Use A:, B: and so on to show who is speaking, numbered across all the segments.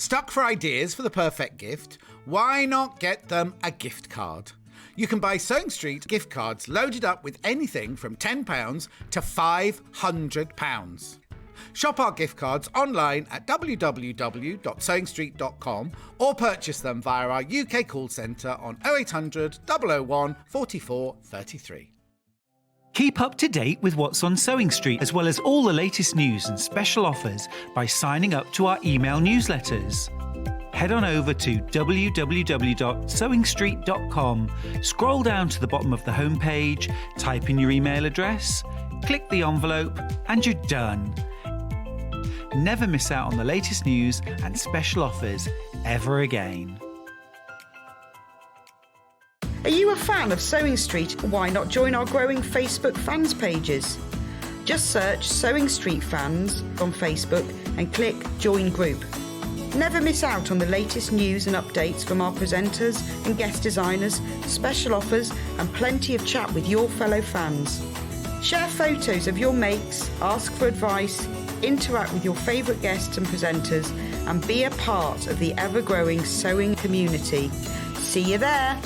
A: Stuck for ideas for the perfect gift? Why not get them a gift card? You can buy Sewing Street gift cards loaded up with anything from £10 to £500. Shop our gift cards online at www.sewingstreet.com or purchase them via our UK call centre on 0800 001 44 33.
B: Keep up to date with what's on Sewing Street, as well as all the latest news and special offers by signing up to our email newsletters. Head on over to www.sewingstreet.com, scroll down to the bottom of the homepage, type in your email address, click the envelope, and you're done. Never miss out on the latest news and special offers ever again.
C: Are you a fan of Sewing Street? Why not join our growing Facebook fans pages? Just search Sewing Street Fans on Facebook and click Join Group. Never miss out on the latest news and updates from our presenters and guest designers, special offers and plenty of chat with your fellow fans. Share photos of your makes, ask for advice, interact with your favourite guests and presenters and be a part of the ever-growing sewing community. See you there!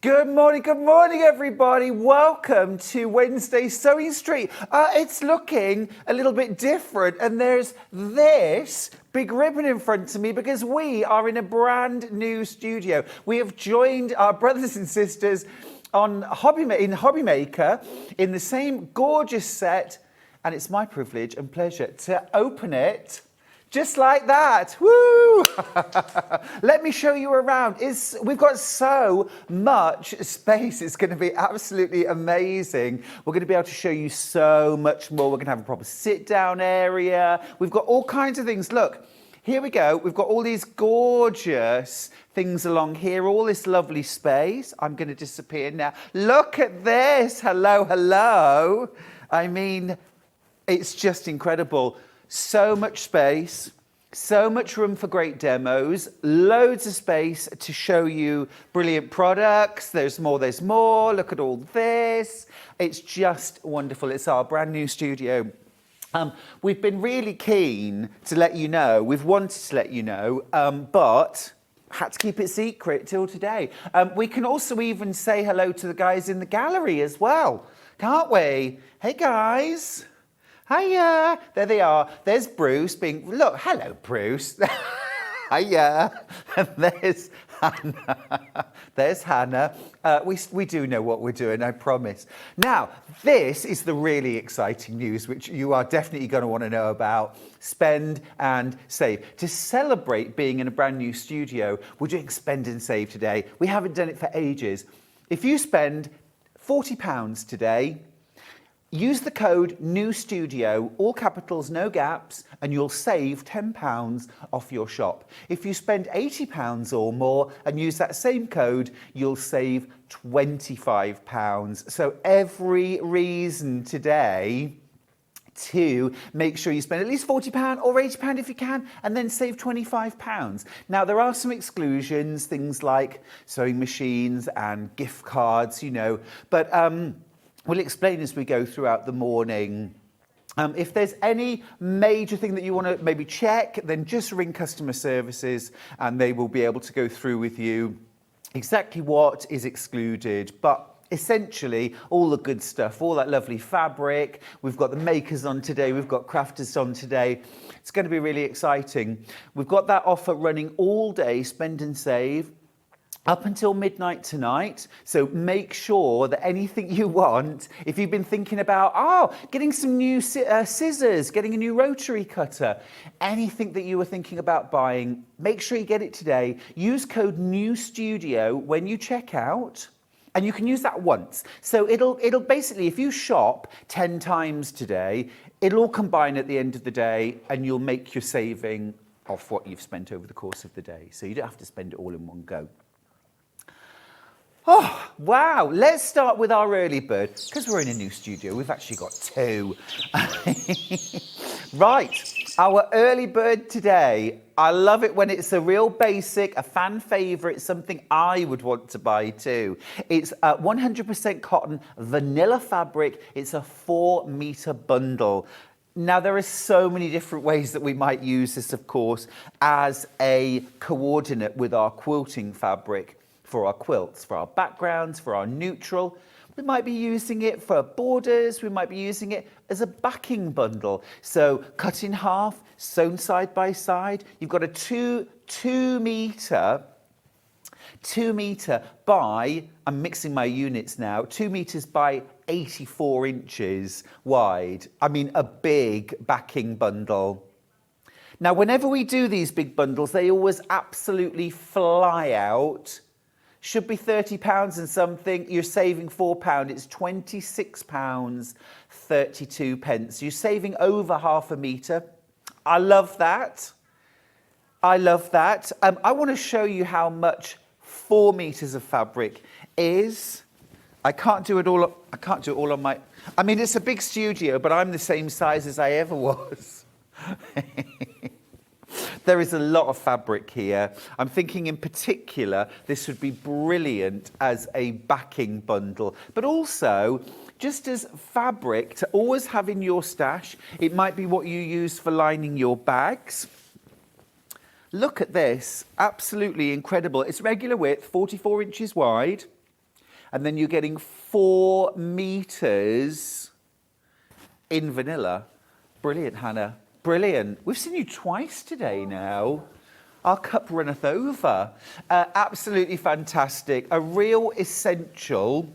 D: Good morning, everybody. Welcome to Wednesday Sewing Street. It's looking a little bit different, and there's this big ribbon in front of me because we are in a brand new studio. We have joined our brothers and sisters in Hobby Maker in the same gorgeous set, and it's my privilege and pleasure to open it. Just like that, woo! Let me show you around. We've got so much space. It's going to be absolutely amazing. We're going to be able to show you so much more. We're going to have a proper sit-down area. We've got all kinds of things. Look, here we go. We've got all these gorgeous things along here, all this lovely space. I'm going to disappear now. Look at this. Hello, hello. I mean, it's just incredible. So much space, so much room for great demos, loads of space to show you brilliant products. There's more. Look at all this. It's just wonderful. It's our brand new studio. We've been really keen to let you know. We've wanted to let you know, but had to keep it secret till today. We can also even say hello to the guys in the gallery as well, can't we? Hey, guys. Hiya, there they are. There's Bruce look, hello, Bruce. Hiya, and there's Hannah. There's Hannah. We do know what we're doing, I promise. Now, this is the really exciting news, which you are definitely going to want to know about. Spend and save. To celebrate being in a brand new studio, we're doing spend and save today. We haven't done it for ages. If you spend £40 today, use the code NEWSTUDIO, all capitals, no gaps, and you'll save £10 off your shop. If you spend £80 or more and use that same code, you'll save £25. So every reason today to make sure you spend at least £40 or £80 if you can, and then save £25. Now, there are some exclusions, things like sewing machines and gift cards, but we'll explain as we go throughout the morning. If there's any major thing that you want to maybe check, then just ring customer services and they will be able to go through with you exactly what is excluded. But essentially, all the good stuff, all that lovely fabric. We've got the makers on today. We've got crafters on today. It's going to be really exciting. We've got that offer running all day, spend and save, up until midnight tonight. So make sure that anything you want, if you've been thinking about, getting some new scissors, getting a new rotary cutter, anything that you were thinking about buying, make sure you get it today. Use code NEWSTUDIO when you check out, And you can use that once. So it'll basically, if you shop 10 times today, it'll all combine at the end of the day and you'll make your saving off what you've spent over the course of the day. So you don't have to spend it all in one go. Oh, wow. Let's start with our early bird. Because we're in a new studio, we've actually got two. Right, our early bird today. I love it when it's a real basic, a fan favourite, something I would want to buy too. It's 100% cotton vanilla fabric. It's a 4-metre bundle. Now, there are so many different ways that we might use this, of course, as a coordinate with our quilting fabric for our quilts, for our backgrounds, for our neutral. We might be using it for borders. We might be using it as a backing bundle. So cut in half, sewn side by side. You've got a two metre by, I'm mixing my units now, 2 metres by 84 inches wide. I mean, a big backing bundle. Now, whenever we do these big bundles, they always absolutely fly out. Should be £30 and something. You're saving £4. It's £26.32. You're saving over half a metre. I love that. I love that. I want to show you how much 4 metres of fabric is. I can't do it all. I can't do it all on my. I mean, it's a big studio, but I'm the same size as I ever was. There is a lot of fabric here. I'm thinking in particular, this would be brilliant as a backing bundle, but also just as fabric to always have in your stash. It might be what you use for lining your bags. Look at this, absolutely incredible. It's regular width, 44 inches wide, and then you're getting 4 metres in vanilla. Brilliant, Hannah. Brilliant. We've seen you twice today now. Our cup runneth over. Absolutely fantastic. A real essential.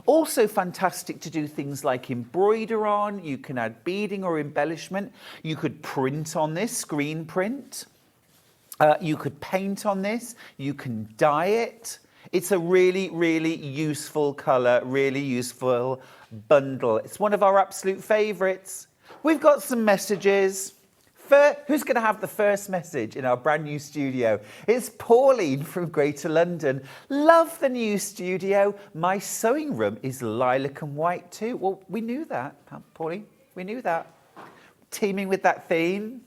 D: Also fantastic to do things like embroider on. You can add beading or embellishment. You could print on this, screen print. You could paint on this. You can dye it. It's a really, really useful colour, really useful bundle. It's one of our absolute favourites. We've got some messages. Who's going to have the first message in our brand new studio? It's Pauline from Greater London. Love the new studio. My sewing room is lilac and white too. Well, we knew that, Pauline. We knew that. Teaming with that theme.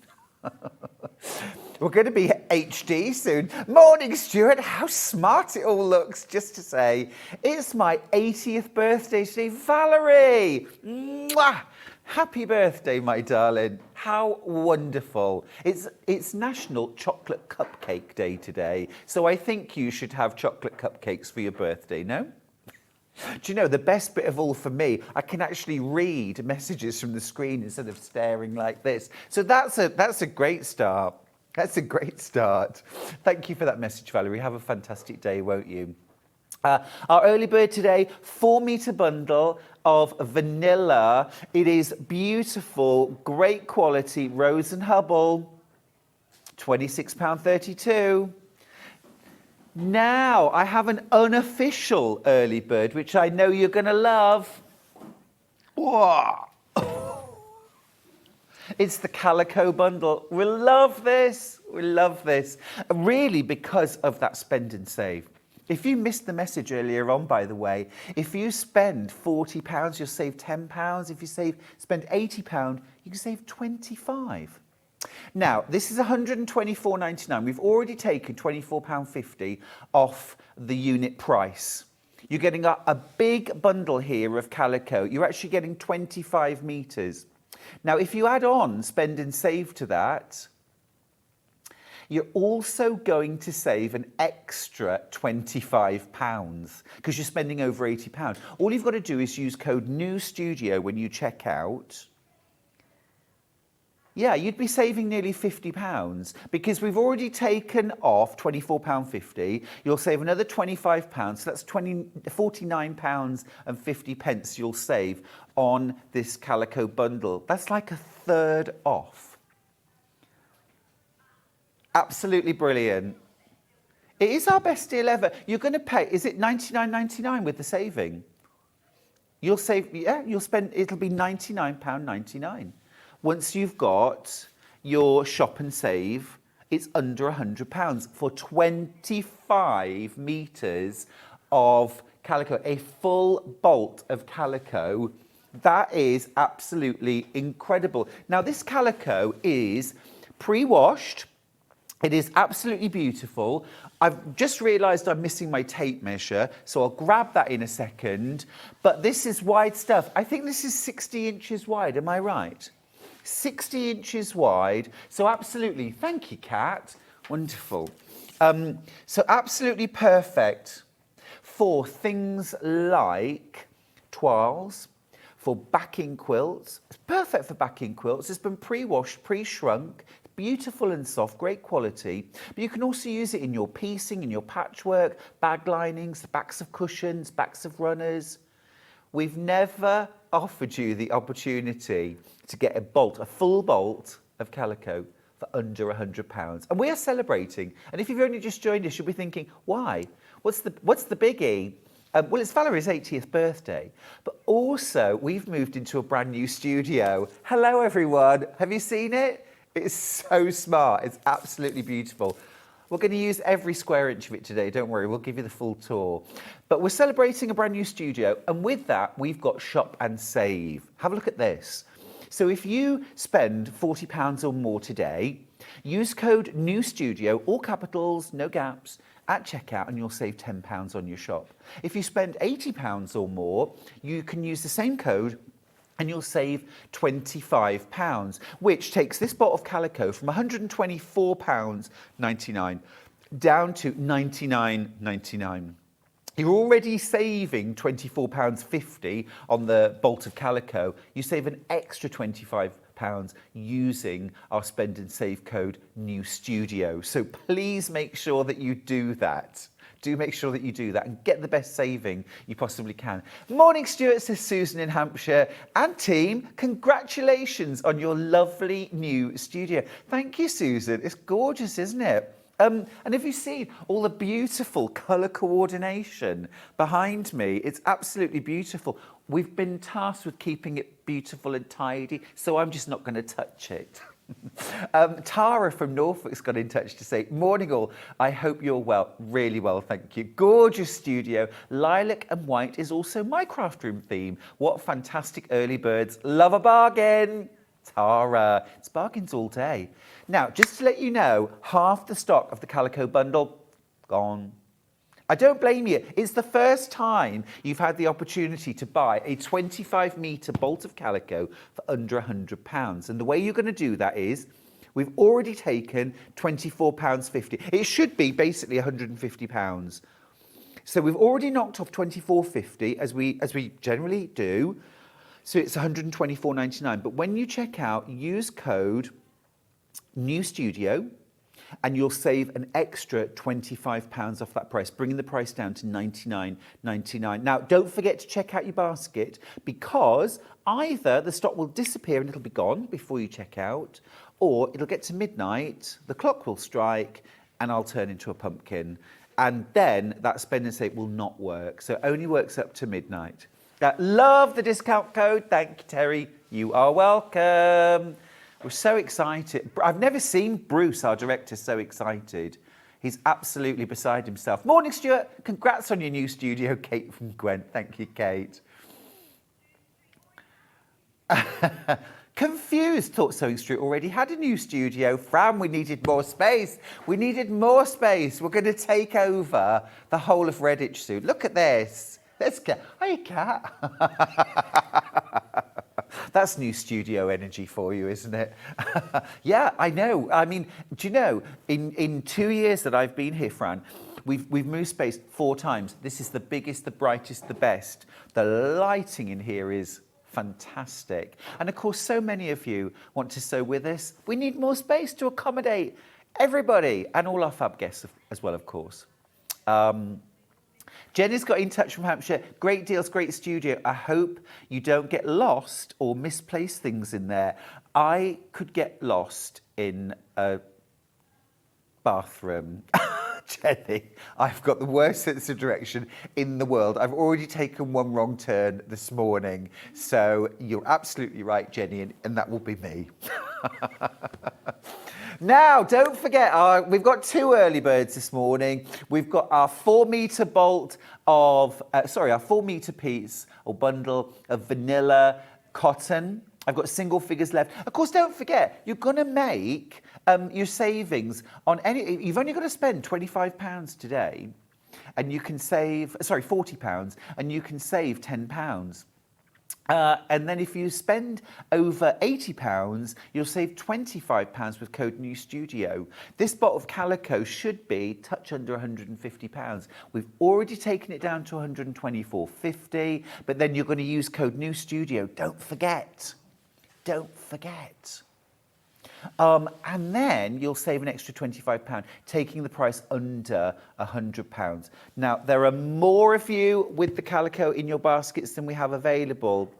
D: We're going to be HD soon. Morning, Stuart. How smart it all looks. Just to say, it's my 80th birthday today. Valerie! Mwah! Happy birthday, my darling. How wonderful. It's National Chocolate Cupcake Day today, so I think you should have chocolate cupcakes for your birthday, no? Do you know, the best bit of all for me, I can actually read messages from the screen instead of staring like this. So that's a great start. That's a great start. Thank you for that message, Valerie. Have a fantastic day, won't you? Our early bird today, 4 metre bundle of vanilla. It is beautiful, great quality, Rose and Hubble, £26.32. Now, I have an unofficial early bird, which I know you're going to love. Whoa. It's the Calico bundle. We love this. We love this. Really, because of that spend and save. If you missed the message earlier on, by the way, if you spend £40, you'll save £10. If you spend £80, you can save £25. Now, this is £124.99. We've already taken £24.50 off the unit price. You're getting a big bundle here of calico. You're actually getting 25 metres. Now, if you add on spend and save to that, you're also going to save an extra £25 because you're spending over £80. All you've got to do is use code NEWSTUDIO when you check out. Yeah, you'd be saving nearly £50 because we've already taken off £24.50. You'll save another £25, so that's £49.50 you'll save on this calico bundle. That's like a third off. Absolutely brilliant. It is our best deal ever. You're going to pay, is it £99.99 with the saving? You'll save, yeah, you'll spend, it'll be £99.99. Once you've got your shop and save, it's under £100 for 25 metres of calico, a full bolt of calico. That is absolutely incredible. Now, this calico is pre-washed. It is absolutely beautiful. I've just realised I'm missing my tape measure, so I'll grab that in a second. But this is wide stuff. I think this is 60 inches wide, am I right? 60 inches wide. So absolutely, thank you, Kat. Wonderful. So absolutely perfect for things like toiles, for backing quilts. It's perfect for backing quilts. It's been pre-washed, pre-shrunk. Beautiful and soft, great quality. But you can also use it in your piecing, in your patchwork, bag linings, the backs of cushions, backs of runners. We've never offered you the opportunity to get a bolt, a full bolt of calico for under £100. And we are celebrating. And if you've only just joined us, you'll be thinking, why? What's the biggie? Well, it's Valerie's 80th birthday, but also we've moved into a brand new studio. Hello, everyone. Have you seen it? It's so smart. It's absolutely beautiful. We're going to use every square inch of it today. Don't worry, we'll give you the full tour. But we're celebrating a brand new studio. And with that, we've got Shop and Save. Have a look at this. So if you spend £40 or more today, use code NEWSTUDIO, all capitals, no gaps, at checkout, and you'll save £10 on your shop. If you spend £80 or more, you can use the same code and you'll save £25, which takes this bottle of calico from £124.99 down to £99.99. You're already saving £24.50 on the bolt of calico. You save an extra £25 using our spend and save code NEWSTUDIO. So please make sure that you do that. Do make sure that you do that and get the best saving you possibly can. Morning, Stuart, says Susan in Hampshire. And team, congratulations on your lovely new studio. Thank you, Susan. It's gorgeous, isn't it? And have you seen all the beautiful colour coordination behind me? It's absolutely beautiful. We've been tasked with keeping it beautiful and tidy, so I'm just not going to touch it. Tara from Norfolk's got in touch to say, morning all, I hope you're well, really well, thank you. Gorgeous studio. Lilac and white is also my craft room theme. What fantastic early birds. Love a bargain. Tara, it's bargains all day. Now, just to let you know, half the stock of the calico bundle, gone. I don't blame you. It's the first time you've had the opportunity to buy a 25-metre bolt of calico for under £100. And the way you're going to do that is, we've already taken £24.50. It should be basically £150. So we've already knocked off £24.50, as we generally do. So it's £124.99. But when you check out, use code NEWSTUDIO, and you'll save an extra £25 off that price, bringing the price down to $99.99. Now, don't forget to check out your basket, because either the stock will disappear and it'll be gone before you check out, or it'll get to midnight, the clock will strike, and I'll turn into a pumpkin. And then that spend and save will not work. So it only works up to midnight. Love the discount code. Thank you, Terry. You are welcome. We're so excited. I've never seen Bruce, our director, so excited. He's absolutely beside himself. Morning, Stuart. Congrats on your new studio, Kate from Gwent. Thank you, Kate. Confused, thought Sewing Street already had a new studio. Fran, we needed more space. We needed more space. We're going to take over the whole of Redditch soon. Look at this. Let's go. Hi, Kat. That's new studio energy for you, isn't it? Yeah, I know. I mean, do you know, in 2 years that I've been here, Fran, we've moved space 4 times. This is the biggest, the brightest, the best. The lighting in here is fantastic. And of course, so many of you want to sew with us. We need more space to accommodate everybody and all our fab guests as well, of course. Jenny's got in touch from Hampshire. Great deals, great studio. I hope you don't get lost or misplace things in there. I could get lost in a bathroom. Jenny, I've got the worst sense of direction in the world. I've already taken one wrong turn this morning. So you're absolutely right, Jenny, and that will be me. Now, don't forget, we've got 2 early birds this morning. We've got our 4-metre bolt of, our 4-metre piece or bundle of vanilla cotton. I've got single figures left. Of course, don't forget, you're going to make your savings on any. You've only got to spend £25 today, and you can save. Sorry, £40, and you can save £10. And then if you spend over £80, you'll save £25 with code NEWSTUDIO. This bottle of calico should be touch under £150. We've already taken it down to £124.50, but then you're going to use code NEWSTUDIO. Don't forget. Don't forget. And then you'll save an extra £25, taking the price under £100. Now, there are more of you with the calico in your baskets than we have available.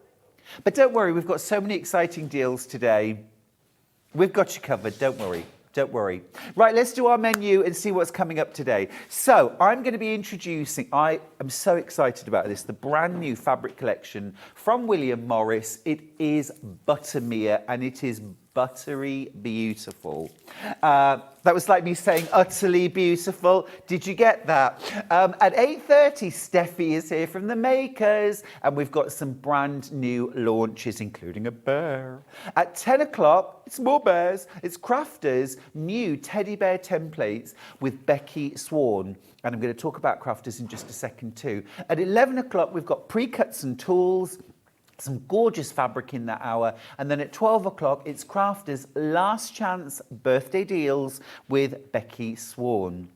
D: But don't worry, we've got so many exciting deals today. We've got you covered, don't worry. Don't worry. Right, let's do our menu and see what's coming up today. So I'm going to be introducing, I am so excited about this, the brand new fabric collection from William Morris. It is Buttermere and it is buttery beautiful. That was like me saying utterly beautiful. Did you get that? At 8:30, Steffi is here from the makers, and we've got some brand new launches, including a bear. At 10 o'clock, it's more bears. It's Crafters' new teddy bear templates with Becky Swan. And I'm going to talk about Crafters in just a second too. At 11 o'clock, we've got pre-cuts and tools. Some gorgeous fabric in that hour. And then at 12 o'clock, it's Crafters' last chance birthday deals with Becky Swan.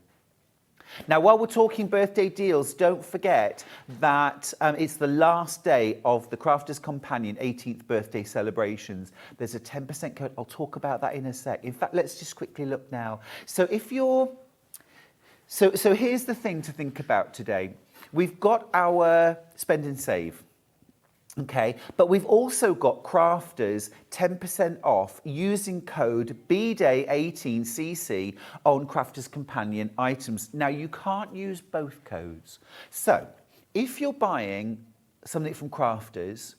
D: Now, while we're talking birthday deals, don't forget that it's the last day of the Crafters Companion 18th birthday celebrations. There's a 10% code. I'll talk about that in a sec. In fact, let's just quickly look now. So if you're... So here's the thing to think about today. We've got our spend and save. Okay, but we've also got Crafters 10% off using code BDAY18CC on Crafters Companion items. Now, you can't use both codes. So, if you're buying something from Crafters,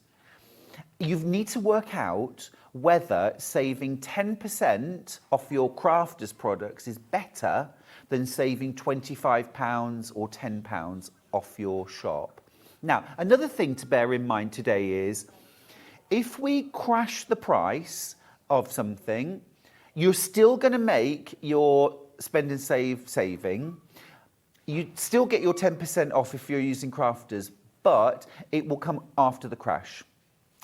D: you need to work out whether saving 10% off your Crafters products is better than saving £25 or £10 off your shop. Now, another thing to bear in mind today is if we crash the price of something, you're still going to make your spend and save saving. You still get your 10% off if you're using Crafters, but it will come after the crash.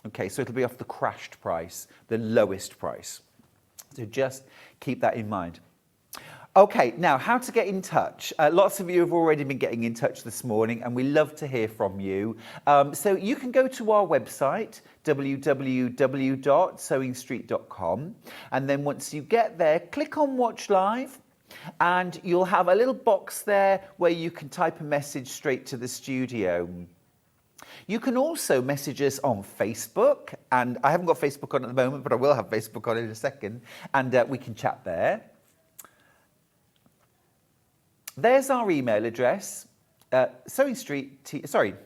D: Okay, so it'll be off the crashed price, the lowest price. So just keep that in mind. Okay, now how to get in touch. Lots of you have already been getting in touch this morning and we love to hear from you. So you can go to our website, www.sewingstreet.com, and then once you get there, click on Watch Live and you'll have a little box there where you can type a message straight to the studio. You can also message us on Facebook, and I haven't got Facebook on at the moment, but I will have Facebook on in a second, and we can chat there. There's our email address, Sewing Street,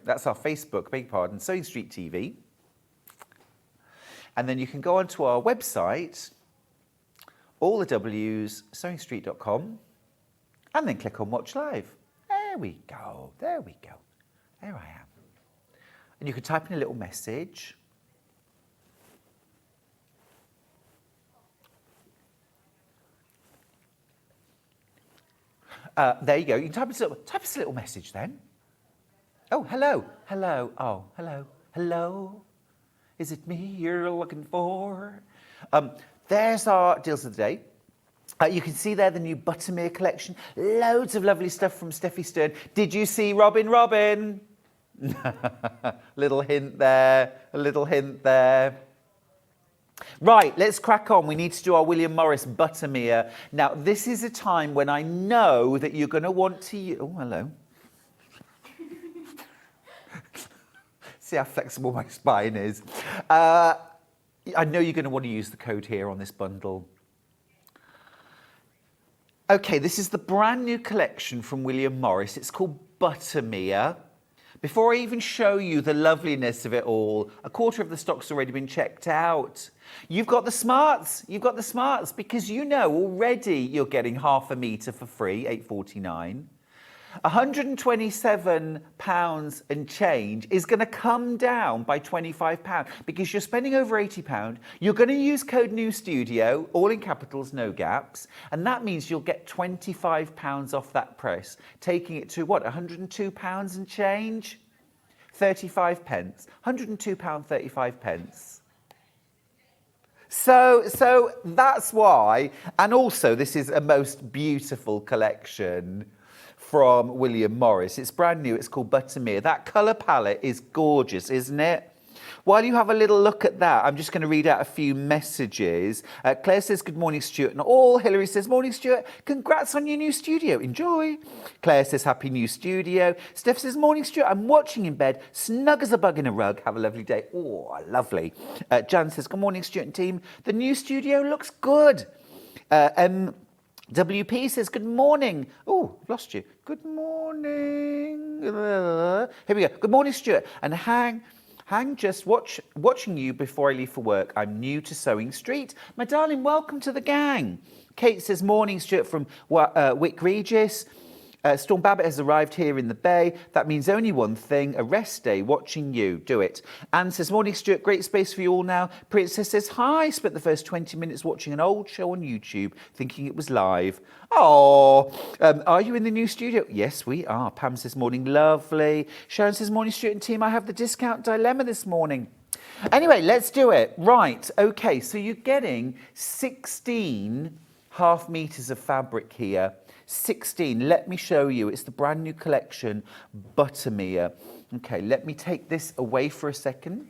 D: that's our Facebook, beg your pardon, Sewing Street TV. And then you can go onto our website, all the W's, sewingstreet.com, and then click on Watch Live. There we go, there we go. There I am. And you can type in a little message. There you go. You can type us a little message then. Oh, hello. Hello. Oh, hello. Hello. Is it me you're looking for? There's our deals of the day. You can see there the new Buttermere collection. Loads of lovely stuff from Steffi Stern. Did you see Robin? Little hint there. A little hint there. Right, let's crack on. We need to do our William Morris Buttermere. Now, this is a time when I know that you're going to want to use... Oh, hello. See how flexible my spine is. I know you're going to want to use the code here on this bundle. Okay, this is the brand new collection from William Morris. It's called Buttermere. Before I even show you the loveliness of it all, a quarter of the stock's already been checked out. You've got the smarts. You've got the smarts because you know already you're getting half a metre for free, £8.49. £127 and change is going to come down by £25 because you're spending over £80. You're going to use code NEWSTUDIO, all in capitals, no gaps, and that means you'll get £25 off that price, taking it to what, £102 and change? 35 pence. £102, 35 pence. So that's why, and also this is a most beautiful collection from William Morris. It's brand new. It's called Buttermere. That colour palette is gorgeous, isn't it? While you have a little look at that, I'm just going to read out a few messages. Claire says, good morning, Stuart and all. Hilary says, morning, Stuart. Congrats on your new studio. Enjoy. Claire says, happy new studio. Steph says, morning, Stuart. I'm watching in bed, snug as a bug in a rug. Have a lovely day. Oh, lovely. Jan says, good morning, Stuart and team. The new studio looks good. WP says, good morning. Oh, I've lost you. Good morning. Here we go. Good morning, Stuart. And Hang, just watching you before I leave for work. I'm new to Sewing Street. My darling, welcome to the gang. Kate says, morning, Stuart from Wick Regis. Storm Babbitt has arrived here in the Bay. That means only one thing, a rest day, watching you. Do it. Anne says, morning, Stuart. Great space for you all now. Princess says, hi. Spent the first 20 minutes watching an old show on YouTube, thinking it was live. Oh, are you in the new studio? Yes, we are. Pam says, morning, lovely. Sharon says, morning, Stuart and team. I have the discount dilemma this morning. Anyway, let's do it. Right. Okay, so you're getting 16 half meters of fabric here. 16. Let me show you. It's the brand new collection, Buttermere. Okay, let me take this away for a second.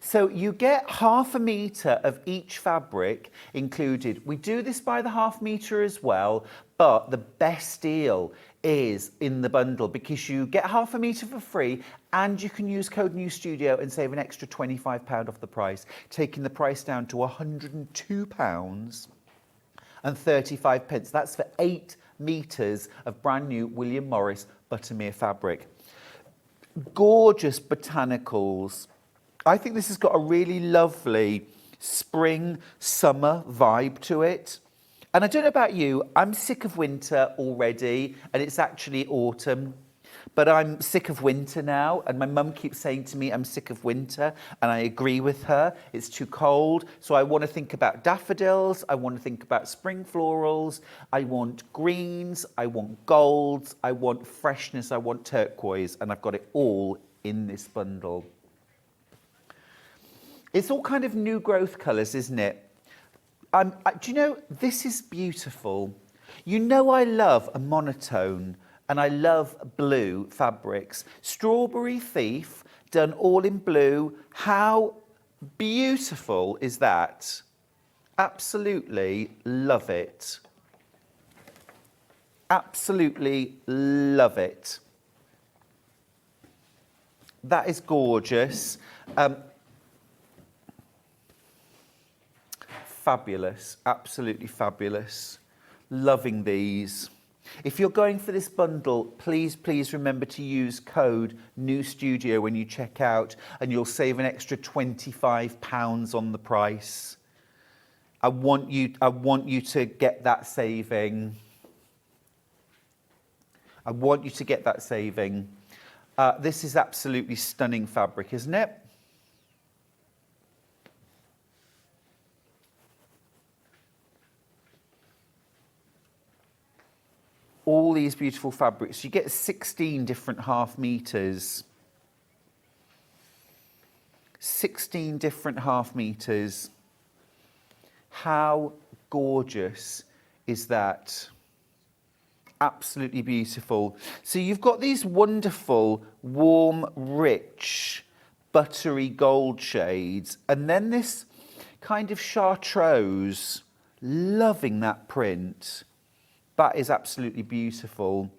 D: So you get half a metre of each fabric included. We do this by the half metre as well, but the best deal is in the bundle because you get half a metre for free and you can use code NEWSTUDIO and save an extra £25 off the price, taking the price down to £102 and 35 pence. That's for 8 metres of brand new William Morris Buttermere fabric. Gorgeous botanicals. I think this has got a really lovely spring, summer vibe to it. And I don't know about you, I'm sick of winter already, and it's actually autumn. But I'm sick of winter now, and my mum keeps saying to me, I'm sick of winter, and I agree with her. It's too cold, so I want to think about daffodils, I want to think about spring florals, I want greens, I want golds, I want freshness, I want turquoise, and I've got it all in this bundle. It's all kind of new growth colours, isn't it? Do you know, this is beautiful. You know I love a monotone, and I love blue fabrics. Strawberry Thief, done all in blue. How beautiful is that? Absolutely love it. Absolutely love it. That is gorgeous. Fabulous, absolutely fabulous. Loving these. If you're going for this bundle, please remember to use code NEWSTUDIO when you check out, and you'll save an extra £25 on the price. I want you to get that saving. I want you to get that saving. This is absolutely stunning fabric, isn't it? All these beautiful fabrics. You get 16 different half meters. 16 different half meters. How gorgeous is that? Absolutely beautiful. So you've got these wonderful, warm, rich, buttery gold shades, and then this kind of chartreuse. Loving that print. That is absolutely beautiful.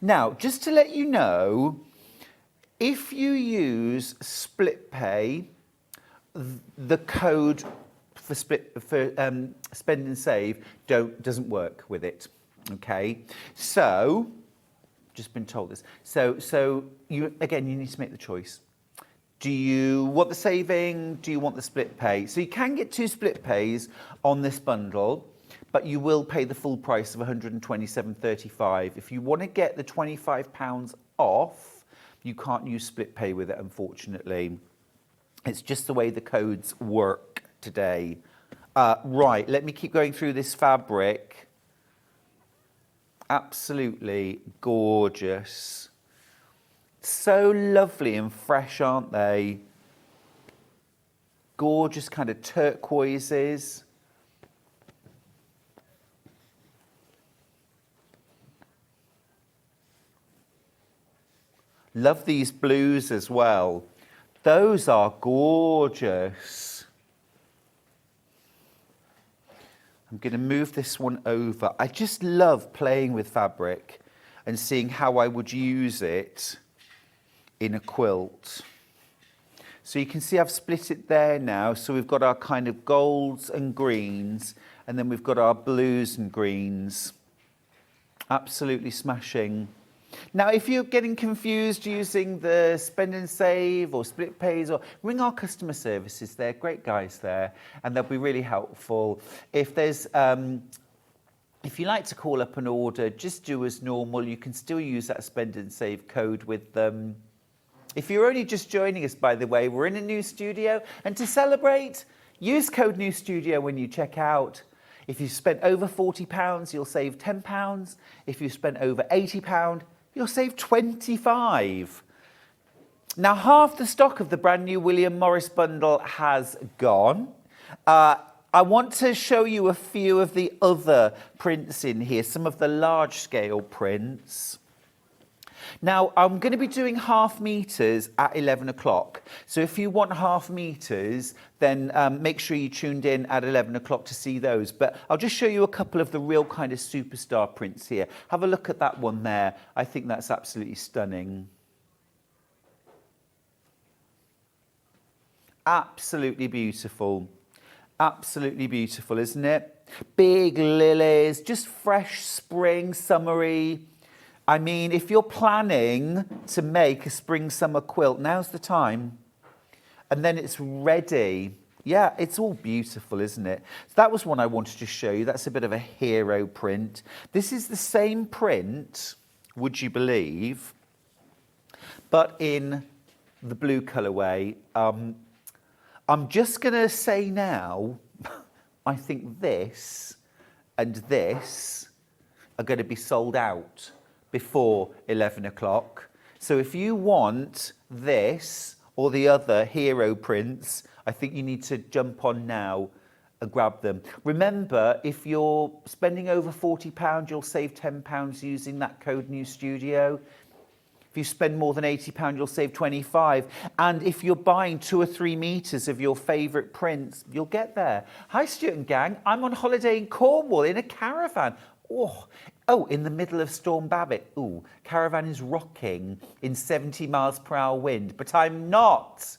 D: Now, just to let you know, if you use split pay, the code for spend and save doesn't work with it. Okay, so just been told this. So you need to make the choice. Do you want the saving? Do you want the split pay? So you can get 2 split pays on this bundle, but you will pay the full price of £127.35. If you want to get the £25 off, you can't use split pay with it, unfortunately. It's just the way the codes work today. Right, let me keep going through this fabric. Absolutely gorgeous. So lovely and fresh, aren't they? Gorgeous kind of turquoises. Love these blues as well. Those are gorgeous. I'm going to move this one over. I just love playing with fabric and seeing how I would use it in a quilt. So you can see I've split it there now. So we've got our kind of golds and greens, and then we've got our blues and greens. Absolutely smashing. Now, if you're getting confused using the spend and save or split pays, or ring our customer services, they're great guys there, and they'll be really helpful. If there's if you like to call up an order, just do as normal. You can still use that spend and save code with them. If you're only just joining us, by the way, we're in a new studio, and to celebrate, use code New Studio when you check out. If you spent over £40, you'll save £10. If you spent over £80, you'll save £25. Now, half the stock of the brand new William Morris bundle has gone. I want to show you a few of the other prints in here, some of the large scale prints. Now, I'm going to be doing half meters at 11 o'clock. So if you want half meters, then make sure you tuned in at 11 o'clock to see those. But I'll just show you a couple of the real kind of superstar prints here. Have a look at that one there. I think that's absolutely stunning. Absolutely beautiful. Absolutely beautiful, isn't it? Big lilies, just fresh spring, summery. I mean, if you're planning to make a spring-summer quilt, now's the time. And then it's ready. Yeah, it's all beautiful, isn't it? So that was one I wanted to show you. That's a bit of a hero print. This is the same print, would you believe, but in the blue colourway. I'm just going to say now, I think this and this are going to be sold out before 11 o'clock. So if you want this or the other hero prints, I think you need to jump on now and grab them. Remember, if you're spending over £40, you'll save £10 using that code New Studio. If you spend more than £80, you'll save £25. And if you're buying 2 or 3 meters of your favourite prints, you'll get there. Hi, Stuart and gang. I'm on holiday in Cornwall in a caravan. Oh, in the middle of Storm Babbitt. Ooh, caravan is rocking in 70 miles per hour wind, but I'm not.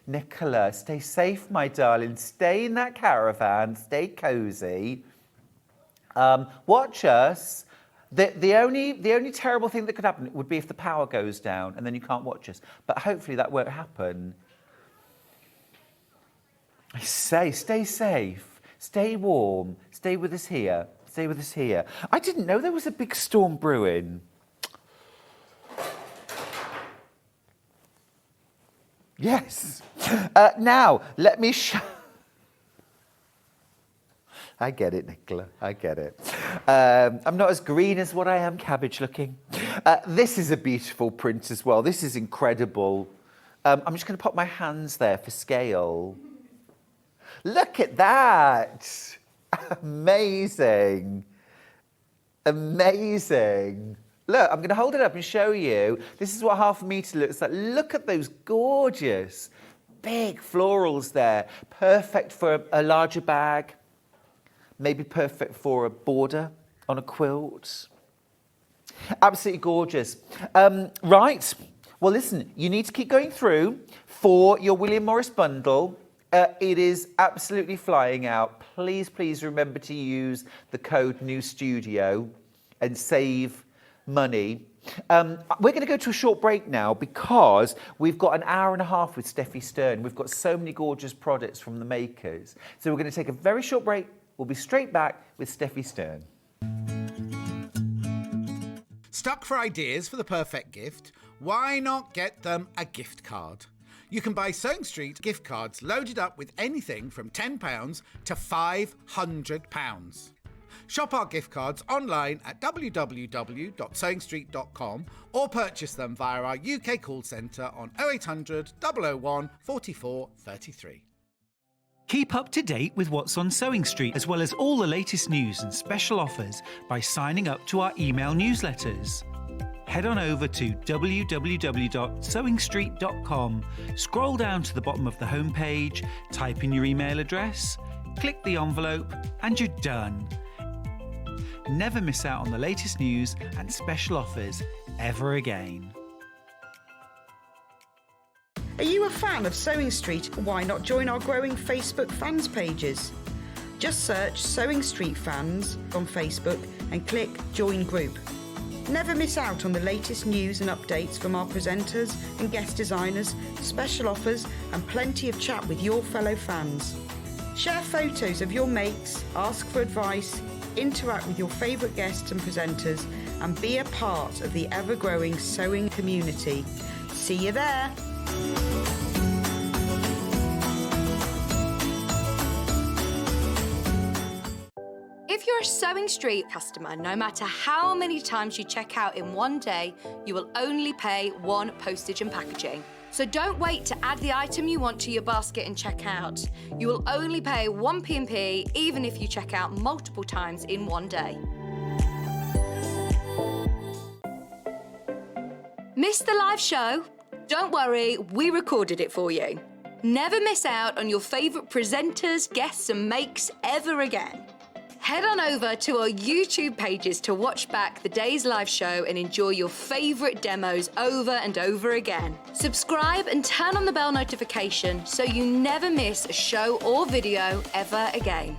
D: Nicola, stay safe, my darling. Stay in that caravan. Stay cosy. Watch us. The only terrible thing that could happen would be if the power goes down and then you can't watch us. But hopefully that won't happen. I say, stay safe. Stay warm. Stay with us here. Stay with us here. I didn't know there was a big storm brewing. Yes. Now, let me show... I get it, Nicola. I get it. I'm not as green as what I am cabbage looking. This is a beautiful print as well. This is incredible. I'm just going to pop my hands there for scale. Look at that. Amazing. Amazing. Look, I'm going to hold it up and show you. This is what half a metre looks like. Look at those gorgeous big florals there. Perfect for a larger bag. Maybe perfect for a border on a quilt. Absolutely gorgeous. Right, Well, listen, you need to keep going through for your William Morris bundle. It is absolutely flying out. Please remember to use the code NEWSTUDIO and save money. We're going to go to a short break now because we've got an hour and a half with Steffi Stern. We've got so many gorgeous products from the makers. So we're going to take a very short break. We'll be straight back with Steffi Stern.
A: Stuck for ideas for the perfect gift? Why not get them a gift card? You can buy Sewing Street gift cards loaded up with anything from £10 to £500. Shop our gift cards online at www.sewingstreet.com or purchase them via our UK call centre on 0800 001 44 33.
B: Keep up to date with what's on Sewing Street, as well as all the latest news and special offers by signing up to our email newsletters. Head on over to www.sewingstreet.com, scroll down to the bottom of the homepage, type in your email address, click the envelope, and you're done. Never miss out on the latest news and special offers ever again.
C: Are you a fan of Sewing Street? Why not join our growing Facebook fans pages? Just search Sewing Street Fans on Facebook and click Join Group. Never miss out on the latest news and updates from our presenters and guest designers, special offers and plenty of chat with your fellow fans. Share photos of your makes, ask for advice, interact with your favourite guests and presenters and be a part of the ever-growing sewing community. See you there!
E: If you're a Sewing Street customer, no matter how many times you check out in one day, you will only pay one postage and packaging. So don't wait to add the item you want to your basket and check out. You will only pay one P&P even if you check out multiple times in one day. Missed the live show? Don't worry, we recorded it for you. Never miss out on your favourite presenters, guests and makes ever again. Head on over to our YouTube pages to watch back the day's live show and enjoy your favourite demos over and over again. Subscribe and turn on the bell notification so you never miss a show or video ever again.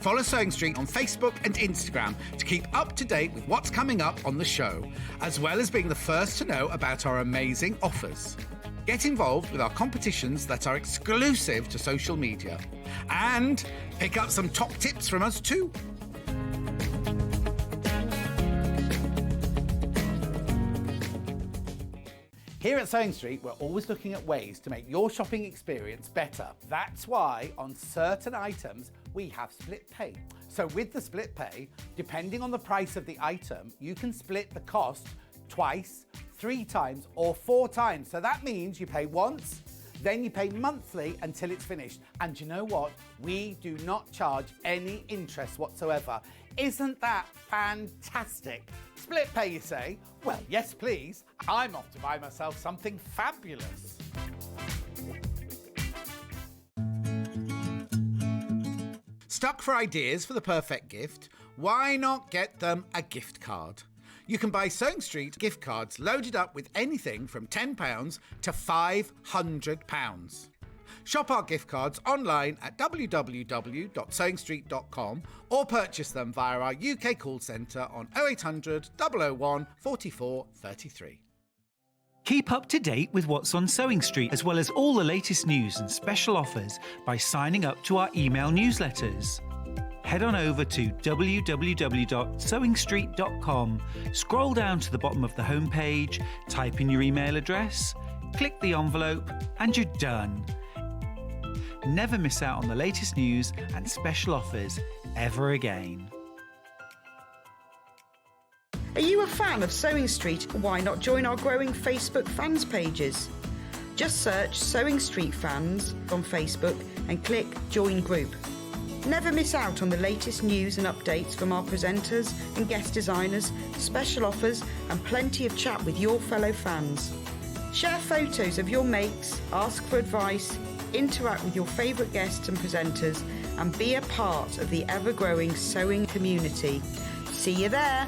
A: Follow Sewing Street on Facebook and Instagram to keep up to date with what's coming up on the show, as well as being the first to know about our amazing offers. Get involved with our competitions that are exclusive to social media. And pick up some top tips from us too. Here at Sewing Street, we're always looking at ways to make your shopping experience better. That's why on certain items, we have split pay. So with the split pay, depending on the price of the item, you can split the cost twice, 3 times or 4 times. So that means you pay once, then you pay monthly until it's finished. And you know what? We do not charge any interest whatsoever. Isn't that fantastic? Split pay, you say? Well, yes, please. I'm off to buy myself something fabulous. Stuck for ideas for the perfect gift? Why not get them a gift card? You can buy Sewing Street gift cards loaded up with anything from £10 to £500. Shop our gift cards online at www.sewingstreet.com or purchase them via our UK call centre on 0800 001 44 33.
B: Keep up to date with what's on Sewing Street, as well as all the latest news and special offers by signing up to our email newsletters. Head on over to www.sewingstreet.com, scroll down to the bottom of the homepage, type in your email address, click the envelope, and you're done. Never miss out on the latest news and special offers ever again.
C: Are you a fan of Sewing Street? Why not join our growing Facebook fans pages? Just search Sewing Street Fans on Facebook and click Join Group. Never miss out on the latest news and updates from our presenters and guest designers, special offers and plenty of chat with your fellow fans. Share photos of your makes, ask for advice, interact with your favourite guests and presenters, and be a part of the ever-growing sewing community. See you there!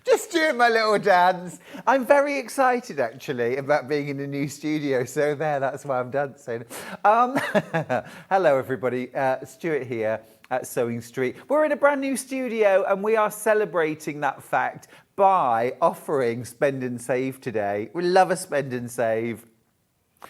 D: Just doing my little dance. I'm very excited, actually, about being in a new studio. So that's why I'm dancing. Hello, everybody. Stuart here at Sewing Street. We're in a brand new studio, and we are celebrating that fact by offering Spend and Save today. We love a Spend and Save.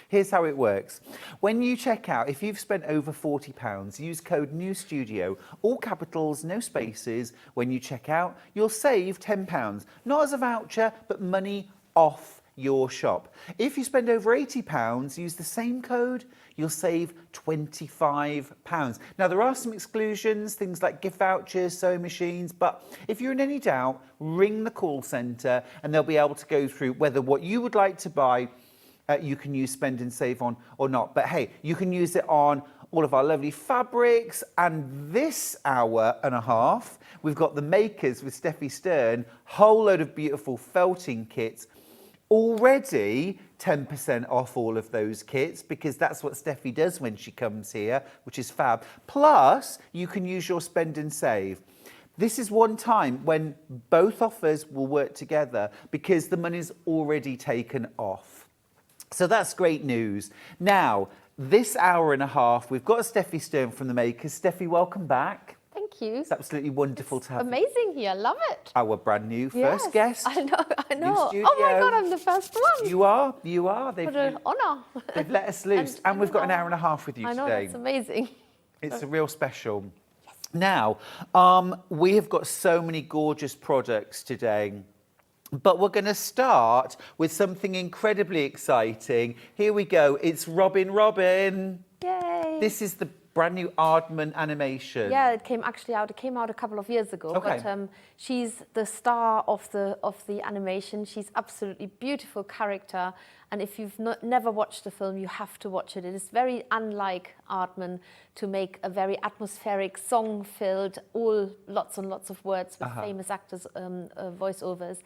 D: Here's how it works. When you check out, if you've spent over £40, use code NEWSTUDIO, all capitals, no spaces. When you check out, you'll save £10. Not as a voucher, but money off your shop. If you spend over £80, use the same code, you'll save £25. Now, there are some exclusions, things like gift vouchers, sewing machines, but if you're in any doubt, ring the call centre and they'll be able to go through whether what you would like to buy you can use Spend and Save on or not. But hey, you can use it on all of our lovely fabrics. And this hour and a half, we've got the makers with Steffi Stern, whole load of beautiful felting kits. Already 10% off all of those kits because that's what Steffi does when she comes here, which is fab. Plus, you can use your Spend and Save. This is one time when both offers will work together because the money's already taken off. So that's great news. Now, this hour and a half, we've got Steffi Stern from the makers. Steffi, welcome back.
F: Thank you.
D: It's absolutely wonderful to have
F: Amazing here, love it.
D: our brand new
F: Yes,
D: first guest.
F: I know.
D: New studio.
F: Oh my God, I'm the first one.
D: You are.
F: What an honour.
D: They've let us loose. And we've got an hour and a half with you
F: I know,
D: today.
F: that's amazing.
D: It's a real special. Now, we have got so many gorgeous products today. But we're going to start with something incredibly exciting. Here we go. It's Robin Robin.
F: Yay.
D: This is the brand new Aardman animation.
F: Yeah, it came out. It came out a couple of years ago.
D: Okay.
F: But she's the star of the animation. She's absolutely beautiful character. And if you've never watched the film, you have to watch it. It is very unlike Aardman to make a very atmospheric, song-filled, lots and lots of words with famous actors' voiceovers.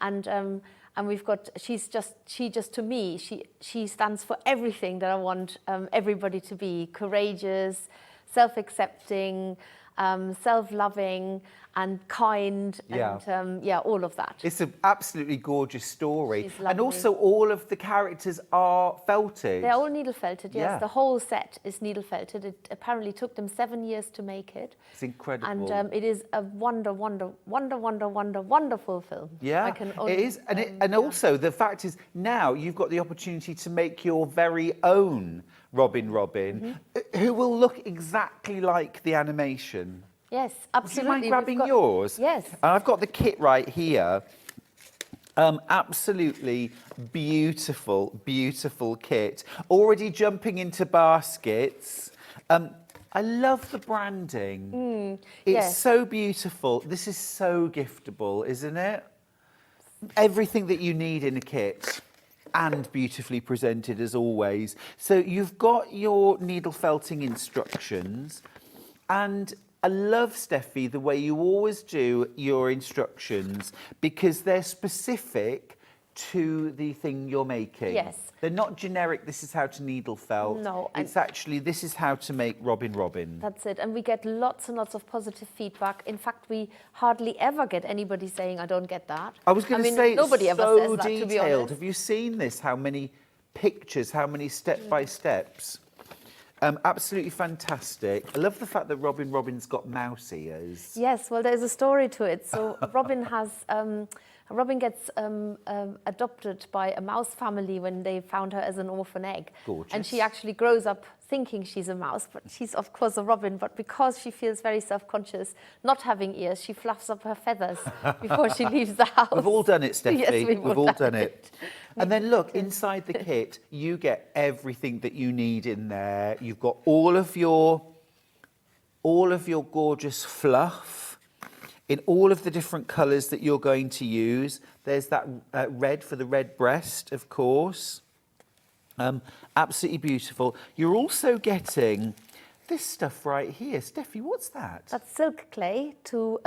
F: And we've got, she to me, she stands for everything that I want everybody to be: courageous, self-accepting, self-loving, and kind, and all of that.
D: It's an absolutely gorgeous story.
F: She's lovely.
D: And also all of the characters are felted.
F: They're all needle felted, yes.
D: Yeah.
F: The whole set is needle felted. It apparently took them 7 years to make it.
D: It's incredible.
F: And it is a wonderful film.
D: Yeah,
F: I can only,
D: it is. And also the fact is now you've got the opportunity to make your very own Robin Robin, who will look exactly like the animation.
F: Yes,
D: Do you
F: absolutely.
D: mind grabbing yours?
F: Yes.
D: And I've got the kit right here. Absolutely beautiful, beautiful kit. Already jumping into baskets. I love the branding. It's
F: yes.
D: so beautiful. This is so giftable, isn't it? Everything that you need in a kit. And beautifully presented as always. So you've got your needle felting instructions, and I love, Steffi, the way you always do your instructions because they're specific to the thing you're making.
F: Yes.
D: They're not generic, this is how to needle felt.
F: No.
D: It's actually, this is how to make Robin Robin.
F: That's it. And we get lots and lots of positive feedback. In fact, we hardly ever get anybody saying, I don't get that.
D: I was going to say,
F: nobody
D: it's
F: ever
D: so
F: says that, to be
D: detailed.
F: honest.
D: Have you seen this? How many pictures, how many step-by-steps? Absolutely fantastic. I love the fact that Robin Robin's got mouse ears.
F: Yes, well, there's a story to it. So Robin gets adopted by a mouse family when they found her as an orphan egg.
D: Gorgeous.
F: And she actually grows up thinking she's a mouse, but she's of course a robin. But because she feels very self-conscious, not having ears, she fluffs up her feathers before she leaves the house.
D: We've all done it, Steffi.
F: Yes,
D: we've all done it. And then look, inside the kit, you get everything that you need in there. You've got all of your gorgeous fluff in all of the different colours that you're going to use. There's that red for the red breast, of course. Absolutely beautiful. You're also getting This stuff right here, Steffi, what's that?
F: That's silk clay to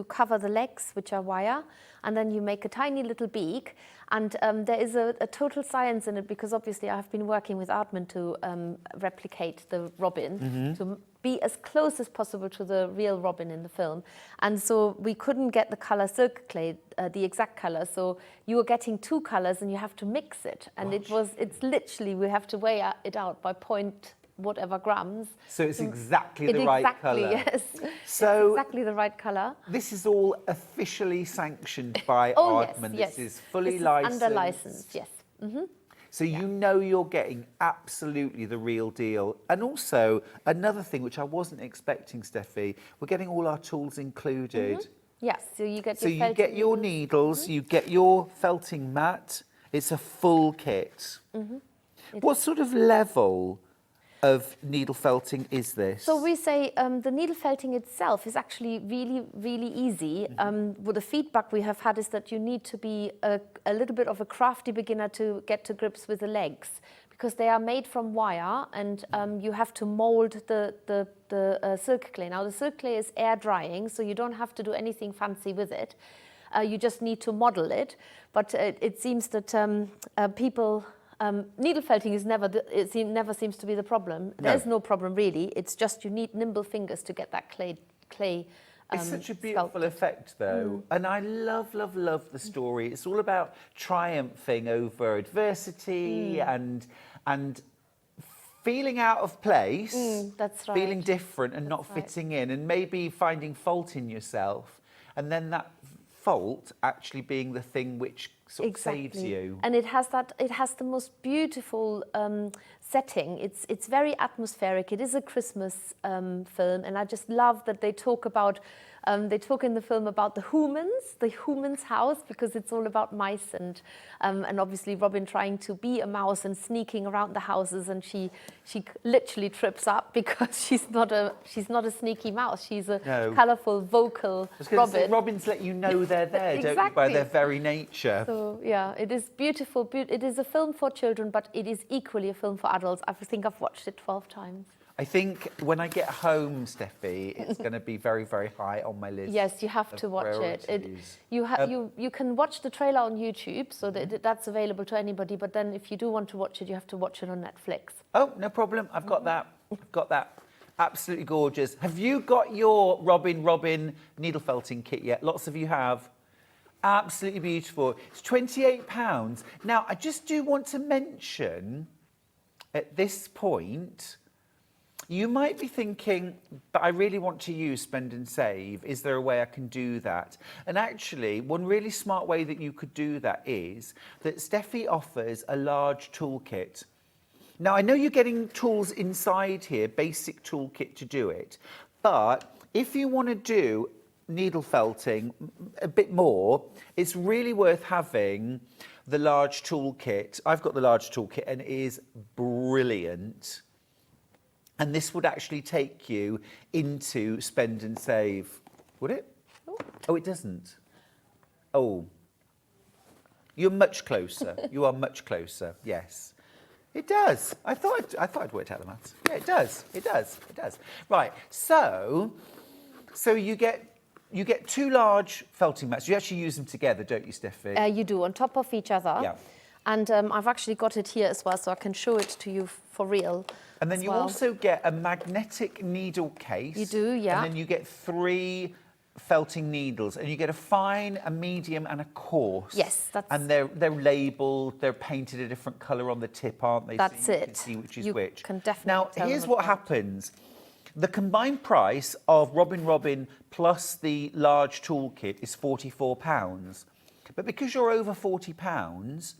F: cover the legs, which are wire, and then you make a tiny little beak. And there is a total science in it, because obviously I've been working with Aardman to replicate the robin, to be as close as possible to the real robin in the film. And so we couldn't get the color silk clay, the exact color. So you were getting two colors and you have to mix it. And it's literally, we have to weigh it out by point whatever grams.
D: So it's exactly the right colour.
F: Yes.
D: So
F: it's exactly the right colour.
D: this is all officially sanctioned by
F: Oh
D: Aardman.
F: yes, yes.
D: This is fully
F: This is
D: licensed.
F: under license, yes.
D: So you know you're getting absolutely the real deal. And also, another thing which I wasn't expecting, Steffi, we're getting all our tools included.
F: Yes, so you get
D: So
F: your
D: you
F: felting
D: get your
F: needles.
D: needles, you get your felting mat. It's a full kit. What sort of level of needle felting is this?
F: So we say the needle felting itself is actually really, really easy. Well, the feedback we have had is that you need to be a little bit of a crafty beginner to get to grips with the legs, because they are made from wire, and you have to mold the silk clay. Now the silk clay is air drying, so you don't have to do anything fancy with it. You just need to model it. But it seems that people... needle felting is never seems to be the problem. There's no problem really. It's just you need nimble fingers to get that clay.
D: It's such a beautiful
F: sculpted.
D: effect, though. And I love, love, love the story. It's all about triumphing over adversity and feeling out of place,
F: that's right.
D: feeling different and not fitting in, and maybe finding fault in yourself, and then that fault actually being the thing which sort of saves you.
F: And it has the most beautiful setting. It's very atmospheric. It is a Christmas film, and I just love that they talk about they talk in the film about the humans house, because it's all about mice, and obviously Robin trying to be a mouse and sneaking around the houses, and she literally trips up because she's not a sneaky mouse. She's a colourful, vocal Robin.
D: Robins let you know they're there, don't you, by their very nature.
F: So yeah, it is beautiful. It is a film for children, but it is equally a film for adults. I think I've watched it 12 times.
D: I think when I get home, Steffi, it's going to be very, very high on my list.
F: Yes, you have to watch it. You can watch the trailer on YouTube, so that's available to anybody. But then, if you do want to watch it, you have to watch it on Netflix.
D: Oh, no problem. I've got that. I've got that. Absolutely gorgeous. Have you got your Robin needle felting kit yet? Lots of you have. Absolutely beautiful. It's £28. Now, I just do want to mention at this point, you might be thinking, but I really want to use Spend and Save. Is there a way I can do that? And actually, one really smart way that you could do that is that Steffi offers a large toolkit. Now, I know you're getting tools inside here, basic toolkit to do it. But if you want to do needle felting a bit more, it's really worth having the large toolkit. I've got the large toolkit, and it is brilliant. And this would actually take you into Spend and Save. Would it? Oh, it doesn't. Oh. You're much closer. You are much closer. Yes. It does. I thought I'd worked out the maths. Yeah, it does. It does. It does. Right. So you get two large felting mats. You actually use them together, don't you, Steffi?
F: You do, on top of each other.
D: Yeah.
F: And I've actually got it here as well, so I can show it to you for real.
D: And then you also get a magnetic needle case.
F: You do, yeah.
D: And then you get 3 felting needles, and you get a fine, a medium, and a coarse.
F: Yes, that's...
D: And they're labelled, they're painted a different colour on the tip, aren't they?
F: That's
D: so you
F: it.
D: can see which is
F: you
D: which.
F: Can definitely
D: now,
F: tell
D: here's
F: them
D: what
F: apart.
D: happens. The combined price of Robin plus the large toolkit is £44. But because you're over £40,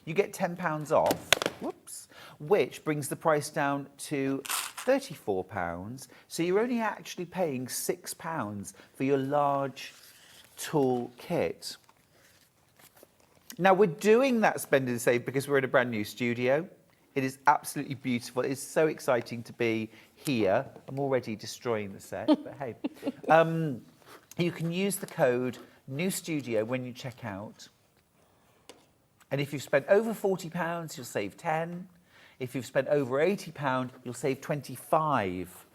D: you get £10 off, whoops, which brings the price down to £34. So you're only actually paying £6 for your large tool kit. Now, we're doing that Spend and Save because we're in a brand new studio. It is absolutely beautiful. It's so exciting to be here. I'm already destroying the set, but hey. You can use the code NEWSTUDIO when you check out. And if you've spent over £40, you'll save 10. If you've spent over £80, you'll save 25.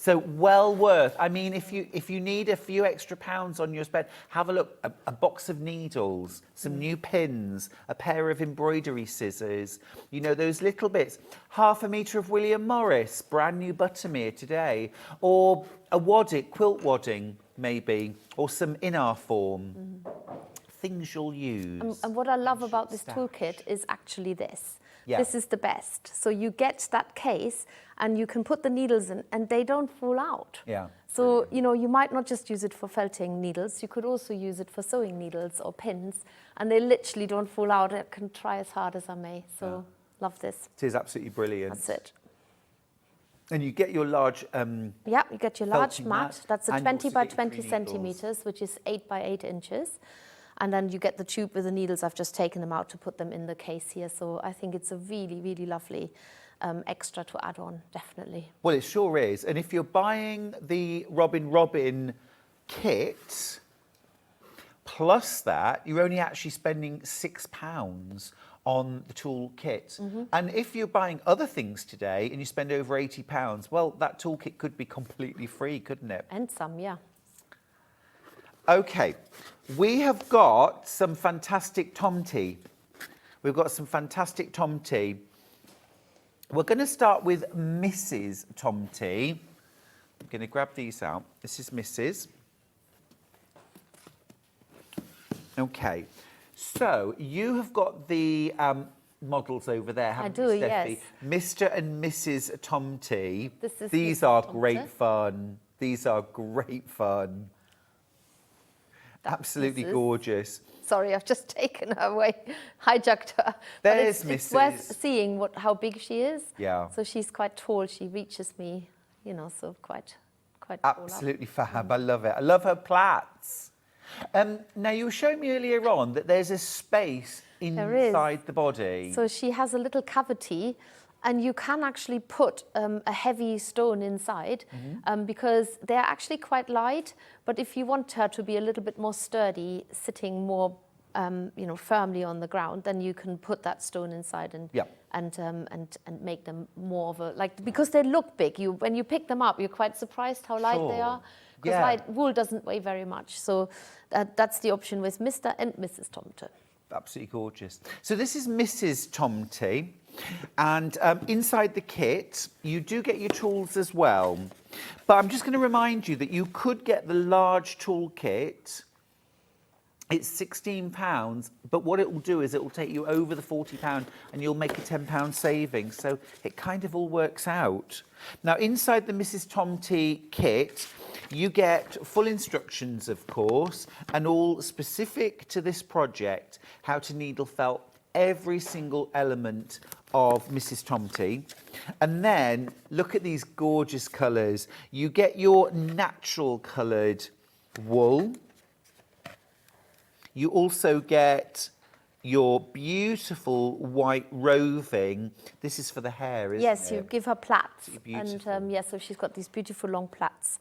D: So well worth. I mean, if you need a few extra pounds on your spend, have a look. A box of needles, some new pins, a pair of embroidery scissors. You know, those little bits. Half a metre of William Morris, brand new Buttermere today, or a wadding, quilt wadding maybe, or some in-our form. Things you'll use.
F: And what I love about this toolkit is actually this.
D: Yeah.
F: This is the best. So you get that case and you can put the needles in and they don't fall out.
D: Yeah.
F: So, you know, you might not just use it for felting needles, you could also use it for sewing needles or pins, and they literally don't fall out. I can try as hard as I may. So, love this.
D: It is absolutely brilliant.
F: That's it.
D: And you get your large...
F: Yeah, you get your large
D: felting
F: mat. That's a
D: and you
F: 20
D: also
F: by
D: get your
F: 20
D: 3 needles.
F: centimetres, which is 8 by 8 inches. And then you get the tube with the needles. I've just taken them out to put them in the case here. So I think it's a really, really lovely extra to add on, definitely.
D: Well, it sure is. And if you're buying the Robin kit, plus that, you're only actually spending £6 on the tool kit. And if you're buying other things today and you spend over £80, well, that toolkit could be completely free, couldn't it?
F: And some, yeah.
D: Okay, we have got some fantastic Tomty. We've got some fantastic Tomty. We're going to start with Mrs. Tomty. I'm going to grab these out. This is Mrs. Okay, so you have got the models over there, haven't you,
F: I do,
D: Steffi?
F: yes.
D: Mr. and Mrs. Tomty.
F: This is
D: These
F: Mr.
D: are
F: Tomty.
D: great fun. These are great fun. Absolutely
F: Mrs.
D: gorgeous.
F: Sorry, I've just taken her away, hijacked her.
D: There's
F: but it's
D: Mrs.
F: worth seeing how big she is.
D: Yeah.
F: So she's quite tall. She reaches me, you know, so quite tall up.
D: Absolutely fab. I love it. I love her plaits. Now, you were showing me earlier on that there's a space
F: There is.
D: inside the body.
F: So she has a little cavity, and you can actually put a heavy stone inside because they're actually quite light. But if you want her to be a little bit more sturdy, sitting more, you know, firmly on the ground, then you can put that stone inside and
D: Yeah.
F: and make them more of a because they look big. When you pick them up, you're quite surprised how light they
D: Sure.
F: are. Because
D: Yeah.
F: wool doesn't weigh very much. So that's the option with Mr. and Mrs. Tomte.
D: Absolutely gorgeous. So this is Mrs. Tomty, and inside the kit you do get your tools as well. But I'm just going to remind you that you could get the large tool kit. It's £16, but what it will do is it will take you over the £40 and you'll make a £10 saving. So it kind of all works out. Now, inside the Mrs. Tomty kit, you get full instructions, of course, and all specific to this project, how to needle felt every single element of Mrs. Tomty. And then look at these gorgeous colours. You get your natural coloured wool. You also get your beautiful white roving. This is for the hair, isn't it?
F: Yes, you give her plaits.
D: Beautiful.
F: And yeah, so she's got these beautiful long plaits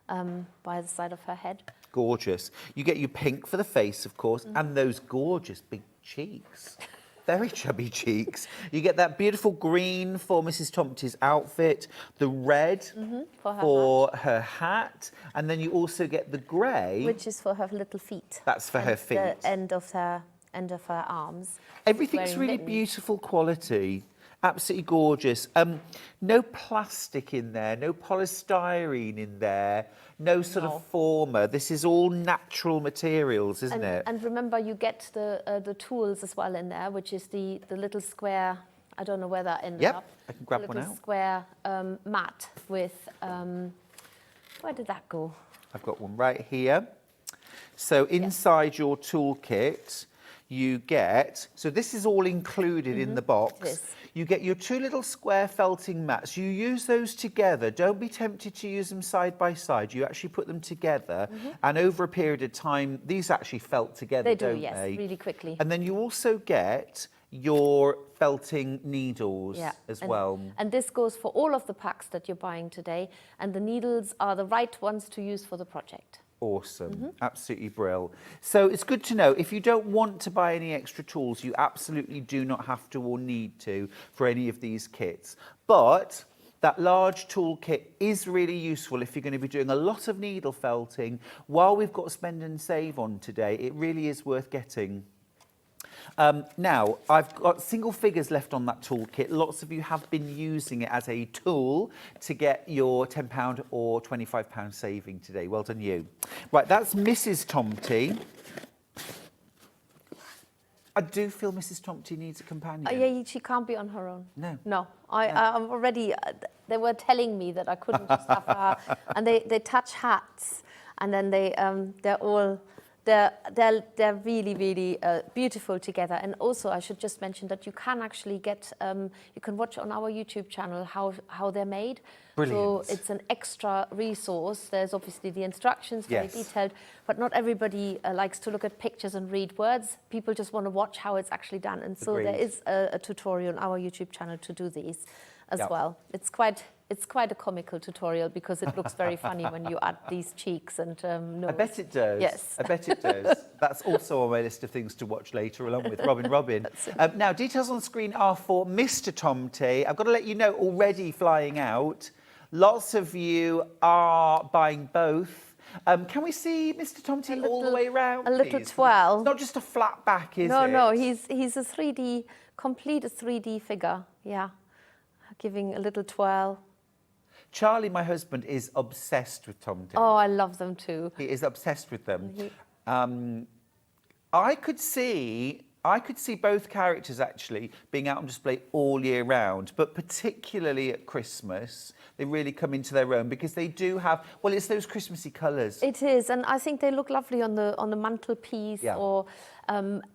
F: by the side of her head.
D: Gorgeous. You get your pink for the face, of course, and those gorgeous big cheeks. Very chubby cheeks. You get that beautiful green for Mrs. Tomty's outfit, the red
F: For her
D: her hat, and then you also get the grey.
F: Which is for her little feet.
D: That's for her
F: And
D: feet.
F: The end of her arms.
D: Everything's
F: wearing
D: really
F: mittens.
D: beautiful quality. Absolutely gorgeous. No plastic in there, no polystyrene in there, no sort of former. This is all natural materials, isn't it?
F: And remember, you get the tools as well in there, which is the little square. I don't know where that ended
D: Yep,
F: up.
D: I can grab
F: the
D: one
F: little
D: out.
F: square mat with. Where did that go?
D: I've got one right here. So inside your toolkit, you get, so this is all included in the box.
F: Yes.
D: You get your two little square felting mats. You use those together. Don't be tempted to use them side by side. You actually put them together, and over a period of time, these actually felt together,
F: They do,
D: don't
F: yes,
D: they?
F: really quickly.
D: And then you also get your felting needles as well.
F: And this goes for all of the packs that you're buying today, and the needles are the right ones to use for the project.
D: Awesome, absolutely brill. So it's good to know, if you don't want to buy any extra tools, you absolutely do not have to or need to for any of these kits. But That large toolkit is really useful if you're going to be doing a lot of needle felting. While we've got spend and save on today, it really is worth getting. Now, I've got single figures left on that toolkit. Lots of you have been using it as a tool to get your £10 or £25 saving today. Well done you. Right, that's Mrs. Tomty. I do feel Mrs. Tomty needs a companion.
F: Yeah, she can't be on her own.
D: No.
F: No. I'm already, they were telling me that I couldn't just have her. And they touch hats, and then they're really, really beautiful together. And also, I should just mention that you can actually get, you can watch on our YouTube channel how they're made.
D: Brilliant.
F: So it's an extra resource. There's obviously the instructions, very detailed, but not everybody likes to look at pictures and read words. People just want to watch how it's actually done. And so there is a tutorial on our YouTube channel to do these as well. It's quite a comical tutorial because it looks very funny when you add these cheeks and nose.
D: I bet it does.
F: Yes.
D: I bet it does. That's also on my list of things to watch later, along with Robin. Now, details on the screen are for Mr. Tomty. I've got to let you know, already flying out, lots of you are buying both. Can we see Mr. Tomty all the way around,
F: A little
D: please?
F: twirl.
D: It's not just a flat back, is it?
F: No, he's a 3D, complete 3D figure, yeah. Giving a little twirl.
D: Charlie, my husband, is obsessed with Tomty.
F: Oh, I love them too.
D: He is obsessed with them. I could see both characters actually being out on display all year round, but particularly at Christmas, they really come into their own because they do have, well, it's those Christmassy colours.
F: It is, and I think they look lovely on the mantelpiece or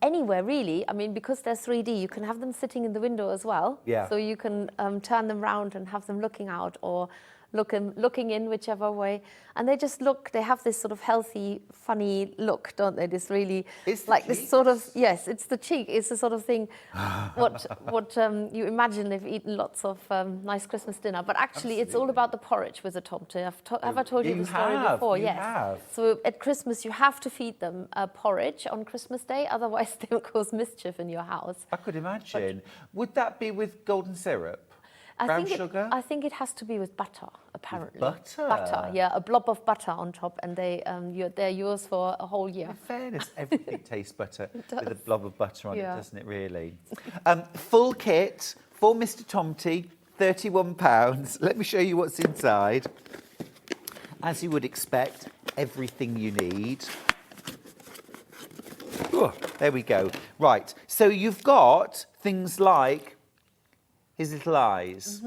F: anywhere really. I mean, because they're 3D, you can have them sitting in the window as well.
D: Yeah.
F: So you can turn them round and have them looking out or looking in, whichever way. And they just they have this sort of healthy, funny look, don't they? This really,
D: it's
F: like this sort of, yes, it's the cheek. It's the sort of thing, what you imagine they've eaten lots of nice Christmas dinner. But actually, it's all about the porridge with the tomte. Have I told you the story before?
D: You
F: yes.
D: have.
F: So at Christmas, you have to feed them porridge on Christmas Day. Otherwise, they will cause mischief in your house.
D: I could imagine. Would that be with golden syrup? Brown sugar?
F: I think it has to be with butter, apparently.
D: Butter?
F: Butter, yeah, a blob of butter on top, and they're yours for a whole year.
D: In fairness, everything tastes better with a blob of butter on it, doesn't it, really? Full kit for Mr. Tomty, £31. Let me show you what's inside. As you would expect, everything you need. Ooh, there we go. Right, so you've got things like his little eyes.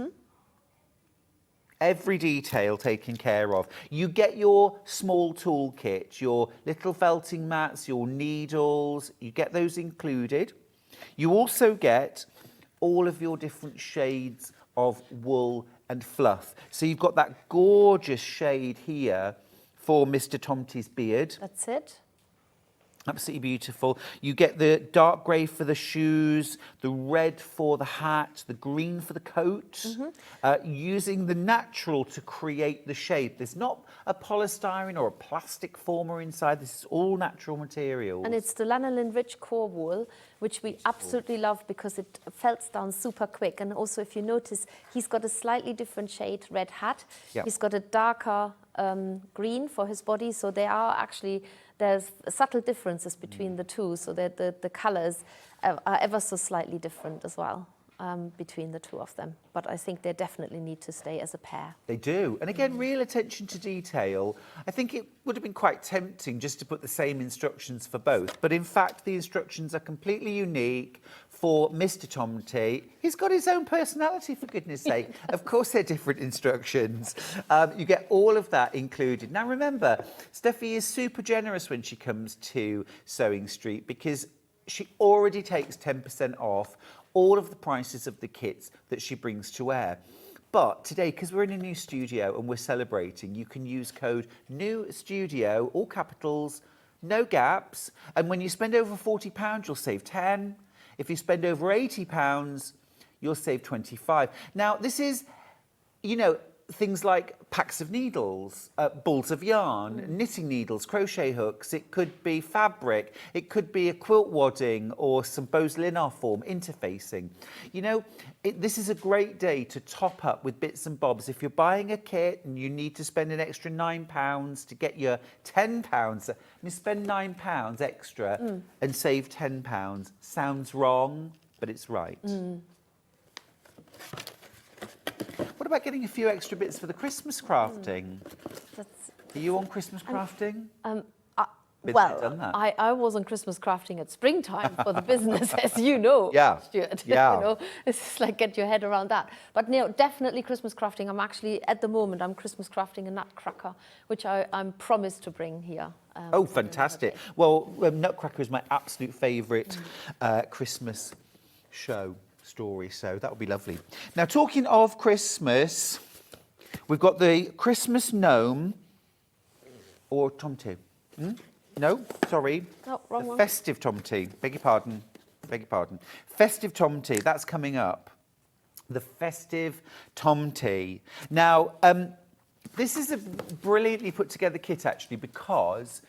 D: Every detail taken care of. You get your small toolkit, your little felting mats, your needles, you get those included. You also get all of your different shades of wool and fluff. So you've got that gorgeous shade here for Mr. Tomty's beard.
F: That's it.
D: Absolutely beautiful. You get the dark grey for the shoes, the red for the hat, the green for the coat, using the natural to create the shape. There's not a polystyrene or a plastic former inside. This is all natural materials.
F: And it's the lanolin-rich core wool, which we absolutely love because it felts down super quick. And also, if you notice, he's got a slightly different shade red hat.
D: Yep.
F: He's got a darker green for his body. So they are actually... There's subtle differences between the two, so that the colours are ever so slightly different as well between the two of them. But I think they definitely need to stay as a pair.
D: They do. And again, real attention to detail. I think it would have been quite tempting just to put the same instructions for both. But in fact, the instructions are completely unique for Mr. Tomty. He's got his own personality, for goodness sake. Of course, they're different instructions. You get all of that included. Now, remember, Steffi is super generous when she comes to Sewing Street because she already takes 10% off all of the prices of the kits that she brings to wear. But today, because we're in a new studio and we're celebrating, you can use code NEWSTUDIO, all capitals, no gaps. And when you spend over £40, you'll save 10. If you spend over £80, you'll save 25. Now, this is, you know, things like packs of needles, balls of yarn, knitting needles, crochet hooks. It could be fabric. It could be a quilt wadding or some bows linar form, interfacing. You know, this is a great day to top up with bits and bobs. If you're buying a kit and you need to spend an extra £9 to get your £10, you spend £9 extra and save £10. Sounds wrong, but it's right. What about getting a few extra bits for the Christmas crafting? Are you on Christmas crafting?
F: Well,
D: done that.
F: I was on Christmas crafting at springtime for the business, as you know,
D: Yeah.
F: Stuart.
D: Yeah.
F: You know, it's just like get your head around that. But no, definitely Christmas crafting. I'm actually, at the moment, I'm Christmas crafting a nutcracker, which I'm promised to bring here.
D: Oh, fantastic. Well, Nutcracker is my absolute favourite Christmas show story, so that would be lovely. Now, talking of Christmas, we've got the Christmas gnome or tomty. No, sorry.
F: No, wrong
D: the
F: one.
D: Festive tomty. Beg your pardon. Festive tomty, that's coming up. The festive tomty. Now, this is a brilliantly put together kit, actually, because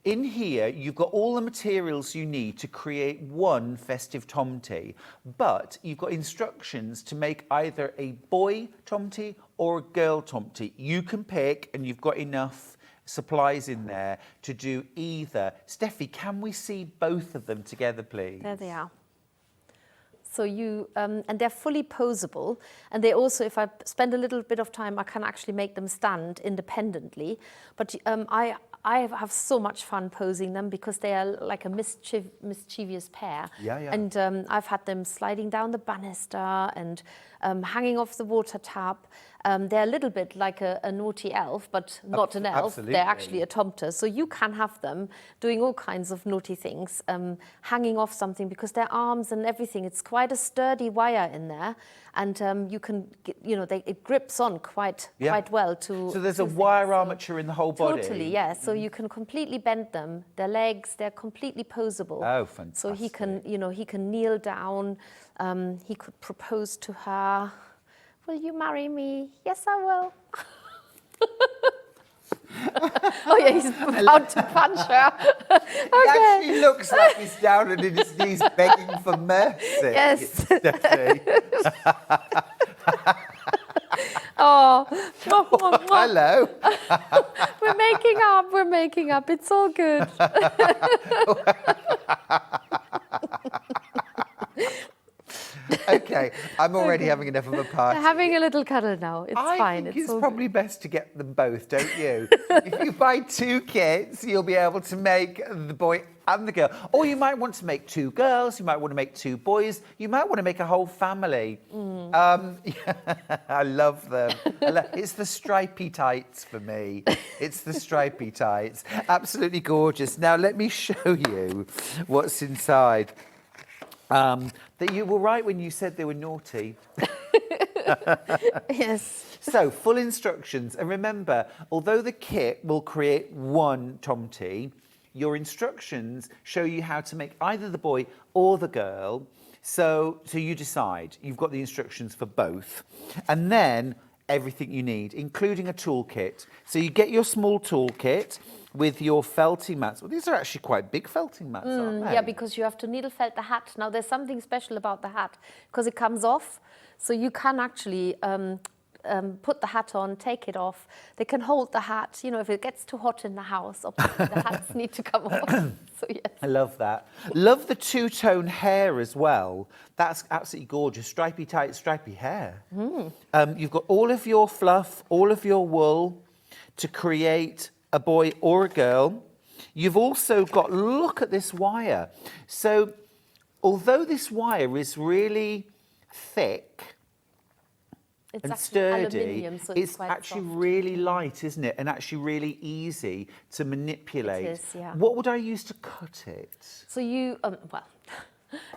D: in here, you've got all the materials you need to create one festive tomty, but you've got instructions to make either a boy tomty or a girl tomty. You can pick, and you've got enough supplies in there to do either. Steffi, can we see both of them together, please?
F: There they are. So you, and they're fully posable. And they also, if I spend a little bit of time, I can actually make them stand independently. But I have so much fun posing them because they are like a mischievous pair.
D: Yeah, yeah.
F: And I've had them sliding down the banister and hanging off the water tap. They're a little bit like a naughty elf, but not an elf.
D: Absolutely.
F: They're actually a tomter. So you can have them doing all kinds of naughty things, hanging off something because their arms and everything, it's quite a sturdy wire in there. And you can, you know, it grips on quite well to...
D: So there's a
F: to
D: wire
F: things. So
D: armature in the whole body?
F: Totally, yeah. So you can completely bend them. Their legs, they're completely posable.
D: Oh, fantastic.
F: So he can, you know, he can kneel down. He could propose to her. Will you marry me? Yes, I will. Oh, yeah, he's about to punch her.
D: He actually looks like he's down on his knees begging for mercy.
F: Yes.
D: Stephanie.
F: Oh.
D: Hello.
F: We're making up. It's all good.
D: Okay, I'm already having enough of a party.
F: Having a little cuddle now. It's
D: I
F: fine.
D: think
F: It's
D: it's
F: all
D: probably best to get them both, don't you? If you buy two kits, you'll be able to make the boy and the girl. Or you might want to make two girls, you might want to make two boys, you might want to make a whole family. I love them. It's the stripy tights for me. It's the stripy tights. Absolutely gorgeous. Now, let me show you what's inside. That you were right when you said they were naughty.
F: Yes.
D: So, full instructions. And remember, although the kit will create one tomty, your instructions show you how to make either the boy or the girl. So you decide. You've got the instructions for both. And then everything you need, including a toolkit. So you get your small toolkit with your felting mats. Well, these are actually quite big felting mats, aren't they?
F: Yeah, because you have to needle felt the hat. Now, there's something special about the hat because it comes off. So you can actually put the hat on, take it off. They can hold the hat. You know, if it gets too hot in the house, obviously the hats need to come off. So, yes.
D: I love that. Love the two-tone hair as well. That's absolutely gorgeous. Stripy tight, stripy hair. You've got all of your fluff, all of your wool to create a boy or a girl. You've also got, look at this wire. So although this wire is really thick
F: It's
D: and
F: actually
D: sturdy,
F: aluminium, so
D: it's
F: quite
D: actually
F: soft.
D: really light, isn't it? And actually really easy to manipulate.
F: It is, yeah.
D: What would I use to cut it?
F: So you, well,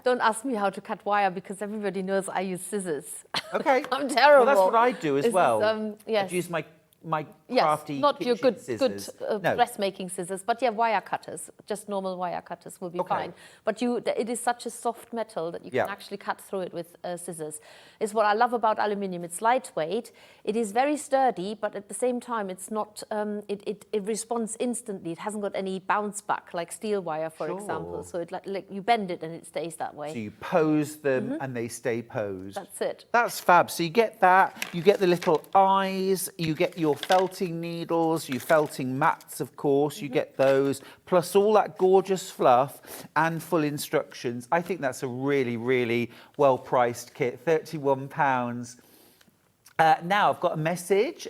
F: don't ask me how to cut wire because everybody knows I use scissors.
D: Okay.
F: I'm terrible.
D: Well, that's what I do as
F: This is,
D: well.
F: yes.
D: I'd use my my
F: Yes,
D: crafty
F: not your
D: kitchen
F: good
D: scissors. No.
F: dressmaking scissors, but yeah, wire cutters. Just normal wire cutters will be
D: Okay.
F: fine. But it is such a soft metal that you
D: Yeah.
F: can actually cut through it with scissors. It's what I love about aluminium. It's lightweight. It is very sturdy, but at the same time, it's not. It responds instantly. It hasn't got any bounce back like steel wire, for example. So it like you bend it and it stays that way.
D: So you pose them and they stay posed.
F: That's it.
D: That's fab. So you get that, you get the little eyes, you get your felting needles, your felting mats, of course, you get those, plus all that gorgeous fluff and full instructions. I think that's a really, really well-priced kit, £31. Now, I've got a message.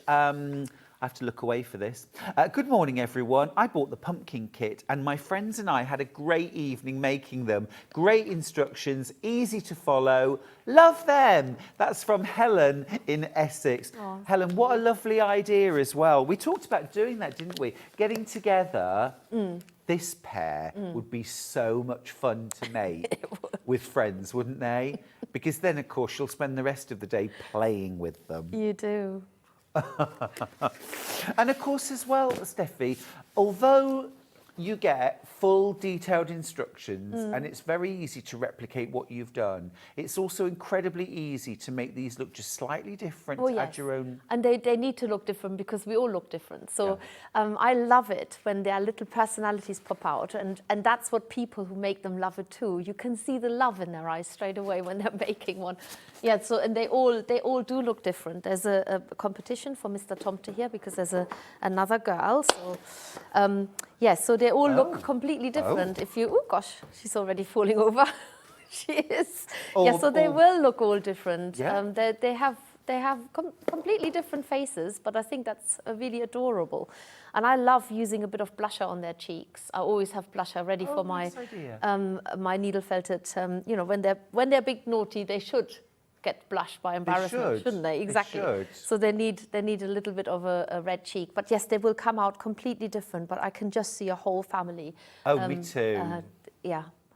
D: I have to look away for this. Good morning, everyone. I bought the pumpkin kit and my friends and I had a great evening making them. Great instructions, easy to follow. Love them. That's from Helen in Essex.
F: Aww.
D: Helen, what a lovely idea as well. We talked about doing that, didn't we? Getting together. This pair would be so much fun to make with friends, wouldn't they? Because then, of course, you'll spend the rest of the day playing with them.
F: You do.
D: And of course as well, Steffi, although you get full detailed instructions and it's very easy to replicate what you've done, it's also incredibly easy to make these look just slightly different, add your own.
F: And they need to look different because we all look different. So I love it when their little personalities pop out, and that's what people who make them love it too. You can see the love in their eyes straight away when they're making one. Yeah, so and they all do look different. There's a competition for Mr. Tomte here because there's another girl. So yes, so they all look completely different. If you, oh gosh, she's already falling over. She is. Yeah, so they will look all different.
D: Yeah.
F: They have completely different faces, but I think that's really adorable. And I love using a bit of blusher on their cheeks. I always have blusher ready for my my needle felted. You know, when they're big naughty, they should get blushed by embarrassment, shouldn't they? Exactly.
D: They should.
F: So they need a little bit of a red cheek. But yes, they will come out completely different. But I can just see a whole family.
D: Oh, me too.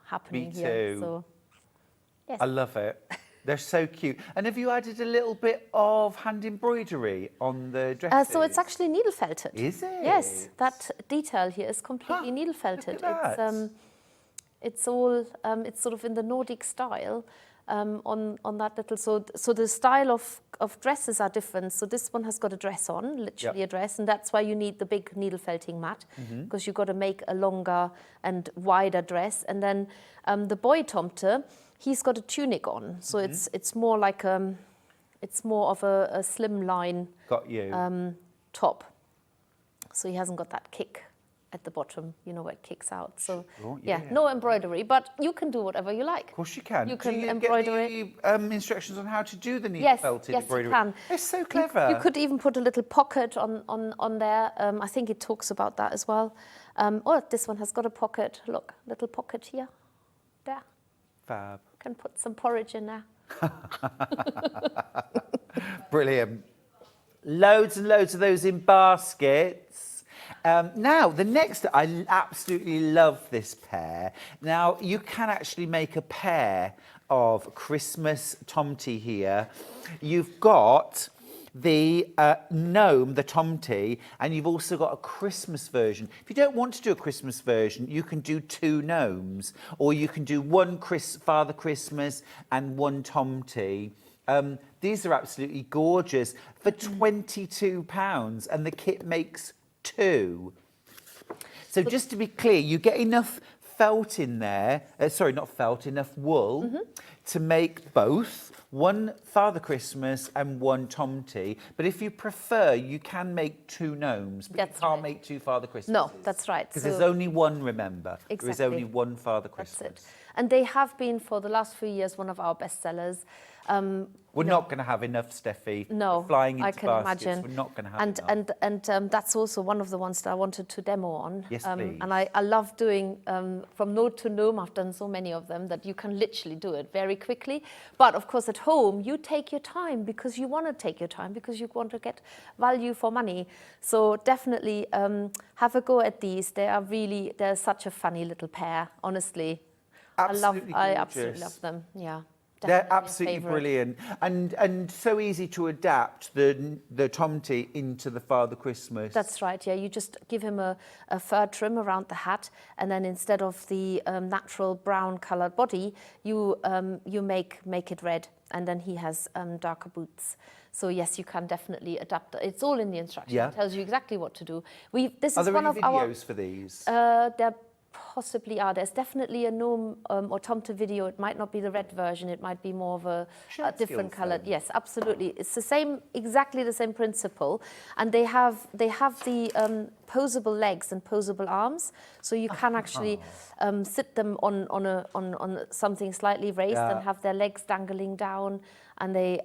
F: Happening
D: Me
F: here.
D: too.
F: So yes.
D: I love it. They're so cute. And have you added a little bit of hand embroidery on the dresses?
F: So it's actually needle felted.
D: Is it?
F: Yes, that detail here is completely needle felted.
D: Look at that.
F: It's all it's sort of in the Nordic style. On that little, so the style of dresses are different. So this one has got a dress on, literally a dress, and that's why you need the big needle felting mat, because you've got to make a longer and wider dress. And then the boy Tomte, he's got a tunic on, so it's more like it's more of a slimline top. So he hasn't got that kick at the bottom, you know, where it kicks out. So no embroidery, but you can do whatever you like.
D: Of course you can.
F: You can
D: do you
F: embroider
D: get the, instructions on how to do the needle felted embroidery?
F: Yes, you can.
D: It's so clever.
F: You could even put a little pocket on there. I think it talks about that as well. This one has got a pocket. Look, little pocket here, there.
D: Fab.
F: Can put some porridge in there.
D: Brilliant. Loads and loads of those in baskets. Now, the next, I absolutely love this pair. Now, you can actually make a pair of Christmas Tomte here. You've got the gnome, the Tomte, and you've also got a Christmas version. If you don't want to do a Christmas version, you can do two gnomes, or you can do one Father Christmas and one Tomte. These are absolutely gorgeous for £22, and the kit makes two. So just to be clear, you get enough felt in there, enough wool to make both, one Father Christmas and one Tomte. But if you prefer, you can make two gnomes, but you can't make two Father Christmases.
F: No, that's right.
D: Because there's only one, remember.
F: Exactly.
D: There is only one Father Christmas.
F: That's it. And they have been, for the last few years, one of our bestsellers.
D: We're not going to have enough, Steffi.
F: No,
D: flying into
F: I can
D: baskets.
F: imagine.
D: We're not going to have enough.
F: And that's also one of the ones that I wanted to demo on.
D: Yes, please.
F: And I love doing from node to gnome. I've done so many of them that you can literally do it very quickly. But of course, at home, you take your time because you want to take your time because you want to get value for money. So definitely have a go at these. They're such a funny little pair, honestly.
D: Absolutely
F: I
D: gorgeous.
F: absolutely love them. Yeah.
D: They're
F: definitely a
D: absolutely
F: favourite.
D: brilliant, and so easy to adapt the tomty into the Father Christmas.
F: That's right, yeah. You just give him a fur trim around the hat, and then instead of the natural brown coloured body, you make it red, and then he has darker boots. So yes, you can definitely adapt. It's all in the instruction.
D: Yeah.
F: It tells you exactly what to do. This
D: Are
F: is
D: there
F: one
D: any
F: of our.
D: videos for these?
F: There possibly are. There's definitely a gnome or tomte video. It might not be the red version. It might be more of a different
D: skills
F: coloured.
D: then.
F: Yes, absolutely. It's the same, exactly the same principle. And they have the posable legs and posable arms, so you can actually sit them on something slightly raised and have their legs dangling down. And they,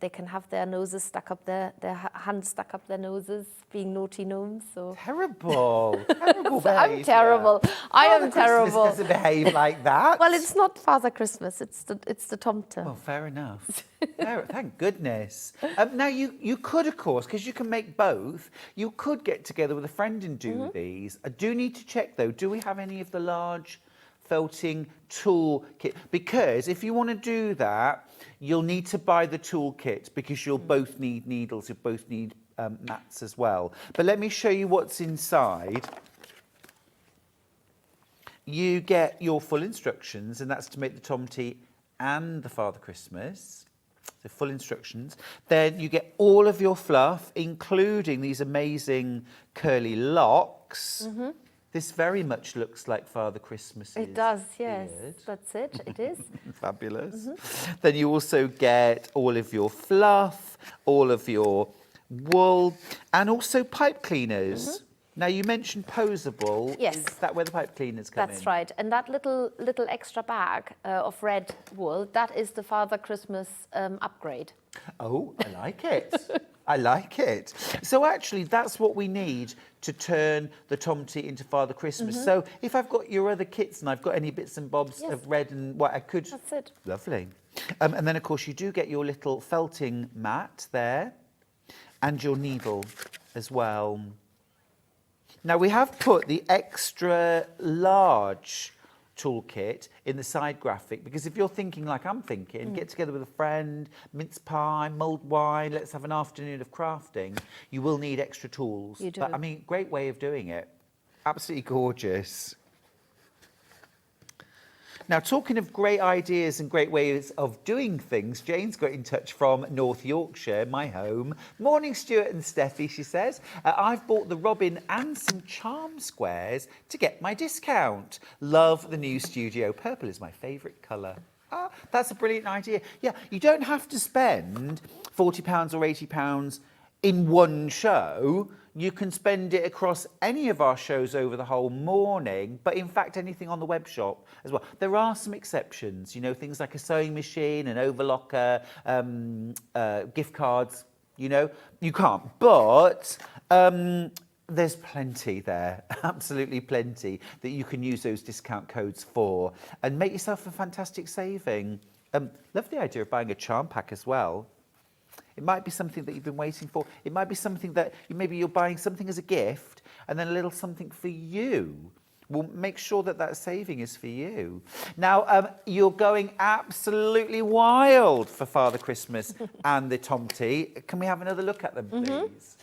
F: they can have their noses stuck up their hands stuck up their noses, being naughty gnomes. So
D: Terrible, terrible behaviour.
F: I'm terrible. I am
D: Father Christmas
F: terrible.
D: doesn't behave like that.
F: Well, it's not Father Christmas. It's the tomte.
D: Well, fair enough. Thank goodness. Now, you could, of course, because you can make both, you could get together with a friend and do these. I do need to check, though, do we have any of the large felting tool kit? Because if you want to do that, you'll need to buy the tool kit because you'll both need needles, you both need mats as well. But let me show you what's inside. You get your full instructions, and that's to make the tomty and the Father Christmas. So full instructions. Then you get all of your fluff, including these amazing curly locks. This very much looks like Father Christmas's
F: It does, yes.
D: beard.
F: That's it. It is.
D: Fabulous. Then you also get all of your fluff, all of your wool, and also pipe cleaners. Now, you mentioned posable.
F: Yes.
D: Is that where the pipe cleaners come in?
F: That's right. And that little extra bag of red wool, that is the Father Christmas upgrade.
D: Oh, I like it. I like it. So actually, that's what we need to turn the tomty into Father Christmas. So if I've got your other kits and I've got any bits and bobs of red and what I could...
F: That's it.
D: Lovely. And then, of course, you do get your little felting mat there and your needle as well. Now, we have put the extra large toolkit in the side graphic because if you're thinking like I'm thinking, get together with a friend, mince pie, mulled wine, let's have an afternoon of crafting, you will need extra tools.
F: You do.
D: But I mean, great way of doing it. Absolutely gorgeous. Now, talking of great ideas and great ways of doing things, Jane's got in touch from North Yorkshire, my home. Morning, Stuart and Steffi, she says. I've bought the robin and some charm squares to get my discount. Love the new studio. Purple is my favourite colour. Ah, that's a brilliant idea. Yeah, you don't have to spend £40 or £80 in one show. You can spend it across any of our shows over the whole morning, but in fact anything on the web shop as well. There are some exceptions, you know, things like a sewing machine, an overlocker, gift cards, you know, you can't. But there's plenty there, absolutely plenty, that you can use those discount codes for and make yourself a fantastic saving. Love the idea of buying a charm pack as well. It might be something that you've been waiting for. It might be something that maybe you're buying something as a gift and then a little something for you. Well, make sure that that saving is for you. Now, you're going absolutely wild for Father Christmas and the tomty. Can we have another look at them, please?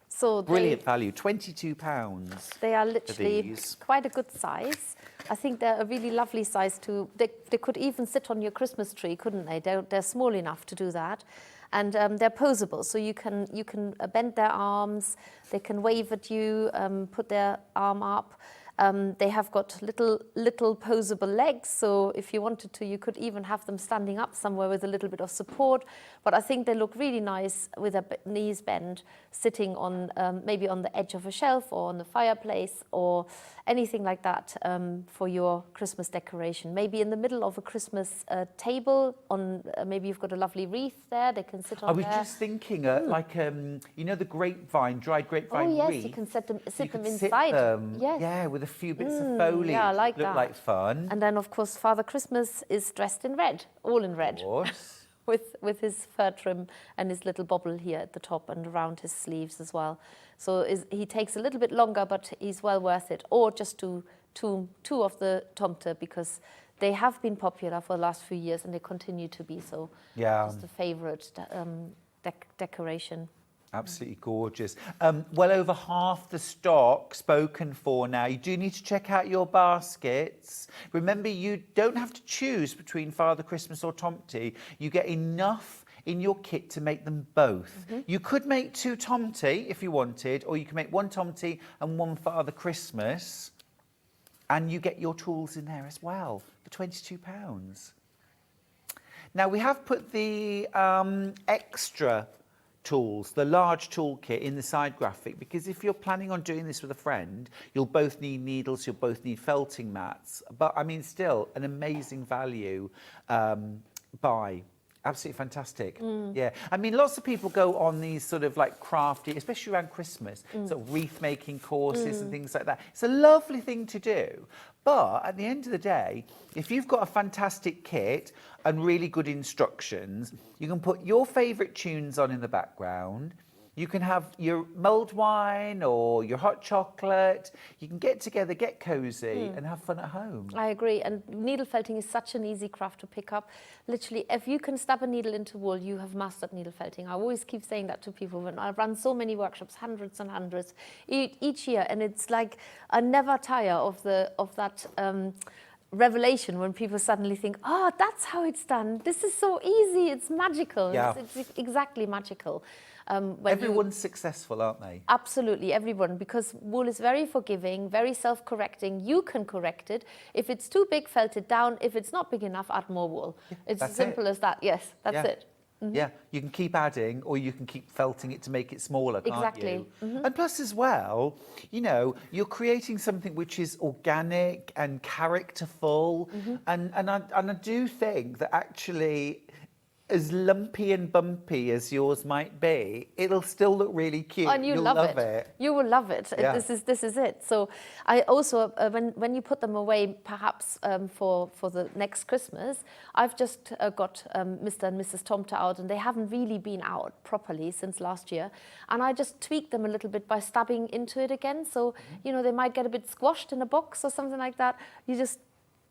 F: So
D: Brilliant value, £22.
F: They are literally
D: these.
F: quite a good size. I think they're a really lovely size too. They could even sit on your Christmas tree, couldn't they? They're small enough to do that. And they're posable, so you can bend their arms, they can wave at you, put their arm up. They have got little posable legs, so if you wanted to, you could even have them standing up somewhere with a little bit of support. But I think they look really nice with their knees bent, sitting on maybe on the edge of a shelf or on the fireplace or anything like that for your Christmas decoration. Maybe in the middle of a Christmas table, on maybe you've got a lovely wreath there. They can sit on.
D: I was
F: there.
D: just thinking, like you know, the grapevine, dried grapevine
F: Oh yes,
D: wreath.
F: you can sit them
D: could
F: inside.
D: Sit them,
F: Yes.
D: yeah, with a few bits of foliage.
F: yeah, I like
D: Look
F: that.
D: like fun.
F: And then, of course, Father Christmas is dressed in red, all in red,
D: Of course.
F: with his fur trim and his little bobble here at the top and around his sleeves as well. So he takes a little bit longer, but he's well worth it. Or just do two of the tomte, because they have been popular for the last few years, and they continue to be so.
D: Yeah.
F: Just a favourite decoration.
D: Absolutely gorgeous. Well over half the stock spoken for now. You do need to check out your baskets. Remember, you don't have to choose between Father Christmas or Tomty. You get enough in your kit to make them both. You could make 2 Tomty if you wanted, or you can make 1 Tomty and 1 Father Christmas. And you get your tools in there as well for £22. Now, we have put the extra tools, the large toolkit in the side graphic, because if you're planning on doing this with a friend, you'll both need needles, you'll both need felting mats. But I mean, still an amazing value buy. Absolutely fantastic. Yeah. I mean, lots of people go on these sort of like crafty, especially around Christmas, sort of wreath making courses and things like that. It's a lovely thing to do. But at the end of the day, if you've got a fantastic kit and really good instructions, you can put your favourite tunes on in the background. You can have your mulled wine or your hot chocolate. You can get together, get cosy and have fun at home.
F: I agree. And needle felting is such an easy craft to pick up. Literally, if you can stab a needle into wool, you have mastered needle felting. I always keep saying that to people when I run so many workshops, hundreds and hundreds each year. And it's like I never tire of that revelation when people suddenly think, oh, that's how it's done. This is so easy. It's magical.
D: Yeah.
F: It's exactly magical.
D: Everyone's successful, aren't they?
F: Absolutely, everyone, because wool is very forgiving, very self-correcting. You can correct it. If it's too big, felt it down. If it's not big enough, add more wool. It's as simple as that. Yes, that's it.
D: Yeah, you can keep adding or you can keep felting it to make it smaller, can't
F: Exactly.
D: you? And plus as well, you know, you're creating something which is organic and characterful. And I do think that actually, as lumpy and bumpy as yours might be, it'll still look really cute.
F: And you'll love it. You will love it.
D: Yeah.
F: This is it. So I also, when you put them away, perhaps for the next Christmas, I've just got Mr. and Mrs. Tomta out, and they haven't really been out properly since last year. And I just tweak them a little bit by stabbing into it again. So, you know, they might get a bit squashed in a box or something like that. You just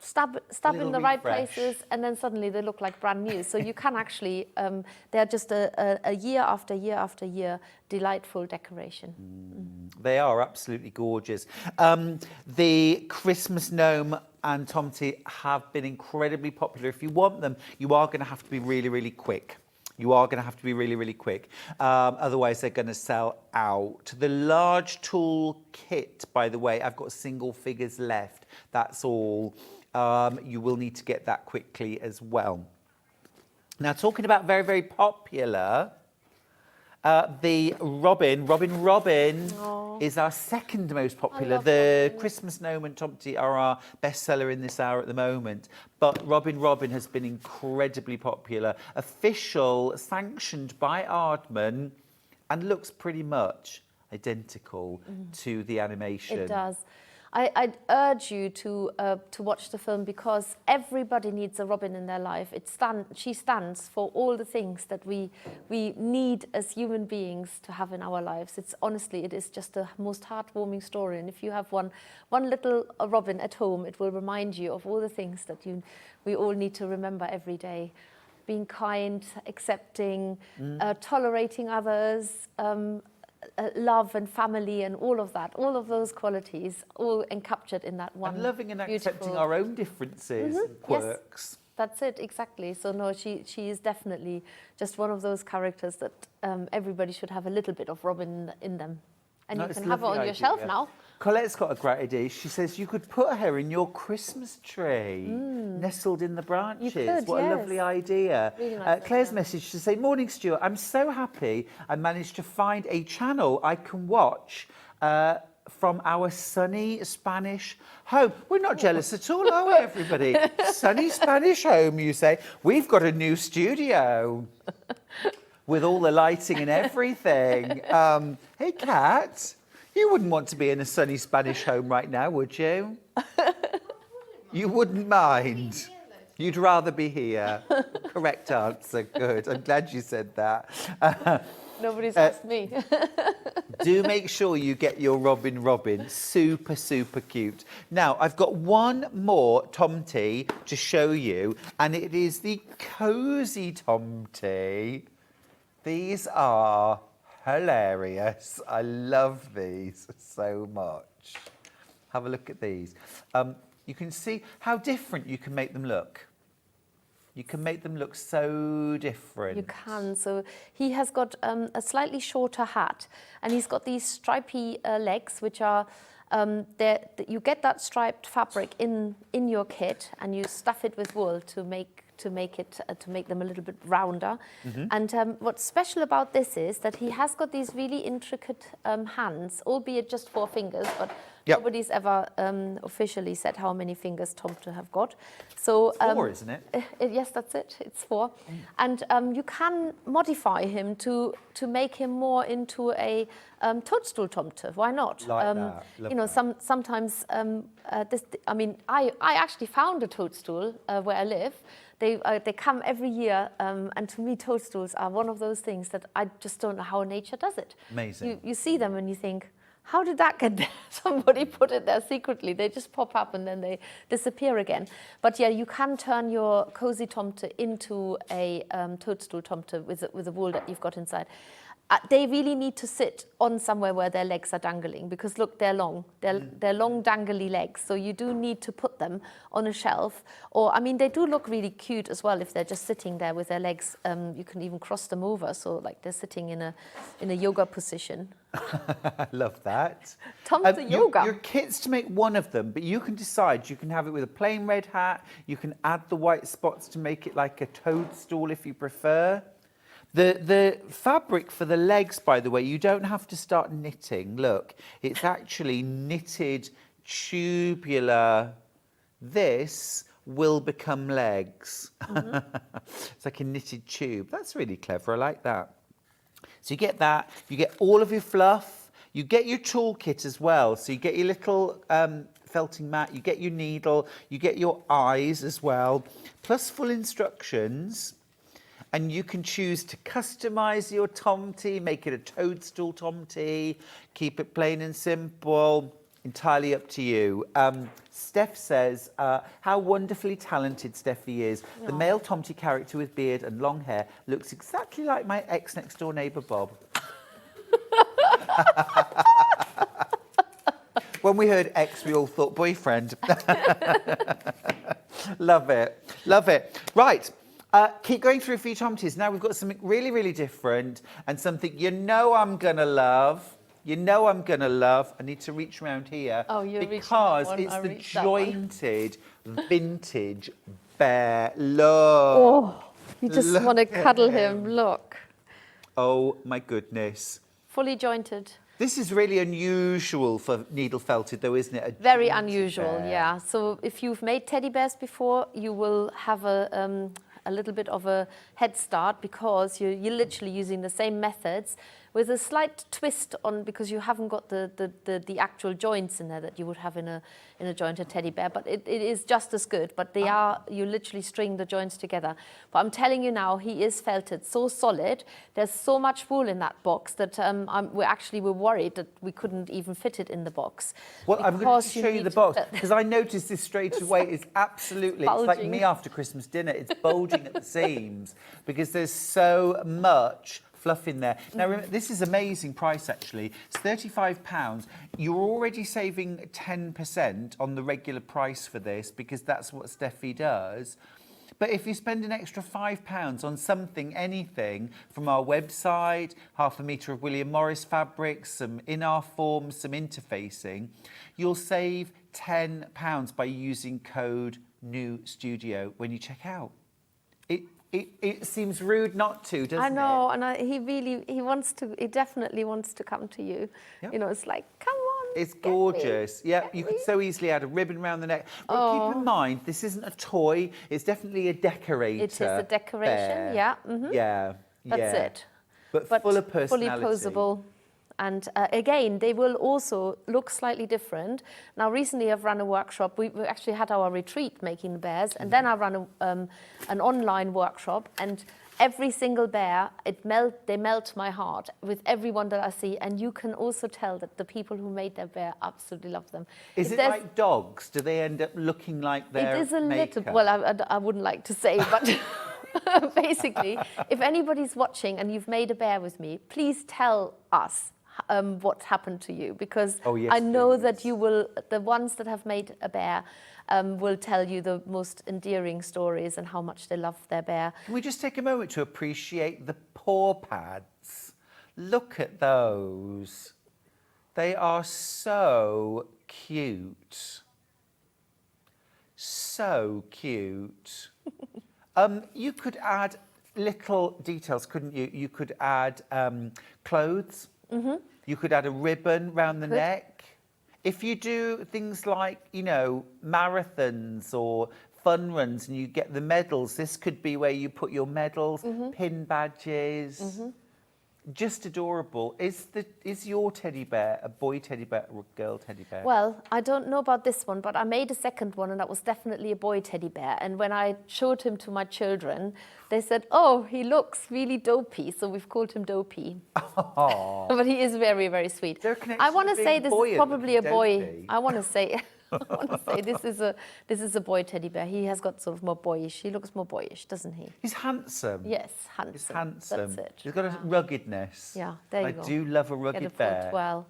F: stab in the right places, and then suddenly they look like brand new. So you can actually, they're just a year after year after year delightful decoration.
D: They are absolutely gorgeous. The Christmas gnome and Tomty have been incredibly popular. If you want them, you are going to have to be really, really quick. You are going to have to be really, really quick. Otherwise, they're going to sell out. The large tool kit, by the way, I've got single figures left. That's all. You will need to get that quickly as well. Now, talking about very, very popular, the Robin is our second most popular. The Christmas gnome and Tomty are our bestseller in this hour at the moment. But Robin has been incredibly popular. Official, sanctioned by Aardman, and looks pretty much identical to the animation.
F: It does. I'd urge you to watch the film, because everybody needs a Robin in their life. She stands for all the things that we need as human beings to have in our lives. It is just the most heartwarming story. And if you have one little Robin at home, it will remind you of all the things that we all need to remember every day. Being kind, accepting, tolerating others, love and family and all of that, all of those qualities, all encaptured in that one.
D: And loving and accepting our own differences and quirks.
F: Yes, that's it, exactly. So no, she is definitely just one of those characters that everybody should have a little bit of Robin in them. And you can have it on your shelf now.
D: Colette's got a great idea. She says you could put her in your Christmas tree, nestled in the branches.
F: You could,
D: what a lovely idea.
F: Really nice
D: Claire's
F: idea.
D: message to say, morning, Stuart. I'm so happy I managed to find a channel I can watch from our sunny Spanish home. We're not jealous at all, are we, everybody? Sunny Spanish home, you say. We've got a new studio with all the lighting and everything. Hey, Kat. You wouldn't want to be in a sunny Spanish home right now, would you? You wouldn't mind. You'd rather be here. Correct answer. Good. I'm glad you said that.
F: Nobody's asked me.
D: Do make sure you get your Robin. Super, super cute. Now, I've got one more Tomty to show you, and it is the Cozy Tomty. These are hilarious. I love these so much. Have a look at these. You can see how different you can make them look. You can make them look so different.
F: You can. So he has got a slightly shorter hat, and he's got these stripy legs, which are you get that striped fabric in your kit, and you stuff it with wool to make them a little bit rounder. And what's special about this is that he has got these really intricate hands, albeit just 4 fingers, but nobody's ever officially said how many fingers Tomte have got. So
D: 4, isn't it?
F: Yes, that's it. It's 4, and you can modify him to make him more into a toadstool Tomte. Why not?
D: Like that. Love
F: you know,
D: that.
F: sometimes I actually found a toadstool where I live. They come every year, and to me, toadstools are one of those things that I just don't know how nature does it.
D: Amazing.
F: You see them and you think, how did that get there? Somebody put it there secretly. They just pop up and then they disappear again. But yeah, you can turn your cozy tomte into a toadstool tomte with the wool that you've got inside. They really need to sit on somewhere where their legs are dangling, because look, they're long. They're long, dangly legs. So you do need to put them on a shelf. Or, I mean, they do look really cute as well if they're just sitting there with their legs. You can even cross them over, so like they're sitting in a yoga position.
D: I love that.
F: Tomte yoga.
D: Your kit's to make one of them, but you can decide. You can have it with a plain red hat. You can add the white spots to make it like a toadstool if you prefer. The fabric for the legs, by the way, you don't have to start knitting. Look, it's actually knitted tubular. This will become legs. It's like a knitted tube. That's really clever. I like that. So you get that. You get all of your fluff. You get your toolkit as well. So you get your little felting mat. You get your needle. You get your eyes as well, plus full instructions. And you can choose to customise your tomte, make it a toadstool tomte, keep it plain and simple, entirely up to you. Steph says, how wonderfully talented Steffi is. The male tomte character with beard and long hair looks exactly like my ex-next door neighbour Bob. When we heard ex, we all thought boyfriend. Love it, love it. Right. Keep going through a few tomtes. Now we've got something really, really different and something you know I'm going to love. You know I'm going to love. I need to reach around here.
F: Oh, you're
D: because
F: reaching that one.
D: it's the jointed vintage bear. Look.
F: Oh, you just want to cuddle him. Look.
D: Oh, my goodness.
F: Fully jointed.
D: This is really unusual for needle felted, though, isn't it?
F: Very unusual, yeah. So if you've made teddy bears before, you will have a little bit of a head start, because you're literally using the same methods with a slight twist on, because you haven't got the actual joints in there that you would have in a jointed teddy bear, but it is just as good. But you literally string the joints together. But I'm telling you now, he is felted so solid. There's so much wool in that box that we were worried that we couldn't even fit it in the box.
D: Well, I'm going to show you the box, because I noticed this straight away. It's absolutely, it's like me after Christmas dinner. It's bulging at the seams because there's so much fluff in there. Now, remember, this is amazing price, actually. It's £35. You're already saving 10% on the regular price for this, because that's what Steffi does. But if you spend an extra £5 on something, anything, from our website, half a metre of William Morris fabrics, some in-our forms, some interfacing, you'll save £10 by using code NEWSTUDIO when you check out. It seems rude not to, doesn't it?
F: I know, and he definitely wants to come to you.
D: Yep.
F: You know, it's like, come on.
D: It's gorgeous. Yeah, you could so easily add a ribbon around the neck. But keep in mind, this isn't a toy. It's definitely a decorator.
F: It is a decoration,
D: bear.
F: yeah. Mm-hmm.
D: Yeah,
F: That's
D: yeah.
F: it.
D: But full of personality.
F: Fully posable. And again, they will also look slightly different. Now, recently I've run a workshop. We actually had our retreat making the bears, and then I ran an online workshop, and every single bear, they melt my heart with everyone that I see. And you can also tell that the people who made their bear absolutely love them.
D: Is it like dogs? Do they end up looking like their
F: It is a
D: maker?
F: little, well, I wouldn't like to say, but basically, if anybody's watching and you've made a bear with me, please tell us what's happened to you, because
D: yes,
F: I know
D: please.
F: that you will, the ones that have made a bear will tell you the most endearing stories and how much they love their bear.
D: Can we just take a moment to appreciate the paw pads? Look at those. They are so cute. So cute. You could add little details, couldn't you? You could add clothes. Mm-hmm. You could add a ribbon round the neck. If you do things like, you know, marathons or fun runs and you get the medals, this could be where you put your medals, pin badges. Just adorable. Is your teddy bear a boy teddy bear or a girl teddy bear?
F: Well, I don't know about this one, but I made a second one, and that was definitely a boy teddy bear. And when I showed him to my children, they said, "Oh, he looks really dopey," so we've called him Dopey. But he is very, very sweet. I want to say this is probably a boy. I want to say this is a boy teddy bear. He has got sort of more boyish. He looks more boyish, doesn't he?
D: He's handsome.
F: Yes, handsome.
D: He's handsome.
F: That's it.
D: He's got a ruggedness.
F: Yeah, there you go.
D: I do love a rugged bear.
F: Well,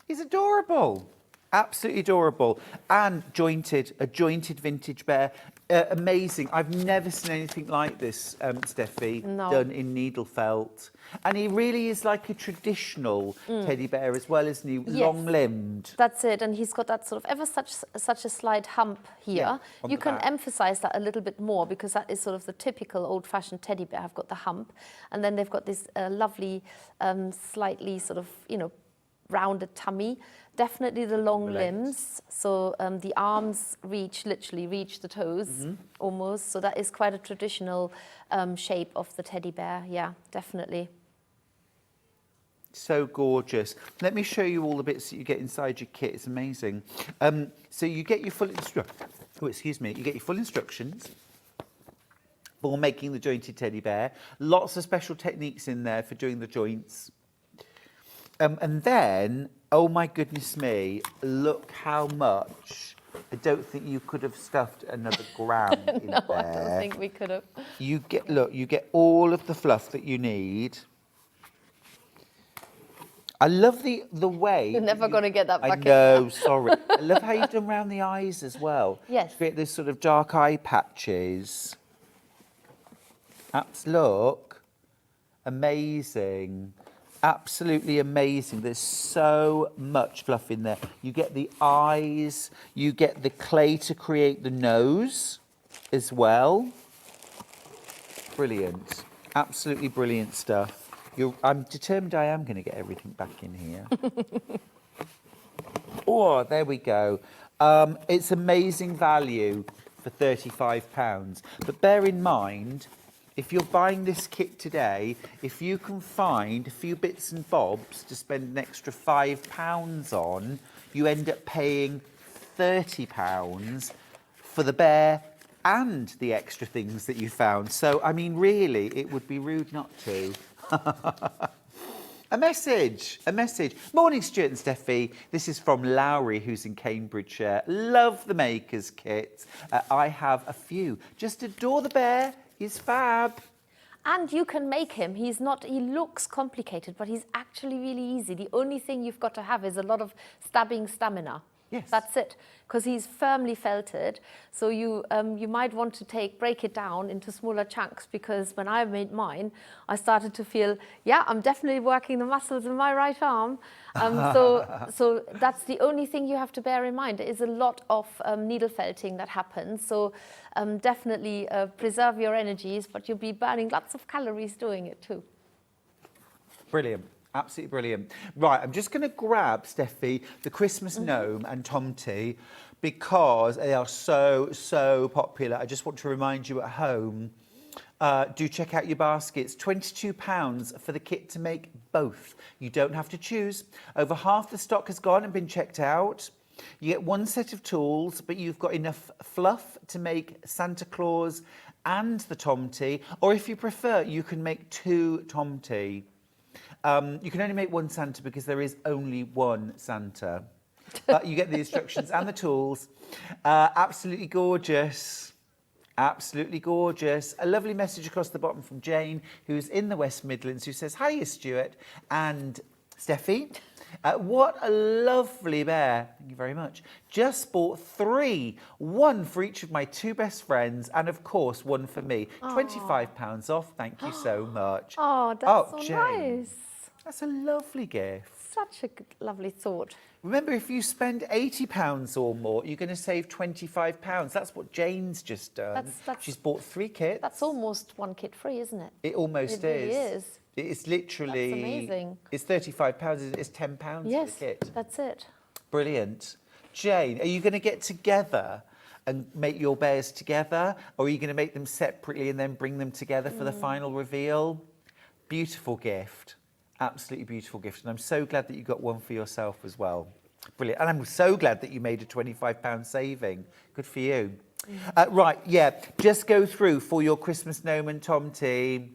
D: he's adorable. Absolutely adorable. And a jointed vintage bear. Amazing. I've never seen anything like this, Steffi, done in needle felt. And he really is like a traditional teddy bear as well, isn't he?
F: Yes.
D: Long-limbed.
F: That's it. And he's got that sort of such a slight hump here.
D: On
F: You
D: the
F: can
D: back.
F: emphasize that a little bit more, because that is sort of the typical old-fashioned teddy bear. I've got the hump. And then they've got this lovely, slightly sort of, rounded tummy. Definitely the long limbs. So the arms literally reach the toes almost. So that is quite a traditional shape of the teddy bear. Yeah, definitely.
D: So gorgeous. Let me show you all the bits that you get inside your kit. It's amazing. So you get your full You get your full instructions for making the jointed teddy bear. Lots of special techniques in there for doing the joints. And then, oh my goodness me, look how much. I don't think you could have stuffed another gram in
F: No,
D: there.
F: I don't think we could have.
D: You get all of the fluff that you need. I love the way.
F: You're never going to get that bucket.
D: I know, sorry. I love how you've done around the eyes as well.
F: Yes.
D: To create those sort of dark eye patches. Look. Amazing. Absolutely amazing. There's so much fluff in there. You get the eyes, you get the clay to create the nose as well. Brilliant. Absolutely brilliant stuff. I'm determined I am going to get everything back in here. Oh, there we go. It's amazing value for £35. But bear in mind, if you're buying this kit today, if you can find a few bits and bobs to spend an extra £5 on, you end up paying £30 for the bear and the extra things that you found. So, I mean, really, it would be rude not to. A message. Morning, Stuart and Steffi. This is from Lowry, who's in Cambridgeshire. Love the Maker's Kit. I have a few. Just adore the bear. He's fab.
F: And you can make him. He looks complicated, but he's actually really easy. The only thing you've got to have is a lot of stabbing stamina.
D: Yes.
F: That's it, because he's firmly felted. So you might want to break it down into smaller chunks, because when I made mine, I started to feel, I'm definitely working the muscles in my right arm. So that's the only thing you have to bear in mind. There is a lot of needle felting that happens. So definitely preserve your energies, but you'll be burning lots of calories doing it too.
D: Brilliant. Absolutely brilliant. Right, I'm just going to grab, Steffi, the Christmas gnome and Tomty, because they are so popular. I just want to remind you at home, do check out your baskets. £22 for the kit to make both. You don't have to choose. Over half the stock has gone and been checked out. You get one set of tools, but you've got enough fluff to make Santa Claus and the Tomty, or if you prefer, you can make 2 Tomty. You can only make 1 Santa because there is only 1 Santa. But you get the instructions and the tools. Absolutely gorgeous. Absolutely gorgeous. A lovely message across the bottom from Jane, who's in the West Midlands, who says, hiya, Stuart and Steffi. What a lovely bear. Thank you very much. Just bought 3. 1 for each of my 2 best friends, and of course, 1 for me. £25 off. Thank you so much.
F: Oh, that's so
D: Jane,
F: nice.
D: that's a lovely gift.
F: Such a lovely thought.
D: Remember, if you spend £80 or more, you're going to save £25. That's what Jane's just done. She's bought 3 kits.
F: That's almost 1 kit free, isn't it?
D: It almost
F: It really is.
D: It's literally...
F: That's amazing.
D: It's £35. It's £10
F: Yes,
D: for the kit.
F: that's it.
D: Brilliant. Jane, are you going to get together and make your bears together? Or are you going to make them separately and then bring them together for the final reveal? Beautiful gift. Absolutely beautiful gift. And I'm so glad that you got 1 for yourself as well. Brilliant. And I'm so glad that you made a £25 saving. Good for you. Right, yeah. Just go through for your Christmas gnome and Tomty.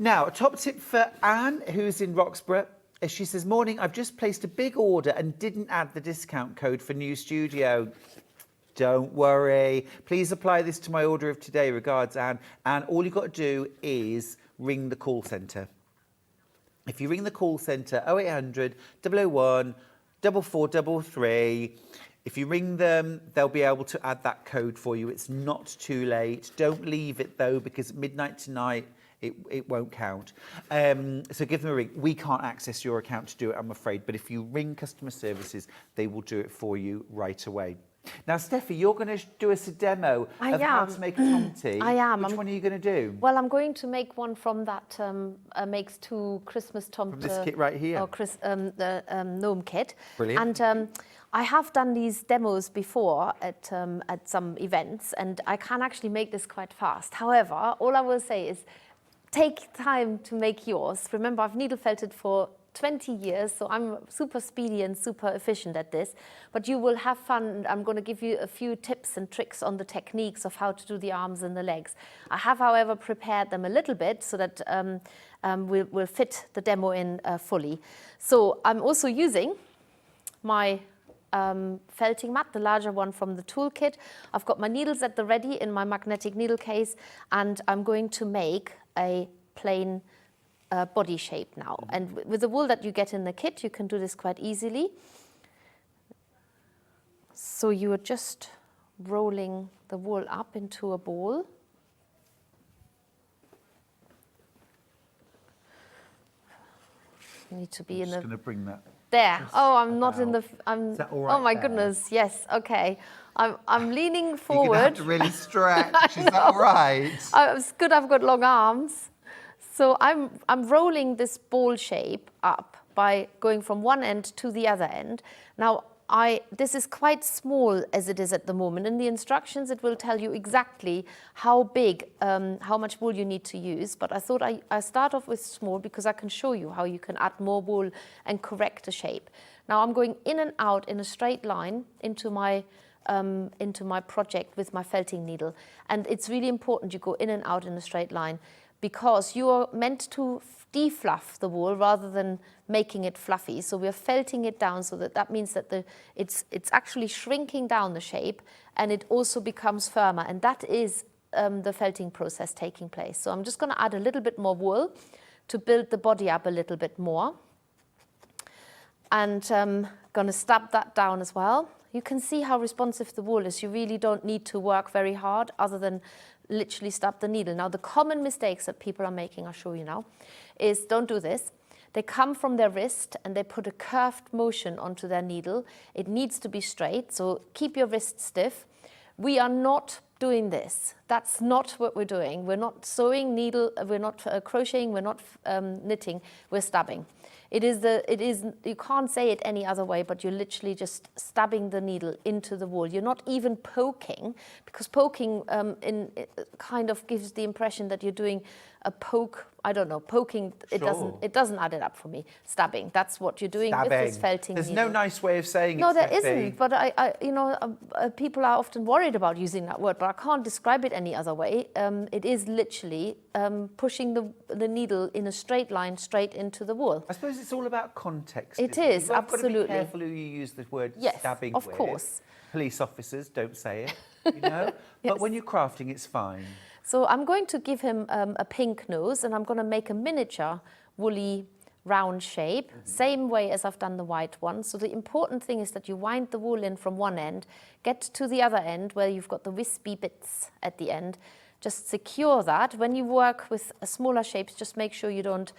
D: Now, a top tip for Anne, who's in Roxburgh. She says, morning, I've just placed a big order and didn't add the discount code for new studio. Don't worry. Please apply this to my order of today. Regards, Anne. And all you've got to do is ring the call centre. If you ring the call centre, 0800 001 4433, if you ring them, they'll be able to add that code for you. It's not too late. Don't leave it, though, because at midnight tonight, it won't count. So give them a ring. We can't access your account to do it, I'm afraid. But if you ring customer services, they will do it for you right away. Now, Steffi, you're going to do us a demo of how to make a Tomty.
F: I am.
D: Which one are you going to do?
F: Well, I'm going to make one from that makes 2 Christmas Tomty.
D: From this kit right here?
F: Or the gnome kit.
D: Brilliant.
F: And I have done these demos before at some events, and I can actually make this quite fast. However, all I will say is take time to make yours. Remember, I've needle felted for 20 years, so I'm super speedy and super efficient at this, but you will have fun. I'm going to give you a few tips and tricks on the techniques of how to do the arms and the legs. I have, however, prepared them a little bit so that we'll fit the demo in fully. So I'm also using my felting mat, the larger one from the toolkit. I've got my needles at the ready in my magnetic needle case, and I'm going to make a plain body shape now. And with the wool that you get in the kit, you can do this quite easily. So you are just rolling the wool up into a ball. You need to be in the...
D: I'm just going to bring that.
F: There. Oh, I'm not in the...
D: Is that all right
F: oh my
D: there?
F: goodness. Yes. Okay. I'm leaning
D: You're
F: forward.
D: going to have to really stretch. Is that all right?
F: It's good I've got long arms. So I'm rolling this ball shape up by going from one end to the other end. Now, this is quite small as it is at the moment. In the instructions, it will tell you exactly how big, how much wool you need to use. But I thought I start off with small because I can show you how you can add more wool and correct the shape. Now I'm going in and out in a straight line into my project with my felting needle. And it's really important you go in and out in a straight line, because you are meant to defluff the wool rather than making it fluffy. So we're felting it down, so that means that it's actually shrinking down the shape, and it also becomes firmer. And that is the felting process taking place. So I'm just going to add a little bit more wool to build the body up a little bit more. And I'm going to stab that down as well. You can see how responsive the wool is. You really don't need to work very hard other than literally stab the needle. Now, the common mistakes that people are making, I'll show you now, is don't do this. They come from their wrist and they put a curved motion onto their needle. It needs to be straight, so keep your wrist stiff. We are not doing this. That's not what we're doing. We're not sewing needle, we're not crocheting, we're not knitting, we're stabbing. It is, you can't say it any other way, but you're literally just stabbing the needle into the wool. You're not even poking, because poking kind of gives the impression that you're doing a poke. I don't know, poking, it doesn't add it up for me. Stabbing, that's what you're doing with this felting
D: There's
F: needle.
D: no nice way of saying it,
F: No, there
D: Steffi.
F: isn't, but people are often worried about using that word, but I can't describe it any other way. It is literally pushing the needle in a straight line straight into the wool.
D: I suppose it's all about context.
F: It
D: isn't
F: is,
D: You've got to
F: absolutely.
D: be careful who you use the word
F: Yes,
D: stabbing
F: of
D: with.
F: course.
D: Police officers don't say it, you know? But when you're crafting, it's fine.
F: So I'm going to give him a pink nose, and I'm going to make a miniature woolly round shape, same way as I've done the white one. So the important thing is that you wind the wool in from one end, get to the other end where you've got the wispy bits at the end. Just secure that. When you work with smaller shapes, just make sure you don't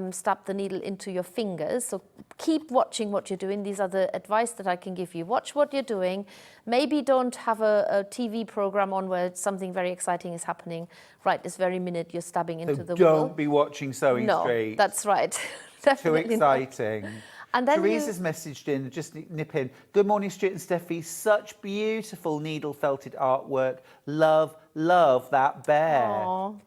F: stab the needle into your fingers. So keep watching what you're doing. These are the advice that I can give you. Watch what you're doing. Maybe don't have a TV program on where something very exciting is happening right this very minute you're stabbing into the wool.
D: Don't be watching Sewing Street.
F: No, that's right.
D: Too
F: Definitely not.
D: exciting.
F: And then
D: Teresa's messaged in, just nip in. Good morning, Stuart and Steffi. Such beautiful needle felted artwork. Love, love that bear.
F: Oh,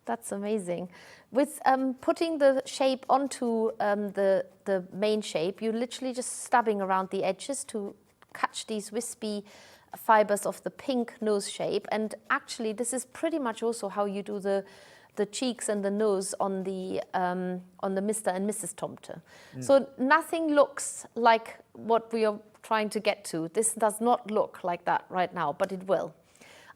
F: that's amazing. With putting the shape onto the main shape, you're literally just stabbing around the edges to catch these wispy fibers of the pink nose shape. And actually, this is pretty much also how you do the cheeks and the nose on the Mr. and Mrs. Tomte. So nothing looks like what we are trying to get to. This does not look like that right now, but it will.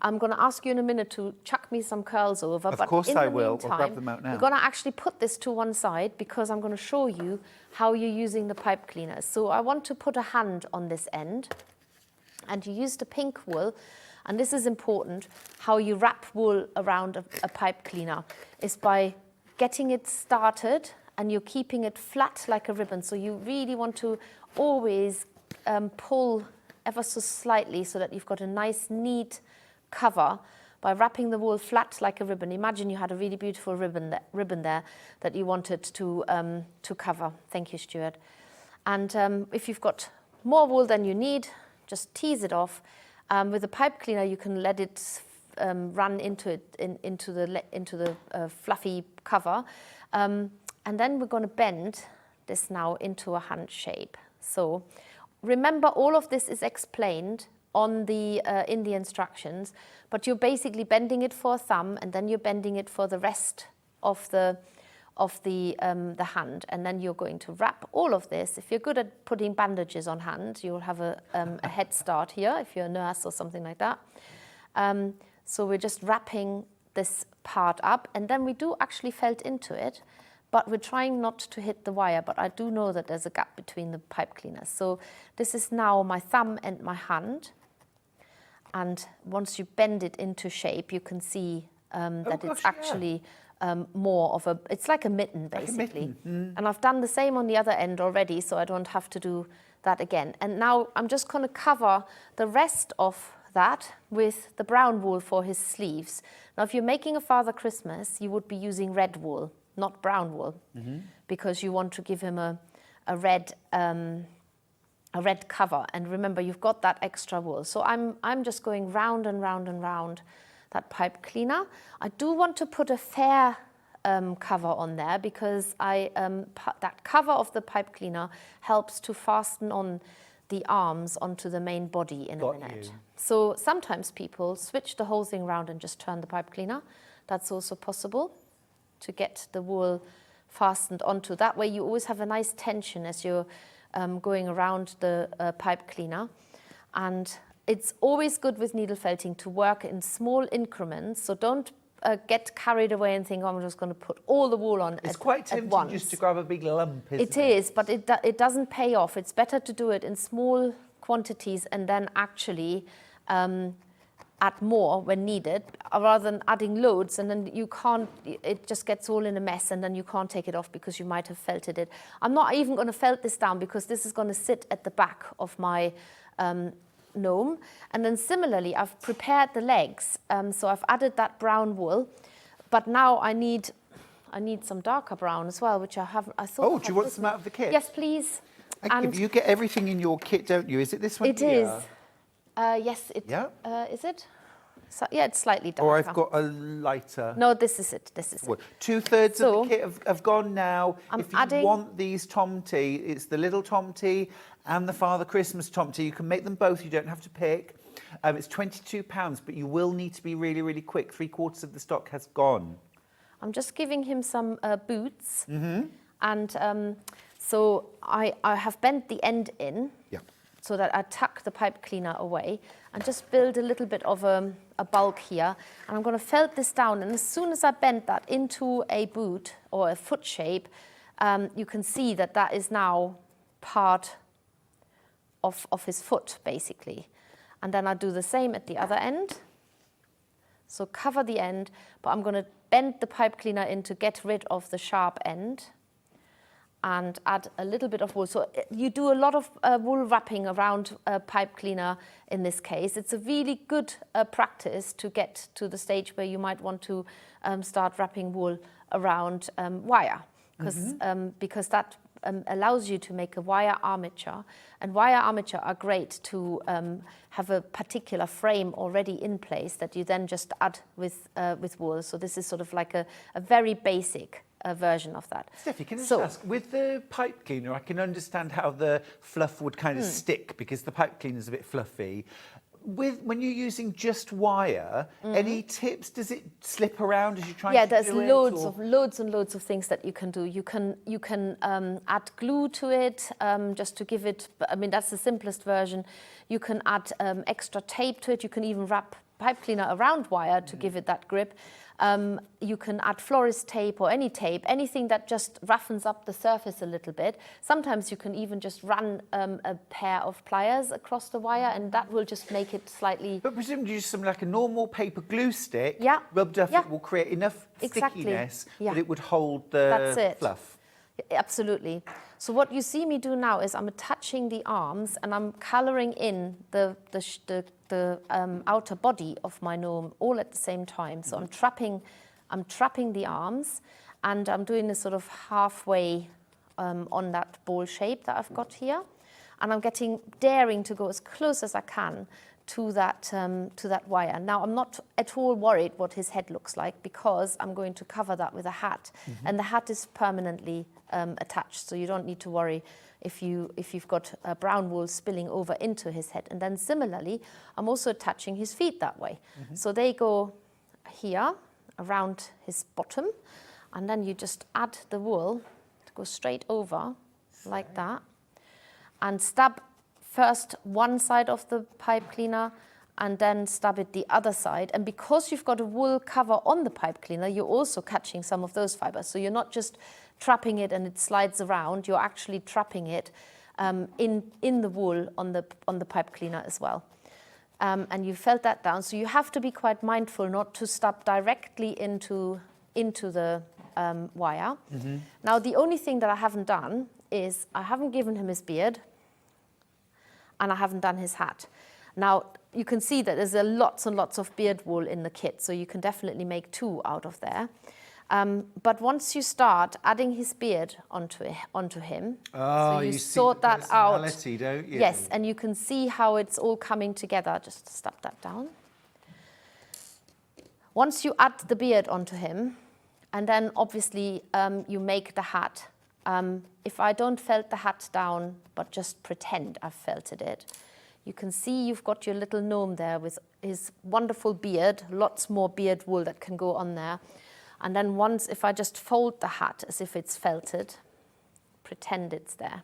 F: I'm going to ask you in a minute to chuck me some curls over.
D: Of course I will. I'll grab them out now.
F: We're going to actually put this to one side because I'm going to show you how you're using the pipe cleaners. So I want to put a hand on this end, and you use the pink wool. And this is important, how you wrap wool around a pipe cleaner is by getting it started and you're keeping it flat like a ribbon. So you really want to always pull ever so slightly so that you've got a nice, neat cover by wrapping the wool flat like a ribbon. Imagine you had a really beautiful ribbon there that you wanted to cover. Thank you, Stuart. And if you've got more wool than you need, just tease it off. With a pipe cleaner, you can let it run into the fluffy cover, and then we're going to bend this now into a hand shape. So remember, all of this is explained on the in the instructions, but you're basically bending it for a thumb, and then you're bending it for the rest of the hand, and then you're going to wrap all of this. If you're good at putting bandages on hand, you'll have a head start here if you're a nurse or something like that. So we're just wrapping this part up, and then we do actually felt into it, but we're trying not to hit the wire, but I do know that there's a gap between the pipe cleaners. So this is now my thumb and my hand, and once you bend it into shape, you can see that it's actually more of a, it's like a mitten basically. And I've done the same on the other end already, so I don't have to do that again. And now I'm just going to cover the rest of that with the brown wool for his sleeves. Now, if you're making a Father Christmas, you would be using red wool, not brown wool, because you want to give him a red cover. And remember, you've got that extra wool. So I'm just going round and round and round that pipe cleaner. I do want to put a fair cover on there because that cover of the pipe cleaner helps to fasten on the arms onto the main body in a minute. So sometimes people switch the whole thing around and just turn the pipe cleaner. That's also possible to get the wool fastened onto. That way you always have a nice tension as you're going around the pipe cleaner. And it's always good with needle felting to work in small increments. So don't get carried away and think, oh, I'm just going to put all the wool on
D: It's quite
F: at
D: tempting
F: once.
D: just to grab a big lump, isn't it?
F: It is, but it doesn't pay off. It's better to do it in small quantities and then actually add more when needed, rather than adding loads and then you can't, it just gets all in a mess and then you can't take it off because you might have felted it. I'm not even going to felt this down because this is going to sit at the back of my gnome. And then similarly, I've prepared the legs. So I've added that brown wool, but now I need I need some darker brown as well, which I haven't. I thought.
D: Oh, do you want some out of the kit?
F: Yes, please.
D: And you get everything in your kit, don't you? Is it this one?
F: It is. Yes. It,
D: Yeah.
F: Is it? So, yeah, it's slightly darker.
D: Or I've got a lighter.
F: No, this is it. This is it.
D: 2/3 of the kit have gone now.
F: I'm
D: if you
F: adding-
D: want these Tomty, it's the little Tomty and the Father Christmas Tomty. You can make them both. You don't have to pick. It's £22, but you will need to be really, really quick. 3/4 of the stock has gone.
F: I'm just giving him some boots. And so I have bent the end in.
D: Yeah.
F: So that I tuck the pipe cleaner away and just build a little bit of a bulk here. And I'm going to felt this down. And as soon as I bend that into a boot or a foot shape, you can see that that is now part of his foot, basically. And then I do the same at the other end. So cover the end, but I'm going to bend the pipe cleaner in to get rid of the sharp end and add a little bit of wool. So you do a lot of wool wrapping around a pipe cleaner in this case. It's a really good practice to get to the stage where you might want to start wrapping wool around wire, because that allows you to make a wire armature. And wire armature are great to have a particular frame already in place that you then just add with wool. So this is sort of like a very basic version of that.
D: Steffi, can I just ask, with the pipe cleaner, I can understand how the fluff would kind of stick because the pipe cleaner is a bit fluffy. When you're using just wire, any tips? Does it slip around as you try to do it?
F: Yeah, there's loads and loads of things that you can do. You can add glue to it just to give it. I mean, that's the simplest version. You can add extra tape to it. You can even wrap pipe cleaner around wire to give it that grip. You can add florist tape or any tape, anything that just roughens up the surface a little bit. Sometimes you can even just run a pair of pliers across the wire and that will just make it slightly...
D: But presumably just some like a normal paper glue stick rubbed off it will create enough stickiness that it would hold the fluff.
F: Absolutely. So what you see me do now is I'm attaching the arms and I'm colouring in the outer body of my gnome all at the same time. So I'm trapping the arms and I'm doing this sort of halfway on that ball shape that I've got here. And I'm daring to go as close as I can to that wire. Now, I'm not at all worried what his head looks like because I'm going to cover that with a hat. And the hat is permanently attached, so you don't need to worry if you've got brown wool spilling over into his head. And then similarly, I'm also attaching his feet that way. So they go here around his bottom, and then you just add the wool to go straight over like that, and stab first one side of the pipe cleaner and then stab it the other side. And because you've got a wool cover on the pipe cleaner, you're also catching some of those fibers. So you're not just trapping it and it slides around, you're actually trapping it in the wool on the pipe cleaner as well. And you felt that down. So you have to be quite mindful not to stab directly into the wire. Now, the only thing that I haven't done is I haven't given him his beard and I haven't done his hat. Now, you can see that there's lots and lots of beard wool in the kit, so you can definitely make 2 out of there. But once you start adding his beard onto him, so you sort that out.
D: Don't you?
F: Yes, and you can see how it's all coming together. Just step that down. Once you add the beard onto him, and then obviously you make the hat. If I don't felt the hat down, but just pretend I've felted it, you can see you've got your little gnome there with his wonderful beard, lots more beard wool that can go on there. And then if I just fold the hat as if it's felted, pretend it's there.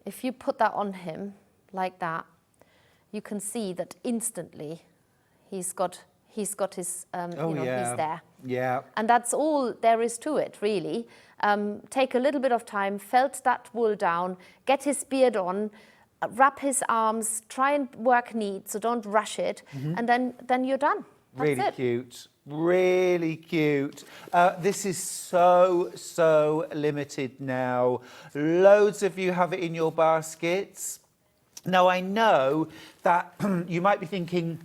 F: If you put that on him like that, you can see that instantly he's got his, he's there.
D: Yeah.
F: And that's all there is to it, really. Take a little bit of time, felt that wool down, get his beard on, wrap his arms, try and work neat, so don't rush it, and then you're done. That's
D: really
F: it.
D: Cute. Really cute. This is so limited now. Loads of you have it in your baskets. Now, I know that you might be thinking,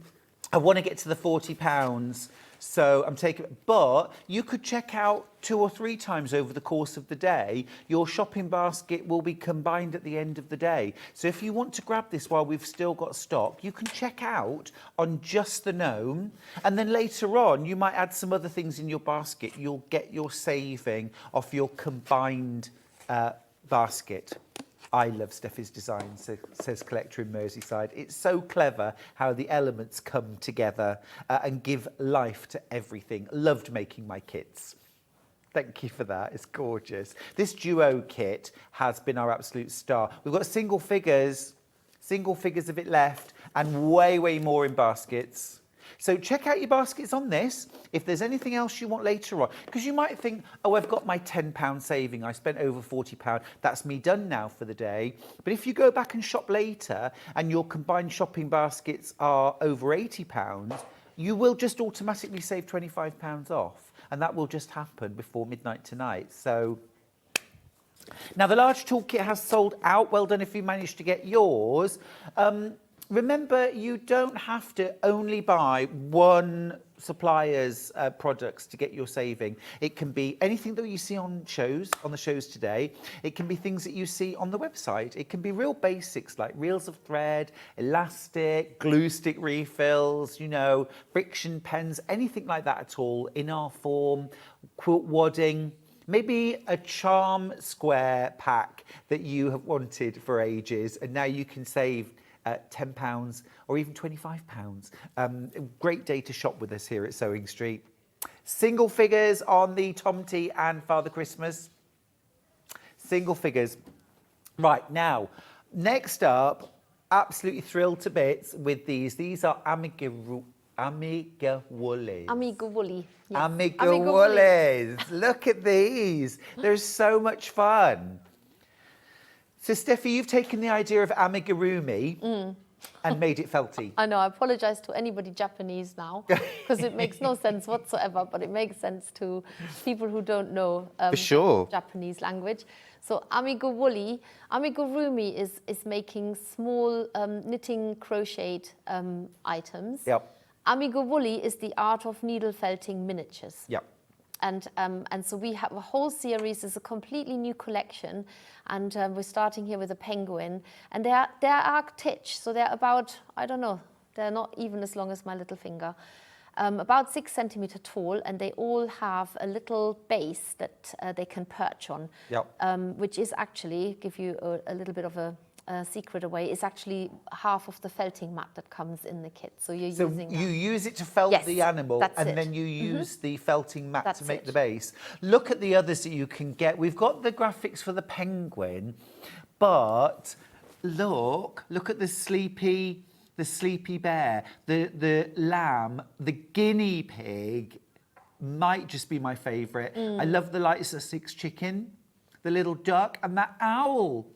D: I want to get to the £40. So I'm taking, but you could check out 2 or 3 times over the course of the day. Your shopping basket will be combined at the end of the day. So if you want to grab this while we've still got stock, you can check out on just the gnome. And then later on, you might add some other things in your basket. You'll get your saving off your combined basket. I love Steffi's design, says Collector in Merseyside. It's so clever how the elements come together and give life to everything. Loved making my kits. Thank you for that. It's gorgeous. This duo kit has been our absolute star. We've got single figures of it left, and way, way more in baskets. So check out your baskets on this if there's anything else you want later on. Because you might think, oh, I've got my £10 saving. I spent over £40. That's me done now for the day. But if you go back and shop later and your combined shopping baskets are over £80, you will just automatically save £25 off. And that will just happen before midnight tonight. So now the large toolkit has sold out. Well done if you managed to get yours. Remember, you don't have to only buy one supplier's products to get your saving. It can be anything that you see on the shows today. It can be things that you see on the website. It can be real basics like reels of thread, elastic, glue stick refills, you know, friction pens, anything like that at all in our form, quilt wadding. Maybe a charm square pack that you have wanted for ages, and now you can save £10 or even £25. Great day to shop with us here at Sewing Street. Single figures on the Tomty and Father Christmas. Single figures. Right, now, next up, absolutely thrilled to bits with these. These are Amiga Woolies.
F: Amiga Woolly. Yes.
D: Amiga Woolies. Look at these. They're so much fun. So, Steffi, you've taken the idea of amigurumi and made it felty.
F: I know, I apologize to anybody Japanese now, because it makes no sense whatsoever, but it makes sense to people who don't know
D: For sure.
F: Japanese language. So amigurumi is making small knitting crocheted items.
D: Yep.
F: Amigurumi is the art of needle felting miniatures.
D: Yep.
F: And so we have a whole series. It's a completely new collection, and we're starting here with a penguin. And they're arctic, so they're about, I don't know, they're not even as long as my little finger, about 6 centimeter tall, and they all have a little base that they can perch on,
D: yep.
F: Which is actually, give you a little bit of a secret away, is actually half of the felting mat that comes in the kit. So you're using that.
D: You use it to felt
F: Yes,
D: the animal, and
F: it.
D: then you use the felting mat
F: That's
D: to make
F: it.
D: the base. Look at the others that you can get. We've got the graphics for the penguin, but look at the sleepy bear, the lamb, the guinea pig might just be my favourite. I love the light Sussex chicken, the little duck, and that owl.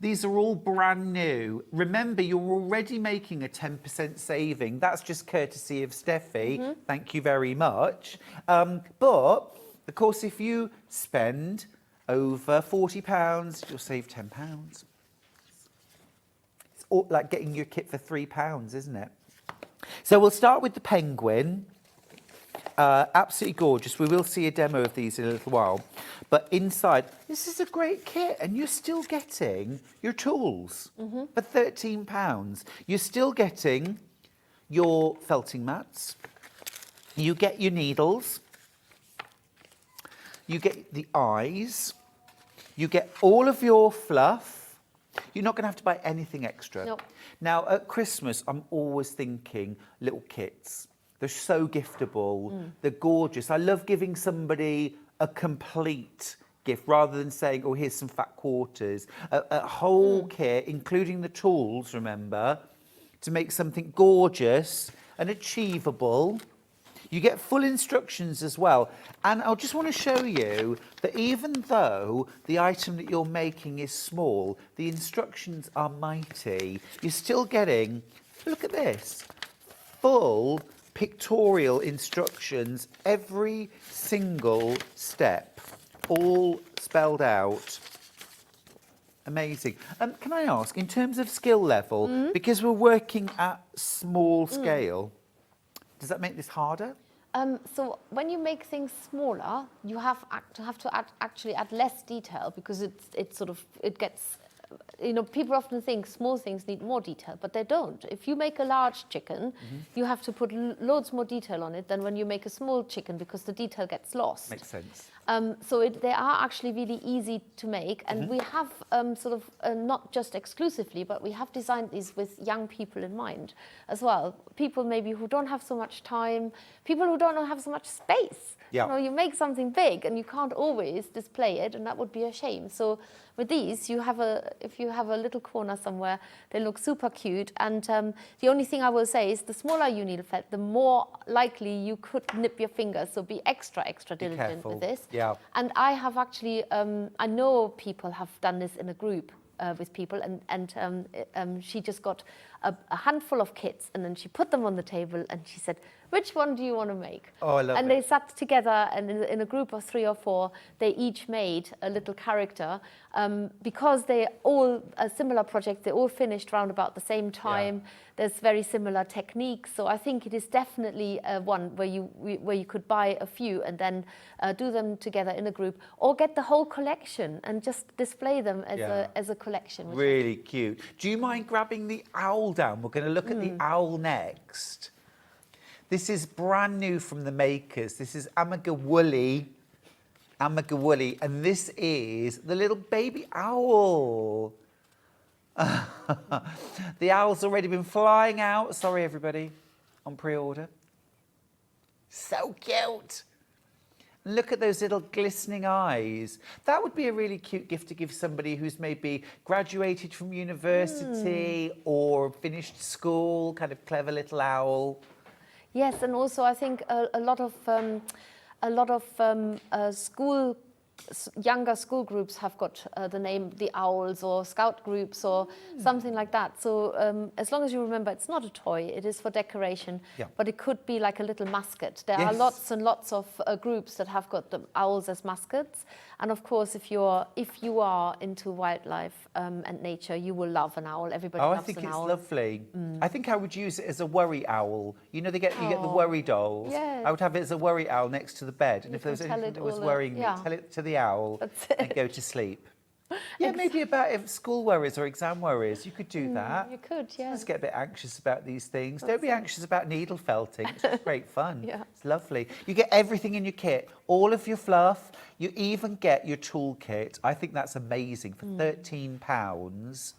D: These are all brand new. Remember, you're already making a 10% saving. That's just courtesy of Steffi. Thank you very much. But, of course, if you spend over £40, you'll save £10. It's all like getting your kit for £3, isn't it? So we'll start with the penguin. Absolutely gorgeous. We will see a demo of these in a little while. But inside, this is a great kit, and you're still getting your tools for £13. You're still getting your felting mats. You get your needles. You get the eyes. You get all of your fluff. You're not going to have to buy anything extra.
F: Nope.
D: Now, at Christmas, I'm always thinking little kits. They're so giftable. They're gorgeous. I love giving somebody a complete gift rather than saying, oh, here's some fat quarters. A whole kit, including the tools, remember, to make something gorgeous and achievable. You get full instructions as well. And I just want to show you that even though the item that you're making is small, the instructions are mighty. You're still getting, look at this, full pictorial instructions, every single step, all spelled out. Amazing. Can I ask, in terms of skill level, because we're working at small scale, does that make this harder?
F: So when you make things smaller, you have to actually add less detail because it gets. People often think small things need more detail, but they don't. If you make a large chicken, you have to put loads more detail on it than when you make a small chicken because the detail gets lost.
D: Makes sense.
F: They are actually really easy to make, and we have not just exclusively, but we have designed these with young people in mind as well. People maybe who don't have so much time, people who don't have so much space.
D: Yeah.
F: You make something big and you can't always display it, and that would be a shame. So with these, if you have a little corner somewhere, they look super cute. And the only thing I will say is the smaller you needle felt, the more likely you could nip your fingers. So be extra diligent
D: careful.
F: with this.
D: Yeah.
F: And I have actually, I know people have done this in a group with people, and she just got a handful of kits, and then she put them on the table, and she said, "Which one do you want to make?"
D: Oh, I love
F: and
D: it.
F: they sat together, and in a group of 3 or 4, they each made a little character because they all a similar project. They all finished round about the same time.
D: Yeah.
F: There's very similar techniques, so I think it is definitely one where you could buy a few and then do them together in a group, or get the whole collection and just display them as a collection. which
D: Really cute. Do you mind grabbing the owl down? We're going to look at the owl next. This is brand new from the makers. This is Amagawuli, and this is the little baby owl. The owl's already been flying out. Sorry, everybody, on pre-order. So cute. Look at those little glistening eyes. That would be a really cute gift to give somebody who's maybe graduated from university or finished school, kind of clever little owl.
F: Yes, and also I think a lot of younger school groups have got the name the Owls, or scout groups or something like that. So as long as you remember, it's not a toy, it is for decoration, but it could be like a little mascot. There are lots and lots of groups that have got the owls as mascots. And of course, if you are into wildlife and nature, you will love an owl. Everybody loves an owl.
D: I think it's lovely. I think I would use it as a worry owl. You know, you get the worry dolls.
F: Yes.
D: I would have it as a worry owl next to the bed. And if there was anything that was worrying me, tell it to the owl and go to sleep. Yeah, maybe about school worries or exam worries. You could do that.
F: You could, yeah.
D: Just get a bit anxious about these things. Don't be anxious about needle felting. It's just great fun.
F: Yeah.
D: It's lovely. You get everything in your kit, all of your fluff. You even get your toolkit. I think that's amazing for £13.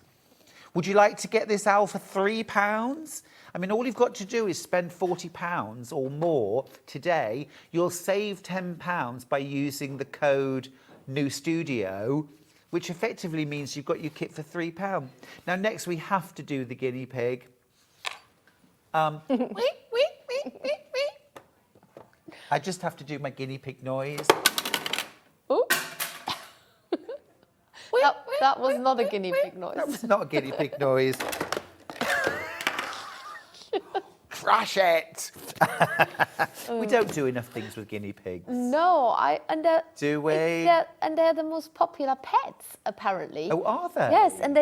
D: Would you like to get this owl for £3? I mean, all you've got to do is spend £40 or more today. You'll save £10 by using the code NEWSTUDIO, which effectively means you've got your kit for £3. Now, next we have to do the guinea pig. I just have to do my guinea pig noise.
F: Oh. that was not a guinea pig noise.
D: That was not a guinea pig noise. Crush it! We don't do enough things with guinea pigs.
F: No,
D: Do we?
F: They're the most popular pets, apparently.
D: Oh, are they?
F: Yes, and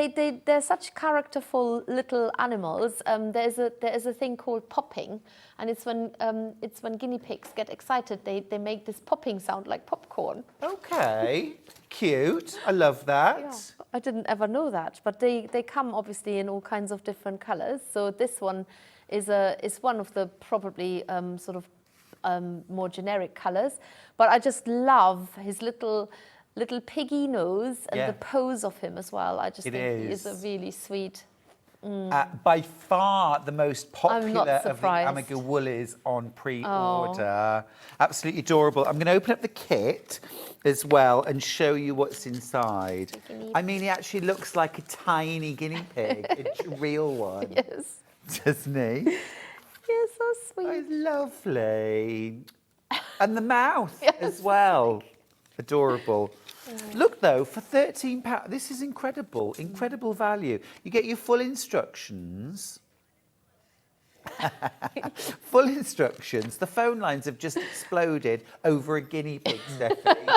F: they're such characterful little animals. There's a thing called popping, and it's when guinea pigs get excited, they make this popping sound like popcorn.
D: Okay, cute. I love that.
F: Yeah, I didn't ever know that, but they come obviously in all kinds of different colours. So this one is one of the probably more generic colours, but I just love his little piggy nose and the pose of him as well. I just think he is a really sweet.
D: By far the most popular of the
F: surprised.
D: Amagawulis on pre-order. Absolutely adorable. I'm going to open up the kit as well and show you what's inside. I mean, he actually looks like a tiny guinea pig, a real one.
F: Yes.
D: Doesn't he?
F: You're so sweet.
D: Oh, lovely. And the mouth as well. Adorable. Look, though, for £13, this is incredible. Incredible value. You get your full instructions. Full instructions. The phone lines have just exploded over a guinea pig, Stephanie.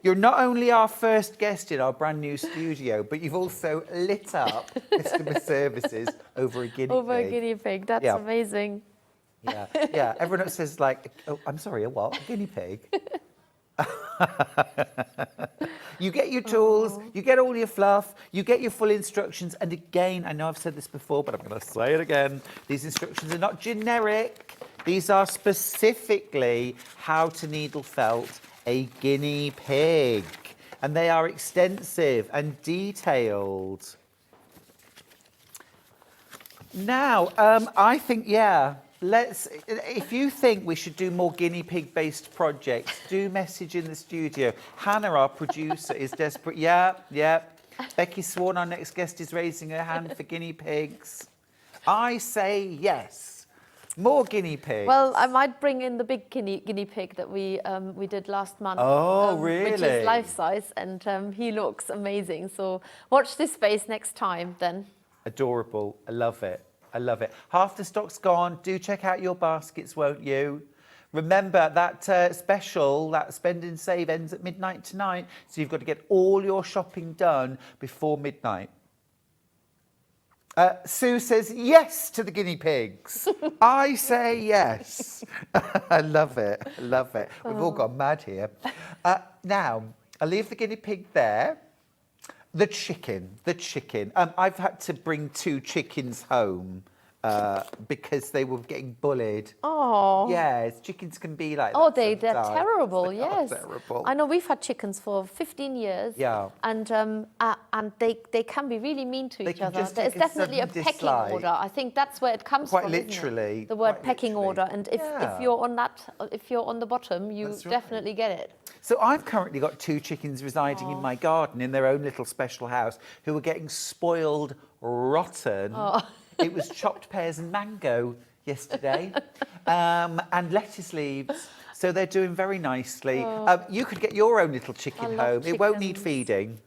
D: You're not only our first guest in our brand new studio, but you've also lit up customer services over a guinea pig.
F: Over a guinea pig. That's amazing.
D: Yeah, yeah. Everyone else says like, oh, I'm sorry, a what? A guinea pig? You get your tools, you get all your fluff, you get your full instructions. And again, I know I've said this before, but I'm going to say it again. These instructions are not generic. These are specifically how to needle felt a guinea pig. And they are extensive and detailed. Now, I think, yeah, if you think we should do more guinea pig based projects, do message in the studio. Hannah, our producer, is desperate. Yeah. Becky Swan, our next guest, is raising her hand for guinea pigs. I say yes. More guinea pigs.
F: Well, I might bring in the big guinea pig that we did last month.
D: Oh, really?
F: Which is life size, and he looks amazing. So watch this space next time then.
D: Adorable. I love it. I love it. Half the stock's gone. Do check out your baskets, won't you? Remember that special, that spend and save, ends at midnight tonight. So you've got to get all your shopping done before midnight. Sue says yes to the guinea pigs. I say yes. I love it. I love it. We've all gone mad here. Now, I'll leave the guinea pig there. The chicken. I've had to bring 2 chickens home because they were getting bullied.
F: Oh.
D: Yes, chickens can be like that.
F: Oh, they're
D: sometimes.
F: terrible.
D: They are
F: Yes,
D: terrible.
F: I know we've had chickens for 15 years.
D: Yeah.
F: And they can be really mean to each
D: can
F: other.
D: just
F: There's
D: take a
F: definitely a
D: sudden
F: pecking
D: dislike.
F: order. I think that's where it comes
D: Quite
F: from. isn't it?
D: literally,
F: the word
D: quite
F: pecking
D: literally.
F: order. And if
D: Yeah.
F: you're on the bottom, you
D: That's right.
F: definitely get it.
D: So I've currently got 2 chickens residing in my garden in their own little special house who are getting spoiled rotten. It was chopped pears and mango yesterday and lettuce leaves. So they're doing very nicely. You could get your own little chicken
F: love
D: home. It won't need
F: chickens.
D: feeding.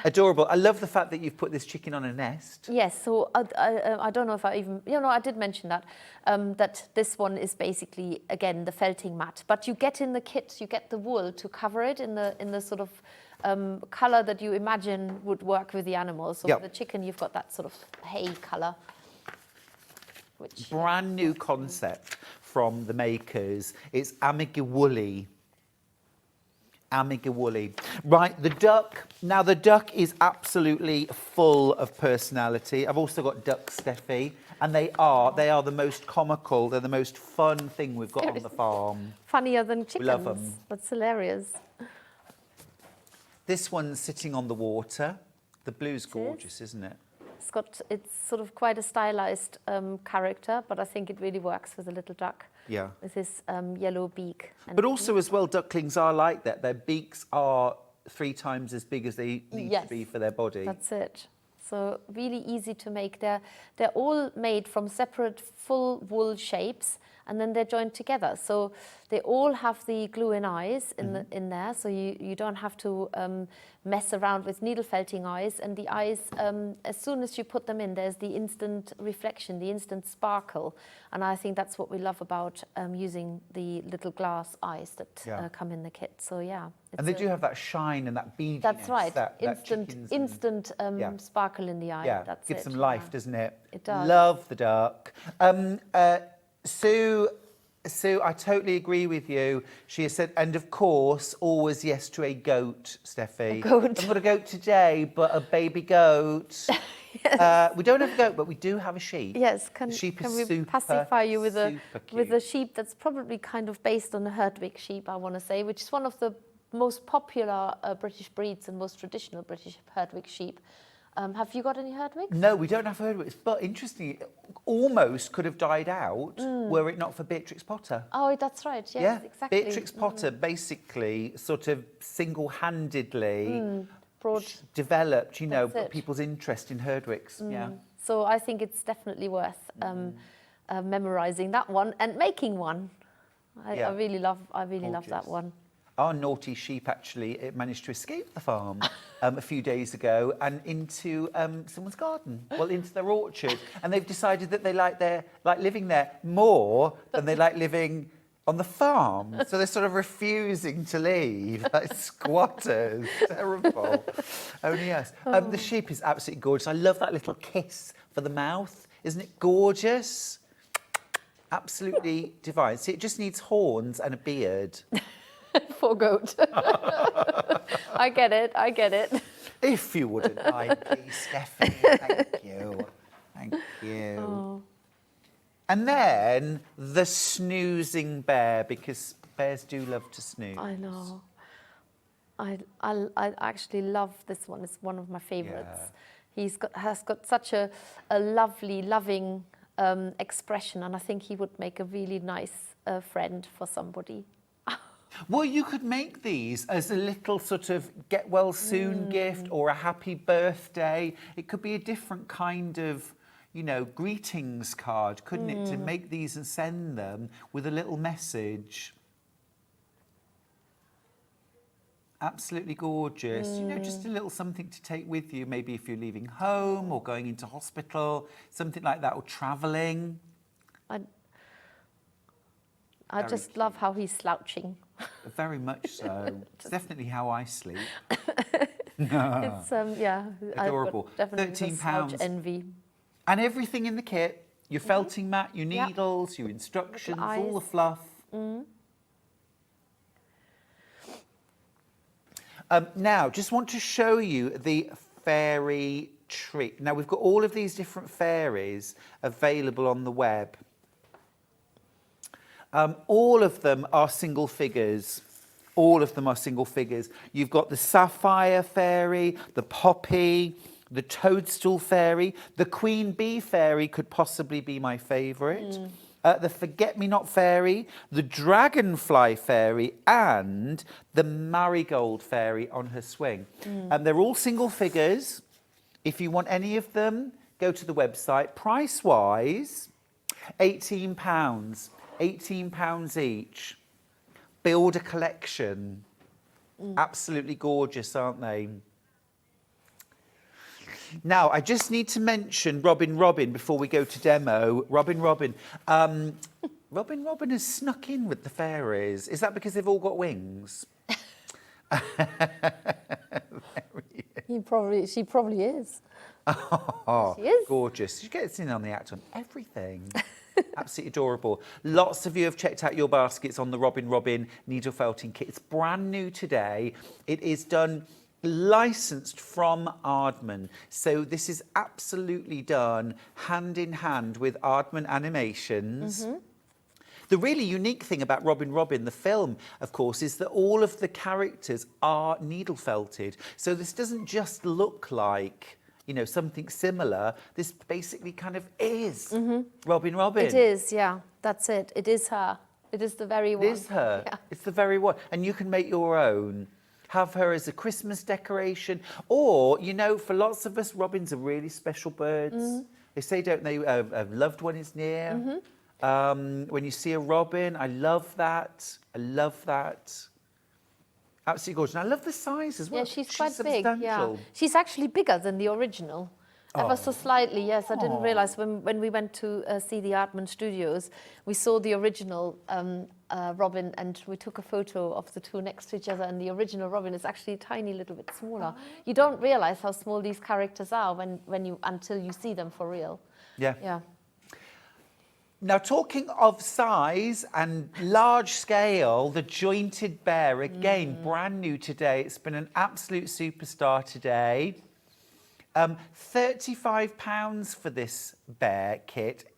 D: Adorable. I love the fact that you've put this chicken on a nest.
F: Yes, so I don't know if I even, I did mention that, that this one is basically, again, the felting mat. But you get in the kit, you get the wool to cover it in the sort of colour that you imagine would work with the animals. So
D: Yep.
F: for the chicken, you've got that sort of hay colour. Which,
D: Brand new concept from the makers. It's Amigawooly. Right, the duck. Now, the duck is absolutely full of personality. I've also got duck Steffi, and they are the most comical. They're the most fun thing we've got on the farm.
F: funnier than chickens.
D: love 'em.
F: That's hilarious.
D: This one's sitting on the water. The blue's gorgeous, isn't it?
F: It's sort of quite a stylized character, but I think it really works with a little duck.
D: Yeah.
F: With his yellow beak. And
D: But also as well, ducklings are like that. Their beaks are 3 times as big as they need
F: Yes.
D: to be for their body.
F: That's it. So really easy to make. They're all made from separate full wool shapes, and then they're joined together. So they all have the glue-in eyes in there, so you don't have to mess around with needle felting eyes. And the eyes, as soon as you put them in, there's the instant reflection, the instant sparkle. And I think that's what we love about using the little glass eyes that come in the kit. So yeah.
D: And they do have that shine and that beadiness.
F: That's right.
D: That
F: Instant
D: Yeah.
F: sparkle in the eye.
D: Yeah,
F: That's
D: gives
F: it.
D: them life,
F: Yeah.
D: doesn't it?
F: It does.
D: Love the duck. Sue, I totally agree with you. She has said, and of course, always yes to a goat, Steffi.
F: A goat.
D: I've got a goat today, but a baby goat.
F: Yes.
D: We don't have a goat, but we do have a sheep.
F: Yes,
D: The sheep
F: can
D: is
F: we
D: super,
F: pacify you with
D: super
F: a sheep that's probably kind of based on a Herdwick sheep, I want to say, which is one of the most popular British breeds and most traditional British Herdwick sheep. Have you got any Herdwicks?
D: No, we don't have Herdwicks, but interestingly, it almost could have died out were it not for Beatrix Potter.
F: Oh, that's right. Yes, exactly.
D: Beatrix Potter basically sort of single-handedly developed,
F: That's it.
D: people's interest in Herdwicks. Yeah.
F: So I think it's definitely worth memorising that one and making one. I really love that one.
D: Our naughty sheep actually managed to escape the farm a few days ago and into someone's garden, into their orchard, and they've decided that they like living there more than they like living on the farm. So they're sort of refusing to leave, like squatters. Terrible. Only us. The sheep is absolutely gorgeous. I love that little kiss for the mouth. Isn't it gorgeous? Absolutely divine. See, it just needs horns and a beard.
F: For goat. I get it.
D: If you wouldn't mind, please, Stephanie. Thank you. Thank you.
F: Oh.
D: And then the snoozing bear, because bears do love to snooze.
F: I know. I actually love this one. It's one of my favorites.
D: Yeah.
F: Has got such a lovely, loving expression, and I think he would make a really nice friend for somebody.
D: Well, you could make these as a little sort of get well soon gift or a happy birthday. It could be a different kind of, you know, greetings card, couldn't it? To make these and send them with a little message. Absolutely gorgeous. You know, just a little something to take with you, maybe if you're leaving home or going into hospital, something like that, or travelling.
F: I
D: Very
F: just love how he's slouching.
D: Very much so. It's definitely how I sleep.
F: It's yeah,
D: Adorable.
F: I've got definitely
D: £13.
F: slouch envy.
D: And everything in the kit, your felting mat, your needles, your instructions, all the fluff. Now, just want to show you the fairy tree. Now, we've got all of these different fairies available on the web. All of them are single figures. All of them are single figures. You've got the sapphire fairy, the poppy, the toadstool fairy, the queen bee fairy could possibly be my favourite. The forget-me-not fairy, the dragonfly fairy, and the marigold fairy on her swing. And they're all single figures. If you want any of them, go to the website. Price-wise, £18. £18 each. Build a collection. Absolutely gorgeous, aren't they? Now, I just need to mention Robin before we go to demo. Robin. Robin has snuck in with the fairies. Is that because they've all got wings?
F: She probably is.
D: Oh,
F: She is.
D: gorgeous. She gets in on the act on everything. Absolutely adorable. Lots of you have checked out your baskets on the Robin needle felting kit. It's brand new today. It is done licensed from Aardman. So this is absolutely done hand in hand with Aardman Animations. The really unique thing about Robin, the film, of course, is that all of the characters are needle felted. So this doesn't just look like, you know, something similar. This basically kind of is Robin.
F: It is, yeah. That's it. It is her. It is the very one.
D: It is her.
F: Yeah.
D: It's the very one. And you can make your own. Have her as a Christmas decoration. Or, you know, for lots of us, robins are really special birds. They say, don't they, a loved one is near. When you see a robin, I love that. Absolutely gorgeous. And I love the size as well.
F: Yeah, she's quite big. Yeah.
D: substantial.
F: She's actually bigger than the original. Ever so slightly, yes. I didn't realise when we went to see the Aardman Studios, we saw the original robin and we took a photo of the two next to each other, and the original robin is actually a tiny little bit smaller. You don't realise how small these characters are until you see them for real.
D: Yeah.
F: Yeah.
D: Now, talking of size and large scale, the jointed bear, again, brand new today. It's been an absolute superstar today. £35 for this bear kit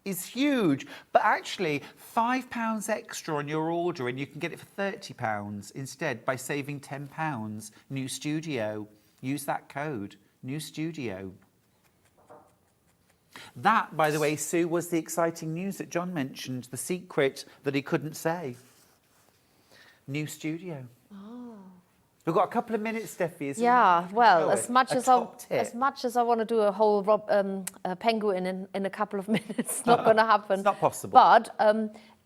D: is huge, but actually £5 extra on your order and you can get it for £30 instead by saving £10. New Studio. Use that code, New Studio. That, by the way, Sue, was the exciting news that John mentioned, the secret that he couldn't say. New Studio. We've got a couple of minutes, Steffi.
F: Well, as much as I want to do a whole penguin in a couple of minutes, it's not going to happen.
D: It's not possible.
F: But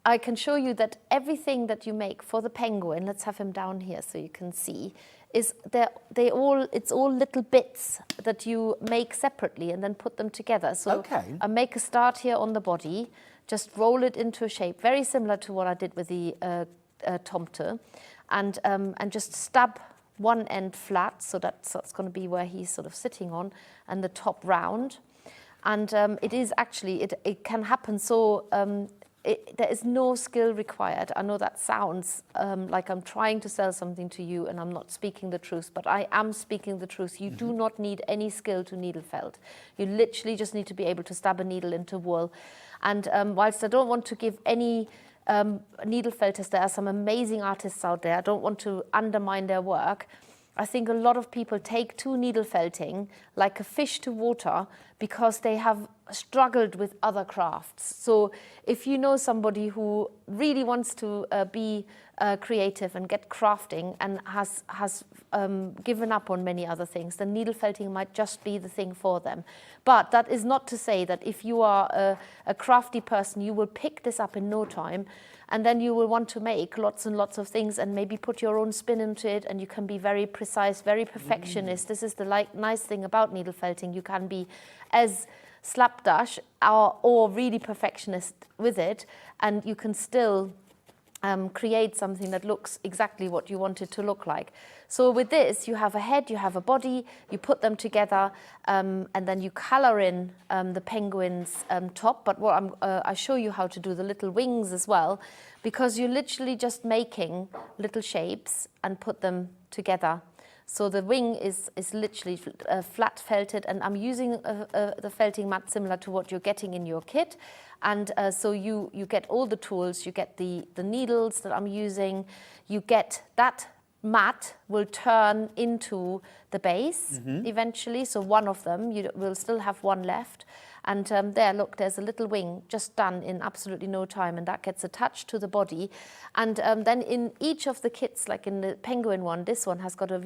F: I can show you that everything that you make for the penguin, let's have him down here so you can see, it's all little bits that you make separately and then put them together. So I make a start here on the body, just roll it into a shape, very similar to what I did with the tomte, and just stab one end flat, so that's going to be where he's sort of sitting on, and the top round. And it is actually, it can happen so, there is no skill required. I know that sounds like I'm trying to sell something to you and I'm not speaking the truth, but I am speaking the truth. You do not need any skill to needle felt. You literally just need to be able to stab a needle into wool. And whilst I don't want to give any needle felters, there are some amazing artists out there, I don't want to undermine their work. I think a lot of people take to needle felting like a fish to water because they have struggled with other crafts. So if you know somebody who really wants to be creative and get crafting and has given up on many other things, then needle felting might just be the thing for them. But that is not to say that if you are a crafty person, you will pick this up in no time. And then you will want to make lots and lots of things and maybe put your own spin into it, and you can be very precise, very perfectionist. This is the nice thing about needle felting. You can be as slapdash or really perfectionist with it, and you can still create something that looks exactly what you want it to look like. So with this, you have a head, you have a body, you put them together, and then you color in the penguin's top. But what I show you how to do the little wings as well, because you're literally just making little shapes and put them together. So the wing is literally flat felted, and I'm using the felting mat similar to what you're getting in your kit. And so you get all the tools, you get the needles that I'm using, you get that mat will turn into the base eventually. So one of them, you will still have one left. And there, look, there's a little wing just done in absolutely no time, and that gets attached to the body. And then in each of the kits, like in the penguin one, this one has got a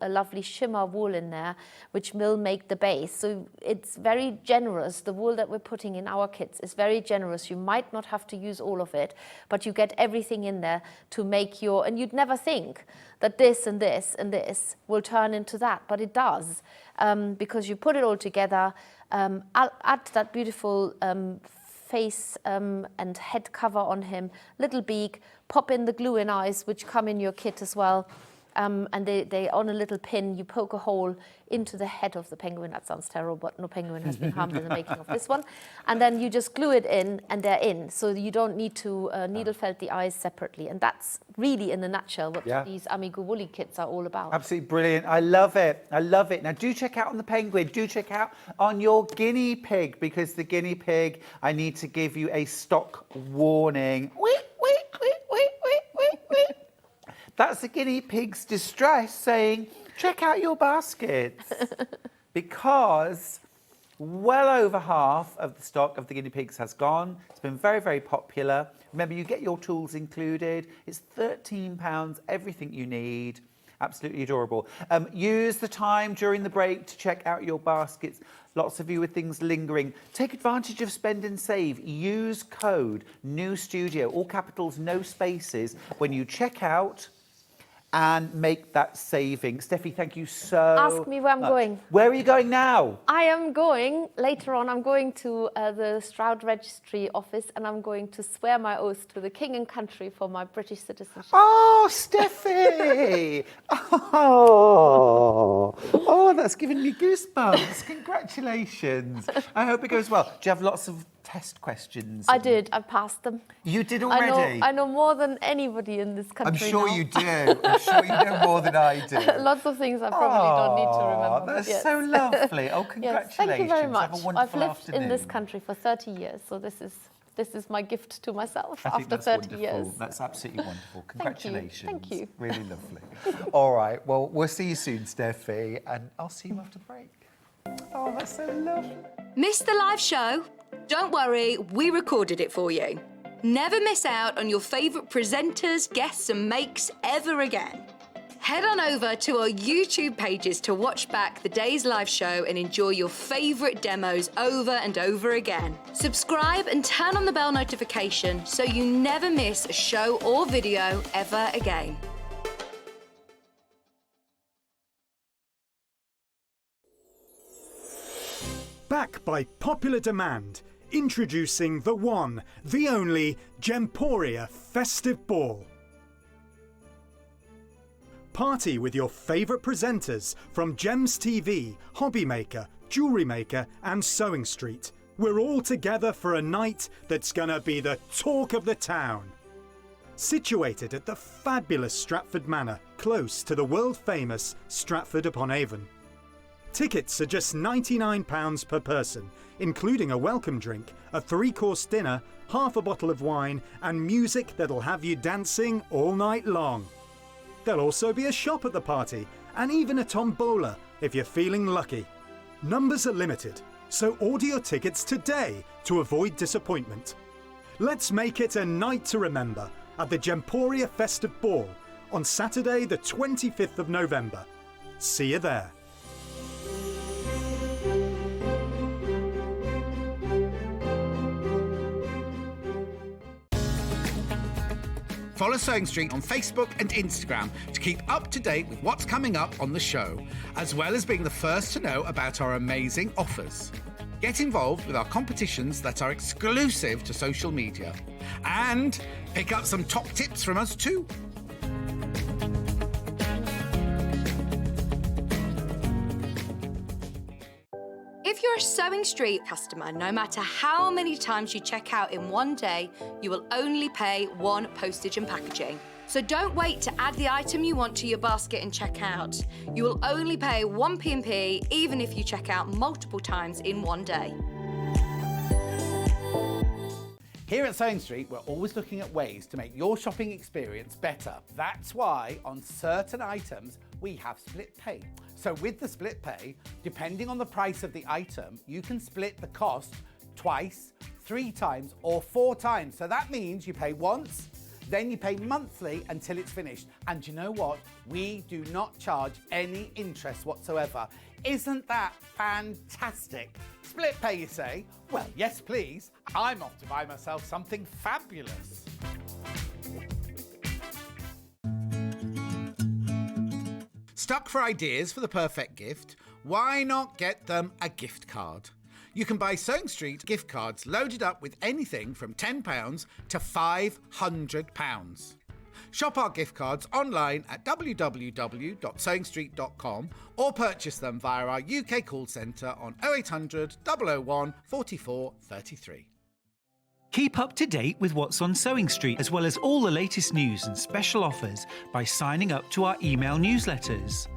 F: lovely shimmer wool in there, which will make the base. So it's very generous. The wool that we're putting in our kits is very generous. You might not have to use all of it, but you get everything in there to make and you'd never think that this and this and this will turn into that, but it does, because you put it all together. I'll add that beautiful face and head cover on him, little beak, pop in the glue-in eyes, which come in your kit as well. And they on a little pin, you poke a hole into the head of the penguin. That sounds terrible, but no penguin has been harmed in the making of this one. And then you just glue it in, and they're in. So you don't need to needle felt the eyes separately. And that's really, in a nutshell, what these Amigo Woolly kits are all about.
D: Absolutely brilliant. I love it. I love it. Now, do check out on the penguin. Do check out on your guinea pig, because the guinea pig, I need to give you a stock warning. That's the guinea pig's distress saying, check out your baskets. Because well over half of the stock of the guinea pigs has gone. It's been very, very popular. Remember, you get your tools included. It's £13, everything you need. Absolutely adorable. Use the time during the break to check out your baskets. Lots of you with things lingering. Take advantage of Spend and Save. Use code NEWSTUDIO, all capitals, no spaces, when you check out, and make that saving. Steffi, thank you so
F: Ask me where I'm going.
D: Where are you going now?
F: I am going, later on, I'm going to the Stroud Registry office, and I'm going to swear my oath to the King and Country for my British citizenship.
D: Oh, Steffi! Oh, that's giving me goosebumps. Congratulations. I hope it goes well. Do you have lots of test questions?
F: I did. I passed them.
D: You did already?
F: I know more than anybody in this country.
D: I'm sure
F: now.
D: you do. I'm sure you know more than I do.
F: Lots of things I probably don't need to remember.
D: That's so lovely. Oh, congratulations.
F: Yes, thank you very much.
D: Have a wonderful
F: I've lived
D: afternoon.
F: in this country for 30 years, so this is my gift to myself
D: I think
F: after
D: that's
F: 30
D: wonderful.
F: years.
D: That's absolutely wonderful. Congratulations.
F: Thank you.
D: Really lovely. All right. Well, we'll see you soon, Steffi, and I'll see you after the break. Oh, that's so lovely.
E: Missed the live show? Don't worry, we recorded it for you. Never miss out on your favourite presenters, guests and makes ever again. Head on over to our YouTube pages to watch back the day's live show and enjoy your favourite demos over and over again. Subscribe and turn on the bell notification so you never miss a show or video ever again.
G: Back by popular demand, introducing the one, the only Gemporia Festive Ball. Party with your favourite presenters from Gems TV, Hobbymaker, jewellery maker and Sewing Street. We're all together for a night that's gonna be the talk of the town. Situated at the fabulous Stratford Manor, close to the world-famous Stratford-upon-Avon. Tickets are just £99 per person, including a welcome drink, a 3-course dinner, half a bottle of wine and music that'll have you dancing all night long. There'll also be a shop at the party and even a tombola if you're feeling lucky. Numbers are limited, so order your tickets today to avoid disappointment. Let's make it a night to remember at the Gemporia Festive Ball on Saturday the 25th of November. See you there.
A: Follow Sewing Street on Facebook and Instagram to keep up to date with what's coming up on the show, as well as being the first to know about our amazing offers. Get involved with our competitions that are exclusive to social media. And pick up some top tips from us too.
E: If you're a Sewing Street customer, no matter how many times you check out in one day, you will only pay one postage and packaging. So don't wait to add the item you want to your basket and check out. You will only pay one P&P even if you check out multiple times in one day.
A: Here at Sewing Street, we're always looking at ways to make your shopping experience better. That's why on certain items, we have split pay. So with the split pay, depending on the price of the item, you can split the cost twice, 3 times, or 4 times. So that means you pay once, then you pay monthly until it's finished. And you know what? We do not charge any interest whatsoever. Isn't that fantastic? Split pay, you say? Well, yes, please. I'm off to buy myself something fabulous. Stuck for ideas for the perfect gift? Why not get them a gift card? You can buy Sewing Street gift cards loaded up with anything from £10 to £500. Shop our gift cards online at www.sewingstreet.com or purchase them via our UK call centre on 0800 001 44 33.
B: Keep up to date with what's on Sewing Street, as well as all the latest news and special offers by signing up to our email newsletters.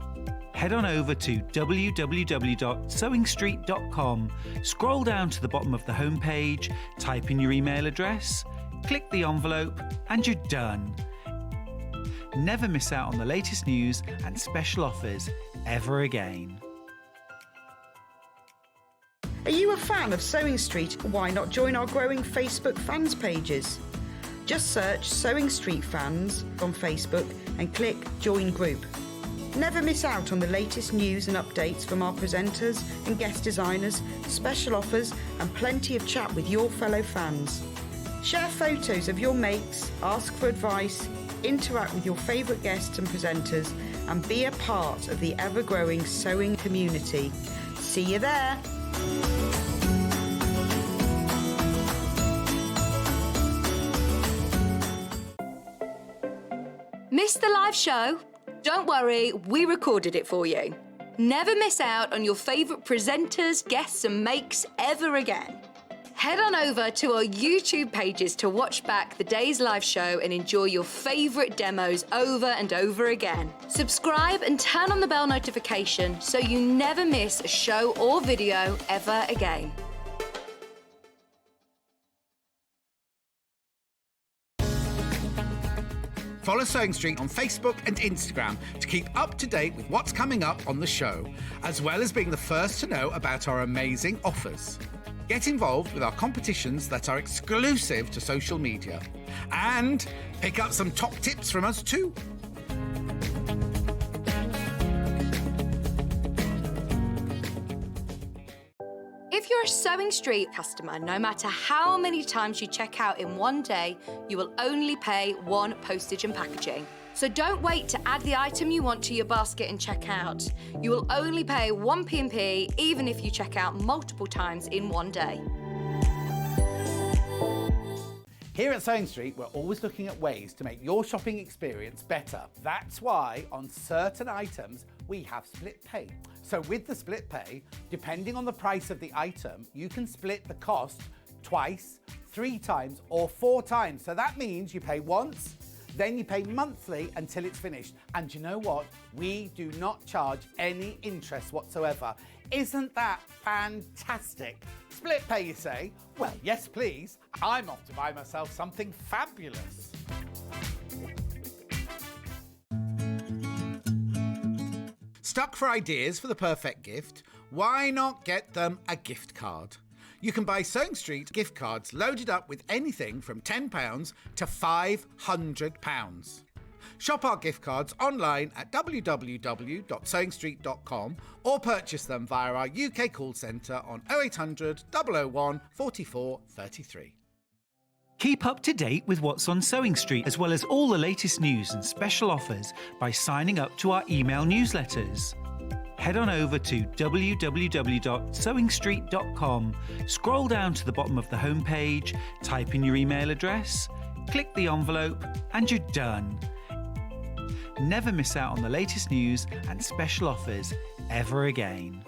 B: Head on over to www.sewingstreet.com, scroll down to the bottom of the homepage, type in your email address, click the envelope, and you're done. Never miss out on the latest news and special offers ever again.
C: Are you a fan of Sewing Street? Why not join our growing Facebook fans pages? Just search Sewing Street Fans on Facebook and click Join Group. Never miss out on the latest news and updates from our presenters and guest designers, special offers and plenty of chat with your fellow fans. Share photos of your makes, ask for advice, interact with your favourite guests and presenters and be a part of the ever-growing sewing community. See you there!
E: Missed the live show? Don't worry, we recorded it for you. Never miss out on your favourite presenters, guests and makes ever again. Head on over to our YouTube pages to watch back the day's live show and enjoy your favourite demos over and over again. Subscribe and turn on the bell notification so you never miss a show or video ever again.
A: Follow Sewing Street on Facebook and Instagram to keep up to date with what's coming up on the show, as well as being the first to know about our amazing offers. Get involved with our competitions that are exclusive to social media. And pick up some top tips from us too.
E: If you're a Sewing Street customer, no matter how many times you check out in one day, you will only pay one postage and packaging. So don't wait to add the item you want to your basket and check out. You will only pay one P&P even if you check out multiple times in one day.
A: Here at Sewing Street, we're always looking at ways to make your shopping experience better. That's why on certain items, we have split pay. So with the split pay, depending on the price of the item, you can split the cost twice, 3 times, or 4 times. So that means you pay once, then you pay monthly until it's finished. And you know what? We do not charge any interest whatsoever. Isn't that fantastic? Split pay, you say? Well, yes, please. I'm off to buy myself something fabulous. Stuck for ideas for the perfect gift? Why not get them a gift card? You can buy Sewing Street gift cards loaded up with anything from £10 to £500. Shop our gift cards online at www.sewingstreet.com or purchase them via our UK call centre on 0800 001 44 33.
B: Keep up to date with what's on Sewing Street, as well as all the latest news and special offers by signing up to our email newsletters. Head on over to www.sewingstreet.com, scroll down to the bottom of the homepage, type in your email address, click the envelope, and you're done. Never miss out on the latest news and special offers ever again.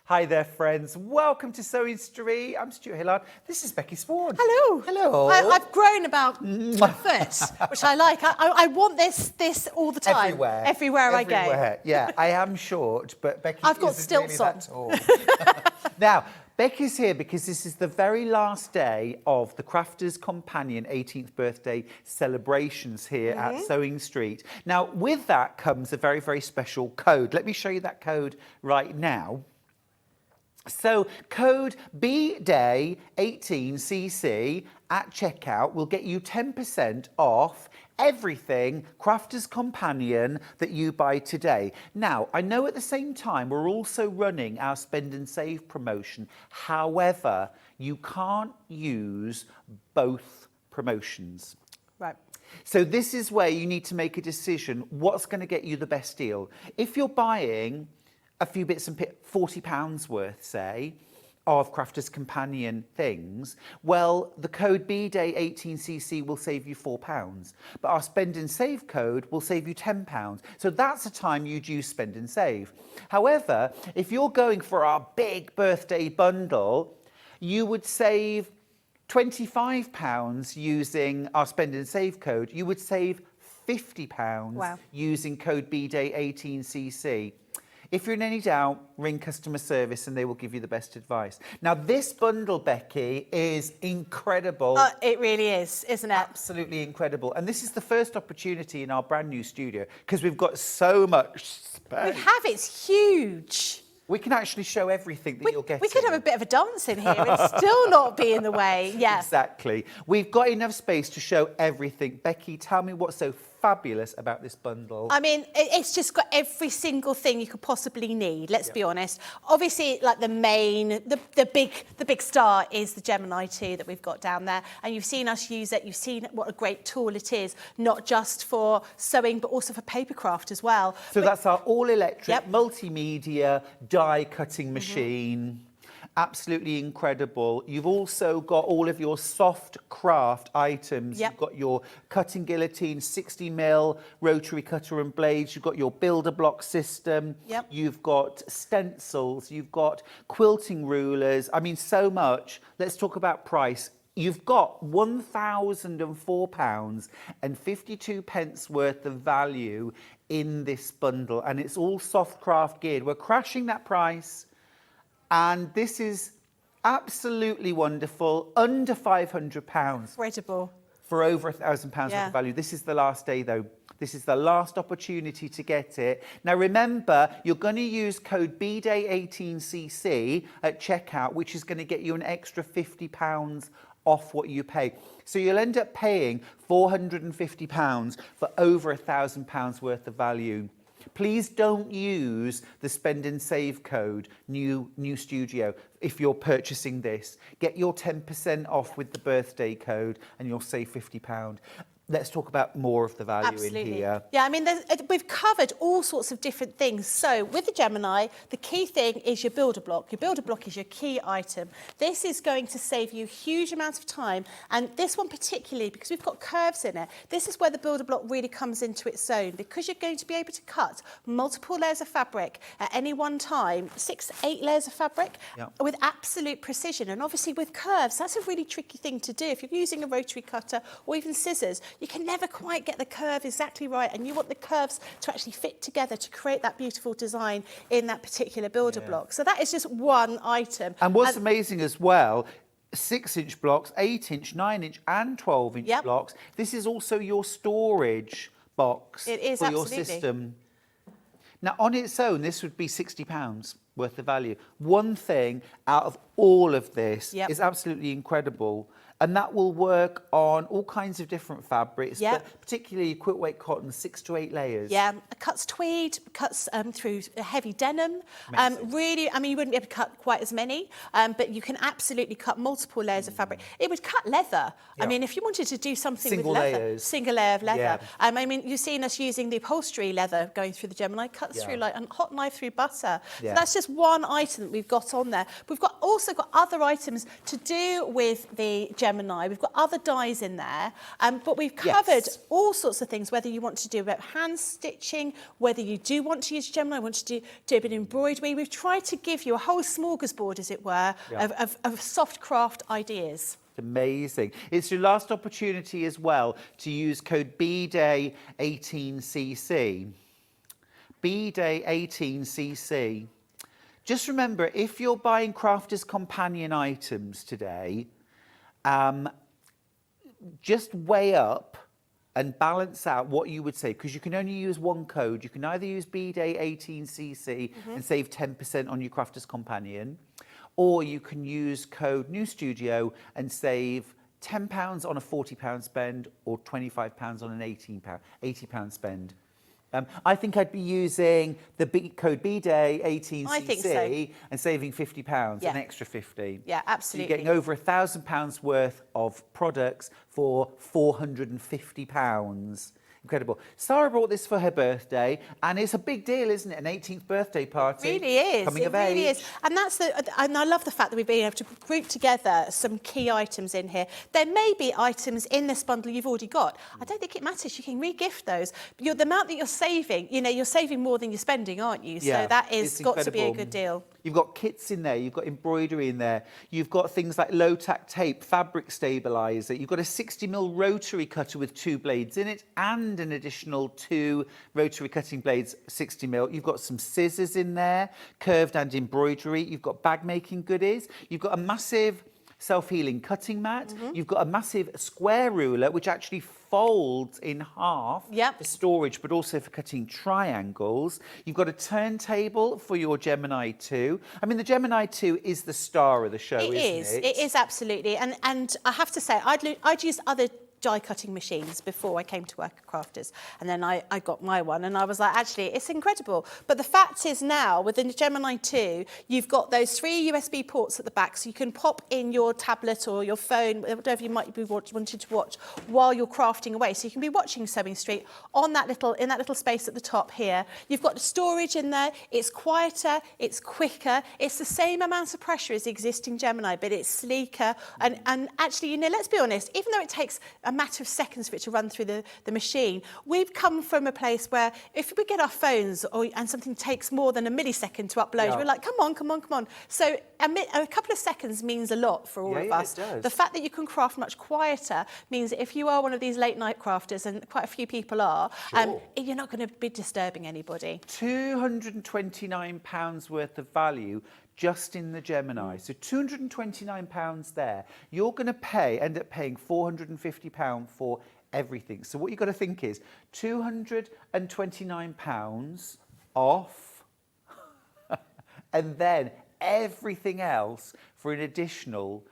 D: Hi there, friends. Welcome to Sewing Street. I'm Stuart Hillard. This is Becky Swan.
H: Hello.
D: Hello.
H: I've grown about a foot, which I like. I want this all the time. Everywhere I go.
D: Yeah, I am short, but Becky
H: I've got
D: isn't
H: stilts
D: really that tall. Now, Becky's here because this is the very last day of the Crafters Companion 18th birthday celebrations here at Sewing Street. Now, with that comes a very, very special code. Let me show you that code right now. So code BDAY18CC at checkout will get you 10% off everything Crafters Companion that you buy today. Now, I know at the same time we're also running our Spend and Save promotion. However, you can't use both promotions.
H: Right.
D: So this is where you need to make a decision what's going to get you the best deal. If you're buying a few bits and £40 worth, say, of Crafters Companion things, well, the code BDAY18CC will save you £4, but our Spend and Save code will save you £10. So that's the time you'd use Spend and Save. However, if you're going for our big birthday bundle, you would save £25 using our Spend and Save code. You would save £50 using code BDAY18CC. If you're in any doubt, ring customer service and they will give you the best advice. Now, this bundle, Becky, is incredible.
H: It really is, isn't it?
D: Absolutely incredible. And this is the first opportunity in our brand new studio because we've got so much space.
H: We have, it's huge.
D: We can actually show everything that you'll get.
H: We could have a bit of a dance in here and still not be in the way. Yeah.
D: Exactly. We've got enough space to show everything. Becky, tell me what's so fabulous about this bundle.
H: I mean, it's just got every single thing you could possibly need, let's be honest. Obviously, like the big star is the Gemini 2 that we've got down there. And you've seen us use it. You've seen what a great tool it is, not just for sewing, but also for papercraft as well.
D: So that's our all-electric multimedia die cutting machine. Absolutely incredible. You've also got all of your soft craft items. You've got your cutting guillotine, 60mm rotary cutter and blades. You've got your builder block system. You've got stencils. You've got quilting rulers. I mean, so much. Let's talk about price. You've got £1,004.52 worth of value in this bundle, and it's all soft craft geared. We're crashing that price. And this is absolutely wonderful, under £500.
H: Incredible.
D: For over £1,000 worth of value. This is the last day, though. This is the last opportunity to get it. Now, remember, you're going to use code BDAY18CC at checkout, which is going to get you an extra £50 off what you pay. So you'll end up paying £450 for over £1,000 worth of value. Please don't use the Spend and Save code, new studio, if you're purchasing this. Get your 10% off with the birthday code and you'll save £50. let's talk about more of the value in here.
H: Yeah, I mean, we've covered all sorts of different things. So with the Gemini, the key thing is your builder block. Your builder block is your key item. This is going to save you a huge amount of time. And this one particularly, because we've got curves in it, this is where the builder block really comes into its own, because you're going to be able to cut multiple layers of fabric at any one time, 6, 8 layers of fabric, with absolute precision. And obviously with curves, that's a really tricky thing to do. If you're using a rotary cutter or even scissors, you can never quite get the curve exactly right, and you want the curves to actually fit together to create that beautiful design in that particular builder block. So that is just one item.
D: And what's amazing as well, 6-inch blocks, 8-inch, 9-inch and 12-inch blocks. This is also your storage box for your system. Now, on its own, this would be £60 worth of value. One thing out of all of this is absolutely incredible. And that will work on all kinds of different fabrics, but particularly quilt weight cotton, 6 to 8 layers.
H: Yeah, it cuts tweed, cuts through heavy denim. Really, I mean, you wouldn't be able to cut quite as many, but you can absolutely cut multiple layers of fabric. It would cut leather. I mean, if you wanted to do something with leather, single layer of leather. I mean, you've seen us using the upholstery leather going through the Gemini, cuts through like a hot knife through butter. So that's just one item that we've got on there. We've also got other items to do with the Gemini. We've got other dyes in there, but we've covered all sorts of things, whether you want to do about hand stitching, whether you do want to use Gemini, want to do a bit of embroidery. We've tried to give you a whole smorgasbord, as it were, of soft craft ideas.
D: Amazing. It's your last opportunity as well to use code BDAY18CC. BDAY18CC. Just remember, if you're buying Crafters Companion items today, just weigh up and balance out what you would say, because you can only use one code. You can either use BDAY18CC and save 10% on your Crafters Companion, or you can use code New Studio and save £10 on a £40 spend or £25 on an £80 spend. I think I'd be using the code BDAY18CC and saving £50, an extra 50.
H: Yeah, absolutely.
D: So you're getting over £1,000 worth of products for £450. Incredible. Sarah brought this for her birthday, and it's a big deal, isn't it? An 18th birthday party.
H: It really is.
D: Coming of age.
H: Really is. And and I love the fact that we've been able to group together some key items in here. There may be items in this bundle you've already got. I don't think it matters. You can re-gift those. The amount that you're saving, you're saving more than you're spending, aren't you? So that is got to be a good deal.
D: You've got kits in there, you've got embroidery in there, you've got things like low-tack tape, fabric stabiliser, you've got a 60mm rotary cutter with 2 blades in it and an additional 2 rotary cutting blades, 60mm. You've got some scissors in there, curved and embroidery. You've got bag-making goodies. You've got a massive self-healing cutting mat. You've got a massive square ruler, which actually folds in half for storage, but also for cutting triangles. You've got a turntable for your Gemini 2. I mean, the Gemini 2 is the star of the show, isn't it?
H: It is, absolutely. And I have to say, I'd used other die cutting machines before I came to work at Crafters, and then I got my one, and I was like, actually, it's incredible. But the fact is now, with the Gemini 2, you've got those 3 USB ports at the back, so you can pop in your tablet or your phone, whatever you might be wanting to watch while you're crafting away. So you can be watching Sewing Street in that little space at the top here. You've got storage in there. It's quieter, it's quicker, it's the same amount of pressure as the existing Gemini, but it's sleeker. And actually, let's be honest, even though it takes a matter of seconds for it to run through the machine, we've come from a place where if we get our phones and something takes more than a millisecond to upload, we're like, come on. So a couple of seconds means a lot for all of us.
D: It does.
H: The fact that you can craft much quieter means that if you are one of these late night crafters, and quite a few people are, you're not going to be disturbing anybody.
D: £229 worth of value just in the Gemini. So £229 there. You're going to end up paying £450 for everything. So what you've got to think is £229 off and then everything else for an additional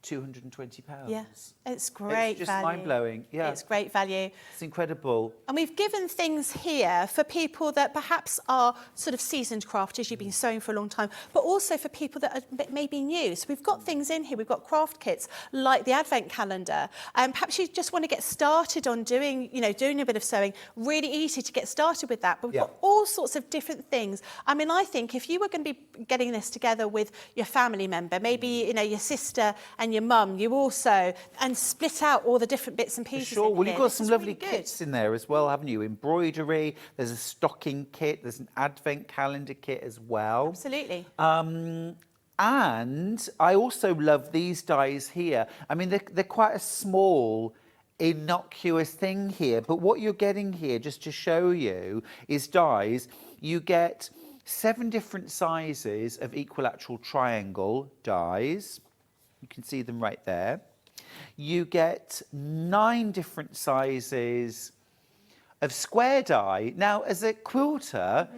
D: £220.
H: Yeah, it's great
D: It's just
H: value.
D: mind-blowing. Yeah,
H: It's great value.
D: it's incredible.
H: And we've given things here for people that perhaps are sort of seasoned crafters, you've been sewing for a long time, but also for people that are maybe new. So we've got things in here. We've got craft kits like the advent calendar. Perhaps you just want to get started on doing a bit of sewing. Really easy to get started with that. But we've got all sorts of different things. I mean, I think if you were going to be getting this together with your family member, maybe your sister and your mum, you also, and split out all the different bits and pieces.
D: Sure. Well, you've got some lovely
H: really
D: kits in there as well, haven't you? Embroidery, there's a stocking kit, there's an advent calendar kit as well.
H: Absolutely.
D: And I also love these dies here. I mean, they're quite a small, innocuous thing here, but what you're getting here, just to show you, is dies. You get 7 different sizes of equilateral triangle dies. You can see them right there. You get 9 different sizes of square die. Now, as a quilter,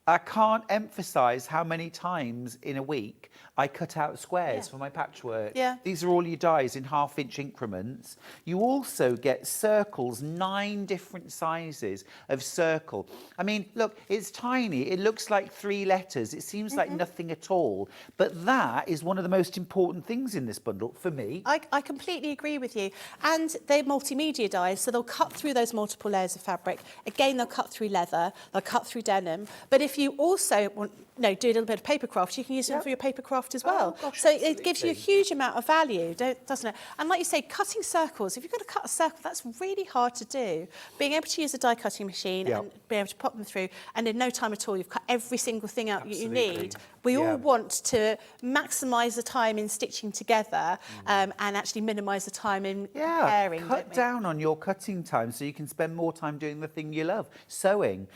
D: I can't emphasise how many times in a week I cut out squares for my patchwork.
H: Yeah.
D: These are all your dies in half-inch increments. You also get circles, 9 different sizes of circle. I mean, look, it's tiny. It looks like 3 letters. It seems like nothing at all. But that is one of the most important things in this bundle for me.
H: I completely agree with you. And they're multimedia dies, so they'll cut through those multiple layers of fabric. Again, they'll cut through leather, they'll cut through denim. But if you also want, do a little bit of paper craft, you can use them for your paper craft as well.
D: gosh,
H: so it gives you a huge amount of value, doesn't it? And like you say, cutting circles, if you're going to cut a circle, that's really hard to do. Being able to use a die cutting machine and be able to pop them through, and in no time at all, you've cut every single thing out you need. We all want to maximise the time in stitching together and actually minimise the time in preparing.
D: Cut down on your cutting time so you can spend more time doing the thing you love, sewing.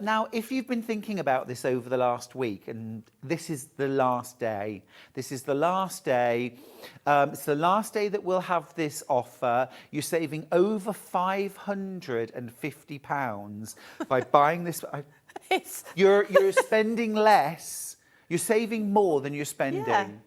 D: Now, if you've been thinking about this over the last week, and this is the last day, it's the last day that we'll have this offer. You're saving over £550 by buying this. You're spending less. You're saving more than you're spending.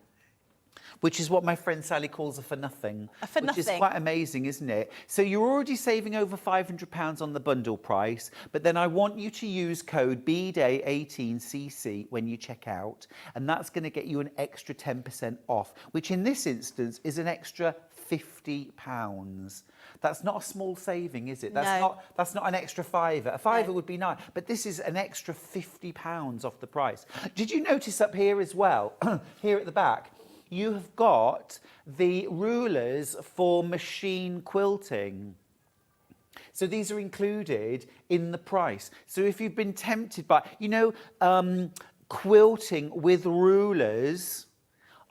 D: Which is what my friend Sally calls a for nothing. Which is quite amazing, isn't it? So you're already saving over £500 on the bundle price, but then I want you to use code BDAY18CC when you check out, and that's going to get you an extra 10% off, which in this instance is an extra £50. That's not a small saving, is it? That's not an extra fiver. A fiver would be nice, but this is an extra £50 off the price. Did you notice up here as well, here at the back, you have got the rulers for machine quilting. So these are included in the price. So if you've been tempted by, quilting with rulers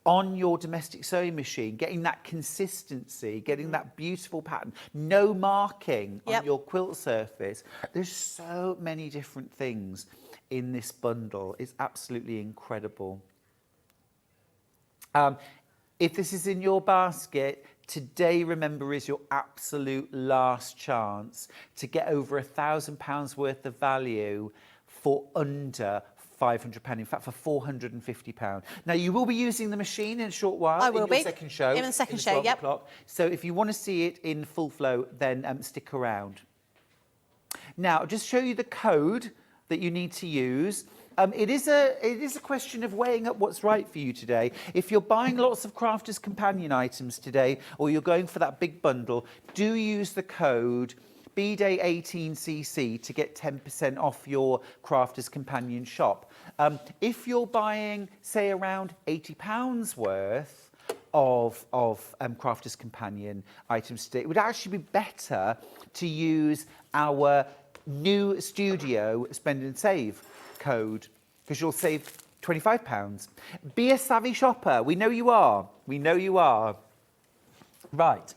D: on your domestic sewing machine, getting that consistency, getting that beautiful pattern, no marking on your quilt surface. There's so many different things in this bundle. It's absolutely incredible. If this is in your basket, today, remember, is your absolute last chance to get over £1,000 worth of value for under £500, in fact, for £450. Now, you will be using the machine in a short while.
H: I will
D: in your second show.
H: In the second show,
D: 12 o'clock. So if you want to see it in full flow, then stick around. Now, I'll just show you the code that you need to use. It is a question of weighing up what's right for you today. If you're buying lots of Crafters Companion items today, or you're going for that big bundle, do use the code BDAY18CC to get 10% off your Crafters Companion shop. If you're buying, say, around £80 worth of Crafters Companion items today, it would actually be better to use our new studio spend and save code, because you'll save £25. Be a savvy shopper. We know you are. We know you are. Right.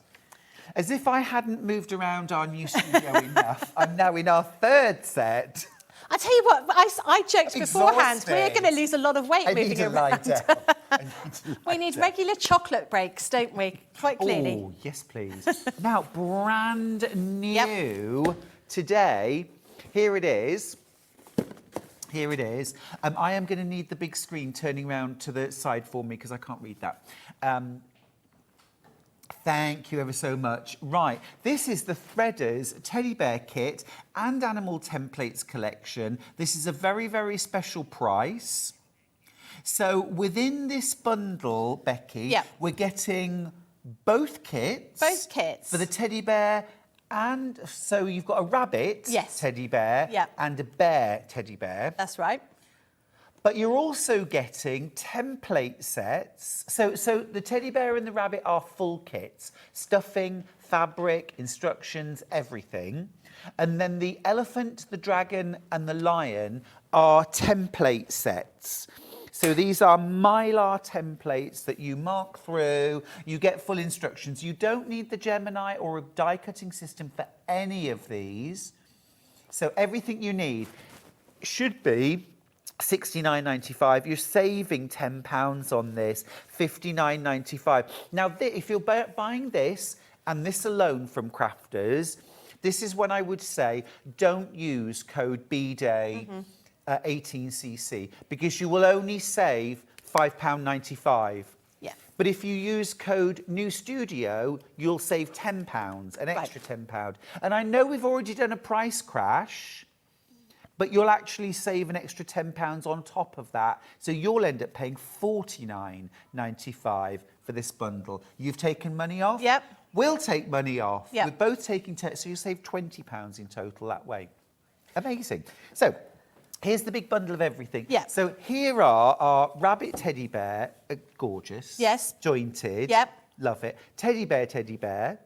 D: As if I hadn't moved around our new studio enough, I'm now in our 3rd set.
H: I tell you what, I joked beforehand, we're going to lose a lot of weight moving around. We need regular chocolate breaks, don't we? Quite clearly.
D: Oh, yes, please. Now, brand new today. Here it is. Here it is. I am going to need the big screen turning around to the side for me because I can't read that. Thank you ever so much. Right, this is the Threaders Teddy Bear Kit and Animal Templates collection. This is a very, very special price. So within this bundle, Becky, we're getting both kits.
H: Both kits.
D: For the teddy bear, and so you've got a rabbit teddy bear and a bear teddy bear.
H: That's right.
D: But you're also getting template sets. So the teddy bear and the rabbit are full kits. Stuffing, fabric, instructions, everything. And then the elephant, the dragon and the lion are template sets. So these are Mylar templates that you mark through, you get full instructions. You don't need the Gemini or a die cutting system for any of these. So everything you need should be $69.95. You're saving £10 on this, $59.95. Now, if you're buying this and this alone from Crafters, this is when I would say don't use code BDAY 18cc, because you will only save £5.95.
H: Yeah.
D: But if you use code New Studio, you'll save £10, an extra £10. And I know we've already done a price crash, but you'll actually save an extra £10 on top of that. So you'll end up paying $49.95 for this bundle. You've taken money off.
H: Yep.
D: We'll take money off.
H: Yep.
D: We're both taking, so you'll save £20 in total that way. Amazing. So here's the big bundle of everything.
H: Yeah.
D: So here are our rabbit teddy bear, gorgeous.
H: Yes.
D: Jointed.
H: Yep.
D: Love it. Teddy bear, teddy bear.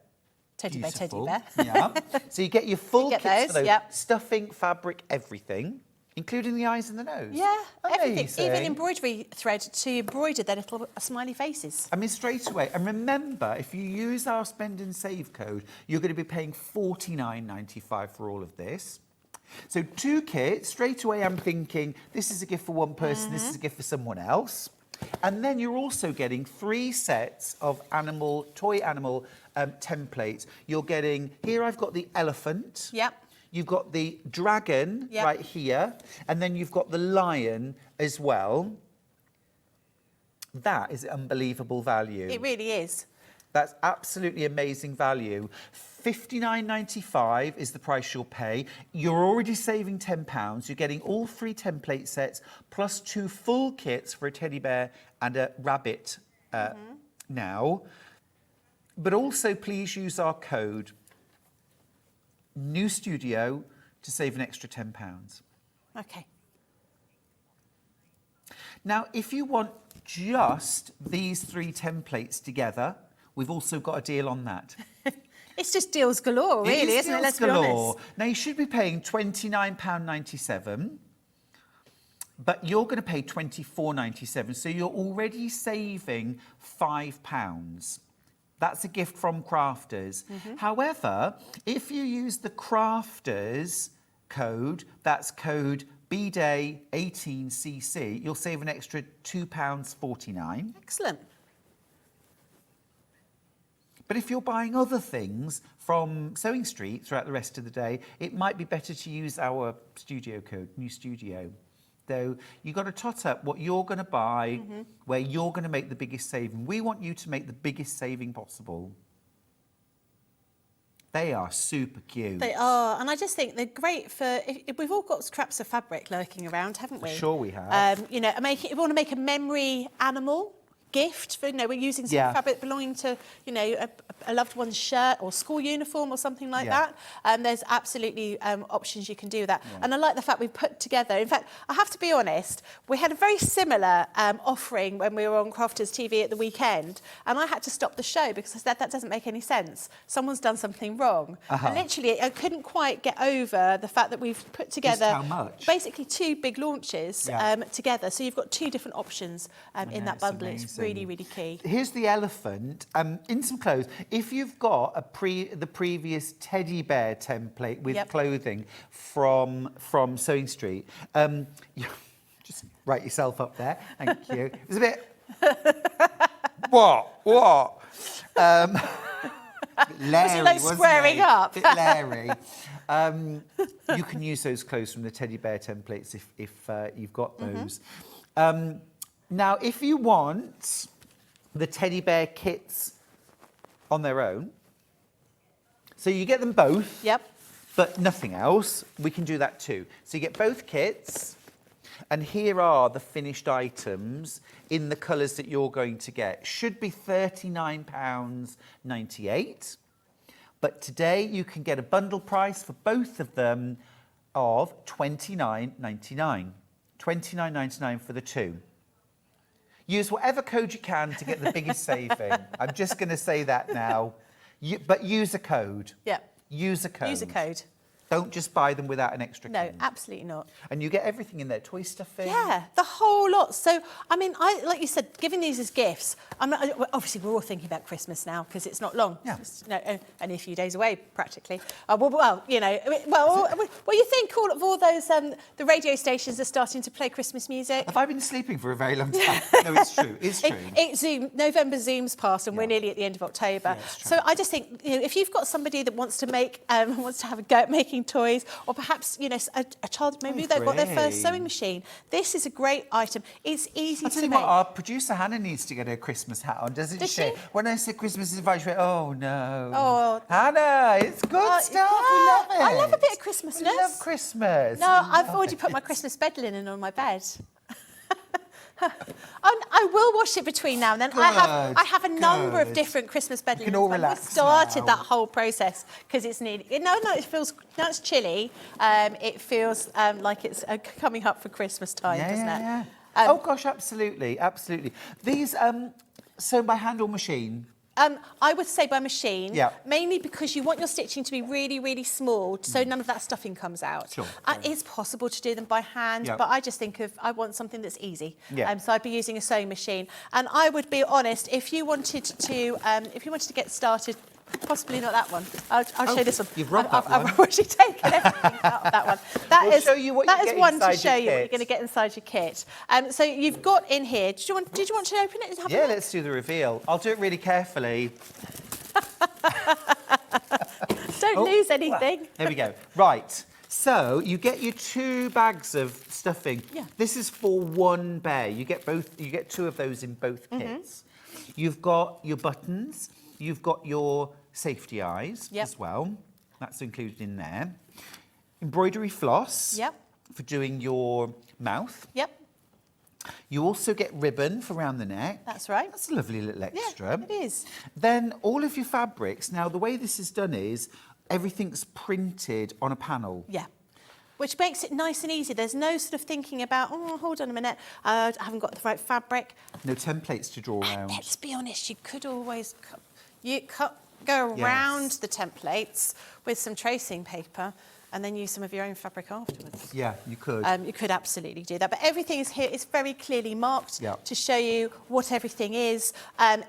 H: Teddy
D: Beautiful.
H: bear, teddy bear.
D: Yeah. So you get your full
H: Get
D: kits
H: those,
D: for those.
H: yep.
D: Stuffing, fabric, everything, including the eyes and the nose.
H: Yeah, everything.
D: Amazing.
H: Even embroidery thread to embroider their little smiley faces.
D: I mean, straight away. And remember, if you use our spend and save code, you're going to be paying $49.95 for all of this. So 2 kits, straight away I'm thinking, this is a gift for one person, this is a gift for someone else. And then you're also getting 3 sets of toy animal templates. You're getting, here I've got the elephant.
H: Yep.
D: You've got the dragon right here. And then you've got the lion as well. That is unbelievable value.
H: It really is.
D: That's absolutely amazing value. $59.95 is the price you'll pay. You're already saving £10. You're getting all 3 template sets plus 2 full kits for a teddy bear and a rabbit now. But also please use our code New Studio to save an extra £10.
H: Okay.
D: Now, if you want just these 3 templates together, we've also got a deal on that.
H: It's just deals galore, really, isn't it? Let's be honest.
D: Now, you should be paying £29.97, but you're going to pay £24.97, so you're already saving £5. That's a gift from Crafters. However, if you use the Crafters code, that's code BDAY 18cc, you'll save an extra £2.49.
H: Excellent.
D: But if you're buying other things from Sewing Street throughout the rest of the day, it might be better to use our studio code, New Studio. Though you've got to tot up what you're going to buy, where you're going to make the biggest saving. We want you to make the biggest saving possible. They are super cute.
H: They are, and I just think they're great for. If we've all got scraps of fabric lurking around, haven't we?
D: Sure, we have.
H: You know, if we want to make a memory animal gift for, we're using some fabric belonging to, a loved one's shirt or school uniform or something like that. There's absolutely options you can do with that. And I like the fact we've put together, in fact, I have to be honest, we had a very similar offering when we were on Crafters TV at the weekend, and I had to stop the show because I said that doesn't make any sense. Someone's done something wrong. And literally, I couldn't quite get over the fact that we've put together
D: how much?
H: Basically 2 big launches together. So you've got 2 different options in that bundle.
D: Amazing.
H: It's really, really key.
D: Here's the elephant in some clothes. If you've got the previous teddy bear template with clothing from Sewing Street, just write yourself up there. Thank you. It's a bit. What? Larry,
H: was he squaring up?
D: Bit Larry. You can use those clothes from the teddy bear templates if you've got those. Now, if you want the teddy bear kits on their own. So you get them both.
H: Yep.
D: But nothing else. We can do that too. So you get both kits. And here are the finished items in the colours that you're going to get. Should be £39.98. But today you can get a bundle price for both of them of £29.99. £29.99 for the two. Use whatever code you can to get the biggest saving. I'm just going to say that now. But use a code.
H: Yeah.
D: Use a code.
H: Use a code.
D: Don't just buy them without an extra
H: No,
D: code.
H: absolutely not.
D: And you get everything in there, toy stuffing.
H: Yeah, the whole lot. So, I mean, like you said, giving these as gifts, obviously we're all thinking about Christmas now because it's not long.
D: Yeah.
H: It's, only a few days away, practically. Well, you think all of all those, the radio stations are starting to play Christmas music.
D: Have I been sleeping for a very long time? No, it's true. It's true.
H: November zooms past and we're nearly at the end of October.
D: Yeah, it's true.
H: So I just think, if you've got somebody that wants to wants to have a go at making toys, or perhaps, a child, maybe they've got their first sewing machine. This is a great item. It's easy
D: I'll
H: to
D: tell you
H: make.
D: what, our producer Hannah needs to get her Christmas hat on, doesn't
H: Does
D: she?
H: she?
D: When I say Christmas is advice, she went, oh no.
H: Oh.
D: Hannah, it's good stuff. We love it.
H: I love a bit of Christmasness.
D: We love Christmas.
H: No, I've already put my Christmas bed linen on my bed. I will wash it between now and then. I have a number of different Christmas bed linens.
D: can all relax
H: We've started
D: now.
H: that whole process because it's nearly. No, it feels. Now it's chilly. It feels like it's coming up for Christmas time, doesn't it?
D: Yeah. Oh gosh, absolutely, absolutely. These sewn by hand or machine?
H: I would say by machine,
D: Yeah.
H: mainly because you want your stitching to be really, really small, so none of that stuffing comes out.
D: Sure.
H: It's possible to do them by hand,
D: Yeah.
H: but I just think I want something that's easy.
D: Yeah.
H: So I'd be using a sewing machine. And I would be honest, if you wanted to get started, possibly not that one. I'll show you this one.
D: You've robbed that
H: I've
D: one.
H: actually taken everything out of that one.
D: We'll show you what you
H: that
D: get
H: is one to
D: inside
H: show
D: your
H: you what you're
D: kit.
H: going to get inside your kit. So you've got in here. Did you want to open it and have a
D: Yeah,
H: look?
D: let's do the reveal. I'll do it really carefully.
H: Don't lose anything.
D: There we go. Right. So you get your 2 bags of stuffing.
H: Yeah.
D: This is for one bear. You get both. You get 2 of those in both kits. You've got your buttons. You've got your safety eyes as well. That's included in there. Embroidery floss.
H: Yep.
D: For doing your mouth.
H: Yep.
D: You also get ribbon for around the neck.
H: That's right.
D: That's a lovely little extra.
H: Yeah, it is.
D: Then all of your fabrics. Now, the way this is done is everything's printed on a panel.
H: Yeah. Which makes it nice and easy. There's no sort of thinking about, oh, hold on a minute, I haven't got the right fabric.
D: No templates to draw around.
H: Let's be honest, you could always go around
D: Yes.
H: the templates with some tracing paper and then use some of your own fabric afterwards.
D: Yeah, you could.
H: You could absolutely do that. But everything is here. It's very clearly marked to show you what everything is.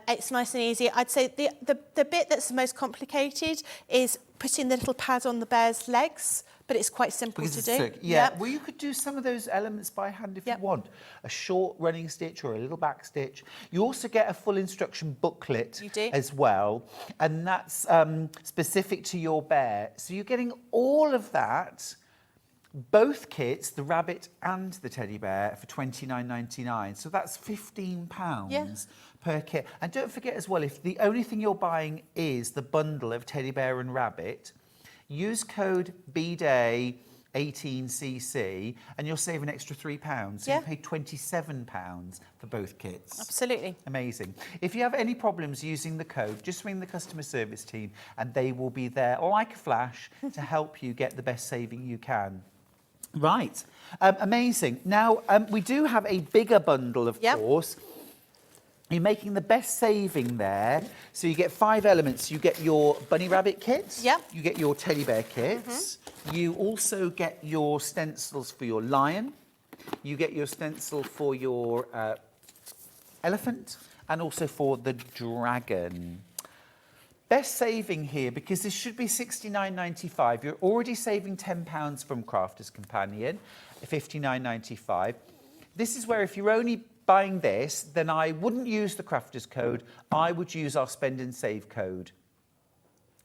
H: It's nice and easy. I'd say the bit that's the most complicated is putting the little pad on the bear's legs, but it's quite simple
D: Because
H: to
D: it's
H: do.
D: thick. Yeah. Well, you could do some of those elements by hand if you want. A short running stitch or a little back stitch. You also get a full instruction booklet as well. And that's specific to your bear. So you're getting all of that, both kits, the rabbit and the teddy bear, for £29.99. So that's £15 per kit. And don't forget as well, if the only thing you're buying is the bundle of teddy bear and rabbit, use code BDAY18CC and you'll save an extra £3. So you pay £27 for both kits.
H: Absolutely.
D: Amazing. If you have any problems using the code, just ring the customer service team and they will be there like a flash to help you get the best saving you can. Right. Amazing. Now, we do have a bigger bundle, of course. You're making the best saving there. So you get 5 elements. You get your bunny rabbit kits.
H: Yep.
D: You get your teddy bear kits. You also get your stencils for your lion. You get your stencil for your elephant and also for the dragon. Best saving here, because this should be £69.95. You're already saving £10 from Crafters Companion, £59.95. This is where if you're only buying this, then I wouldn't use the Crafters code. I would use our spend and save code.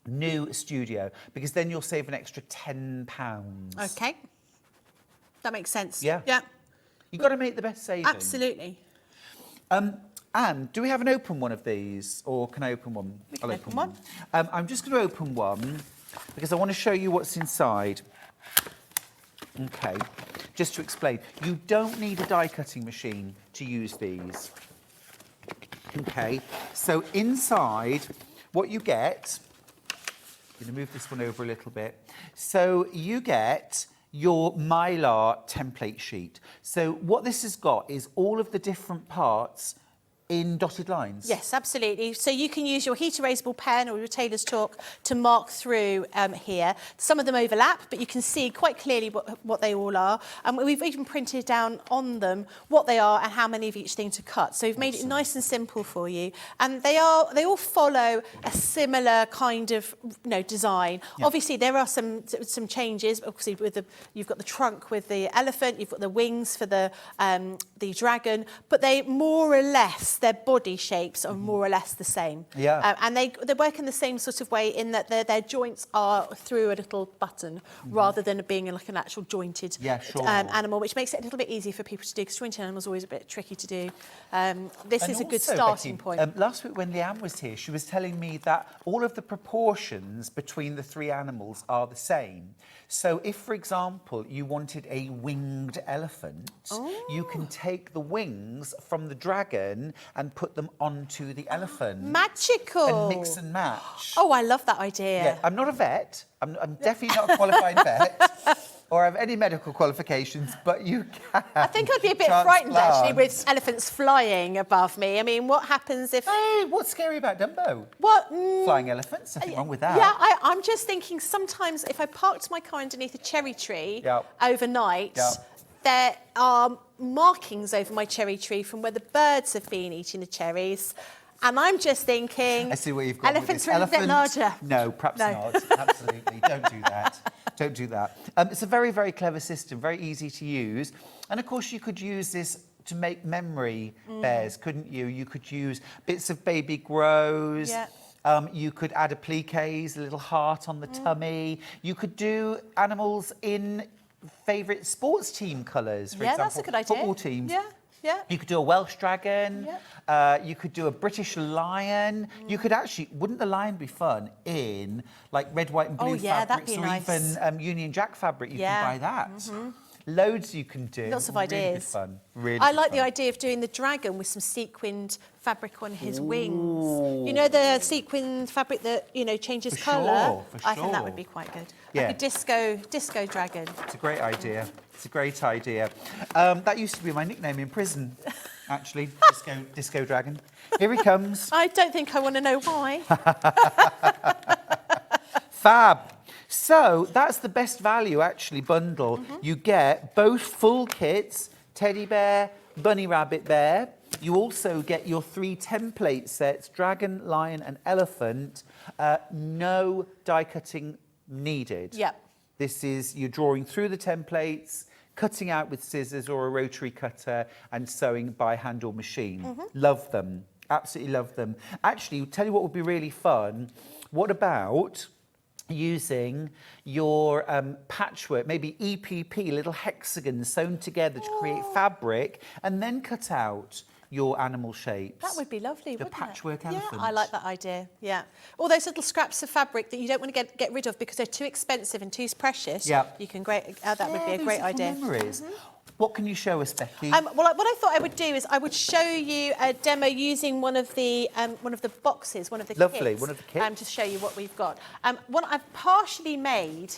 D: New Studio, because then you'll save an extra £10.
H: Okay. That makes sense.
D: Yeah.
H: Yeah.
D: You've got to make the best saving.
H: Absolutely.
D: And do we have an open one of these, or can I open one?
H: We can open one.
D: I'm just going to open one because I want to show you what's inside. Okay, just to explain, you don't need a die cutting machine to use these. Okay, so inside, what you get, I'm going to move this one over a little bit. So you get your Mylar template sheet. So what this has got is all of the different parts in dotted lines.
H: Yes, absolutely. So you can use your heat erasable pen or your tailor's chalk to mark through here. Some of them overlap, but you can see quite clearly what they all are. And we've even printed down on them what they are and how many of each thing to cut. So we've made it nice and simple for you. And they all follow a similar kind of design. Yeah. Obviously, there are some changes. Obviously, you've got the trunk with the elephant, you've got the wings for the dragon, but they more or less, their body shapes are more or less the same.
D: Yeah.
H: And they work in the same sort of way in that their joints are through a little button rather than being like an actual jointed animal, which makes it a little bit easier for people to do because jointed animals are always a bit tricky to do. This is a good starting point.
D: Last week when Leanne was here, she was telling me that all of the proportions between the three animals are the same. So if, for example, you wanted a winged elephant, you can take the wings from the dragon and put them onto the elephant.
H: Magical.
D: And mix and match.
H: Oh, I love that idea.
D: Yeah, I'm not a vet. I'm definitely not a qualified vet or have any medical qualifications, but you can.
H: I think I'd be a bit frightened, actually, with elephants flying above me. I mean, what happens if...
D: Hey, what's scary about Dumbo?
H: What?
D: Flying elephants, nothing wrong with that.
H: Yeah, I'm just thinking sometimes if I parked my car underneath a cherry tree overnight, there are markings over my cherry tree from where the birds have been eating the cherries. And I'm just thinking...
D: I see where you've got
H: elephants are a bit larger.
D: No, perhaps not. Absolutely. Don't do that. Don't do that. It's a very, very clever system, very easy to use. And, of course, you could use this to make memory bears, couldn't you? You could use bits of baby grows. Yeah. You could add appliques, a little heart on the tummy. You could do animals in favourite sports team colours, for example.
H: That's a good idea.
D: Football teams.
H: Yeah. Yeah.
D: You could do a Welsh dragon. Yeah. You could do a British lion. You could actually, wouldn't the lion be fun in like red, white and blue fabrics, or even Union Jack fabric? You can buy that. Loads you can do.
H: Lots of ideas.
D: Really good fun. Really
H: I like the idea of doing the dragon with some sequined fabric on his wings. You know the sequined fabric that changes colour. I think that would be quite good.
D: Yeah.
H: Like a disco dragon.
D: It's a great idea. It's a great idea. That used to be my nickname in prison, actually. Disco dragon. Here he comes.
H: I don't think I want to know why.
D: Fab. So that's the best value, actually, bundle. You get both full kits, teddy bear, bunny rabbit bear. You also get your 3 template sets, dragon, lion and elephant. No die cutting needed.
H: Yep.
D: This is, you're drawing through the templates, cutting out with scissors or a rotary cutter and sewing by hand or machine. Love them. Absolutely love them. Actually, tell you what would be really fun. What about using your patchwork, maybe EPP, little hexagons sewn together to create fabric, and then cut out your animal shapes.
H: That would be lovely,
D: the
H: wouldn't
D: patchwork
H: it?
D: elephant.
H: Yeah, I like that idea. Yeah, all those little scraps of fabric that you don't want to get rid of because they're too expensive and too precious.
D: Yeah,
H: you can that would be a great idea.
D: Memories. What can you show us, Becky?
H: Well, what I thought I would do is I would show you a demo using one of the boxes, one of the kits.
D: One of the kits.
H: To show you what we've got. I've partially made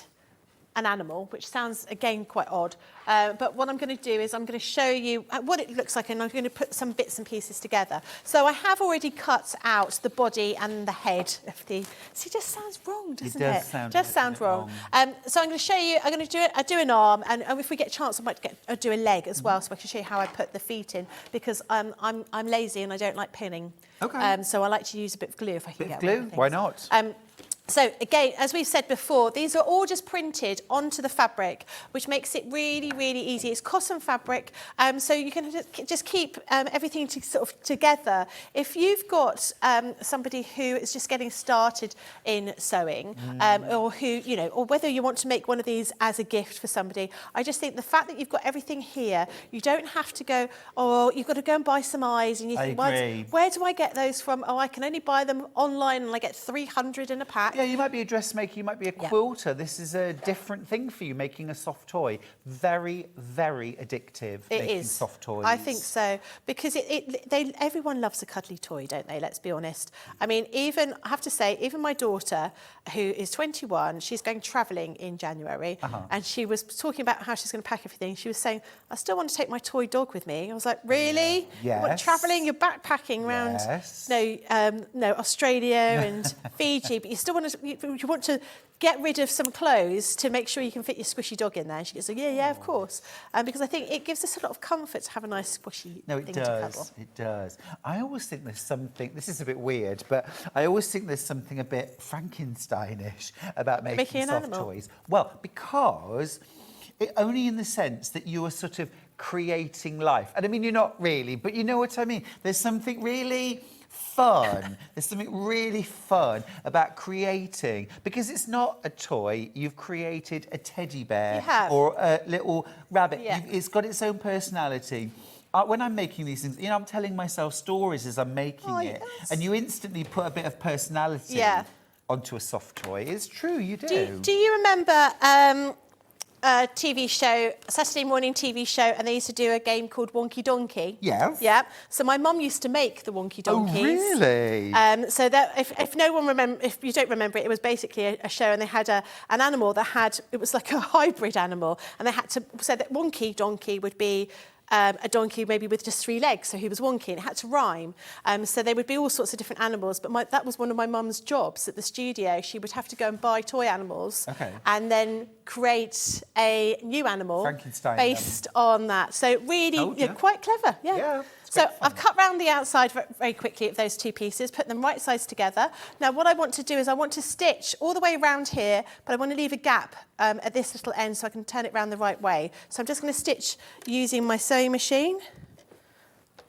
H: an animal, which sounds, again, quite odd. But what I'm going to do is I'm going to show you what it looks like, and I'm going to put some bits and pieces together. So I have already cut out the body and the head of the... See, it just sounds wrong, doesn't it?
D: It does sound
H: wrong. So I'm going to show you, I'm going to do an arm, and if we get a chance, I might do a leg as well, so I can show you how I put the feet in, because I'm lazy and I don't like pinning.
D: Okay.
H: So I like to use a bit of glue if I can get
D: glue? Why not?
H: So again, as we've said before, these are all just printed onto the fabric, which makes it really, really easy. It's cotton fabric, so you can just keep everything sort of together. If you've got somebody who is just getting started in sewing, or who, you know, or whether you want to make one of these as a gift for somebody, I just think the fact that you've got everything here, you don't have to go, oh, you've got to go and buy some eyes, and you think, where do I get those from? Oh, I can only buy them online, and I get 300 in a pack.
D: Yeah, you might be a dressmaker, you might be a quilter. This is a different thing for you, making a soft toy. Very, very addictive, making soft toys.
H: I think so, because everyone loves a cuddly toy, don't they? Let's be honest. I mean, I have to say, even my daughter, who is 21, she's going travelling in January, and she was talking about how she's going to pack everything. She was saying, I still want to take my toy dog with me. I was like, really?
D: Yes.
H: You want travelling, you're backpacking around, Australia and Fiji, but you still want to get rid of some clothes to make sure you can fit your squishy dog in there. And she goes, yeah, of course. Because I think it gives us a lot of comfort to have a nice squishy thing to cuddle.
D: It does. I always think there's something, this is a bit weird, but I always think there's something a bit Frankensteinish about making soft toys. Well, because only in the sense that you are sort of creating life. And I mean, you're not really, but you know what I mean? There's something really fun. There's something really fun about creating, because it's not a toy. You've created a teddy bear or a little rabbit. It's got its own personality. When I'm making these things, you know, I'm telling myself stories as I'm making it, and you instantly put a bit of personality onto a soft toy. It's true, you do.
H: Do you remember a TV show, a Saturday morning TV show, and they used to do a game called Wonky Donkey?
D: Yes.
H: Yeah. So my mum used to make the Wonky Donkeys.
D: Oh, really?
H: So that if no one if you don't remember it, it was basically a show, and they had an animal that it was like a hybrid animal, and they had to say that Wonky Donkey would be a donkey maybe with just 3 legs, so he was wonky, and it had to rhyme. So there would be all sorts of different animals, but that was one of my mum's jobs at the studio. She would have to go and buy toy animals and then create a new animal based on that. So really quite clever. Yeah. So I've cut round the outside very quickly of those 2 pieces, put them right sides together. Now what I want to do is I want to stitch all the way around here, but I want to leave a gap at this little end so I can turn it round the right way. So I'm just going to stitch using my sewing machine.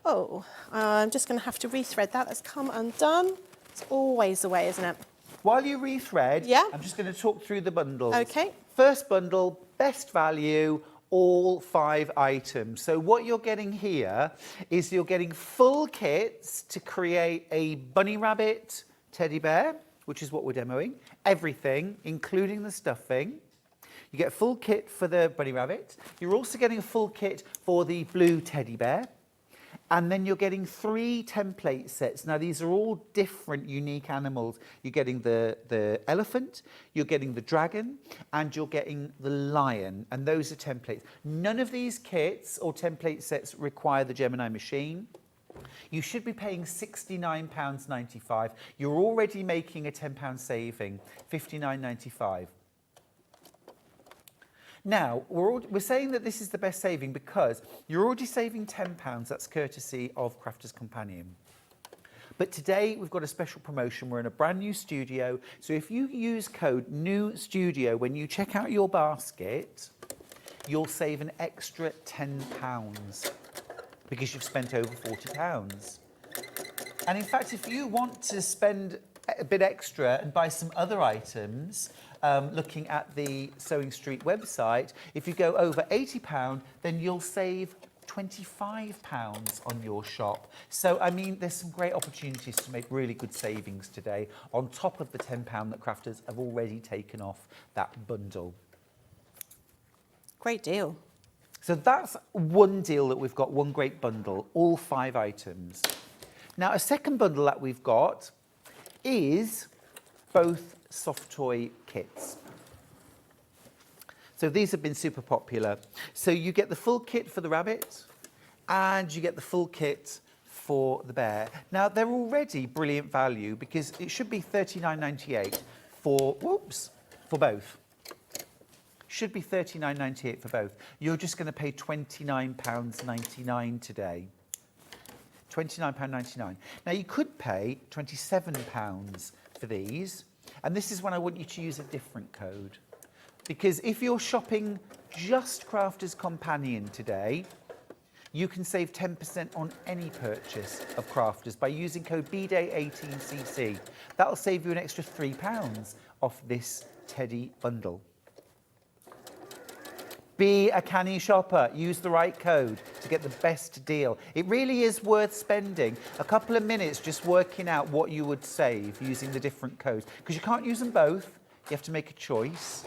H: I'm just going to have to rethread that. That's come undone. It's always the way, isn't it?
D: While you rethread, I'm just going to talk through the bundles.
H: Okay.
D: First bundle, best value, all 5 items. So what you're getting here is you're getting full kits to create a bunny rabbit teddy bear, which is what we're demoing. Everything, including the stuffing. You get a full kit for the bunny rabbit. You're also getting a full kit for the blue teddy bear. And then you're getting 3 template sets. Now, these are all different, unique animals. You're getting the elephant, you're getting the dragon, and you're getting the lion. And those are templates. None of these kits or template sets require the Gemini machine. You should be paying £69.95. You're already making a £10 saving, £59.95. Now, we're saying that this is the best saving because you're already saving £10. That's courtesy of Crafters Companion. But today, we've got a special promotion. We're in a brand new studio. So if you use code NEWSTUDIO when you check out your basket, you'll save an extra £10 because you've spent over £40. And in fact, if you want to spend a bit extra and buy some other items, looking at the Sewing Street website, if you go over £80, then you'll save £25 on your shop. So, I mean, there's some great opportunities to make really good savings today on top of the £10 that Crafters have already taken off that bundle.
H: Great deal.
D: So that's one deal that we've got, one great bundle, all 5 items. Now, a second bundle that we've got is both soft toy kits. So these have been super popular. So you get the full kit for the rabbit and you get the full kit for the bear. Now they're already brilliant value because it should be $39.98 for both. Should be $39.98 for both. You're just going to pay £29.99 today. £29.99. Now you could pay £27 for these, And this is when I want you to use a different code. Because if you're shopping just Crafter's Companion today, you can save 10% on any purchase of Crafters by using code BDAY18CC. That'll save you an extra £3 off this teddy bundle. Be a canny shopper. Use the right code to get the best deal. It really is worth spending a couple of minutes just working out what you would save using the different codes. Because you can't use them both. You have to make a choice.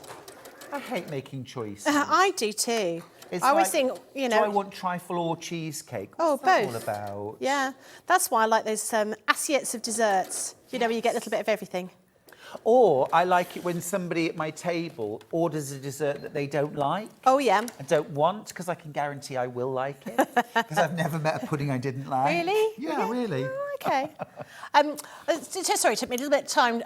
D: I hate making choices.
H: I do too.
D: It's
H: I always
D: like,
H: think, you know...
D: do I want trifle or cheesecake?
H: Oh,
D: What's that
H: both.
D: all about?
H: Yeah, that's why I like those assiettes of desserts. You know, where you get a little bit of everything.
D: Or I like it when somebody at my table orders a dessert that they don't like.
H: Oh, yeah.
D: I don't want, because I can guarantee I will like it. Because I've never met a pudding I didn't like.
H: Really?
D: Yeah, really.
H: Oh, okay. Sorry, it took me a little bit of time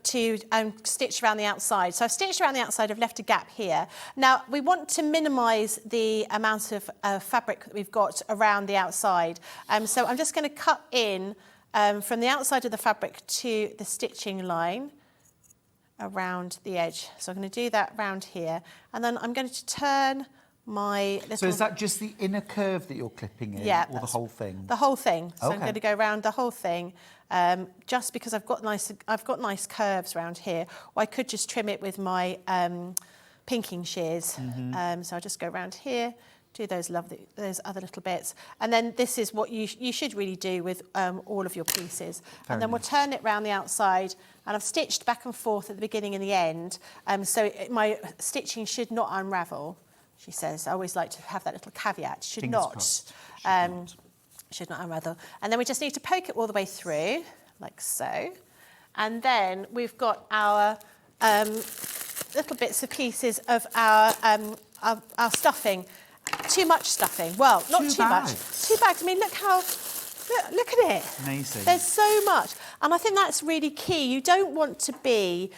H: to stitch around the outside. So I've stitched around the outside, I've left a gap here. Now, we want to minimise the amount of fabric that we've got around the outside. So I'm just going to cut in from the outside of the fabric to the stitching line around the edge. So I'm going to do that round here. And then I'm going to turn my little...
D: So is that just the inner curve that you're clipping in?
H: Yeah.
D: Or the whole thing?
H: The whole thing. So
D: Okay.
H: I'm going to go around the whole thing, just because I've got nice curves around here. Or I could just trim it with my pinking shears. So I'll just go around here, do those other little bits. And then this is what you should really do with all of your pieces. And then we'll turn it round the outside. And I've stitched back and forth at the beginning and the end. So my stitching should not unravel, she says. I always like to have that little caveat. Should not unravel. And then we just need to poke it all the way through, like so. And then we've got our little bits of pieces of our stuffing. Too much stuffing. Well, not too much. 2 bags. I mean, look at it.
D: Amazing.
H: There's so much. And I think that's really key. You don't want to be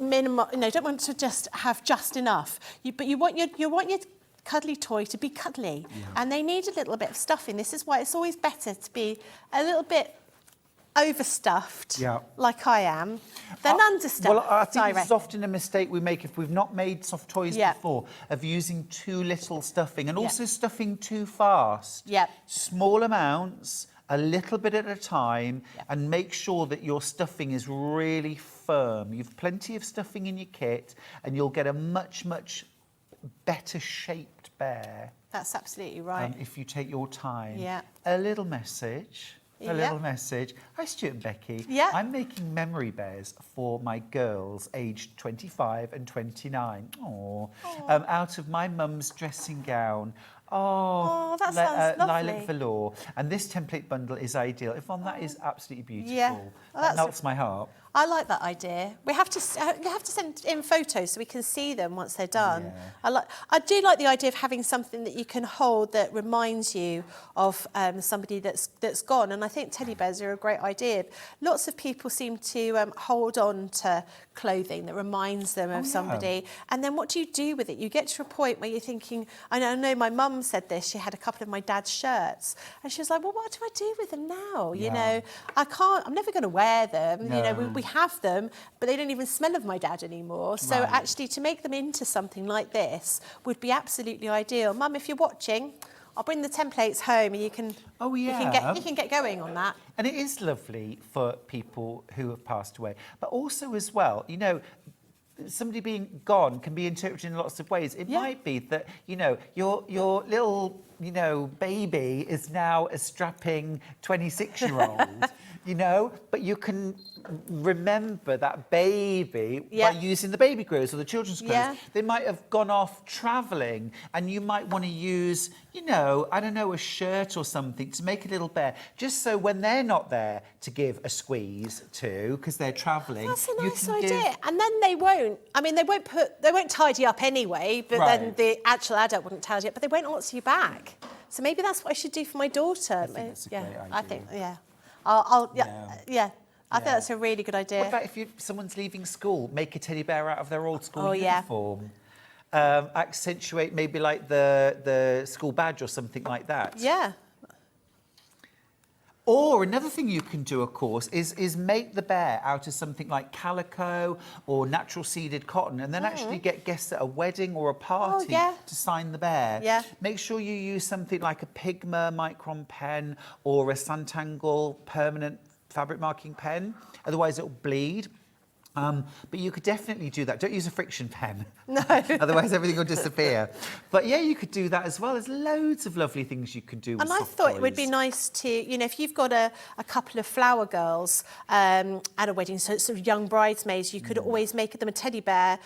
H: minimal, you don't want to just have just enough. But you want your cuddly toy to be cuddly. Yeah. And they need a little bit of stuffing. This is why it's always better to be a little bit overstuffed, like I am, than understuffed.
D: Well, I think this is often a mistake we make if we've not made soft toys before, of using too little stuffing and also stuffing too fast.
H: Yeah.
D: Small amounts, a little bit at a time, and make sure that your stuffing is really firm. You've plenty of stuffing in your kit, and you'll get a much, much better shaped bear.
H: That's absolutely right.
D: If you take your time.
H: Yeah.
D: A little message. A little message. Hi, Stuart and Becky.
H: Yeah.
D: I'm making memory bears for my girls aged 25 and 29. Aww. Out of my mum's dressing gown. Oh,
H: that sounds lovely.
D: Lilac velour. And this template bundle is ideal. Yvonne, that is absolutely beautiful.
H: Yeah.
D: That melts my heart.
H: I like that idea. You have to send in photos so we can see them once they're done. Yeah. I do like the idea of having something that you can hold that reminds you of somebody that's gone. And I think teddy bears are a great idea. Lots of people seem to hold on to clothing that reminds them of somebody. And then what do you do with it? You get to a point where you're thinking, I know my mum said this, she had a couple of my dad's shirts. And she was like, well, what do I do with them now? You know, I'm never going to wear them. No. You know, we have them, but they don't even smell of my dad anymore. So actually to make them into something like this would be absolutely ideal. Mum, if you're watching, I'll bring the templates home and you can you can get going on that.
D: And it is lovely for people who have passed away, but also as well, you know, somebody being gone can be interpreted in lots of ways. It might be that, you know, your little, you know, baby is now a strapping 26-year-old. You know, but you can remember that baby by using the baby clothes or the children's clothes. Yeah. They might have gone off travelling and you might want to use, you know, I don't know, a shirt or something to make a little bear, just so when they're not there to give a squeeze to, because they're travelling.
H: That's a nice idea. And then they won't tidy up anyway, but then the actual adult wouldn't tidy up, but they won't answer you back. So maybe that's what I should do for my daughter.
D: I think that's a great idea.
H: I think, I think that's a really good idea.
D: What about if someone's leaving school, make a teddy bear out of their old school uniform? Accentuate maybe like the school badge or something like that.
H: Yeah.
D: Or another thing you can do, of course, is make the bear out of something like calico or natural seeded cotton, and then actually get guests at a wedding or a party to sign the bear.
H: Yeah.
D: Make sure you use something like a Pigma micron pen or a Santangle permanent fabric marking pen, otherwise it'll bleed. But you could definitely do that. Don't use a friction pen. No. Otherwise everything will disappear. But yeah, you could do that as well. There's loads of lovely things you can do with
H: And I
D: soft
H: thought
D: toys.
H: it would be nice to, you know, if you've got a couple of flower girls at a wedding, so sort of young bridesmaids, you could always make them a teddy bear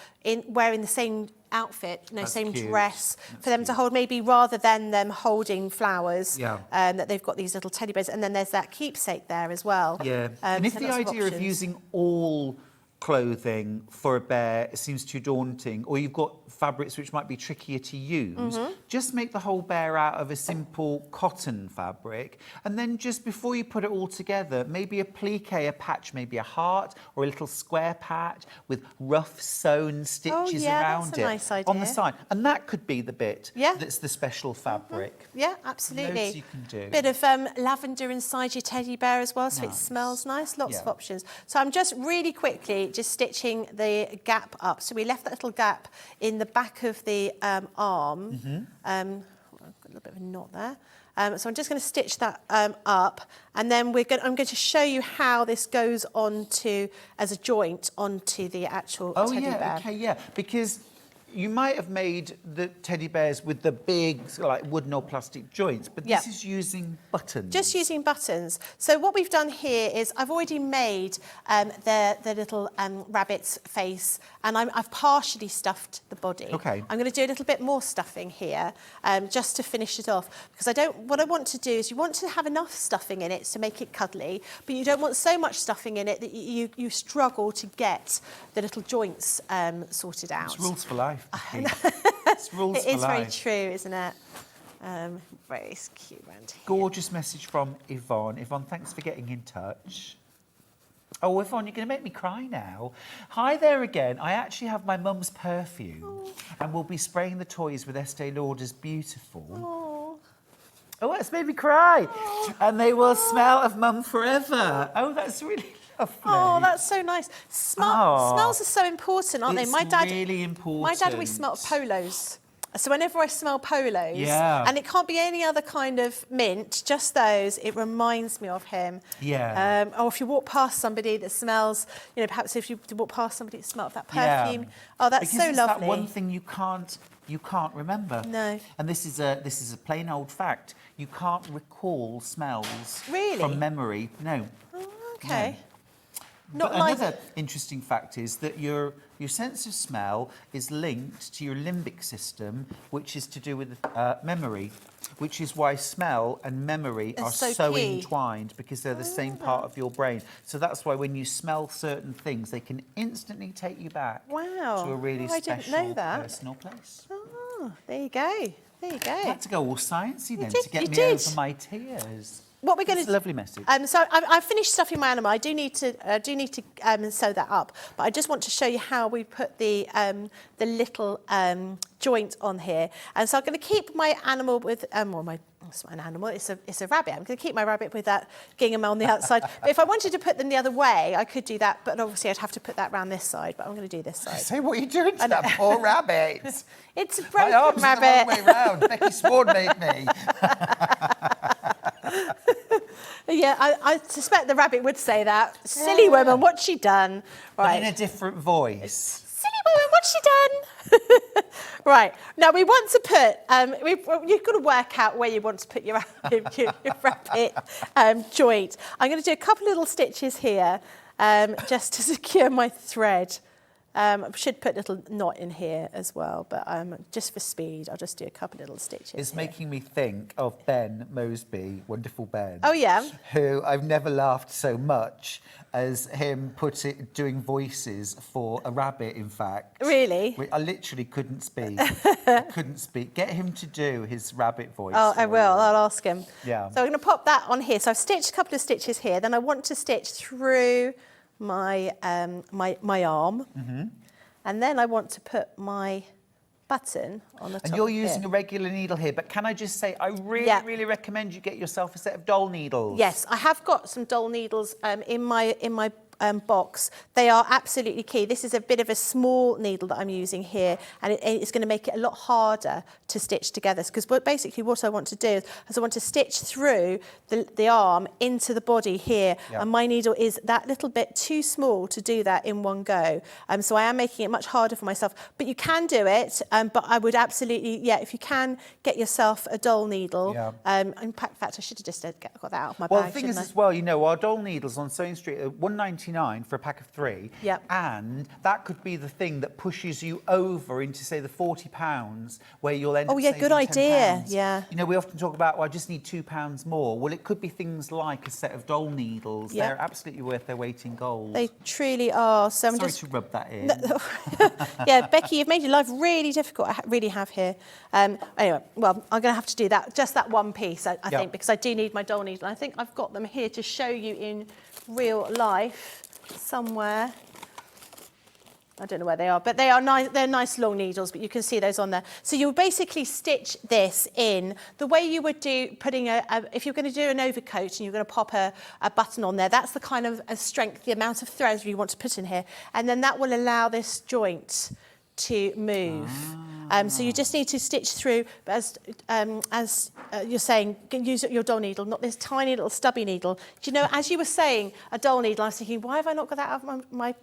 H: wearing the same outfit, you know,
D: That's
H: same
D: cute.
H: dress
D: That's
H: for them to hold, maybe rather than them holding flowers, that they've got these little teddy bears. And then there's that keepsake there as well.
D: Yeah. And if
H: so
D: the
H: lots
D: idea of
H: options.
D: using all clothing for a bear seems too daunting, or you've got fabrics which might be trickier to use, just make the whole bear out of a simple cotton fabric, and then just before you put it all together, maybe a plique, a patch, maybe a heart or a little square patch with rough sewn stitches around
H: that's a nice idea.
D: on the side, and that could be the bit
H: Yeah.
D: that's the special fabric.
H: Yeah, absolutely.
D: Loads you can do.
H: Bit of lavender inside your teddy bear as well, so it smells nice. Lots of options. So I'm just really quickly just stitching the gap up. So we left that little gap in the back of the arm. I've got a little bit of a knot there. So I'm just going to stitch that up, and then I'm going to show you how this goes onto as a joint onto the actual teddy bear.
D: Okay, yeah, because you might have made the teddy bears with the big, like wooden or plastic joints, but this is using buttons.
H: Just using buttons. So what we've done here is I've already made the little rabbit's face, and I've partially stuffed the body.
D: Okay.
H: I'm going to do a little bit more stuffing here, just to finish it off, because what I want to do is you want to have enough stuffing in it to make it cuddly, but you don't want so much stuffing in it that you struggle to get the little joints sorted out.
D: It's rules for life. It's rules for
H: It is very
D: life.
H: true, isn't it? Very cute around here.
D: Gorgeous message from Yvonne. Yvonne, thanks for getting in touch. Oh, Yvonne, you're going to make me cry now. Hi there again. I actually have my mum's perfume and we'll be spraying the toys with Estee Lauder's Beautiful. Oh, that's made me cry. And they will smell of mum forever. Oh, that's really lovely.
H: Oh, that's so nice. Smells are so important, aren't
D: It's
H: they? My dad,
D: really important.
H: My dad always smelled polos. So whenever I smell polos, and it can't be any other kind of mint, just those, it reminds me of him.
D: Yeah.
H: Or if you walk past somebody that smells, you know, perhaps if you walk past somebody that smells that perfume. Oh, that's
D: because
H: so
D: it's
H: lovely.
D: that one thing you can't remember.
H: No.
D: And this is a plain old fact. You can't recall smells
H: Really?
D: from memory. No.
H: Oh, okay.
D: But another interesting fact is that your sense of smell is linked to your limbic system, which is to do with memory, which is why smell and memory are so
H: key.
D: entwined, because they're the same part of your brain. So that's why when you smell certain things, they can instantly take you back to a really
H: I
D: special
H: didn't know that.
D: personal place.
H: Oh, there you go. There you go.
D: I had to go all sciencey then
H: did,
D: to get
H: you
D: me
H: did.
D: over my tears.
H: What we're going
D: It's
H: to
D: a lovely message.
H: So I've finished stuffing my animal. I do need to sew that up, but I just want to show you how we put the little joint on here. And so I'm going to keep my animal with it's not an animal. It's a rabbit. I'm going to keep my rabbit with that gingham on the outside. But if I wanted to put them the other way, I could do that. But obviously, I'd have to put that round this side. But I'm going to do this side.
D: Say what are you doing to that poor rabbit?
H: It's a
D: My
H: broken
D: arms are the wrong
H: rabbit.
D: way round. Becky Sward made me.
H: Yeah, I suspect the rabbit would say that. Silly woman, what's she done?
D: But in a different voice.
H: Silly woman, what's she done? Right, now we want to put, you've got to work out where you want to put your rabbit joint. I'm going to do a couple of little stitches here just to secure my thread. I should put a little knot in here as well, but just for speed, I'll just do a couple of little stitches.
D: It's
H: here.
D: making me think of Ben Mosby, wonderful Ben.
H: Oh, yeah?
D: Who I've never laughed so much as him doing voices for a rabbit, in fact.
H: Really?
D: I literally couldn't speak. Couldn't speak. Get him to do his rabbit voice.
H: Oh, I
D: for
H: will.
D: you.
H: I'll ask him.
D: Yeah.
H: So I'm going to pop that on here. So I've stitched a couple of stitches here. Then I want to stitch through my my arm, and then I want to put my button on the top.
D: And you're
H: of
D: using
H: here.
D: a regular needle here, but can I just say, I really recommend you get yourself a set of doll needles.
H: Yes, I have got some doll needles in my box. They are absolutely key. This is a bit of a small needle that I'm using here, and it's going to make it a lot harder to stitch together, because basically what I want to do is I want to stitch through the arm into the body here, and my needle is that little bit too small to do that in one go. So I am making it much harder for myself, but you can do it. But I would absolutely, if you can get yourself a doll needle. In fact, I should have just got that out of my bag.
D: Well, the thing is as well, you know, our doll needles on Sewing Street are £1.99 for a pack of 3. And that could be the thing that pushes you over into, say, the £40 where you'll end up saving
H: good idea.
D: £10. You know, we often talk about, well, I just need £2 more. Well, it could be things like a set of doll needles. They're absolutely worth their weight in gold.
H: They truly are. So
D: Sorry to rub that in.
H: Becky, you've made your life really difficult. I really have here. Anyway, well, I'm going to have to do that, just that one piece, I think, because I do need my doll needle. I think I've got them here to show you in real life somewhere. I don't know where they are, but they are nice. They're nice long needles, but you can see those on there. So you'll basically stitch this in the way you would do putting if you're going to do an overcoat and you're going to pop a button on there. That's the kind of strength, the amount of threads you want to put in here, and then that will allow this joint to move. So you just need to stitch through, but as you're saying, use your doll needle, not this tiny little stubby needle. Do you know, as you were saying, a doll needle, I was thinking, why have I not got that out of my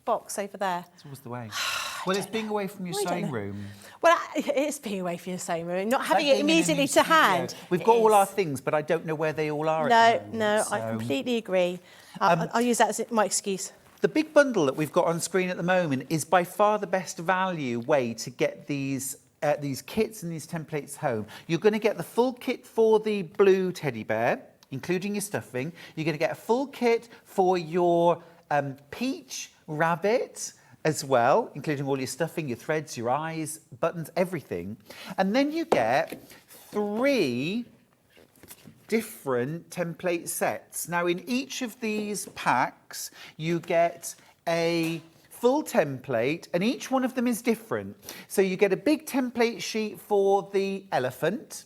H: box over there?
D: It's always the way. Well, it's being away from your sewing room.
H: Well, it's being away from your sewing room, not having it immediately to hand.
D: We've got all our things, but I don't know where they all are at the moment,
H: I completely agree. I'll use that as my excuse.
D: The big bundle that we've got on screen at the moment is by far the best value way to get these kits and these templates home. You're going to get the full kit for the blue teddy bear, including your stuffing. You're going to get a full kit for your peach rabbit as well, including all your stuffing, your threads, your eyes, buttons, everything. And then you get 3 different template sets. Now, in each of these packs, you get a full template, and each one of them is different. So you get a big template sheet for the elephant,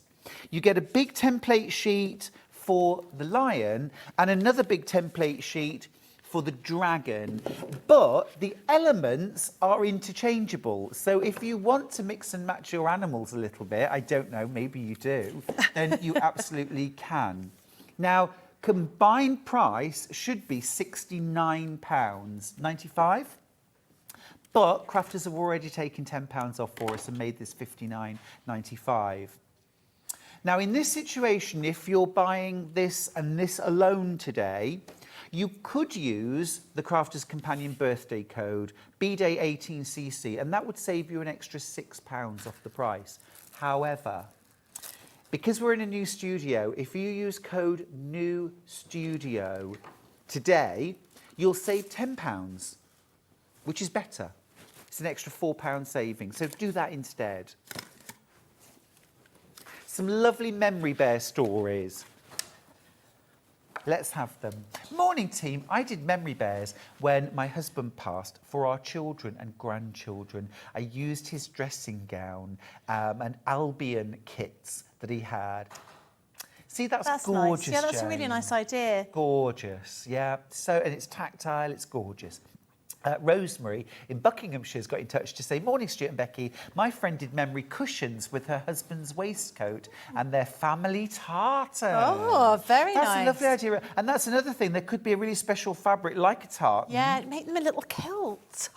D: you get a big template sheet for the lion, and another big template sheet for the dragon, but the elements are interchangeable. So if you want to mix and match your animals a little bit, I don't know, maybe you do, then you absolutely can. Now, combined price should be £69.95, but crafters have already taken £10 off for us and made this £59.95. Now, in this situation, if you're buying this and this alone today, you could use the Crafter's Companion birthday code, BDAY18CC, and that would save you an extra £6 off the price. However, because we're in a new studio, if you use code NEWSTUDIO today, you'll save £10, which is better. It's an extra £4 saving, so do that instead. Some lovely memory bear stories. Let's have them. Morning, team. I did memory bears when my husband passed for our children and grandchildren. I used his dressing gown and Albion kits that he had. See, that's gorgeous,
H: nice. Yeah, that's
D: Jane.
H: a really nice idea.
D: Gorgeous, yeah. So, and it's tactile, it's gorgeous. Rosemary in Buckinghamshire's got in touch to say, morning, Stuart and Becky. My friend did memory cushions with her husband's waistcoat and their family tartan.
H: Oh, very nice.
D: That's a lovely idea. And that's another thing. There could be a really special fabric like a tartan.
H: Yeah, make them a little kilt.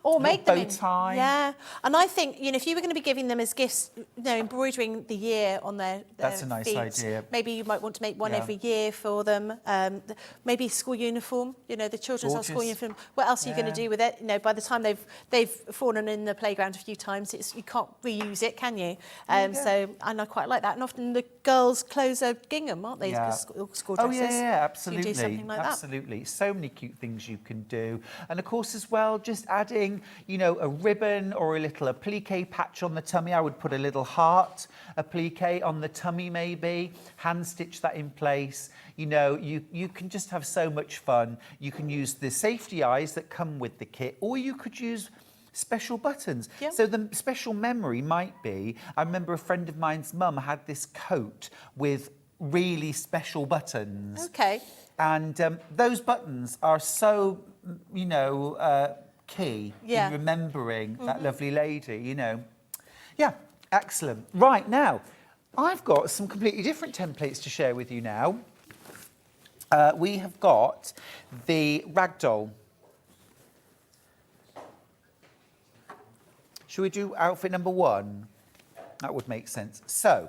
H: Or make them
D: bow tie.
H: Yeah, and I think, you know, if you were going to be giving them as gifts, you know, embroidering the year on their
D: That's a nice
H: feet,
D: idea.
H: Maybe you might want to make one every year for them. Maybe school uniform, you know, the children's school uniform. What else are you going to do with it? You know, by the time they've fallen in the playground a few times, you can't reuse it, can you? So, and I quite like that. And often the girls' clothes are gingham, aren't they? School dresses.
D: Oh, yeah, absolutely.
H: So you do something like that.
D: Absolutely. So many cute things you can do. And of course, as well, just adding, you know, a ribbon or a little applique patch on the tummy. I would put a little heart applique on the tummy, maybe, hand stitch that in place. You know, you can just have so much fun. You can use the safety eyes that come with the kit, or you could use special buttons.
H: Yeah.
D: So the special memory might be, I remember a friend of mine's mum had this coat with really special buttons.
H: Okay.
D: And those buttons are so, you know, key in remembering that lovely lady, you know. Yeah, excellent. Right, now, I've got some completely different templates to share with you now. We have got the ragdoll. Should we do outfit number 1? That would make sense. So,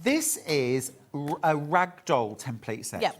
D: this is a ragdoll template set.
H: Yeah.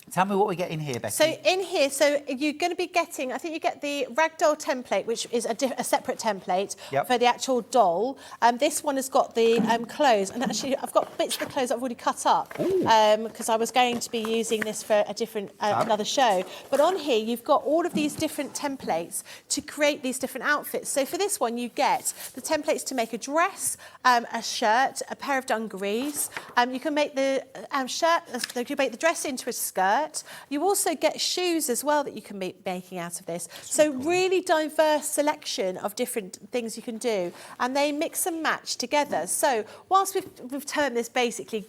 D: Tell me what we get in here, Becky.
H: So in here, so you're going to be getting, I think you get the ragdoll template, which is a separate template for the actual doll. This one has got the clothes, and actually I've got bits of the clothes I've already cut up because I was going to be using this for a different another show. But on here you've got all of these different templates to create these different outfits. So for this one you get the templates to make a dress, a shirt, a pair of dungarees. You can make the shirt, you can make the dress into a skirt. You also get shoes as well that you can be making out of this. So really diverse selection of different things you can do, and they mix and match together. So whilst we've termed this basically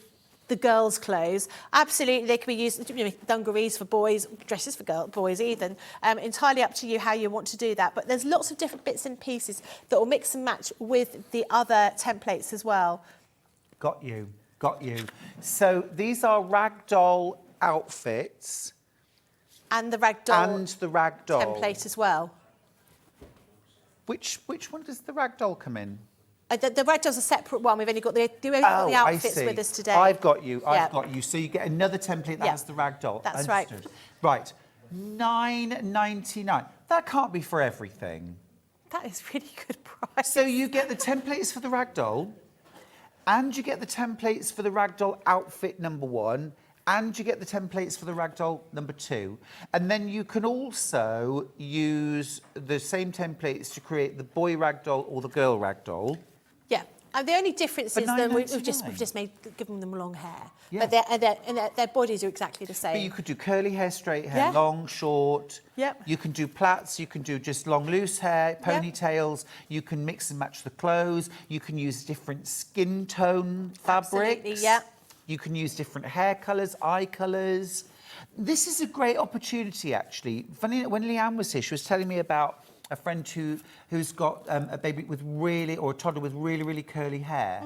H: the girls' clothes, absolutely they can be used, you know, dungarees for boys, dresses for boys even. Entirely up to you how you want to do that. But there's lots of different bits and pieces that will mix and match with the other templates as well.
D: Got you. So these are ragdoll outfits.
H: And the ragdoll.
D: And the ragdoll.
H: Template as well.
D: Which one does the ragdoll come in?
H: The ragdoll's a separate one. We've only got the outfits with us today.
D: I've got you. So you get another template that has the ragdoll.
H: That's
D: Understood. Right. $9.99. That can't be for everything.
H: That is really good price.
D: So you get the templates for the ragdoll, and you get the templates for the ragdoll outfit number 1, and you get the templates for the ragdoll number 2. And then you can also use the same templates to create the boy ragdoll or the girl ragdoll.
H: Yeah. And the only difference is that we've just given them long hair. Yeah. But their bodies are exactly the same.
D: But you could do curly hair, straight hair, long, short.
H: Yep.
D: You can do plaits, you can do just long, loose hair, ponytails. You can mix and match the clothes. You can use different skin tone fabrics.
H: Absolutely, yeah.
D: You can use different hair colours, eye colours. This is a great opportunity, actually. Funny, when Leanne was here, she was telling me about a friend who's got a baby with or a toddler with really, really curly hair.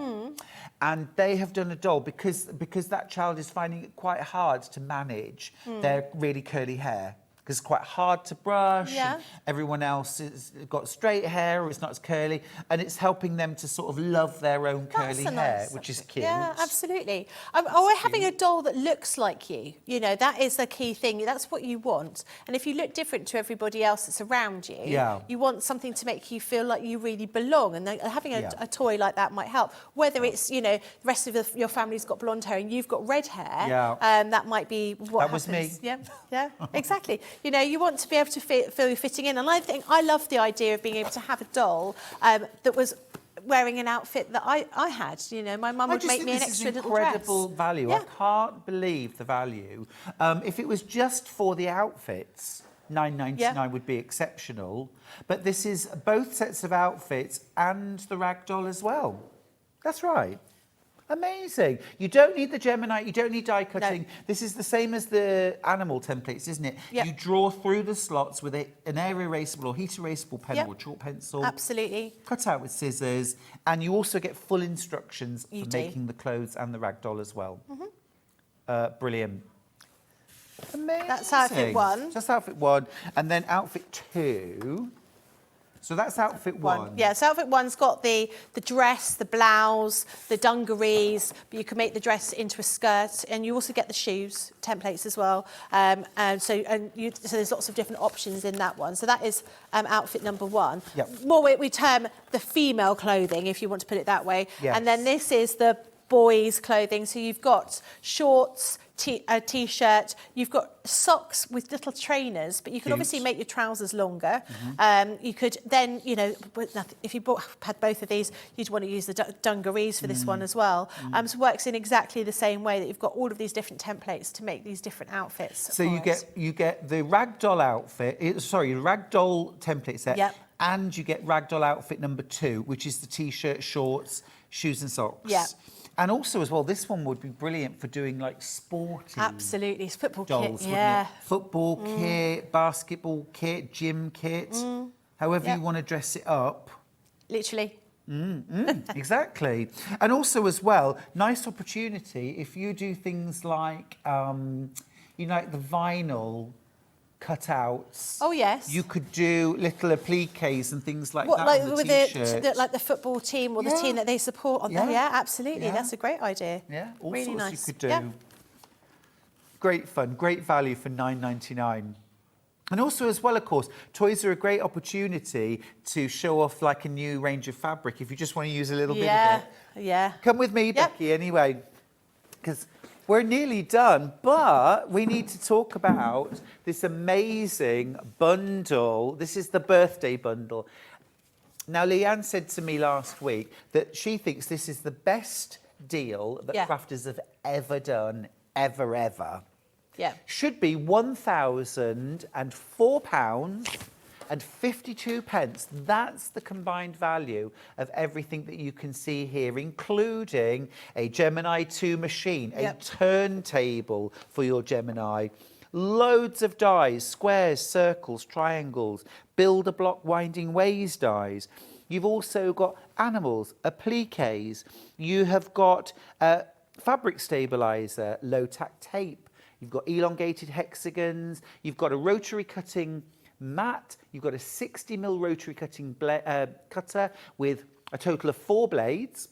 D: And they have done a doll because that child is finding it quite hard to manage their really curly hair. Because it's quite hard to brush.
H: Yeah.
D: And everyone else has got straight hair, or it's not as curly, and it's helping them to sort of love their own curly hair, which is cute.
H: Yeah, absolutely. Or having a doll that looks like you. You know, that is the key thing. That's what you want. And if you look different to everybody else that's around you, you want something to make you feel like you really belong. And having a toy like that might help. Whether it's, you know, the rest of your family's got blonde hair and you've got red hair, that might be what happens.
D: That was me.
H: Yeah, exactly. You know, you want to be able to feel you're fitting in. And I love the idea of being able to have a doll that was wearing an outfit that I had. You know, my mum would make me an extra little dress.
D: Incredible value.
H: Yeah.
D: I can't believe the value. If it was just for the outfits, $9.99 would be exceptional. But this is both sets of outfits and the ragdoll as well. That's right. Amazing. You don't need the Gemini, you don't need die cutting. No. This is the same as the animal templates, isn't it?
H: Yep.
D: You draw through the slots with an air erasable or heat erasable pen or chalk pencil.
H: Absolutely.
D: Cut out with scissors. And you also get full instructions for making the clothes and the ragdoll as well. Brilliant. Amazing.
H: That's outfit 1.
D: That's outfit 1. And then outfit 2. So that's outfit 1.
H: Yeah, so outfit 1's got the dress, the blouse, the dungarees, but you can make the dress into a skirt, and you also get the shoes templates as well. So there's lots of different options in that one. So that is outfit number 1.
D: Yep.
H: More we term the female clothing, if you want to put it that way.
D: Yes.
H: And then this is the boys' clothing. So you've got shorts, a t-shirt, you've got socks with little trainers, but you can obviously make your trousers longer. You could then, you know, if you had both of these, you'd want to use the dungarees for this one as well. So it works in exactly the same way that you've got all of these different templates to make these different outfits.
D: So you get the ragdoll outfit, the ragdoll template set.
H: Yep.
D: and you get ragdoll outfit number 2, which is the t-shirt, shorts, shoes and socks.
H: Yeah.
D: And also as well, this one would be brilliant for doing like sporty
H: Absolutely, it's football
D: dolls,
H: kit.
D: wouldn't
H: Yeah.
D: it? Football kit, basketball kit, gym kit, however
H: Yep.
D: you want to dress it up.
H: Literally.
D: Exactly. And also as well, nice opportunity if you do things like, you know, like the vinyl cutouts.
H: Oh yes.
D: You could do little appliques and things like
H: What,
D: that
H: like
D: on the
H: with
D: t-shirt.
H: like the football team or the
D: Yeah.
H: team that they support on
D: Yeah.
H: there? Yeah, absolutely.
D: Yeah.
H: That's a great idea.
D: Yeah, all
H: really
D: sorts
H: nice.
D: you could do.
H: Yeah.
D: Great fun, great value for £9.99. And also as well, of course, toys are a great opportunity to show off like a new range of fabric if you just want to use a little bit of it.
H: Yeah.
D: Come with me,
H: Yep.
D: Becky, anyway, because we're nearly done, but we need to talk about this amazing bundle. This is the birthday bundle. Now, Leanne said to me last week that she thinks this is the best deal that
H: Yeah.
D: crafters have ever done, ever.
H: Yeah.
D: Should be £1,004.52. That's the combined value of everything that you can see here, including a Gemini 2 machine, a
H: Yep.
D: turntable for your Gemini, loads of dies, squares, circles, triangles, build-a-block winding ways dies. You've also got animals, appliques. You have got fabric stabilizer, low-tack tape. You've got elongated hexagons. You've got a rotary cutting mat. You've got a 60mm rotary cutting cutter with a total of 4 blades.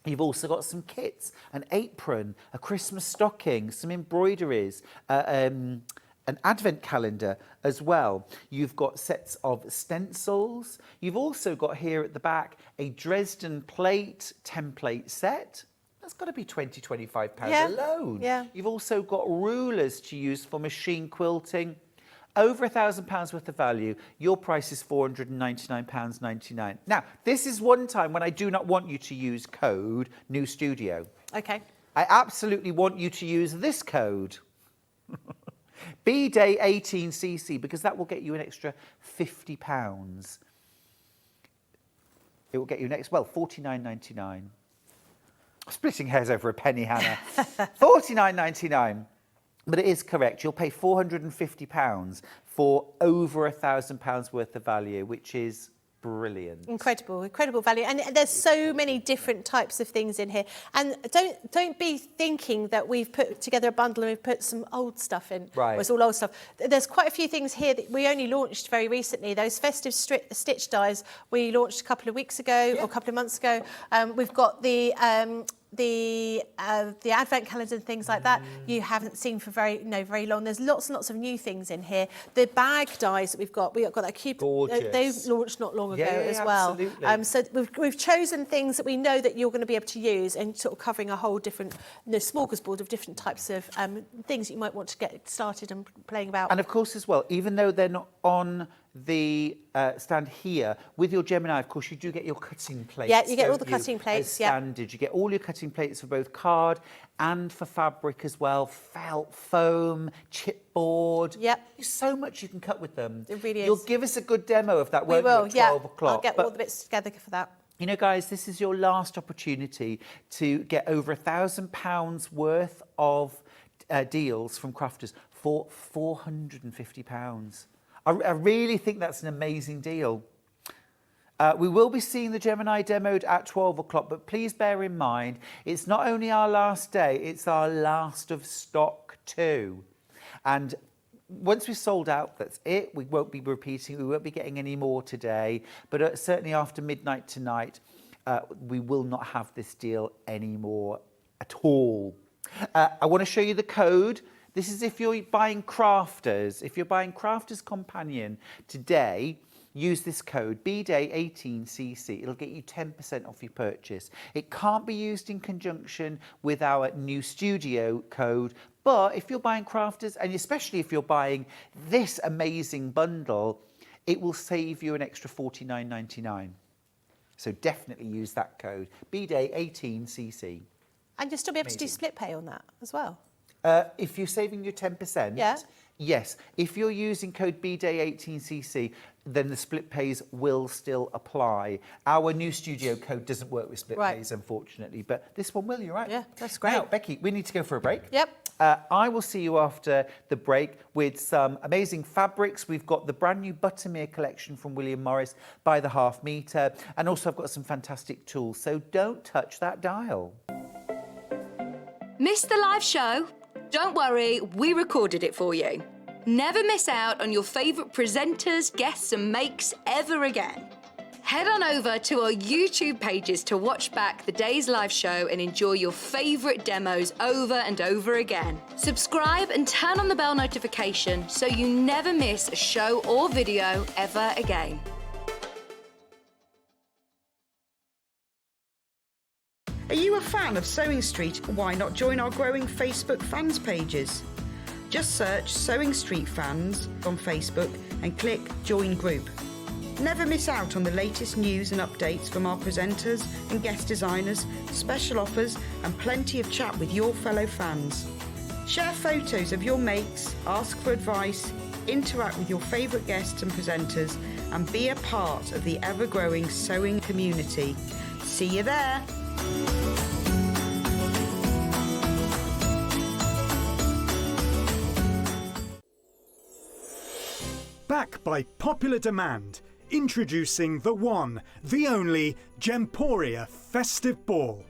D: You've also got some kits, an apron, a Christmas stocking, some embroideries, an advent calendar as well. You've got sets of stencils. You've also got here at the back a Dresden plate template set. That's got to be £20, £25
H: Yeah.
D: alone.
H: Yeah.
D: You've also got rulers to use for machine quilting. Over £1,000 worth of value. Your price is £499.99. Now, this is one time when I do not want you to use code New Studio.
H: Okay.
D: I absolutely want you to use this code. BDAY18CC, because that will get you an extra £50. It will get you £49.99. Splitting hairs over a penny, Hannah. £49.99. But it is correct. You'll pay £450 for over £1,000 worth of value, which is brilliant.
H: Incredible value. And there's so many different types of things in here. And don't be thinking that we've put together a bundle and we've put some old stuff in.
D: Right.
H: Or it's all old stuff. There's quite a few things here that we only launched very recently. Those festive stitch dies we launched a couple of weeks ago or a couple of months ago. We've got the advent calendar and things like that you haven't seen for very long. There's lots and lots of new things in here. The bag dies that we've got that cute.
D: Gorgeous.
H: They launched not long ago as well.
D: Absolutely.
H: So we've chosen things that we know that you're going to be able to use and sort of covering a whole different smorgasbord of different types of things you might want to get started and playing about.
D: And of course, as well, even though they're not on the stand here, with your Gemini, of course, you do get your cutting plates.
H: Yeah, you get all
D: don't
H: the cutting
D: you,
H: plates,
D: as
H: yeah.
D: standard. You get all your cutting plates for both card and for fabric as well. Felt, foam, chipboard.
H: Yep.
D: There's so much you can cut with them.
H: It really is.
D: You'll give us a good demo of that,
H: we
D: won't
H: will,
D: you, at 12
H: yeah.
D: o'clock?
H: I'll get all the bits together for that.
D: You know, guys, this is your last opportunity to get over £1,000 worth of deals from crafters for £450. I really think that's an amazing deal. We will be seeing the Gemini demoed at 12 o'clock, but please bear in mind, it's not only our last day, it's our last of stock too. And once we've sold out, that's it. We won't be repeating. We won't be getting any more today. But certainly after midnight tonight, we will not have this deal anymore at all. I want to show you the code. This is if you're buying Crafters. If you're buying Crafters Companion today, use this code, BDAY18CC. It'll get you 10% off your purchase. It can't be used in conjunction with our New Studio code, but if you're buying Crafters, and especially if you're buying this amazing bundle, it will save you an extra $49.99. So definitely use that code, BDAY18CC.
H: And you'll still be able to do split pay on that as well.
D: If you're saving your 10%,
H: Yeah.
D: Yes, if you're using code BDAY18CC, then the split pays will still apply. Our new studio code doesn't work with split pays, unfortunately, but this one will, you're right.
H: Yeah, that's great.
D: Now, Becky, we need to go for a break.
H: Yep.
D: I will see you after the break with some amazing fabrics. We've got the brand new Buttermere collection from William Morris by the half metre, and also I've got some fantastic tools, so don't touch that dial.
E: Missed the live show? Don't worry, we recorded it for you. Never miss out on your favourite presenters, guests and makes ever again. Head on over to our YouTube pages to watch back the day's live show and enjoy your favourite demos over and over again. Subscribe and turn on the bell notification so you never miss a show or video ever again.
C: Are you a fan of Sewing Street? Why not join our growing Facebook fans pages? Just search Sewing Street Fans on Facebook and click Join Group. Never miss out on the latest news and updates from our presenters and guest designers, special offers and plenty of chat with your fellow fans. Share photos of your makes, ask for advice, interact with your favourite guests and presenters and be a part of the ever-growing sewing community. See you there!
G: Back by popular demand, introducing the one, the only Gemporia Festive Ball.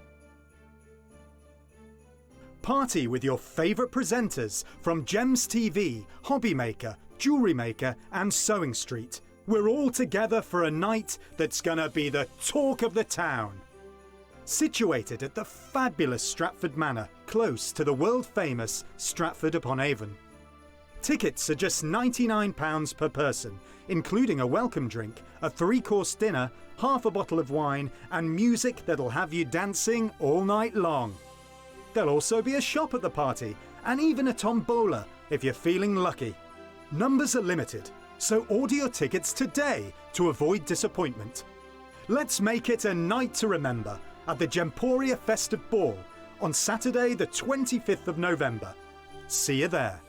G: Party with your favourite presenters from Gems TV, Hobby Maker, Jewellery Maker and Sewing Street. We're all together for a night that's gonna be the talk of the town. Situated at the fabulous Stratford Manor, close to the world-famous Stratford-upon-Avon. Tickets are just £99 per person, including a welcome drink, a 3-course dinner, half a bottle of wine and music that'll have you dancing all night long. There'll also be a shop at the party and even a tombola if you're feeling lucky. Numbers are limited, so order your tickets today to avoid disappointment. Let's make it a night to remember at the Gemporia Festive Ball on Saturday the 25th of November. See you there.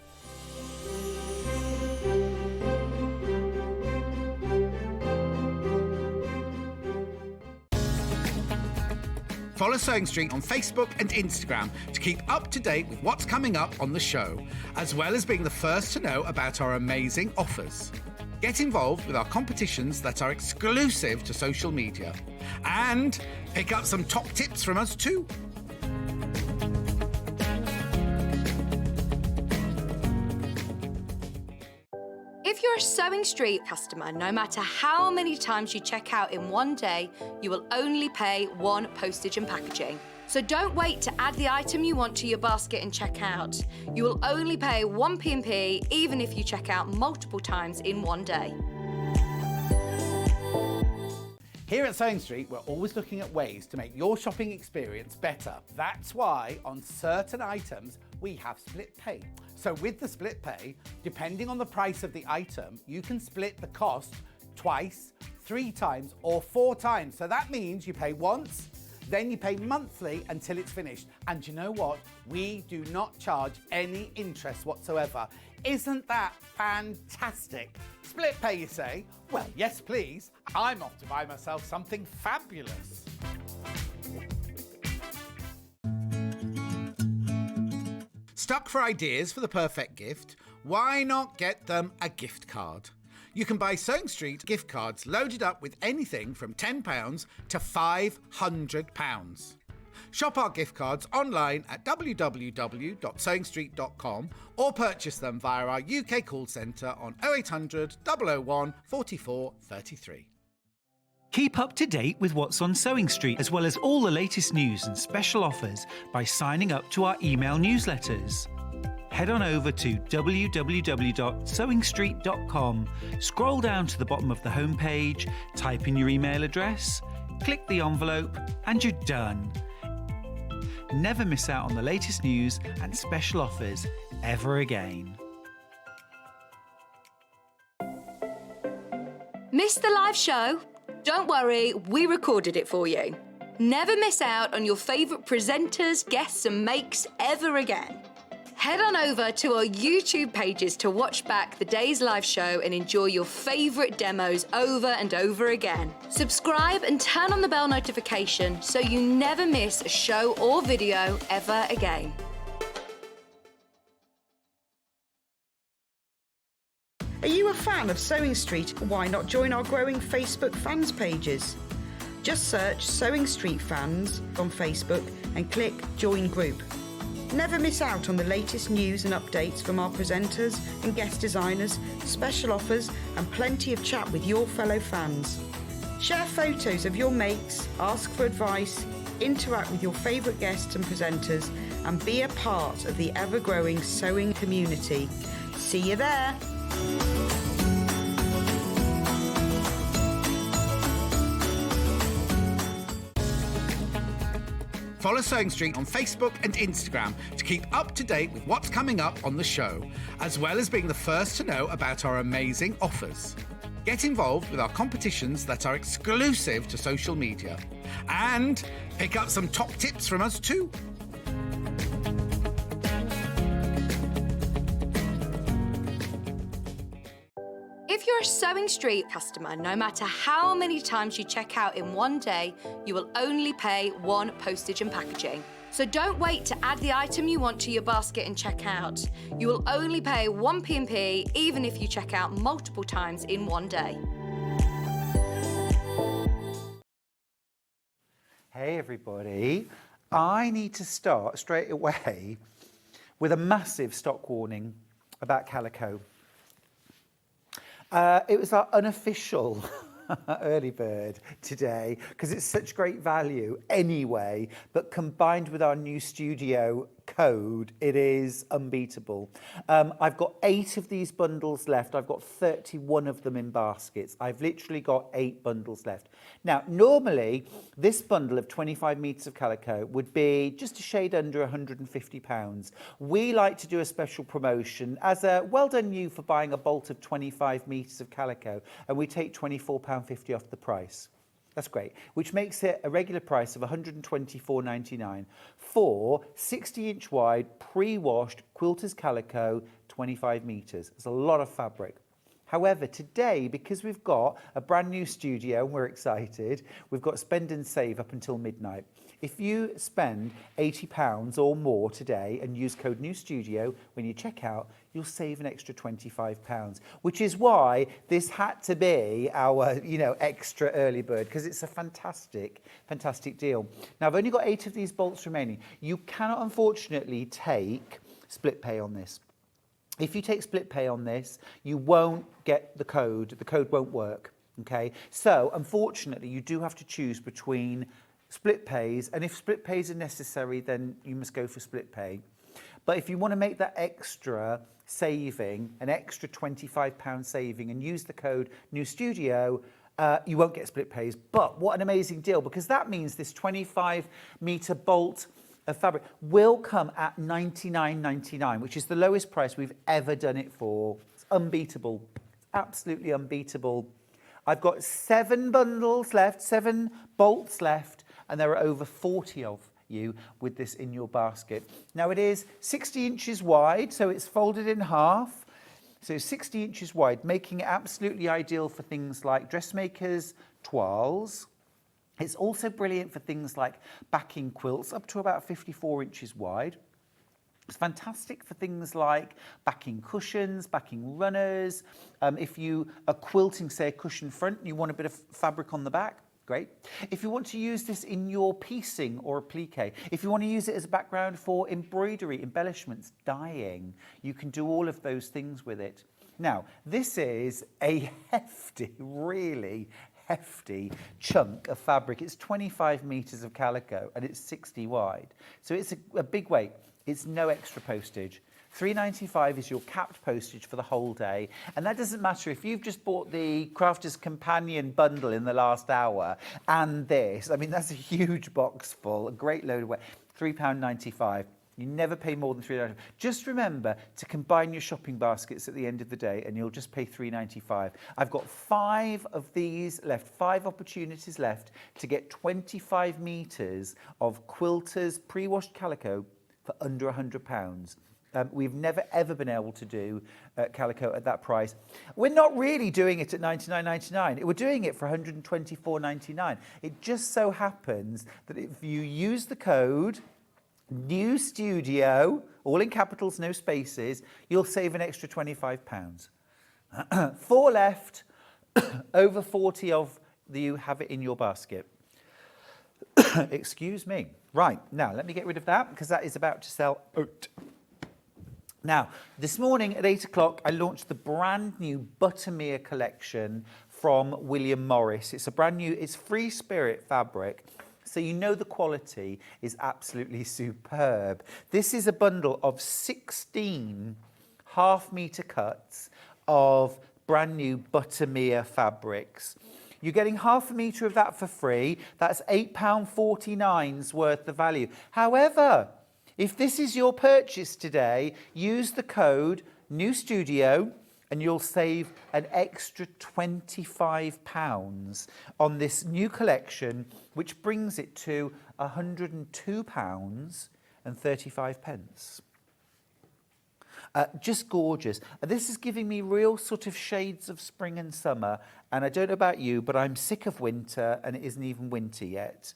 A: Follow Sewing Street on Facebook and Instagram to keep up to date with what's coming up on the show, as well as being the first to know about our amazing offers. Get involved with our competitions that are exclusive to social media. And pick up some top tips from us too.
E: If you're a Sewing Street customer, no matter how many times you check out in one day, you will only pay one postage and packaging. So don't wait to add the item you want to your basket and check out. You will only pay one P&P even if you check out multiple times in one day.
A: Here at Sewing Street, we're always looking at ways to make your shopping experience better. That's why on certain items, we have split pay. So with the split pay, depending on the price of the item, you can split the cost twice, 3 times, or 4 times. So that means you pay once, then you pay monthly until it's finished. And you know what? We do not charge any interest whatsoever. Isn't that fantastic? Split pay, you say? Well, yes, please. I'm off to buy myself something fabulous. Stuck for ideas for the perfect gift? Why not get them a gift card? You can buy Sewing Street gift cards loaded up with anything from £10 to £500. Shop our gift cards online at www.sewingstreet.com or purchase them via our UK call centre on 0800 001 44 33.
B: Keep up to date with what's on Sewing Street, as well as all the latest news and special offers by signing up to our email newsletters. Head on over to www.sewingstreet.com, scroll down to the bottom of the homepage, type in your email address, click the envelope, and you're done. Never miss out on the latest news and special offers ever again.
E: Missed the live show? Don't worry, we recorded it for you. Never miss out on your favourite presenters, guests and makes ever again. Head on over to our YouTube pages to watch back the day's live show and enjoy your favourite demos over and over again. Subscribe and turn on the bell notification so you never miss a show or video ever again.
C: Are you a fan of Sewing Street? Why not join our growing Facebook fans pages? Just search Sewing Street Fans on Facebook and click Join Group. Never miss out on the latest news and updates from our presenters and guest designers, special offers and plenty of chat with your fellow fans. Share photos of your makes, ask for advice, interact with your favourite guests and presenters and be a part of the ever-growing sewing community. See you there!
A: Follow Sewing Street on Facebook and Instagram to keep up to date with what's coming up on the show, as well as being the first to know about our amazing offers. Get involved with our competitions that are exclusive to social media. And pick up some top tips from us too.
E: If you're a Sewing Street customer, no matter how many times you check out in one day, you will only pay one postage and packaging. So don't wait to add the item you want to your basket and check out. You will only pay one P&P even if you check out multiple times in one day.
D: Hey everybody, I need to start straight away with a massive stock warning about calico. It was our unofficial early bird today because it's such great value anyway, but combined with our new studio code, it is unbeatable. I've got 8 of these bundles left. I've got 31 of them in baskets. I've literally got 8 bundles left. Now, normally, this bundle of 25 metres of calico would be just a shade under £150. We like to do a special promotion as a well done you for buying a bolt of 25 metres of calico, and we take £24.50 off the price. That's great, which makes it a regular price of £124.99 for 60-inch wide, pre-washed quilter's calico, 25 metres. It's a lot of fabric. However, today, because we've got a brand new studio and we're excited, we've got spend and save up until midnight. If you spend £80 or more today and use code NEWSTUDIO when you check out, you'll save an extra £25, which is why this had to be our, extra early bird, because it's a fantastic, fantastic deal. Now, I've only got 8 of these bolts remaining. You cannot, unfortunately, take split pay on this. If you take split pay on this, you won't get the code. The code won't work, okay? So, unfortunately, you do have to choose between split pays, and if split pays are necessary, then you must go for split pay. But if you want to make that extra saving, an extra £25 saving, and use the code NEWSTUDIO, you won't get split pays. But what an amazing deal, because that means this 25-metre bolt of fabric will come at £99.99, which is the lowest price we've ever done it for. It's unbeatable. It's absolutely unbeatable. I've got 7 bundles left, 7 bolts left, and there are over 40 of you with this in your basket. Now, it is 60 inches wide, so it's folded in half. So 60 inches wide, making it absolutely ideal for things like dressmakers, toiles. It's also brilliant for things like backing quilts up to about 54 inches wide. It's fantastic for things like backing cushions, backing runners. If you are quilting, say, a cushion front and you want a bit of fabric on the back, great. If you want to use this in your piecing or applique, if you want to use it as a background for embroidery, embellishments, dyeing, you can do all of those things with it. Now, this is a hefty, really hefty chunk of fabric. It's 25 metres of calico and it's 60 wide. So it's a big weight. It's no extra postage. £3.95 is your capped postage for the whole day. And that doesn't matter if you've just bought the Crafter's Companion bundle in the last hour and this. I mean, that's a huge box full, a great load of weight. £3.95. You never pay more than £3.95. Just remember to combine your shopping baskets at the end of the day and you'll just pay £3.95. I've got 5 of these left, 5 opportunities left to get 25 metres of quilter's pre-washed calico for under £100. We've never ever been able to do calico at that price. We're not really doing it at $99.99. We're doing it for $124.99. It just so happens that if you use the code New Studio, all in capitals, no spaces, you'll save an extra £25. 4 left, over 40 of you have it in your basket. Excuse me. Right, now let me get rid of that because that is about to sell out. Now, this morning at 8 o'clock, I launched the brand new Buttermere collection from William Morris. It's a brand new, it's free spirit fabric. So you know the quality is absolutely superb. This is a bundle of 16 half-metre cuts of brand new Buttermere fabrics. You're getting half a metre of that for free. That's £8.49's worth of value. However, if this is your purchase today, use the code New Studio and you'll save an extra £25 on this new collection, which brings it to £102.35. Just gorgeous. This is giving me real sort of shades of spring and summer. And I don't know about you, but I'm sick of winter and it isn't even winter yet.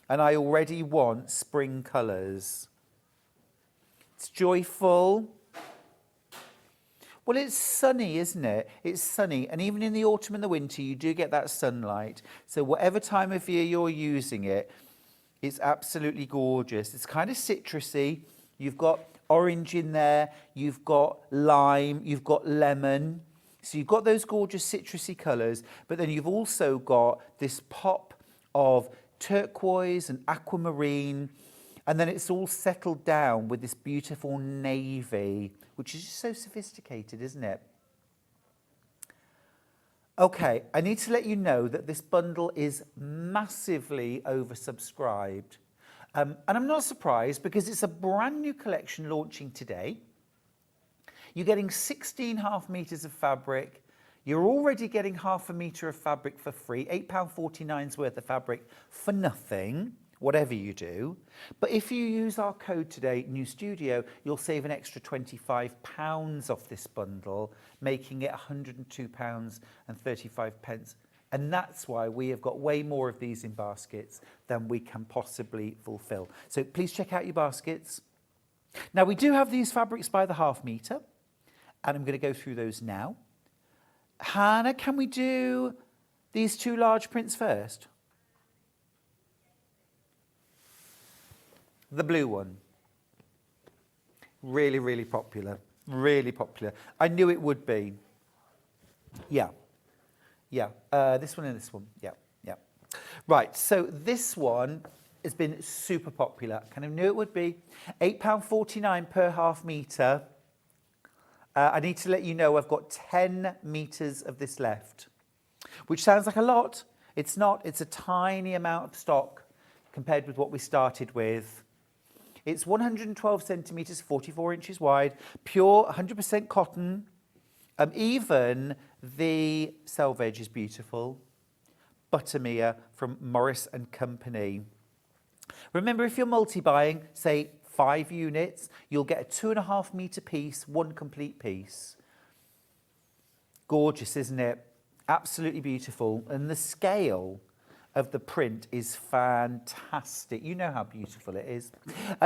D: And I already want spring colours. It's joyful. Well, it's sunny, isn't it? It's sunny. And even in the autumn and the winter, you do get that sunlight. So whatever time of year you're using it, it's absolutely gorgeous. It's kind of citrusy. You've got orange in there. You've got lime. You've got lemon. So you've got those gorgeous citrusy colours. But then you've also got this pop of turquoise and aquamarine. And then it's all settled down with this beautiful navy, which is just so sophisticated, isn't it? Okay, I need to let you know that this bundle is massively oversubscribed. And I'm not surprised because it's a brand new collection launching today. You're getting 16 half metres of fabric. You're already getting half a metre of fabric for free, £8.49's worth of fabric for nothing, whatever you do. But if you use our code today, New Studio, you'll save an extra £25 off this bundle, making it £102.35. And that's why we have got way more of these in baskets than we can possibly fulfill. So please check out your baskets. Now, we do have these fabrics by the half metre, and I'm going to go through those now. Hannah, can we do these 2 large prints first? The blue one. Really, really popular. Really popular. I knew it would be. Yeah. Yeah. This one and this one. Yeah. Yeah. Right. So this one has been super popular. Kind of knew it would be. £8.49 per half metre. I need to let you know I've got 10 metres of this left, which sounds like a lot. It's not. It's a tiny amount of stock compared with what we started with. It's 112 centimetres, 44 inches wide, pure 100% cotton. Even the selvage is beautiful. Buttermere from Morris and Company. Remember, if you're multi-buying, say 5 units, you'll get a 2.5 metre piece, 1 complete piece. Gorgeous, isn't it? Absolutely beautiful. And the scale of the print is fantastic. You know how beautiful it is.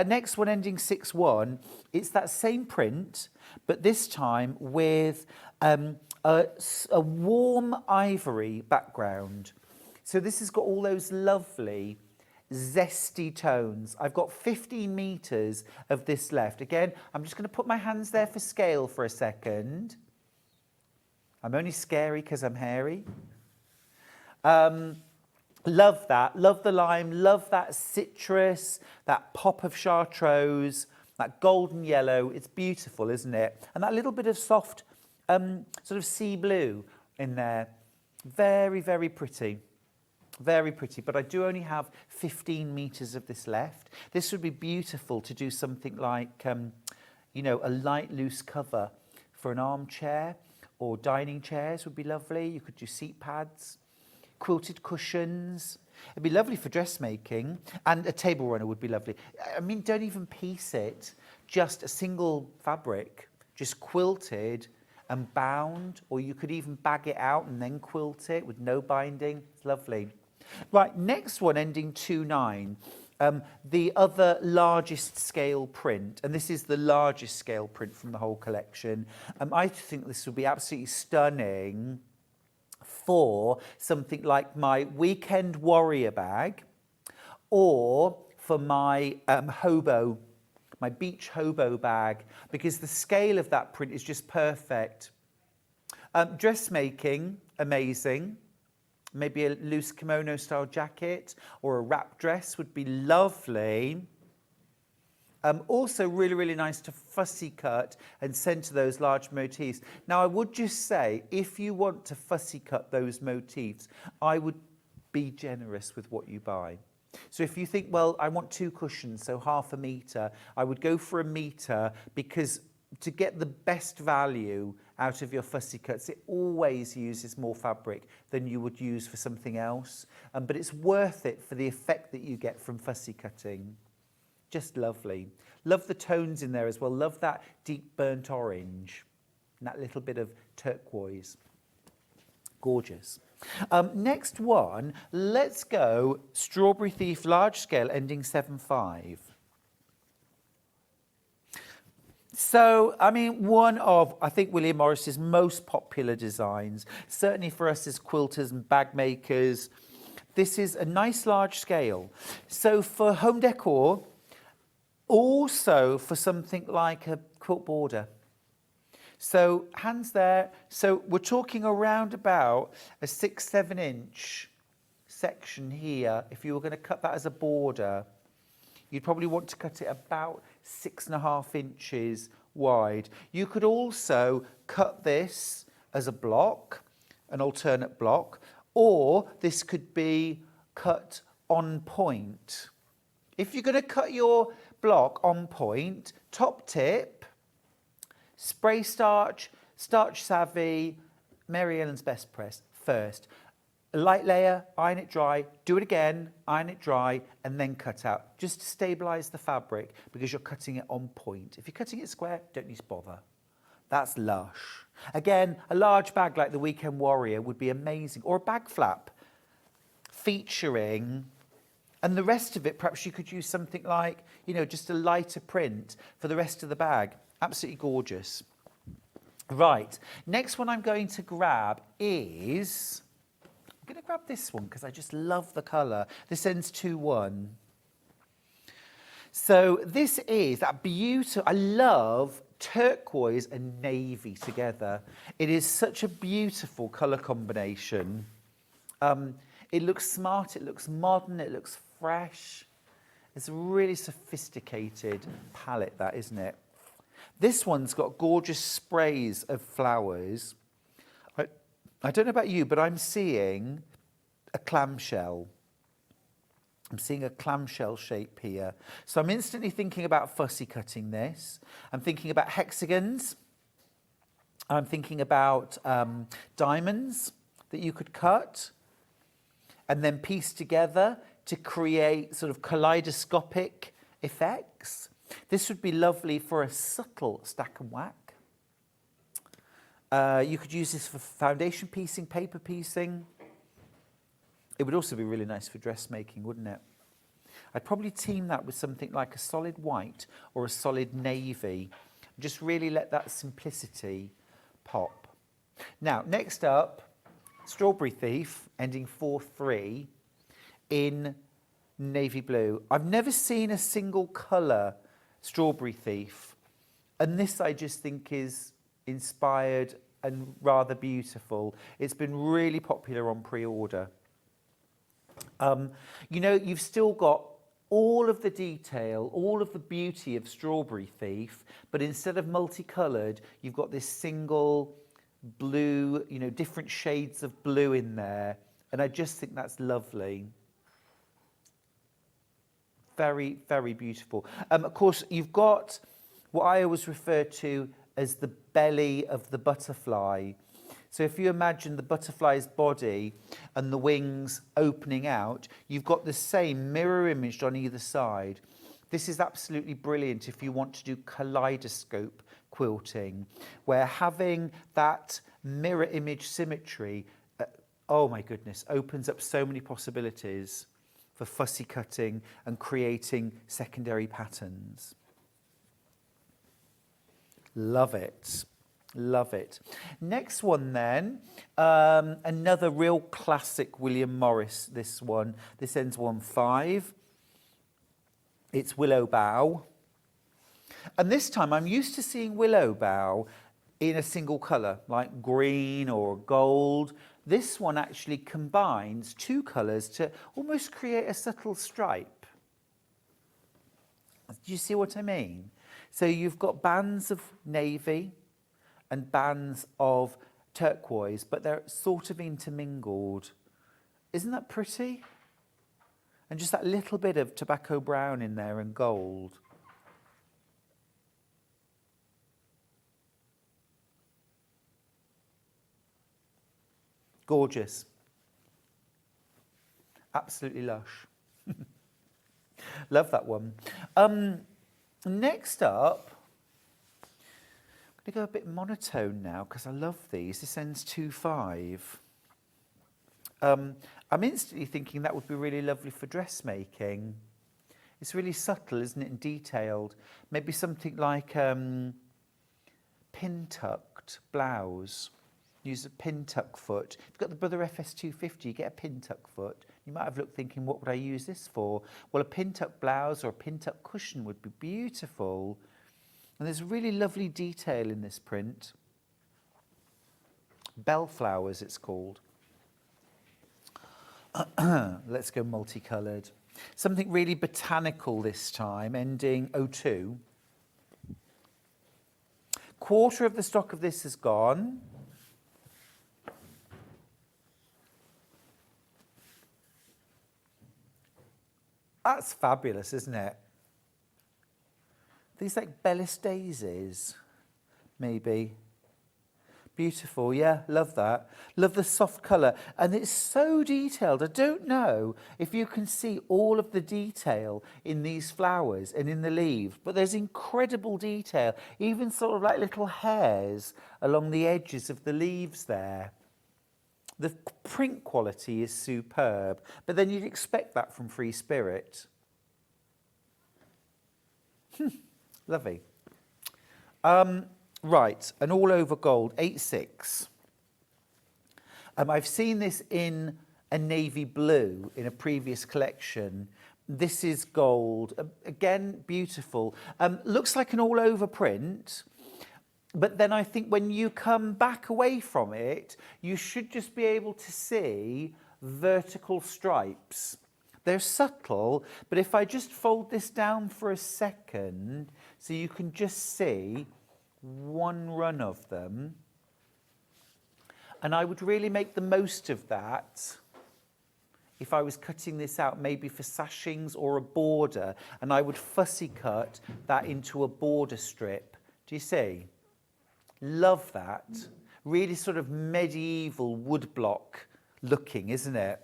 D: Next one, ending 6-1, it's that same print, but this time with a warm ivory background. So this has got all those lovely zesty tones. I've got 15 metres of this left. Again, I'm just going to put my hands there for scale for a second. I'm only scary because I'm hairy. Love that. Love the lime. Love that citrus, that pop of chartreuse, that golden yellow. It's beautiful, isn't it? And that little bit of soft sort of sea blue in there. Very, very pretty. Very pretty. But I do only have 15 metres of this left. This would be beautiful to do something like, you know, a light loose cover for an armchair, or dining chairs would be lovely. You could do seat pads. Quilted cushions. It'd be lovely for dressmaking, and a table runner would be lovely. I mean, don't even piece it. just a single fabric, just quilted and bound, or you could even bag it out and then quilt it with no binding. It's lovely. Right, next one, ending 29. The other largest scale print, and this is the largest scale print from the whole collection. I think this would be absolutely stunning for something like my weekend warrior bag, or for my my beach hobo bag, because the scale of that print is just perfect. Dressmaking, amazing. Maybe a loose kimono style jacket or a wrap dress would be lovely. Also really, really nice to fussy cut and centre those large motifs. Now, I would just say, if you want to fussy cut those motifs, I would be generous with what you buy. So if you think, well, I want 2 cushions, so half a metre, I would go for a metre, because to get the best value out of your fussy cuts, it always uses more fabric than you would use for something else. But it's worth it for the effect that you get from fussy cutting. Just lovely. Love the tones in there as well. Love that deep burnt orange and that little bit of turquoise. Gorgeous. Next one, let's go Strawberry Thief large scale ending 7.5. So, I mean, one of, I think, William Morris's most popular designs, certainly for us as quilters and bag makers. This is a nice large scale. So for home decor, also for something like a quilt border. So hands there. So we're talking around about a 6-7 inch section here. If you were going to cut that as a border, you'd probably want to cut it about 6.5 inches wide. You could also cut this as a block, an alternate block, or this could be cut on point. If you're going to cut your block on point, top tip, spray starch, Starch Savvy, Mary Ellen's Best Press first. A light layer, iron it dry, do it again, iron it dry, and then cut out, just to stabilise the fabric, because you're cutting it on point. If you're cutting it square, don't need to bother. That's lush. Again, a large bag like the Weekend Warrior would be amazing, or a bag flap featuring, and the rest of it, perhaps you could use something like, you know, just a lighter print for the rest of the bag. Absolutely gorgeous. Right, next one I'm going to grab is, I'm going to grab this one because I just love the colour. This ends 2-1. So this is that beautiful, I love turquoise and navy together. It is such a beautiful colour combination. It looks smart, it looks modern, it looks fresh. It's a really sophisticated palette, that, isn't it? This one's got gorgeous sprays of flowers. I don't know about you, but I'm seeing a clamshell. I'm seeing a clamshell shape here. So I'm instantly thinking about fussy cutting this. I'm thinking about hexagons. I'm thinking about diamonds that you could cut and then piece together to create sort of kaleidoscopic effects. This would be lovely for a subtle stack and whack. You could use this for foundation piecing, paper piecing. It would also be really nice for dressmaking, wouldn't it? I'd probably team that with something like a solid white or a solid navy. Just really let that simplicity pop. Now, next up, Strawberry Thief, ending 4-3 in navy blue. I've never seen a single colour Strawberry Thief, and this I just think is inspired and rather beautiful. It's been really popular on pre-order. You know, you've still got all of the detail, all of the beauty of Strawberry Thief, but instead of multicoloured, you've got this single blue, you know, different shades of blue in there, and I just think that's lovely. Very, very beautiful. Of course, you've got what I always refer to as the belly of the butterfly. So if you imagine the butterfly's body and the wings opening out, you've got the same mirror imaged on either side. This is absolutely brilliant if you want to do kaleidoscope quilting, where having that mirror image symmetry, oh my goodness, opens up so many possibilities for fussy cutting and creating secondary patterns. Love it. Love it. Next one then, another real classic William Morris, this one. This ends 1-5. It's Willow Bough. And this time I'm used to seeing Willow Bough in a single colour, like green or gold. This one actually combines two colours to almost create a subtle stripe. Do you see what I mean? So you've got bands of navy and bands of turquoise, but they're sort of intermingled. Isn't that pretty? And just that little bit of tobacco brown in there and gold. Gorgeous. Absolutely lush. Love that one. Next up, I'm going to go a bit monotone now because I love these. This ends 2-5. I'm instantly thinking that would be really lovely for dressmaking. It's really subtle, isn't it, and detailed. Maybe something like pin-tucked blouse. Use a pin-tuck foot. If you've got the Brother FS250, you get a pin-tuck foot. You might have looked thinking, what would I use this for? Well, a pin-tuck blouse or a pin-tuck cushion would be beautiful. And there's really lovely detail in this print. Bellflowers, it's called. Let's go multicoloured. Something really botanical this time, ending 02. Quarter of the stock of this is gone. That's fabulous, isn't it? These like Bellis daisies, maybe. Beautiful, yeah, love that. Love the soft colour. And it's so detailed. I don't know if you can see all of the detail in these flowers and in the leaves, but there's incredible detail, even sort of like little hairs along the edges of the leaves there. The print quality is superb, but then you'd expect that from Free Spirit. Lovely. Right, an all-over gold, 8-6. I've seen this in a navy blue in a previous collection. This is gold. Again, beautiful. Looks like an all-over print, but then I think when you come back away from it, you should just be able to see vertical stripes. They're subtle, but if I just fold this down for a second, so you can just see one run of them, and I would really make the most of that if I was cutting this out maybe for sashings or a border, and I would fussy cut that into a border strip. Do you see? Love that. Really sort of medieval woodblock looking, isn't it?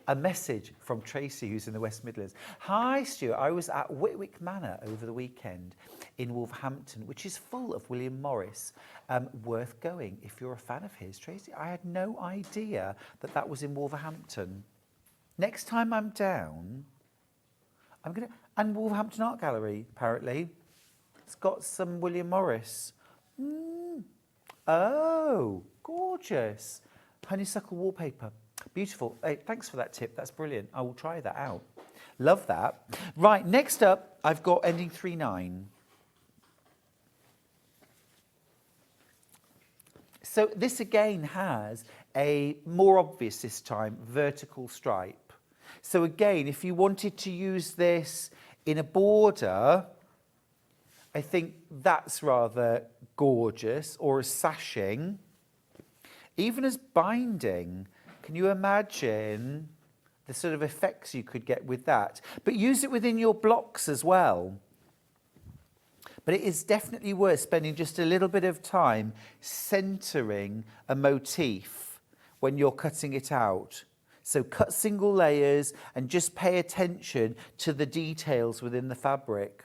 D: A message from Tracy, who's in the West Midlands. Hi, Stuart. I was at Whitwick Manor over the weekend in Wolverhampton, which is full of William Morris. Worth going if you're a fan of his. Tracy, I had no idea that that was in Wolverhampton. Next time I'm down, I'm going to... And Wolverhampton Art Gallery, apparently. It's got some William Morris. Oh, gorgeous. Honeysuckle wallpaper. Beautiful. Hey, thanks for that tip. That's brilliant. I will try that out. Love that. Right, next up, I've got ending 3-9. So this again has a more obvious this time vertical stripe. So again, if you wanted to use this in a border, I think that's rather gorgeous, or a sashing. Even as binding, can you imagine the sort of effects you could get with that? But use it within your blocks as well. But it is definitely worth spending just a little bit of time centering a motif when you're cutting it out. So cut single layers and just pay attention to the details within the fabric.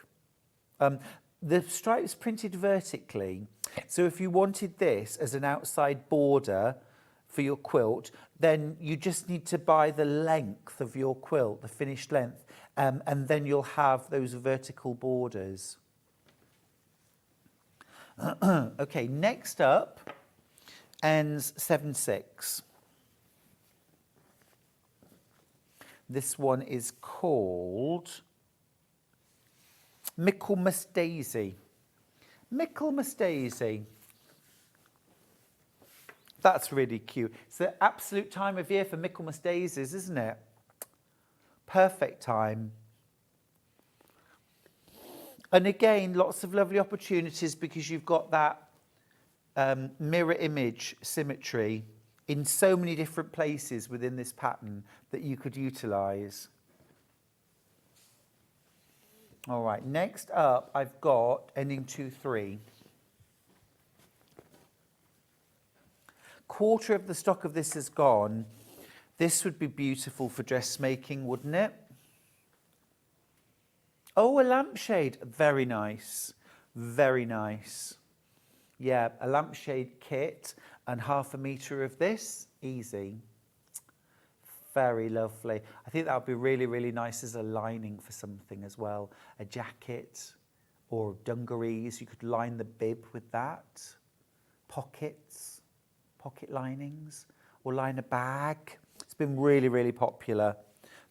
D: The stripe's printed vertically, so if you wanted this as an outside border for your quilt, then you just need to buy the length of your quilt, the finished length, and then you'll have those vertical borders. Okay, next up, ends 7/6. This one is called Michaelmas Daisy. Michaelmas Daisy. That's really cute. It's the absolute time of year for Michaelmas daisies, isn't it? Perfect time. And again, lots of lovely opportunities because you've got that mirror image symmetry in so many different places within this pattern that you could utilise. All right, next up, I've got ending 2/3. Quarter of the stock of this is gone. This would be beautiful for dressmaking, wouldn't it? Oh, a lampshade. Very nice. Very nice. Yeah, a lampshade kit and 1/2 metre of this. Easy. Very lovely. I think that would be really, really nice as a lining for something as well. A jacket or dungarees. You could line the bib with that. Pockets, pocket linings, or line a bag. It's been really, really popular.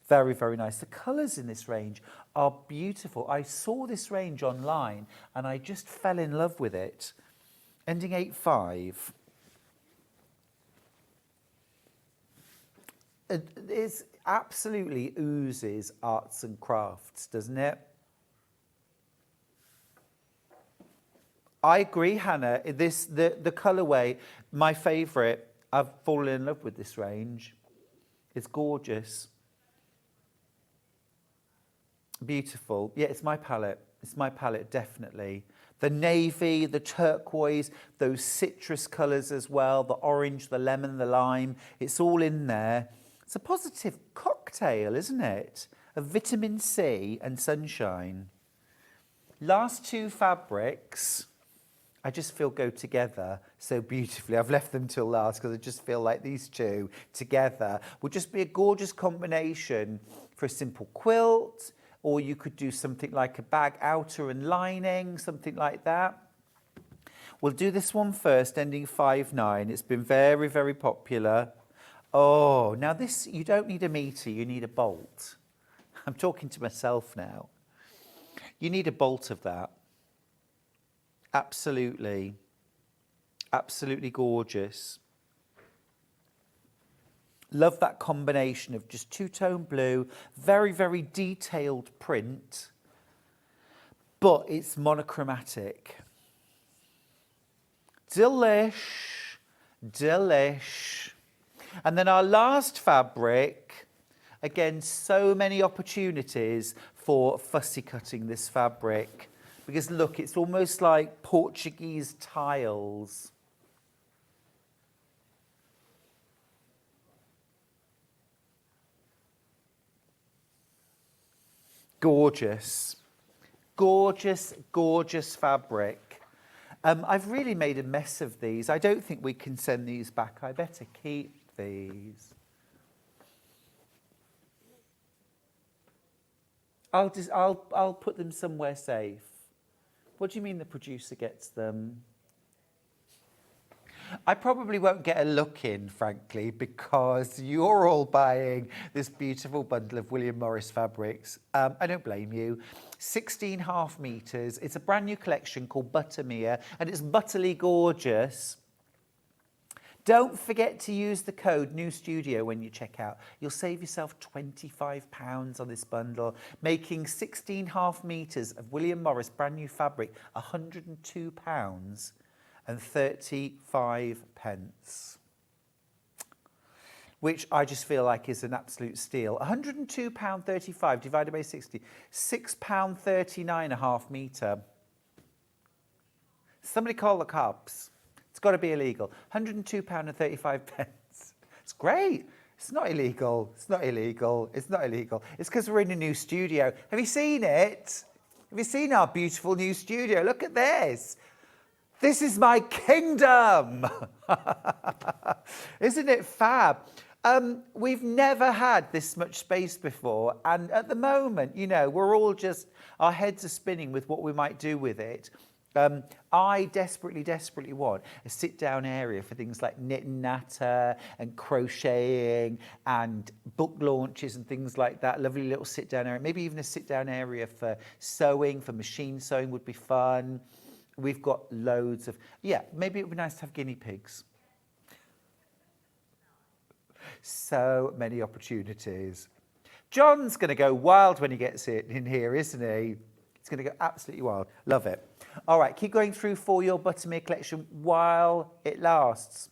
D: Very, very nice. The colours in this range are beautiful. I saw this range online and I just fell in love with it. Ending 8/5. It absolutely oozes arts and crafts, doesn't it? I agree, Hannah. The colourway, my favourite. I've fallen in love with this range. It's gorgeous. Beautiful. Yeah, it's my palette. It's my palette, definitely. The navy, the turquoise, those citrus colours as well, the orange, the lemon, the lime. It's all in there. It's a positive cocktail, isn't it? Of vitamin C and sunshine. Last two fabrics, I just feel go together so beautifully. I've left them till last because I just feel like these two together would just be a gorgeous combination for a simple quilt, or you could do something like a bag outer and lining, something like that. We'll do this one first, ending 5/9. It's been very, very popular. Oh, now this, you don't need a meter, you need a bolt. I'm talking to myself now. You need a bolt of that. Absolutely. Absolutely gorgeous. Love that combination of just two-tone blue, very, very detailed print, but it's monochromatic. Delish, delish. And then our last fabric, again, so many opportunities for fussy cutting this fabric. Because look, it's almost like Portuguese tiles. Gorgeous. Gorgeous, gorgeous fabric. I've really made a mess of these. I don't think we can send these back. I better keep these. I'll put them somewhere safe. What do you mean the producer gets them? I probably won't get a look in, frankly, because you're all buying this beautiful bundle of William Morris fabrics. I don't blame you. 16.5 metres. It's a brand new collection called Buttermere, and it's butterly gorgeous. Don't forget to use the code NEWSTUDIO when you check out. You'll save yourself £25 on this bundle, making 16.5 metres of William Morris brand new fabric £102 and 35 pence, which I just feel like is an absolute steal. £102.35 divided by 60, £6.39 a half metre. Somebody call the cops. It's got to be illegal. £102.35. It's great. It's not illegal. It's not illegal. It's not illegal. It's because we're in a new studio. Have you seen it? Have you seen our beautiful new studio? Look at this. This is my kingdom. Isn't it fab? We've never had this much space before. And at the moment, you know, we're all just, our heads are spinning with what we might do with it. I desperately want a sit-down area for things like knit and natter and crocheting and book launches and things like that. Lovely little sit-down area. Maybe even a sit-down area for sewing, for machine sewing would be fun. We've got loads of... Yeah, maybe it would be nice to have guinea pigs. So many opportunities. John's going to go wild when he gets it in here, isn't he? He's going to go absolutely wild. Love it. All right, keep going through for your Buttermere collection while it lasts.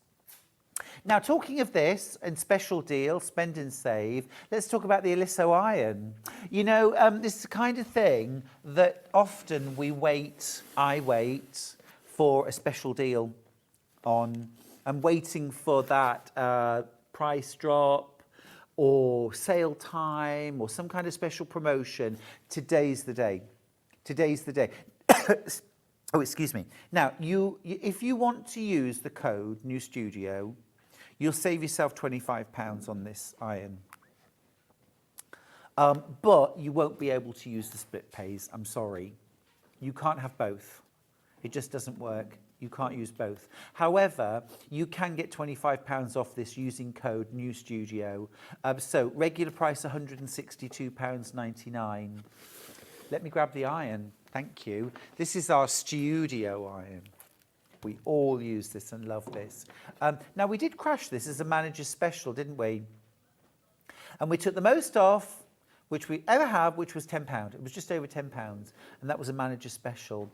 D: Now, talking of this and special deal, spend and save, let's talk about the Eliso iron. You know, this is the kind of thing that often I wait for a special deal on. I'm waiting for that price drop or sale time or some kind of special promotion. Today's the day. Today's the day. Oh, excuse me. Now, if you want to use the code New Studio, you'll save yourself £25 on this iron. But you won't be able to use the split pays. I'm sorry. You can't have both. It just doesn't work. You can't use both. However, you can get £25 off this using code New Studio. So regular price £162.99. Let me grab the iron. Thank you. This is our studio iron. We all use this and love this. Now, we did crash this as a manager's special, didn't we? And we took the most off, which we ever have, which was £10. It was just over £10, and that was a manager's special.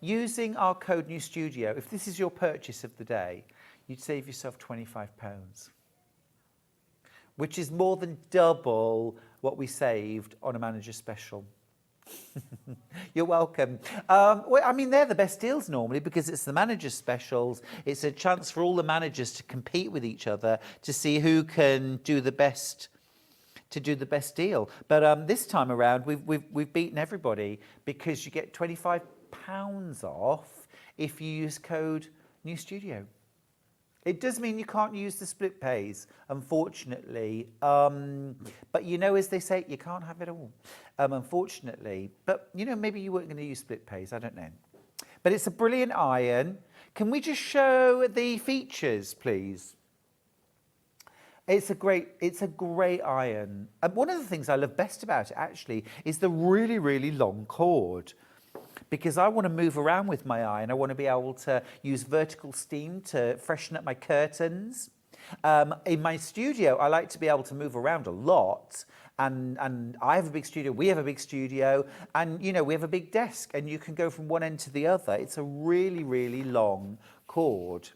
D: Using our code New Studio, if this is your purchase of the day, you'd save yourself £25, which is more than double what we saved on a manager's special. You're welcome. Well, I mean, they're the best deals normally because it's the manager's specials. It's a chance for all the managers to compete with each other to see who can do the best deal. But this time around, we've beaten everybody because you get £25 off if you use code New Studio. It does mean you can't use the split pays, unfortunately. But you know, as they say, you can't have it all, unfortunately. But, you know, maybe you weren't going to use split pays. I don't know. But it's a brilliant iron. Can we just show the features, please? It's a great iron. And one of the things I love best about it, actually, is the really, really long cord. Because I want to move around with my iron. I want to be able to use vertical steam to freshen up my curtains. In my studio, I like to be able to move around a lot. And I have a big studio, we have a big studio, and, you know, we have a big desk, and you can go from one end to the other. It's a really, really long cord.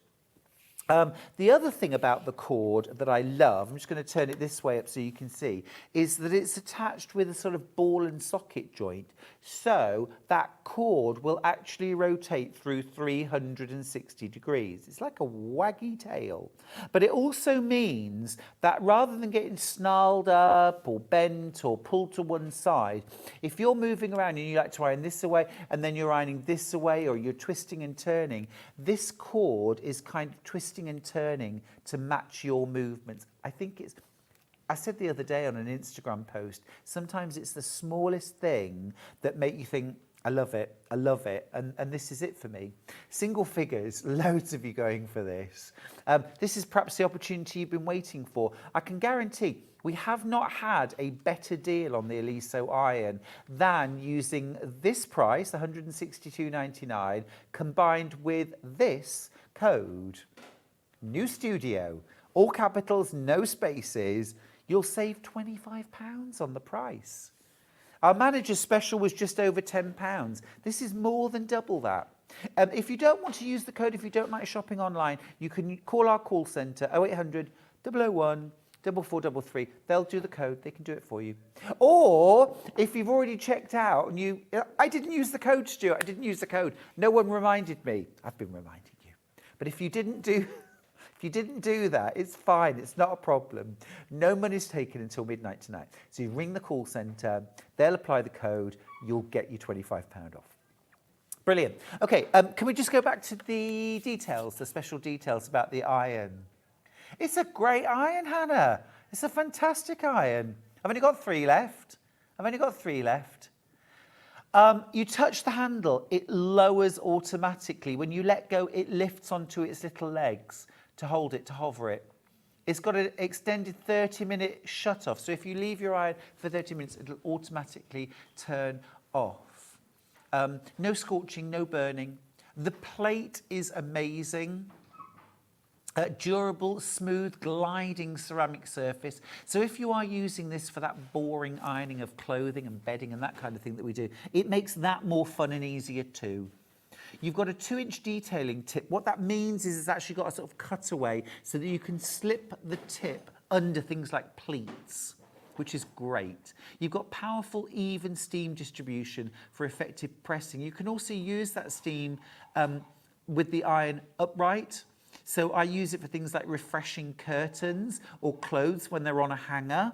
D: The other thing about the cord that I love, I'm just going to turn it this way up so you can see, is that it's attached with a sort of ball and socket joint. So that cord will actually rotate through 360 degrees. It's like a waggy tail. But it also means that rather than getting snarled up or bent or pulled to one side, if you're moving around and you like to iron this away and then you're ironing this away or you're twisting and turning, this cord is kind of twisting and turning to match your movements. I said the other day on an Instagram post, sometimes it's the smallest thing that make you think, I love it, and this is it for me. Single figures, loads of you going for this. This is perhaps the opportunity you've been waiting for. I can guarantee we have not had a better deal on the Eliso iron than using this price, £162.99, combined with this code, New Studio, all capitals, no spaces. You'll save £25 on the price. Our manager's special was just over £10. This is more than double that. If you don't want to use the code, if you don't like shopping online, you can call our call centre, 0800 001 4433. They'll do the code. They can do it for you. Or if you've already checked out and I didn't use the code, Stuart. I didn't use the code. No one reminded me. I've been reminding you. But if you didn't do If you didn't do that, it's fine. It's not a problem. No money's taken until midnight tonight. So you ring the call centre, they'll apply the code, you'll get your £25 off. Brilliant. Okay, can we just go back to the details, the special details about the iron? It's a great iron, Hannah. It's a fantastic iron. I've only got 3 left. You touch the handle, it lowers automatically. When you let go, it lifts onto its little legs to hold it, to hover it. It's got an extended 30-minute shut-off. So if you leave your iron for 30 minutes, it'll automatically turn off. No scorching, no burning. The plate is amazing. Durable, smooth, gliding ceramic surface. So if you are using this for that boring ironing of clothing and bedding and that kind of thing that we do, it makes that more fun and easier too. You've got a 2-inch detailing tip. What that means is it's actually got a sort of cutaway so that you can slip the tip under things like pleats, which is great. You've got powerful, even steam distribution for effective pressing. You can also use that steam with the iron upright. So I use it for things like refreshing curtains or clothes when they're on a hanger.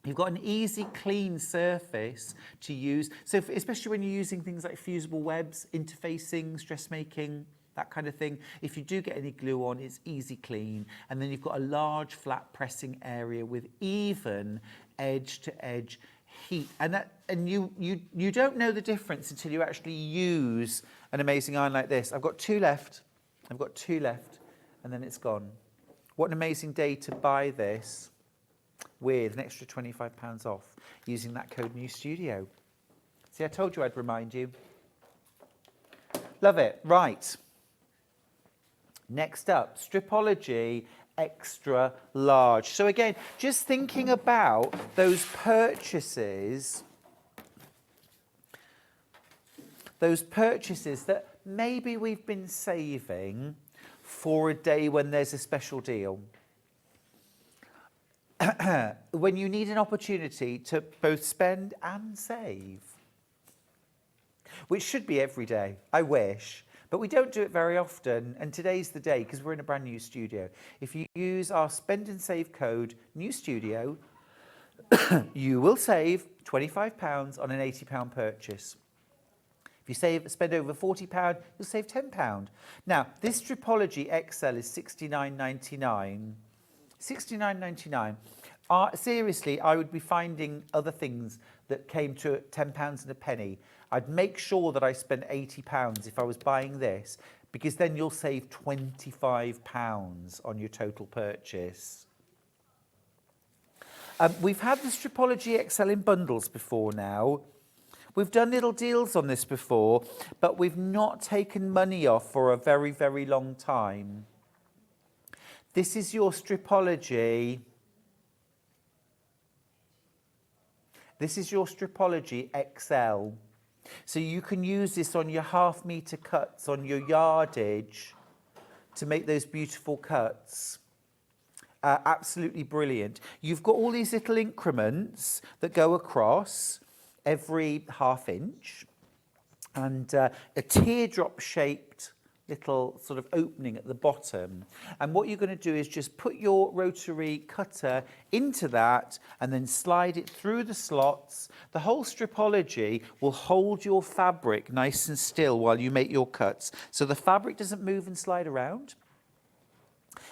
D: You've got an easy, clean surface to use. So especially when you're using things like fusible webs, interfacings, dressmaking, that kind of thing. If you do get any glue on, it's easy clean. And then you've got a large flat pressing area with even edge-to-edge heat. And you don't know the difference until you actually use an amazing iron like this. I've got 2 left. And then it's gone. What an amazing day to buy this with an extra £25 off using that code New Studio. See, I told you I'd remind you. Love it. Right. Next up, Stripology Extra Large. So again, just thinking about those purchases that maybe we've been saving for a day when there's a special deal. When you need an opportunity to both spend and save, which should be every day, I wish, but we don't do it very often, and today's the day because we're in a brand new studio. If you use our spend and save code, New Studio, you will save £25 on an £80 purchase. If you spend over £40, you'll save £10. Now, this Stripology XL is £69.99. £69.99. Seriously, I would be finding other things that came to £10 and a penny. I'd make sure that I spent £80 if I was buying this, because then you'll save £25 on your total purchase. We've had the Stripology XL in bundles before now. We've done little deals on this before, but we've not taken money off for a very, very long time. This is your Stripology. This is your Stripology XL. So you can use this on your half-metre cuts, on your yardage, to make those beautiful cuts. Absolutely brilliant. You've got all these little increments that go across every ½ inch, and a teardrop-shaped little sort of opening at the bottom. And what you're going to do is just put your rotary cutter into that and then slide it through the slots. The whole Stripology will hold your fabric nice and still while you make your cuts. So the fabric doesn't move and slide around.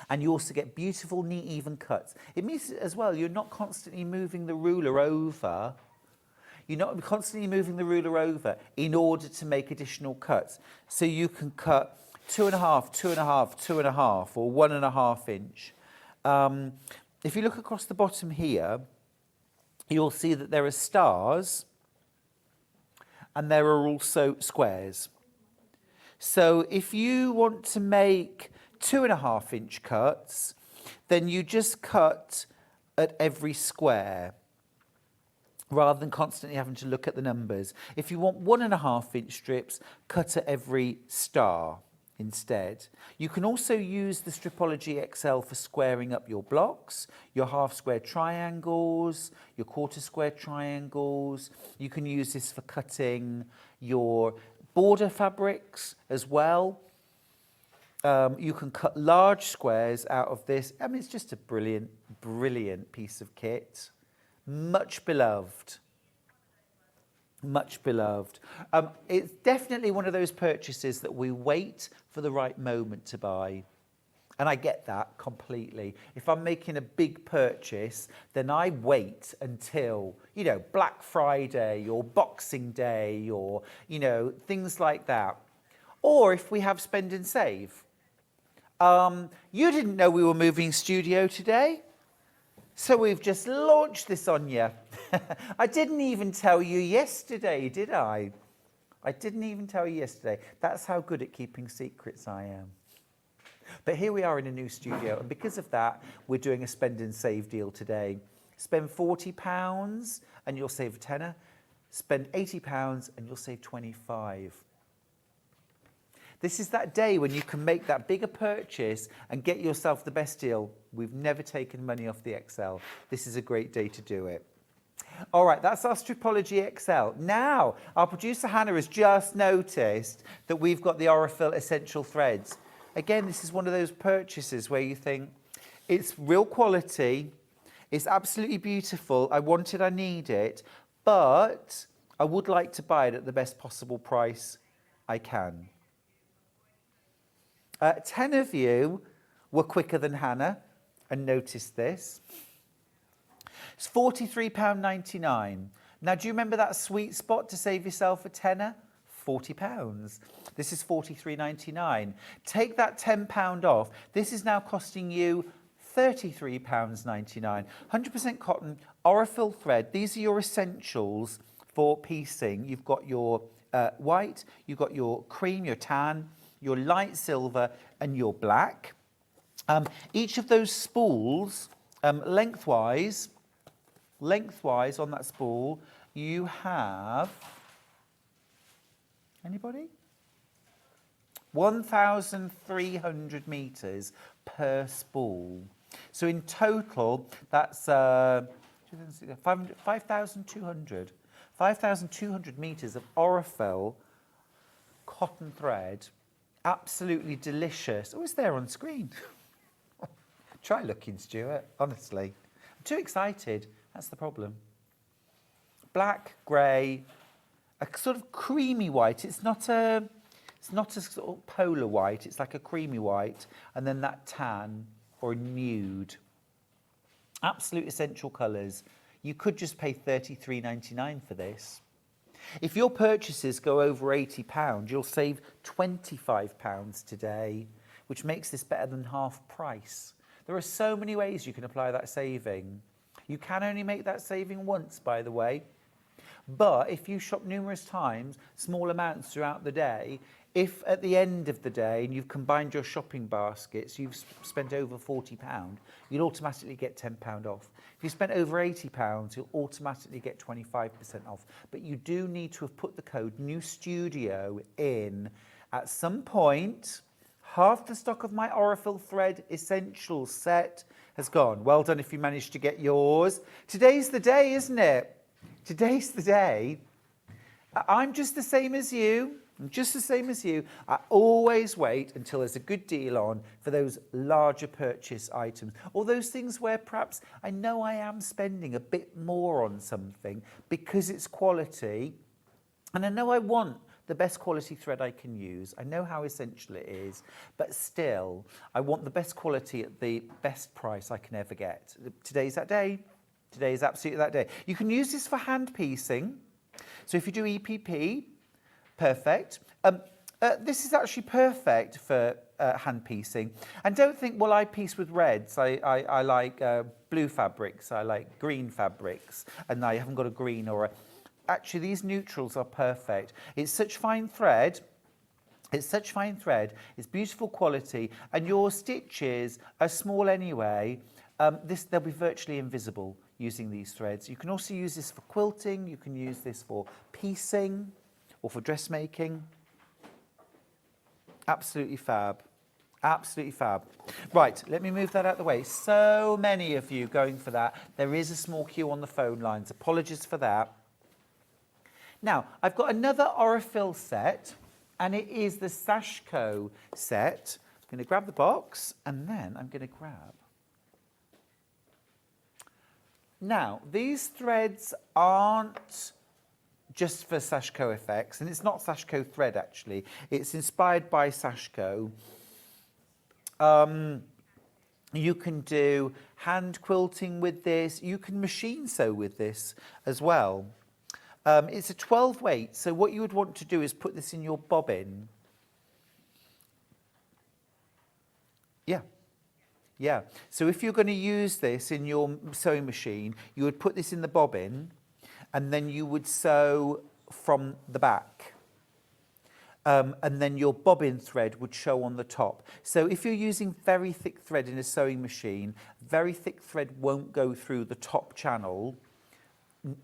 D: And you also get beautiful, neat, even cuts. It means as well you're not constantly moving the ruler over. You're not constantly moving the ruler over in order to make additional cuts. So you can cut 2.5, 2.5, 2.5, or 1.5 inch. If you look across the bottom here, you'll see that there are stars and there are also squares. So if you want to make 2.5 inch cuts, then you just cut at every square, rather than constantly having to look at the numbers. If you want 1.5 inch strips, cut at every star instead. You can also use the Stripology XL for squaring up your blocks, your half square triangles, your quarter square triangles. You can use this for cutting your border fabrics as well. You can cut large squares out of this. I mean, it's just a brilliant, brilliant piece of kit. Much beloved. Much beloved. It's definitely one of those purchases that we wait for the right moment to buy. And I get that completely. If I'm making a big purchase, then I wait until, you know, Black Friday or Boxing Day or, you know, things like that. Or if we have spend and save. You didn't know we were moving studio today, so we've just launched this on you. I didn't even tell you yesterday, did I? I didn't even tell you yesterday. That's how good at keeping secrets I am. But here we are in a new studio, and because of that, we're doing a spend and save deal today. Spend £40 and you'll save a tenner. Spend £80 and you'll save 25. This is that day when you can make that bigger purchase and get yourself the best deal. We've never taken money off the XL. This is a great day to do it. All right, that's our Stripology XL. Now, our producer Hannah has just noticed that we've got the Aurifil Essential Threads. Again, this is one of those purchases where you think, it's real quality, it's absolutely beautiful, I want it, I need it, but I would like to buy it at the best possible price I can. 10 of you were quicker than Hannah and noticed this. It's £43.99. Now, do you remember that sweet spot to save yourself a tenner? £40. This is £43.99. Take that £10 off. This is now costing you £33.99. 100% cotton, Aurifil thread. These are your essentials for piecing. You've got your white, you've got your cream, your tan, your light silver and your black. Each of those spools, lengthwise on that spool, you have, anybody? 1,300 metres per spool. So in total, that's 5,200. 5,200 metres of Aurifil cotton thread. Absolutely delicious. Oh, it's there on screen. Try looking, Stuart, honestly. I'm too excited. That's the problem. Black, grey, a sort of creamy white. It's not a sort of polar white. It's like a creamy white. And then that tan or nude. Absolute essential colours. You could just pay £33.99 for this. If your purchases go over £80, you'll save £25 today, which makes this better than half price. There are so many ways you can apply that saving. You can only make that saving once, by the way. But if you shop numerous times, small amounts throughout the day, if at the end of the day and you've combined your shopping baskets, you've spent over £40, you'll automatically get £10 off. If you spent over £80, you'll automatically get 25% off. But you do need to have put the code New Studio in at some point. Half the stock of my Aurifil Thread Essentials set has gone. Well done if you managed to get yours. Today's the day, isn't it? Today's the day. I'm just the same as you. I'm just the same as you. I always wait until there's a good deal on for those larger purchase items, or those things where perhaps I know I am spending a bit more on something because it's quality, and I know I want the best quality thread I can use. I know how essential it is, but still, I want the best quality at the best price I can ever get. Today's that day. Today is absolutely that day. You can use this for hand piecing. So if you do EPP, perfect. This is actually perfect for hand piecing. And don't think, well, I piece with reds. I like blue fabrics. I like green fabrics. And I haven't got a green or a... Actually, these neutrals are perfect. It's such fine thread. It's such fine thread. It's beautiful quality. And your stitches are small anyway. They'll be virtually invisible using these threads. You can also use this for quilting. You can use this for piecing or for dressmaking. Absolutely fab. Absolutely fab. Right, let me move that out of the way. So many of you going for that. There is a small queue on the phone lines. Apologies for that. Now, I've got another Aurifil set, and it is the Sashko set. I'm going to grab the box, and then I'm going to grab... Now, these threads aren't just for Sashiko effects, and it's not Sashiko thread, actually. It's inspired by Sashiko. You can do hand quilting with this. You can machine sew with this as well. It's a 12 weight, so what you would want to do is put this in your bobbin. Yeah. So if you're going to use this in your sewing machine, you would put this in the bobbin, and then you would sew from the back. And then your bobbin thread would show on the top. So if you're using very thick thread in a sewing machine, very thick thread won't go through the top channel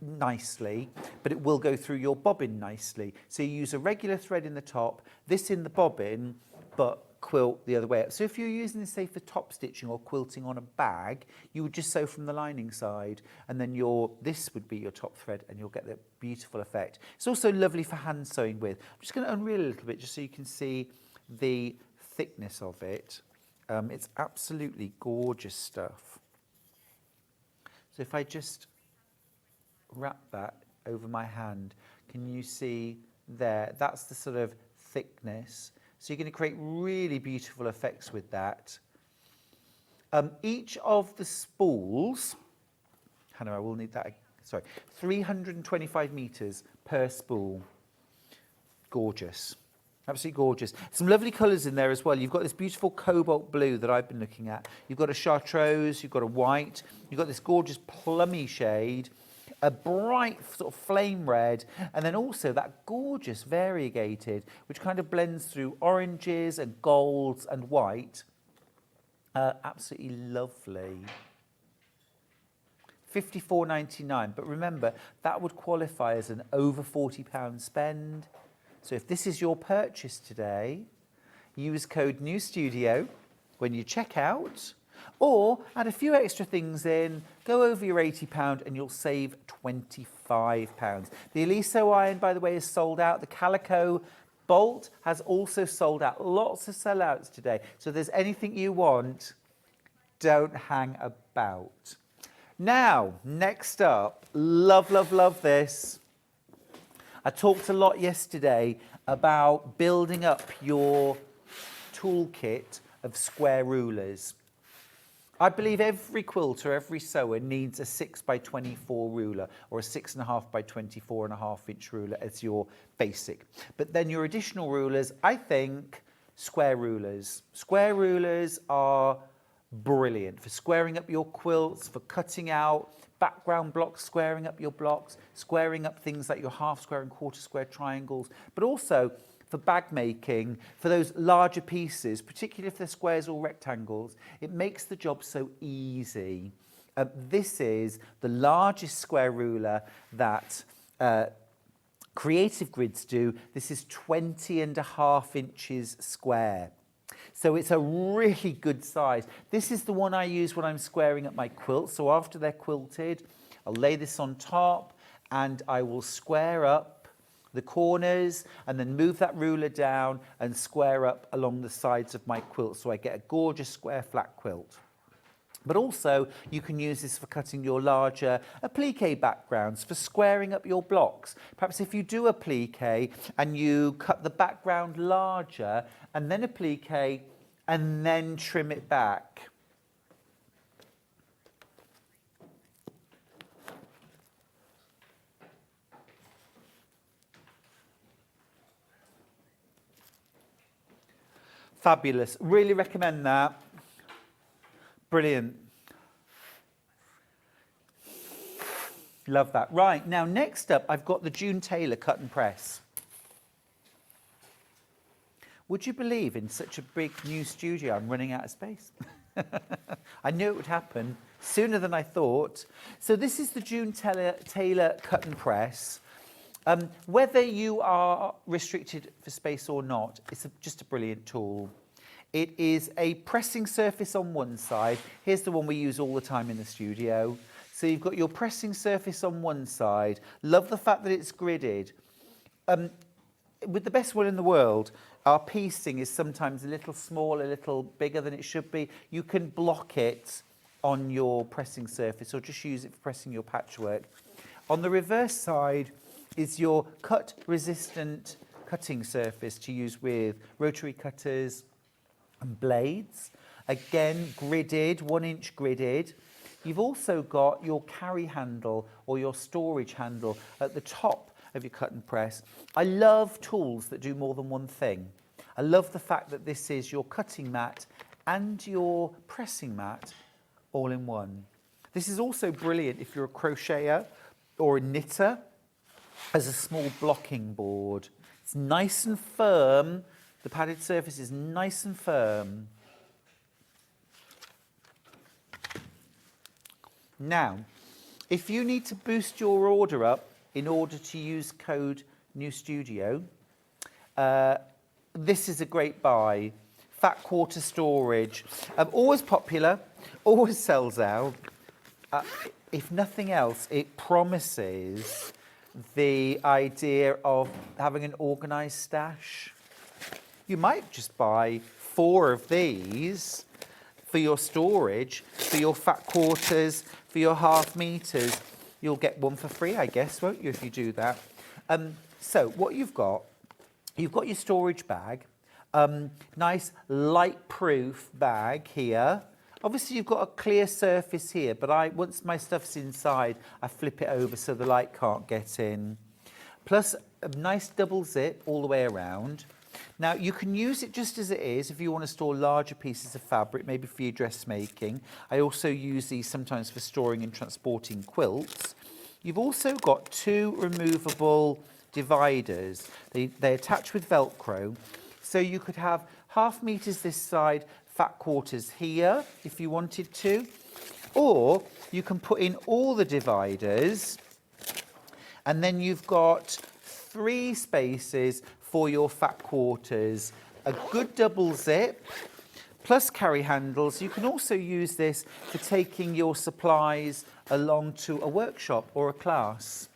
D: nicely, but it will go through your bobbin nicely. So you use a regular thread in the top, this in the bobbin, but quilt the other way up. So if you're using this, say, for top stitching or quilting on a bag, you would just sew from the lining side, and then this would be your top thread, and you'll get the beautiful effect. It's also lovely for hand sewing with. I'm just going to unreel a little bit just so you can see the thickness of it. It's absolutely gorgeous stuff. So if I just wrap that over my hand, can you see there? That's the sort of thickness. So you're going to create really beautiful effects with that. Each of the spools, Hannah, I will need that, sorry, 325 metres per spool. Gorgeous, absolutely gorgeous. Some lovely colours in there as well. You've got this beautiful cobalt blue that I've been looking at. You've got a chartreuse, you've got a white, you've got this gorgeous plummy shade, a bright sort of flame red, and then also that gorgeous variegated, which kind of blends through oranges and golds and white. Absolutely lovely. £54.99, but remember, that would qualify as an over £40 spend. So if this is your purchase today, use code NEWSTUDIO when you check out, or add a few extra things in, go over your £80 and you'll save £25. The Eliso iron, by the way, is sold out. The Calico Bolt has also sold out. Lots of sellouts today. So if there's anything you want, don't hang about. Now, next up, love, love, love this. I talked a lot yesterday about building up your toolkit of square rulers. I believe every quilter, every sewer needs a 6 by 24 ruler or a 6.5 by 24.5 inch ruler as your basic. But then your additional rulers, I think, square rulers. Square rulers are brilliant for squaring up your quilts, for cutting out background blocks, squaring up your blocks, squaring up things like your half square and quarter square triangles, but also for bag making, for those larger pieces, particularly if they're squares or rectangles. It makes the job so easy. This is the largest square ruler that Creative Grids do. This is 20.5 inches square. So it's a really good size. This is the one I use when I'm squaring up my quilts. So after they're quilted, I'll lay this on top and I will square up the corners and then move that ruler down and square up along the sides of my quilt so I get a gorgeous square flat quilt. But also you can use this for cutting your larger applique backgrounds, for squaring up your blocks. Perhaps if you do applique and you cut the background larger and then applique and then trim it back. Fabulous. Really recommend that. Brilliant. Love that. Right, now next up, I've got the June Taylor cut and press. Would you believe in such a big new studio I'm running out of space? I knew it would happen sooner than I thought. So this is the June Taylor cut and press. Whether you are restricted for space or not, it's just a brilliant tool. It is a pressing surface on one side. Here's the one we use all the time in the studio. So you've got your pressing surface on one side. Love the fact that it's gridded. With the best one in the world, our piecing is sometimes a little small, a little bigger than it should be, you can block it on your pressing surface or just use it for pressing your patchwork. On the reverse side is your cut-resistant cutting surface to use with rotary cutters and blades. Again, gridded, 1-inch gridded. You've also got your carry handle or your storage handle at the top of your cut and press. I love tools that do more than one thing. I love the fact that this is your cutting mat and your pressing mat all in one. This is also brilliant if you're a crocheter or a knitter as a small blocking board. It's nice and firm. The padded surface is nice and firm. Now, if you need to boost your order up in order to use code NEWSTUDIO, this is a great buy. Fat quarter storage, always popular, always sells out. If nothing else, it promises the idea of having an organised stash. You might just buy 4 of these for your storage, for your fat quarters, for your half meters. You'll get one for free, I guess, won't you, if you do that? So what you've got your storage bag, nice light-proof bag here. Obviously, you've got a clear surface here, but once my stuff's inside, I flip it over so the light can't get in. Plus, a nice double zip all the way around. Now, you can use it just as it is if you want to store larger pieces of fabric, maybe for your dressmaking. I also use these sometimes for storing and transporting quilts. You've also got 2 removable dividers. They attach with Velcro. So you could have half meters this side, fat quarters here, if you wanted to. Or you can put in all the dividers, and then you've got 3 spaces for your fat quarters, a good double zip, plus carry handles. You can also use this for taking your supplies along to a workshop or a class.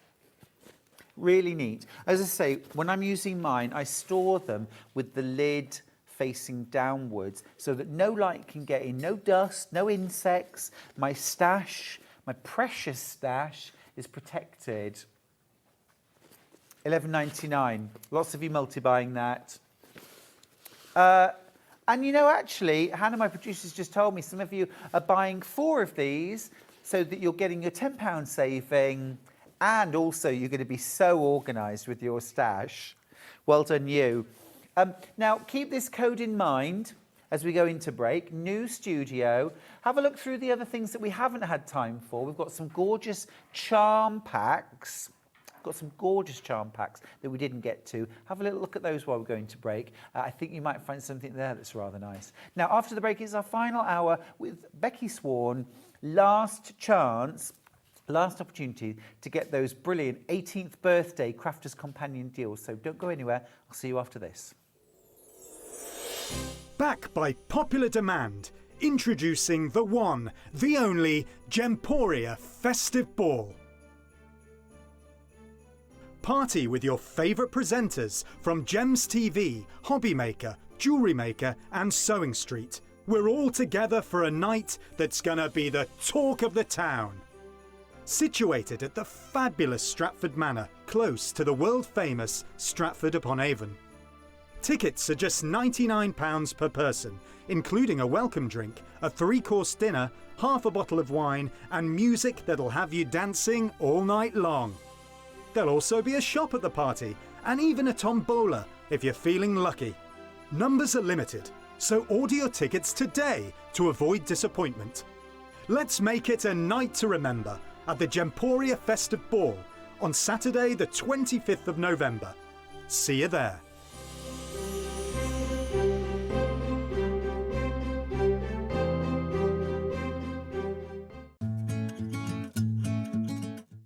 D: Really neat. As I say, when I'm using mine, I store them with the lid facing downwards so that no light can get in, no dust, no insects. My stash, my precious stash, is protected. $11.99. Lots of you multi-buying that. And you know, actually, Hannah, my producer's just told me some of you are buying 4 of these so that you're getting your £10 saving, and also you're going to be so organised with your stash. Well done, you. Now, keep this code in mind as we go into break. NEWSTUDIO. Have a look through the other things that we haven't had time for. We've got some gorgeous charm packs. Got some gorgeous charm packs that we didn't get to. Have a little look at those while we're going to break. I think you might find something there that's rather nice. Now, after the break is our final hour with Becky Swan. Last chance, last opportunity to get those brilliant 18th birthday Crafters Companion deals. So don't go anywhere. I'll see you after this.
G: Back by popular demand, introducing the one, the only Gemporia Festive Ball. Party with your favourite presenters from Gems TV, Hobby Maker, Jewellery Maker and Sewing Street. We're all together for a night that's gonna be the talk of the town. Situated at the fabulous Stratford Manor, close to the world-famous Stratford-upon-Avon. Tickets are just £99 per person, including a welcome drink, a 3-course dinner, half a bottle of wine and music that'll have you dancing all night long. There'll also be a shop at the party, and even a tombola if you're feeling lucky. Numbers are limited, so order your tickets today to avoid disappointment. Let's make it a night to remember at the Gemporia Festive Ball on Saturday the 25th of November. See you there.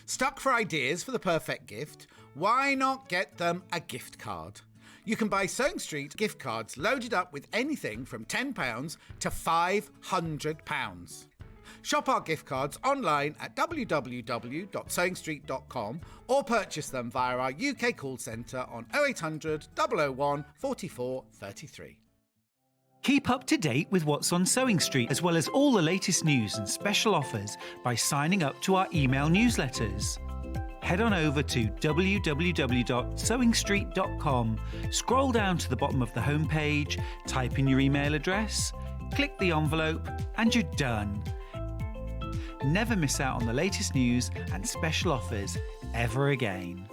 A: Stuck for ideas for the perfect gift? Why not get them a gift card? You can buy Sewing Street gift cards loaded up with anything from £10 to £500. Shop our gift cards online at www.sewingstreet.com or purchase them via our UK call centre on 0800 001 44 33.
B: Keep up to date with what's on Sewing Street, as well as all the latest news and special offers by signing up to our email newsletters. Head on over to www.sewingstreet.com, scroll down to the bottom of the homepage, type in your email address, click the envelope, and you're done. Never miss out on the latest news and special offers ever again.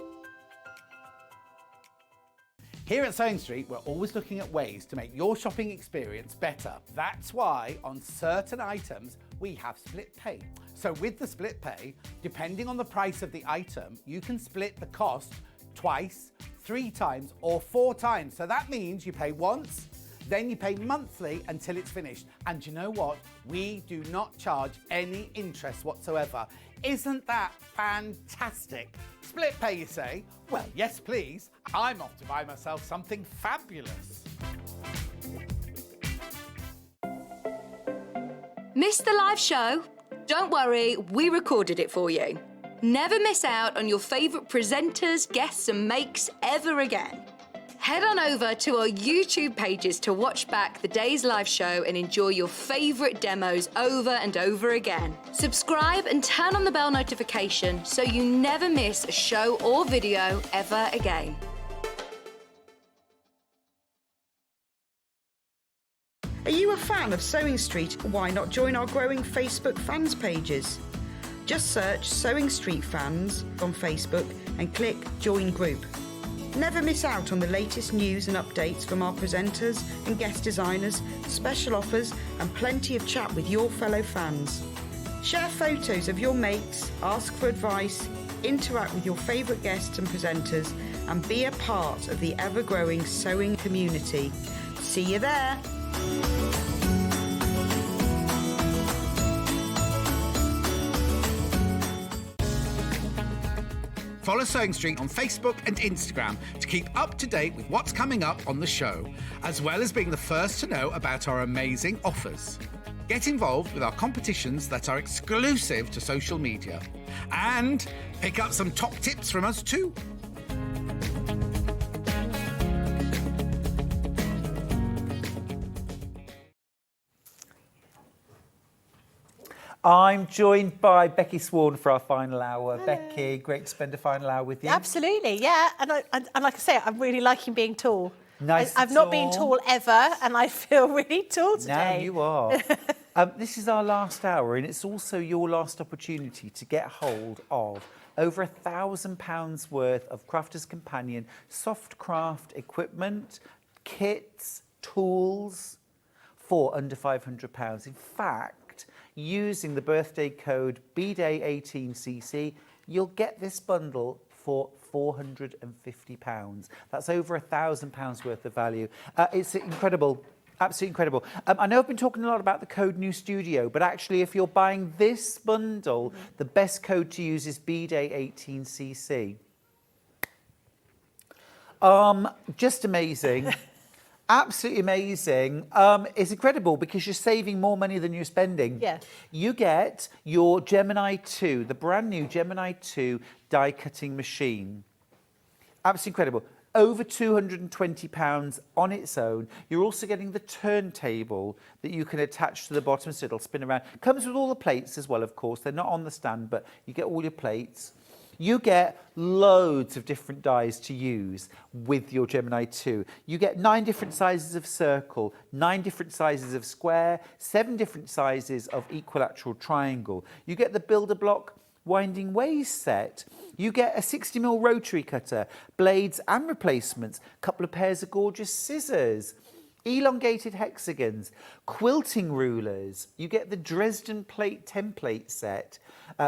A: Here at Sewing Street, we're always looking at ways to make your shopping experience better. That's why on certain items, we have split pay. So with the split pay, depending on the price of the item, you can split the cost twice, 3 times, or 4 times. So that means you pay once, then you pay monthly until it's finished. And you know what? We do not charge any interest whatsoever. Isn't that fantastic? Split pay, you say? Well, yes, please. I'm off to buy myself something fabulous.
E: Missed the live show? Don't worry, we recorded it for you. Never miss out on your favourite presenters, guests and makes ever again. Head on over to our YouTube pages to watch back the day's live show and enjoy your favourite demos over and over again. Subscribe and turn on the bell notification so you never miss a show or video ever again.
C: Are you a fan of Sewing Street? Why not join our growing Facebook fans pages? Just search Sewing Street Fans on Facebook and click Join Group. Never miss out on the latest news and updates from our presenters and guest designers, special offers and plenty of chat with your fellow fans. Share photos of your makes, ask for advice, interact with your favourite guests and presenters and be a part of the ever-growing sewing community. See you there!
A: Follow Sewing Street on Facebook and Instagram to keep up to date with what's coming up on the show, as well as being the first to know about our amazing offers. Get involved with our competitions that are exclusive to social media. And pick up some top tips from us too.
D: I'm joined by Becky Swan for our final hour. Hello. Becky, great to spend a final hour with you.
H: Absolutely, yeah. And like I say, I'm really liking being tall.
D: Nice.
H: I've not been tall ever, and I feel really tall today.
D: Now you are. This is our last hour, and it's also your last opportunity to get hold of over £1,000 worth of Crafter's Companion soft craft equipment, kits, tools for under £500. In fact, using the birthday code BDAY18CC, you'll get this bundle for £450. That's over £1,000 worth of value. It's incredible. Absolutely incredible. I know I've been talking a lot about the code New Studio, but actually if you're buying this bundle, the best code to use is BDAY18CC. Just amazing. Absolutely amazing. It's incredible because you're saving more money than you're spending.
H: Yeah. You
D: get your Gemini 2, the brand new Gemini 2 die cutting machine. Absolutely incredible. Over £220 on its own. You're also getting the turntable that you can attach to the bottom so it'll spin around. Comes with all the plates as well, of course. They're not on the stand, but you get all your plates. You get loads of different dies to use with your Gemini 2. You get 9 different sizes of circle, 9 different sizes of square, 7 different sizes of equilateral triangle. You get the builder block winding ways set. You get a 60mm rotary cutter, blades and replacements, a couple of pairs of gorgeous scissors, elongated hexagons, quilting rulers. You get the Dresden plate template set,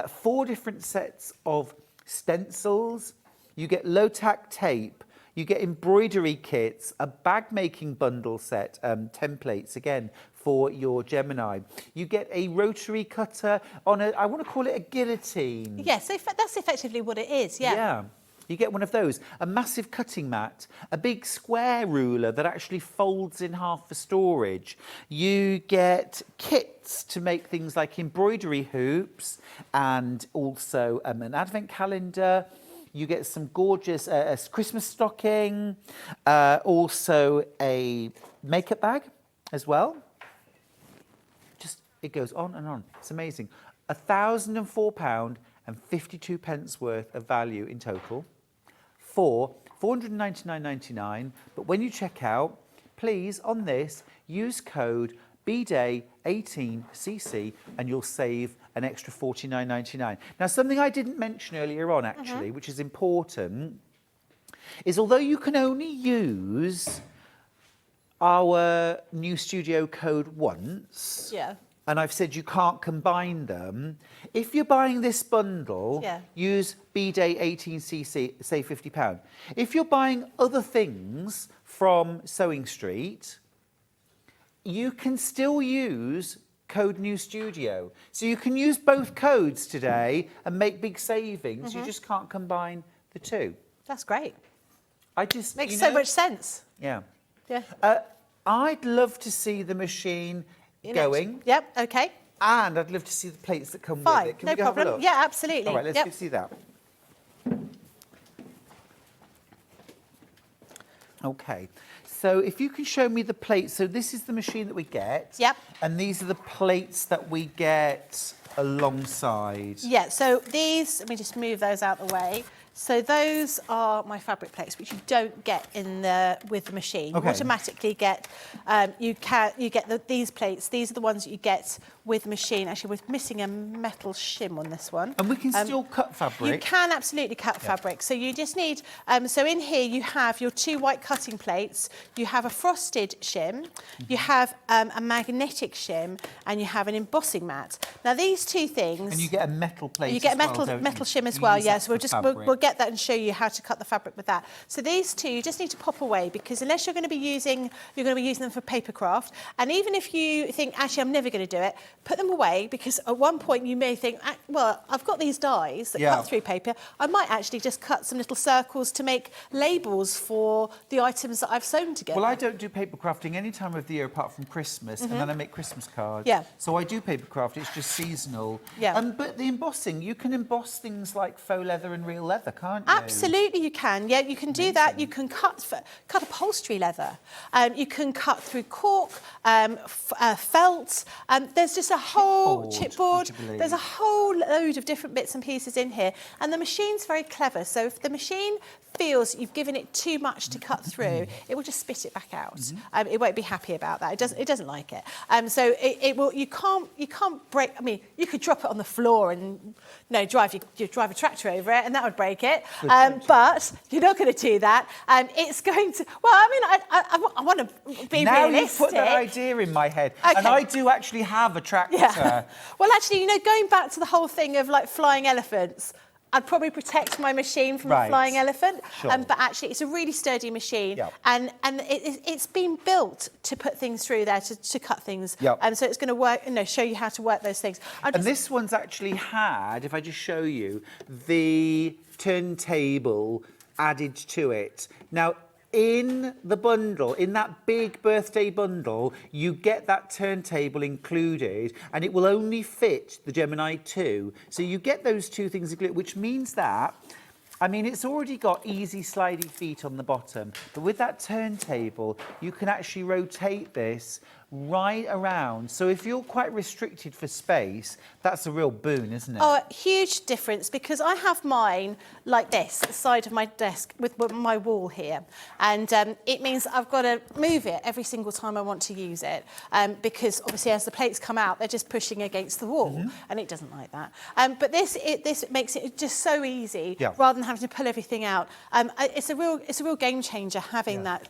D: 4 different sets of stencils, you get low-tack tape, you get embroidery kits, a bag making bundle set, templates again for your Gemini. You get a rotary cutter on a, I want to call it a guillotine.
H: Yes, that's effectively what it is, yeah.
D: Yeah. You get one of those, a massive cutting mat, a big square ruler that actually folds in half for storage. You get kits to make things like embroidery hoops and also an advent calendar. You get some gorgeous Christmas stocking, also a makeup bag as well. Just, it goes on and on. It's amazing. £1,004.52 worth of value in total for £499.99. But when you check out, please, on this, use code BDAY18CC and you'll save an extra £49.99. Now, something I didn't mention earlier on, actually, which is important, is although you can only use our new studio code once, and I've said you can't combine them, if you're buying this bundle, use BDAY18CC, save £50. If you're buying other things from Sewing Street, you can still use code New Studio. So you can use both codes today and make big savings. You just can't combine the two.
H: That's great.
D: I just
H: makes so much sense.
D: Yeah.
H: Yeah.
D: I'd love to see the machine going.
H: Yep. Okay.
D: And I'd love to see the plates that come
H: Fine.
D: with it. Can
H: No
D: we go have a
H: problem.
D: look?
H: Yeah, absolutely.
D: All right, let's go see that. Okay. So if you can show me the plates. So this is the machine that we get.
H: Yep.
D: And these are the plates that we get alongside.
H: Yeah, so these, let me just move those out of the way. So those are my fabric plates, which you don't get with the machine.
D: Okay.
H: You automatically get, you get these plates. These are the ones that you get with the machine. Actually, we're missing a metal shim on this one.
D: And we can still cut fabric.
H: You can absolutely cut fabric. So you just need, so in here you have your 2 white cutting plates, you have a frosted shim, you have a magnetic shim, and you have an embossing mat. Now these 2 things...
D: And you get a metal plate.
H: You get a metal shim as well, yeah. So we'll get that and show you how to cut the fabric with that. So these 2 you just need to pop away, because unless you're going to be using them for paper craft, and even if you think, actually I'm never going to do it, put them away, because at one point you may think, well, I've got these dies that cut through paper, I might actually just cut some little circles to make labels for the items that I've sewn together.
D: Well, I don't do paper crafting any time of the year apart from Christmas, and then I make Christmas cards.
H: Yeah.
D: So I do paper craft, it's just seasonal.
H: Yeah.
D: But the embossing, you can emboss things like faux leather and real leather, can't you?
H: Absolutely you can, yeah, you can do that. You can cut upholstery leather. You can cut through cork, felt, there's just a whole chipboard. There's a whole load of different bits and pieces in here, and the machine's very clever. So if the machine feels you've given it too much to cut through, it will just spit it back out. It won't be happy about that. It doesn't like it. So it will. You can't break. I mean, you could drop it on the floor and drive a tractor over it, and that would break it. But you're not going to do that. It's going to. Well, I mean, I want to be
D: now
H: realistic.
D: Now you've put that idea in my head,
H: okay.
D: And I do actually have a tractor.
H: Yeah. Well, actually, going back to the whole thing of like flying elephants, I'd probably protect my machine from a flying elephant.
D: Sure.
H: But actually, it's a really sturdy machine.
D: Yep.
H: And it's been built to put things through there, to cut things.
D: Yep.
H: So it's going to work, show you how to work those things.
D: And this one's actually had, if I just show you, the turntable added to it. Now, in the bundle, in that big birthday bundle, you get that turntable included, and it will only fit the Gemini 2. So you get those 2 things included, which means that, I mean, it's already got easy sliding feet on the bottom, but with that turntable, you can actually rotate this right around. So if you're quite restricted for space, that's a real boon, isn't it?
H: Oh, huge difference, because I have mine like this, the side of my desk with my wall here. And it means I've got to move it every single time I want to use it, because obviously as the plates come out, they're just pushing against the wall, and it doesn't like that. But this makes it just so easy, rather than having to pull everything out. It's a real game changer having that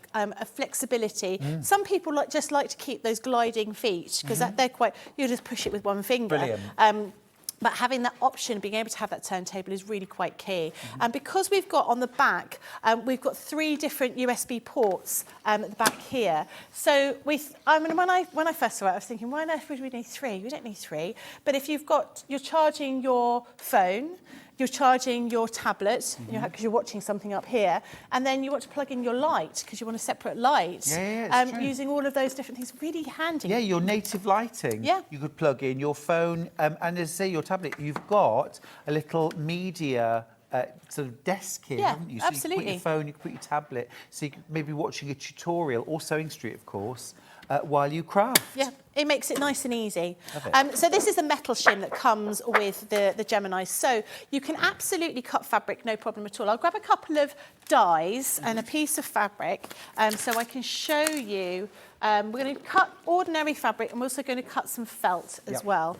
H: flexibility. Some people just like to keep those gliding feet, because they're quite, you just push it with one finger.
D: Brilliant.
H: But having that option, being able to have that turntable, is really quite key. And because we've got on the back, we've got 3 different USB ports at the back here. So when I first saw it, I was thinking, why on earth would we need 3? We don't need 3. But if you're charging your phone, you're charging your tablet because you're watching something up here, and then you want to plug in your light because you want a separate light.
D: Yeah, it's true.
H: Using all of those different things, really handy.
D: Yeah, your native lighting.
H: Yeah.
D: You could plug in your phone, and as I say, your tablet. You've got a little media sort of desk here, haven't you? So
H: absolutely.
D: You can put your phone, you can put your tablet, so you could maybe watching a tutorial or Sewing Street, of course, while you craft.
H: Yeah, it makes it nice and easy.
D: Love it.
H: So this is the metal shim that comes with the Gemini. So you can absolutely cut fabric, no problem at all. I'll grab a couple of dies and a piece of fabric so I can show you. We're going to cut ordinary fabric and we're also going to cut some felt as well.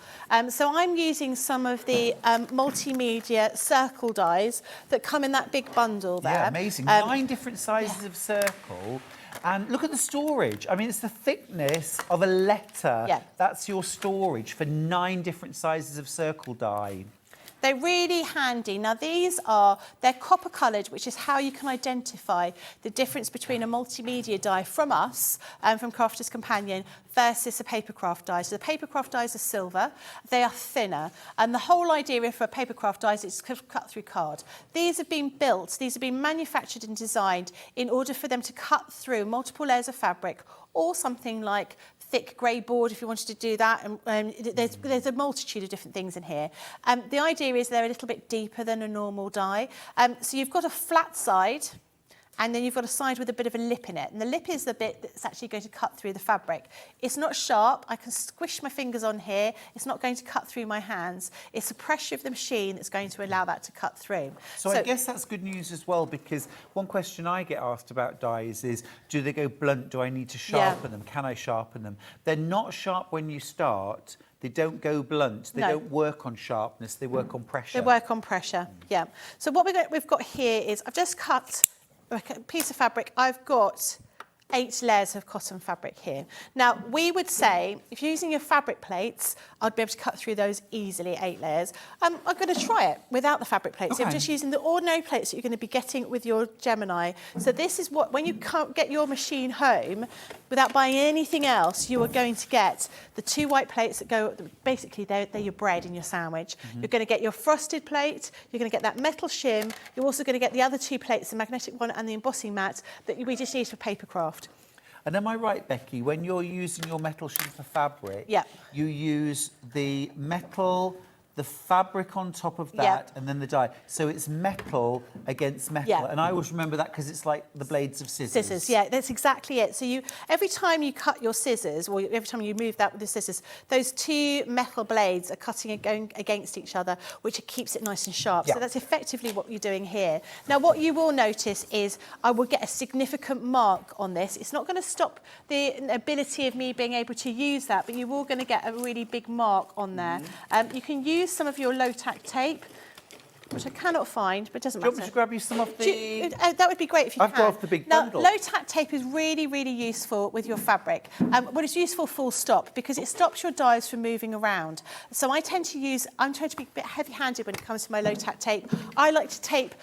H: So I'm using some of the multimedia circle dies that come in that big bundle there.
D: Yeah, amazing. 9 different sizes of circle. And look at the storage. I mean, it's the thickness of a letter.
H: Yeah.
D: That's your storage for 9 different sizes of circle die.
H: They're really handy. Now they're copper coloured, which is how you can identify the difference between a multimedia die from us, from Crafter's Companion, versus a papercraft die. So the papercraft dies are silver, they are thinner, and the whole idea for a papercraft die is it's cut through card. These have been built, these have been manufactured and designed in order for them to cut through multiple layers of fabric, or something like thick grey board if you wanted to do that. There's a multitude of different things in here. The idea is they're a little bit deeper than a normal die. So you've got a flat side, and then you've got a side with a bit of a lip in it. And the lip is the bit that's actually going to cut through the fabric. It's not sharp. I can squish my fingers on here. It's not going to cut through my hands. It's the pressure of the machine that's going to allow that to cut through.
D: So I guess that's good news as well, because one question I get asked about dies is, do they go blunt? Do I need to sharpen them? Can I sharpen them? They're not sharp when you start. They don't go blunt. They don't work on sharpness. They work on pressure.
H: They work on pressure, yeah. So what we've got here is I've just cut a piece of fabric. I've got 8 layers of cotton fabric here. Now, we would say, if you're using your fabric plates, I'd be able to cut through those easily, 8 layers. I'm going to try it without the fabric plates. So I'm just using the ordinary plates that you're going to be getting with your Gemini. So this is what, when you can't get your machine home, without buying anything else, you are going to get the 2 white plates that go, basically, they're your bread in your sandwich. You're going to get your frosted plate, you're going to get that metal shim, you're also going to get the other 2 plates, the magnetic one and the embossing mat, that we just use for papercraft.
D: And am I right, Becky, when you're using your metal shim for fabric, you use the metal, the fabric on top of that, and then the dye. So it's metal against metal. And I always remember that because it's like the blades of scissors.
H: Scissors, yeah, that's exactly it. So every time you cut your scissors, or every time you move that with the scissors, those 2 metal blades are cutting and going against each other, which keeps it nice and sharp. So that's effectively what you're doing here. Now, what you will notice is I will get a significant mark on this. It's not going to stop the ability of me being able to use that, but you are going to get a really big mark on there. You can use some of your low-tack tape, which I cannot find, but it doesn't matter.
D: Do you want me to grab you some of the...
H: that would be great if you can.
D: I've got the big bundle.
H: Now, low-tack tape is really, really useful with your fabric. Well, it's useful full stop, because it stops your dies from moving around. So I'm trying to be a bit heavy-handed when it comes to my low-tack tape. I like to tape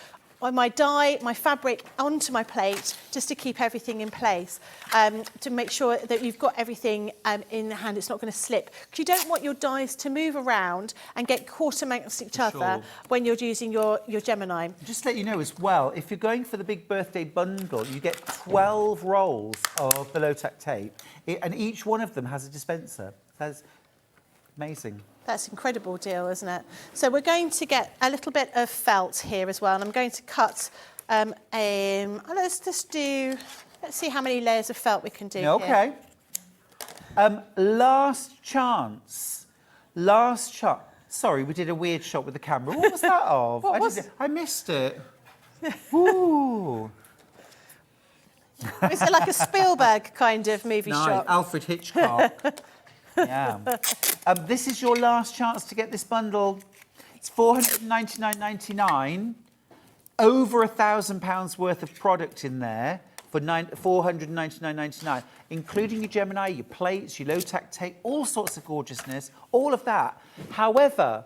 H: my dye, my fabric onto my plate, just to keep everything in place, to make sure that you've got everything in the hand, it's not going to slip. Because you don't want your dies to move around and get caught amongst each other when you're using your Gemini.
D: Just to let you know as well, if you're going for the big birthday bundle, you get 12 rolls of the low-tack tape, and each one of them has a dispenser. That's amazing.
H: That's an incredible deal, isn't it? So we're going to get a little bit of felt here as well, and I'm going to cut let's see how many layers of felt we can do
D: here. Last chance. Sorry, we did a weird shot with the camera. What was that of? I missed it. Ooh.
H: Is it like a Spielberg kind of movie shot?
D: Alfred Hitchcock. Yeah. This is your last chance to get this bundle. It's $499.99. Over £1,000 worth of product in there for $499.99, including your Gemini, your plates, your low-tack tape, all sorts of gorgeousness, all of that. However,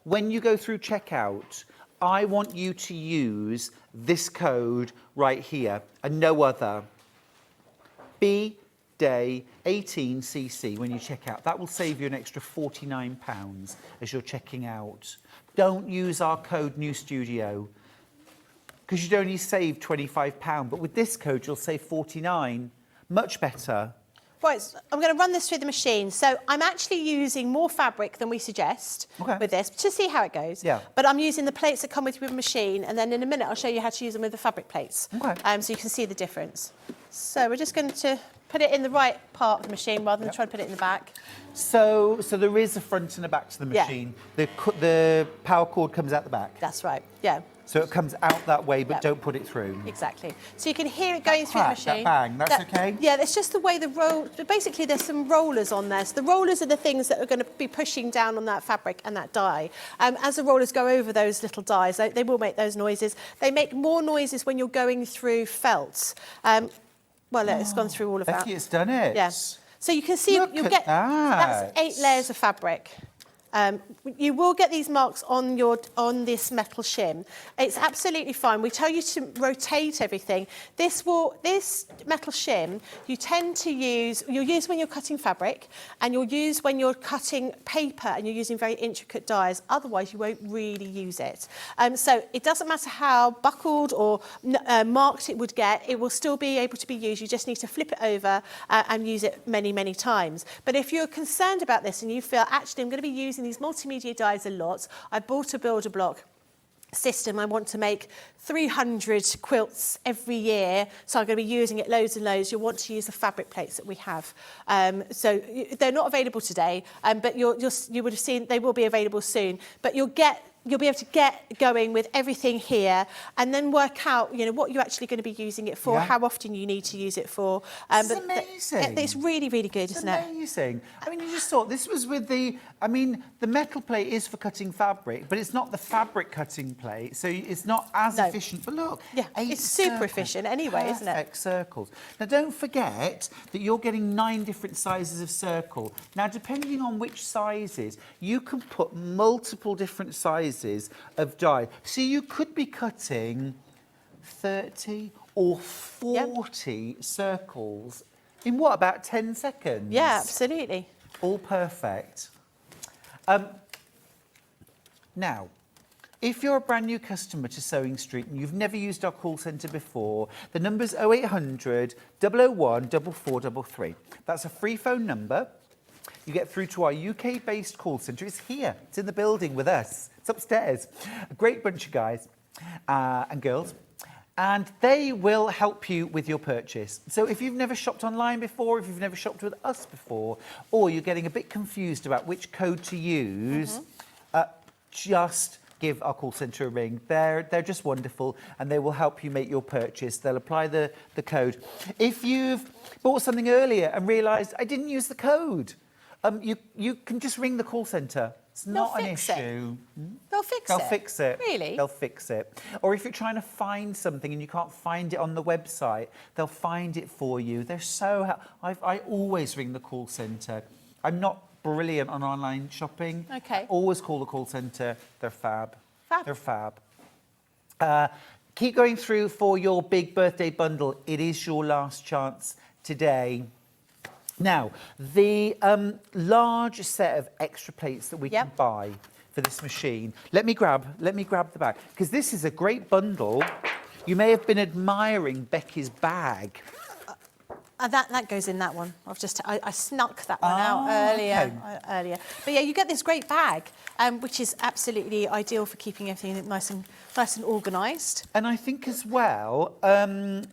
D: when you go through checkout, I want you to use this code right here and no other. day 18cc when you check out. That will save you an extra £49 as you're checking out. Don't use our code NEWSTUDIO because you'd only save £25, but with this code you'll save £49. Much better.
H: Right, so I'm going to run this through the machine. So I'm actually using more fabric than we suggest with this to see how it goes.
D: Yeah.
H: But I'm using the plates that come with the machine, and then in a minute I'll show you how to use them with the fabric plates. So you can see the difference. So we're just going to put it in the right part of the machine rather than try to put it in the back.
D: So there is a front and a back to the machine. The power cord comes out the back.
H: That's right, yeah.
D: So it comes out that way, but don't put it through.
H: Exactly. So you can hear it going through the machine.
D: That bang, that's okay?
H: Yeah, it's just the way the roll... Basically, there's some rollers on there. So the rollers are the things that are going to be pushing down on that fabric and that dye. As the rollers go over those little dyes, they will make those noises. They make more noises when you're going through felt. Well, it's gone through all of that.
D: Becky, it's done it.
H: Yeah. So you can see...
D: Look
H: you'll
D: at
H: get
D: that.
H: That's 8 layers of fabric. You will get these marks on this metal shim. It's absolutely fine. We tell you to rotate everything. This metal shim you tend to use. You'll use when you're cutting fabric, and you'll use when you're cutting paper, and you're using very intricate dyes. Otherwise, you won't really use it. So it doesn't matter how buckled or marked it would get. It will still be able to be used. You just need to flip it over and use it many, many times. But if you're concerned about this and you feel actually I'm going to be using these multimedia dyes a lot, I bought a builder block system. I want to make 300 quilts every year, so I'm going to be using it loads and loads. You'll want to use the fabric plates that we have. So they're not available today, but you would have seen they will be available soon. But you'll be able to get going with everything here and then work out, what you're actually going to be using it for, how often you need to use it for.
D: It's amazing.
H: It's really, really good, isn't it?
D: It's amazing. I mean, you just thought this was with the metal plate is for cutting fabric, but it's not the fabric cutting plate, so it's not as efficient. But look,
H: it's super efficient anyway, isn't it?
D: Perfect circles. Now, don't forget that you're getting 9 different sizes of circle. Now, depending on which sizes, you can put multiple different sizes of dye. So you could be cutting 30 or 40 circles in about 10 seconds?
H: Yeah, absolutely.
D: All perfect. Now, if you're a brand new customer to Sewing Street and you've never used our call centre before, the number's 0800 001 4433. That's a free phone number. You get through to our UK-based call centre. It's here. It's in the building with us. It's upstairs. A great bunch of guys and girls. And they will help you with your purchase. So if you've never shopped online before, if you've never shopped with us before, or you're getting a bit confused about which code to use, just give our call centre a ring. They're just wonderful, and they will help you make your purchase. They'll apply the code. If you've bought something earlier and realised I didn't use the code, you can just ring the call centre. It's not an issue.
H: They'll fix it.
D: They'll fix it.
H: Really?
D: They'll fix it. Or if you're trying to find something and you can't find it on the website, they'll find it for you. They're so... I always ring the call centre. I'm not brilliant on online shopping.
H: Okay.
D: Always call the call centre. They're fab.
H: Fab.
D: They're fab. Keep going through for your big birthday bundle. It is your last chance today. Now, the large set of extra plates that we can buy for this machine. Let me grab the bag, because this is a great bundle. You may have been admiring Becky's bag.
H: That goes in that one. I snuck that one out earlier. But yeah, you get this great bag, which is absolutely ideal for keeping everything nice and organised.
D: And I think as well, am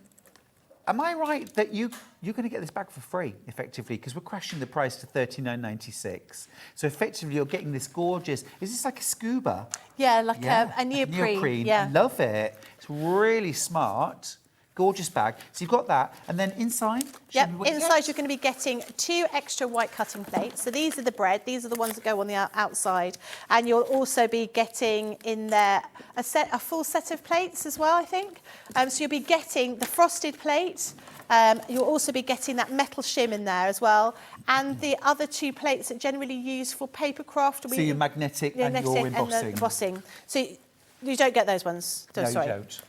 D: I right that you're going to get this bag for free, effectively, because we're crashing the price to $39.96. So effectively, you're getting this gorgeous... Is this like a scuba?
H: Yeah, like a neoprene.
D: Yeah. I love it. It's really smart. Gorgeous bag. So you've got that. And then inside?
H: Yep, inside you're going to be getting 2 extra white cutting plates. So these are the bread. These are the ones that go on the outside. And you'll also be getting in there a full set of plates as well, I think. So you'll be getting the frosted plate. You'll also be getting that metal shim in there as well. And the other 2 plates that generally used for paper craft.
D: So your magnetic and your embossing.
H: So you don't get those ones.
D: No, you don't.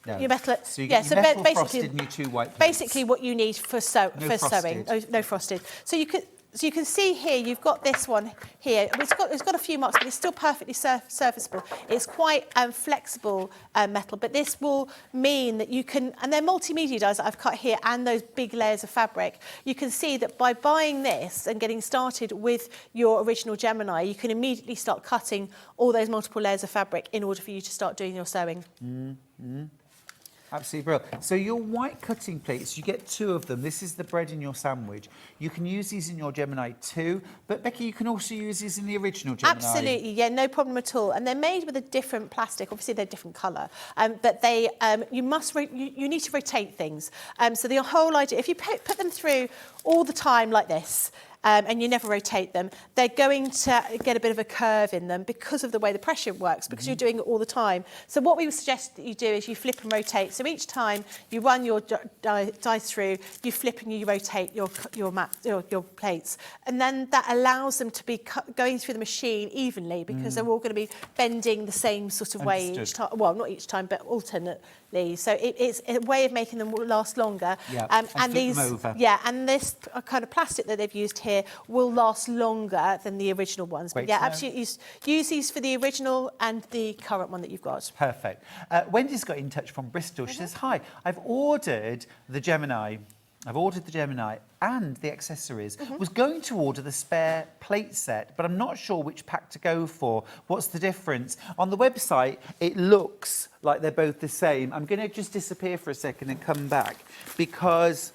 D: No.
H: Your metal.
D: So you get your metal frosted and your 2 white plates.
H: Basically, what you need for sewing.
D: frosted.
H: Oh, no frosted. So you can see here, you've got this one here. It's got a few marks, but it's still perfectly serviceable. It's quite flexible metal, but this will mean that you can, and they're multimedia dies that I've cut here, and those big layers of fabric. You can see that by buying this and getting started with your original Gemini, you can immediately start cutting all those multiple layers of fabric in order for you to start doing your sewing.
D: Absolutely brilliant. So your white cutting plates, you get 2 of them. This is the bread in your sandwich. You can use these in your Gemini too, but Becky, you can also use these in the original Gemini.
H: Absolutely, yeah, no problem at all. And they're made with a different plastic. Obviously, they're different colour, but they you need to rotate things. So the whole idea, if you put them through all the time like this, and you never rotate them, they're going to get a bit of a curve in them because of the way the pressure works, because you're doing it all the time. So what we would suggest that you do is you flip and rotate. So each time you run your die through, you flip and you rotate your plates. And then that allows them to be going through the machine evenly, because they're all going to be bending the same sort of way each time. Well, not each time, but alternately. So it's a way of making them last longer.
D: Yeah,
H: and these, them over. Yeah, and this kind of plastic that they've used here will last longer than the original ones. But yeah, absolutely use these for the original and the current one that you've got.
D: Perfect. Wendy's got in touch from Bristol. She says, hi, I've ordered the Gemini and the accessories. Was going to order the spare plate set, but I'm not sure which pack to go for. What's the difference? On the website, it looks like they're both the same. I'm going to just disappear for a second and come back, because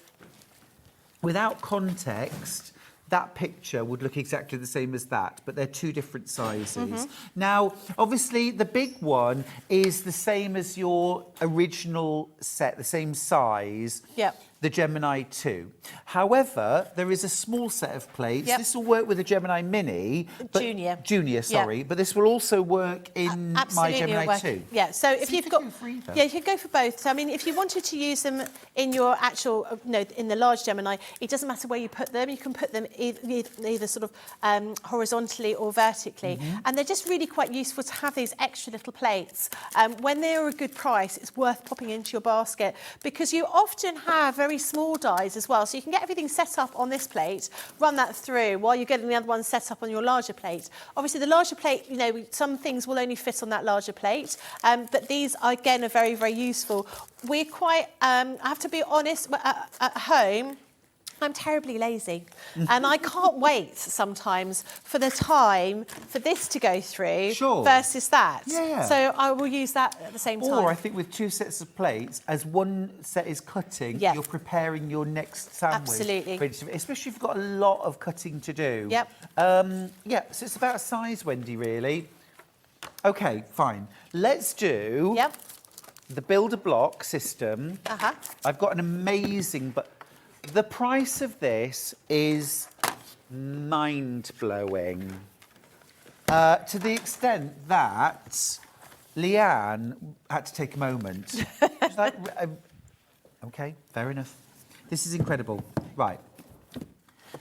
D: without context, that picture would look exactly the same as that, but they're 2 different sizes. Now, obviously, the big one is the same as your original set, the same size.
H: Yep.
D: The Gemini 2. However, there is a small set of plates.
H: Yep.
D: This will work with a Gemini Mini. Junior, sorry.
H: Yep.
D: But this will also work in my Gemini 2.
H: Yeah, so if you've got...
D: Yeah,
H: you could go for both. So, I mean, if you wanted to use them in your actual, in the large Gemini, it doesn't matter where you put them. You can put them either sort of horizontally or vertically. And they're just really quite useful to have these extra little plates. When they're a good price, it's worth popping into your basket, because you often have very small dies as well. So you can get everything set up on this plate, run that through while you're getting the other one set up on your larger plate. Obviously, the larger plate, some things will only fit on that larger plate, but these, again, are very, very useful. We're quite, I have to be honest, at home, I'm terribly lazy, and I can't wait sometimes for the time for this to go through versus that.
D: Yeah.
H: So I will use that at the same time.
D: Or I think with 2 sets of plates, as one set is cutting, you're preparing your next sandwich.
H: Absolutely.
D: Especially if you've got a lot of cutting to do.
H: Yep.
D: Yeah, so it's about size, Wendy, really. OK, fine. Let's do the build-a-block system. I've got an amazing... but. The price of this is mind-blowing, to the extent that Leanne had to take a moment. She's like, OK, fair enough. This is incredible. Right.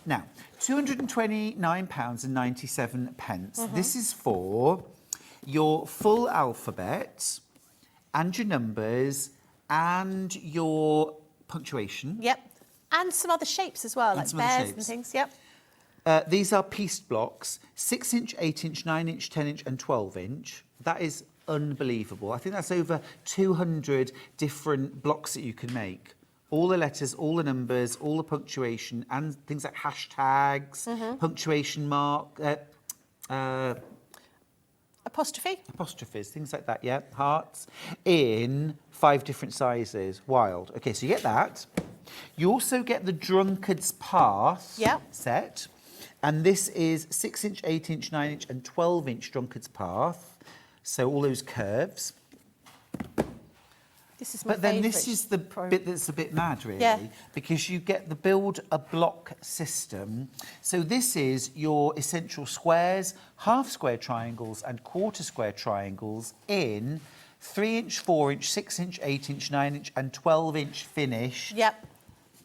D: Now, £229.97. This is for your full alphabet and your numbers and your punctuation.
H: Yep. And some other shapes as well, like bears and things, yep.
D: These are pieced blocks, 6-inch, 8-inch, 9-inch, 10-inch and 12-inch. That is unbelievable. I think that's over 200 different blocks that you can make. All the letters, all the numbers, all the punctuation, and things like hashtags, punctuation mark... Apostrophes, things like that, yeah, hearts, in 5 different sizes. Wild. OK, so you get that. You also get the Drunkard's Path set, and this is 6-inch, 8-inch, 9-inch and 12-inch Drunkard's Path, so all those curves.
H: This is my
D: But then this is the bit that's a bit mad, really, because you get the build-a-block system. So this is your essential squares, half-square triangles and quarter-square triangles in 3-inch, 4-inch, 6-inch, 8-inch, 9-inch and 12-inch finish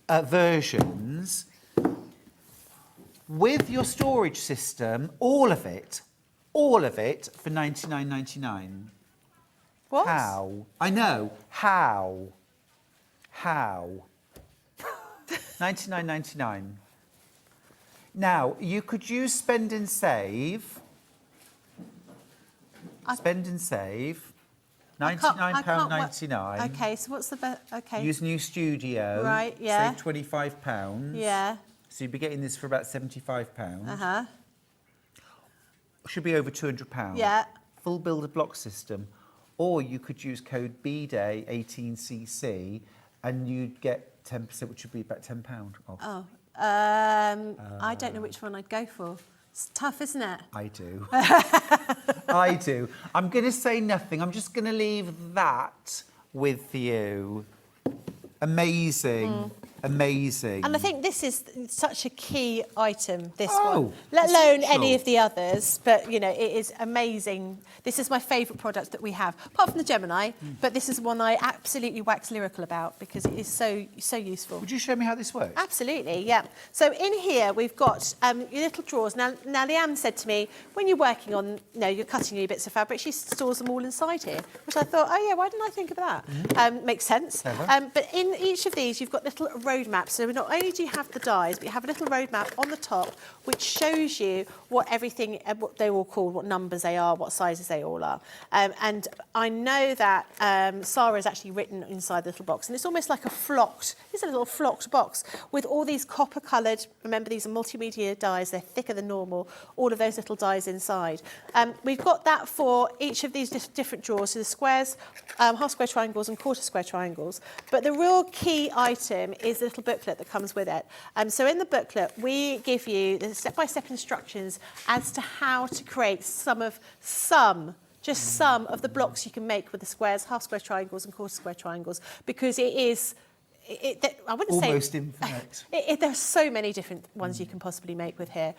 D: versions. With your storage system, all of it for £99.99.
H: What?
D: How?
A: I know.
D: How? 99.99. Now, you could use spend and save. Spend and save. £99.99.
H: Okay, so what's the best? Okay.
D: Use new studio.
H: Right, yeah.
D: Save £25.
H: Yeah.
D: So you'd be getting this for about £75.
H: Uh-huh.
D: Should be over £200.
H: Yeah.
D: Full builder block system. Or you could use code BDAY 18cc and you'd get 10%, which would be about £10 off.
H: Oh. I don't know which one I'd go for. It's tough, isn't it?
D: I do. I do. I'm going to say nothing. I'm just going to leave that with you. Amazing. Amazing.
H: And I think this is such a key item, this
D: Oh,
H: one, let alone
D: essential.
H: any of the others. But, you know, it is amazing. This is my favourite product that we have, apart from the Gemini. But this is one I absolutely wax lyrical about because it is so useful.
D: Would you show me how this works?
H: Absolutely, yeah. So in here we've got your little drawers. Now Leanne said to me, when you're working on, you're cutting your bits of fabric, she stores them all inside here, which I thought, oh yeah, why didn't I think of that? Makes sense. But in each of these, you've got little road maps. So not only do you have the dies, but you have a little road map on the top, which shows you what everything, what they're all called, what numbers they are, what sizes they all are. And I know that Sarah has actually written inside the little box, and it's almost like it's a little flocked box with all these copper-coloured, remember these are multimedia dies, they're thicker than normal, all of those little dies inside. We've got that for each of these different drawers, so the squares, half square triangles and quarter square triangles. But the real key item is the little booklet that comes with it. So in the booklet, we give you the step-by-step instructions as to how to create some of the blocks you can make with the squares, half square triangles and quarter square triangles, because it is, I wouldn't say...
D: Almost infinite.
H: There's so many different ones you can possibly make with here.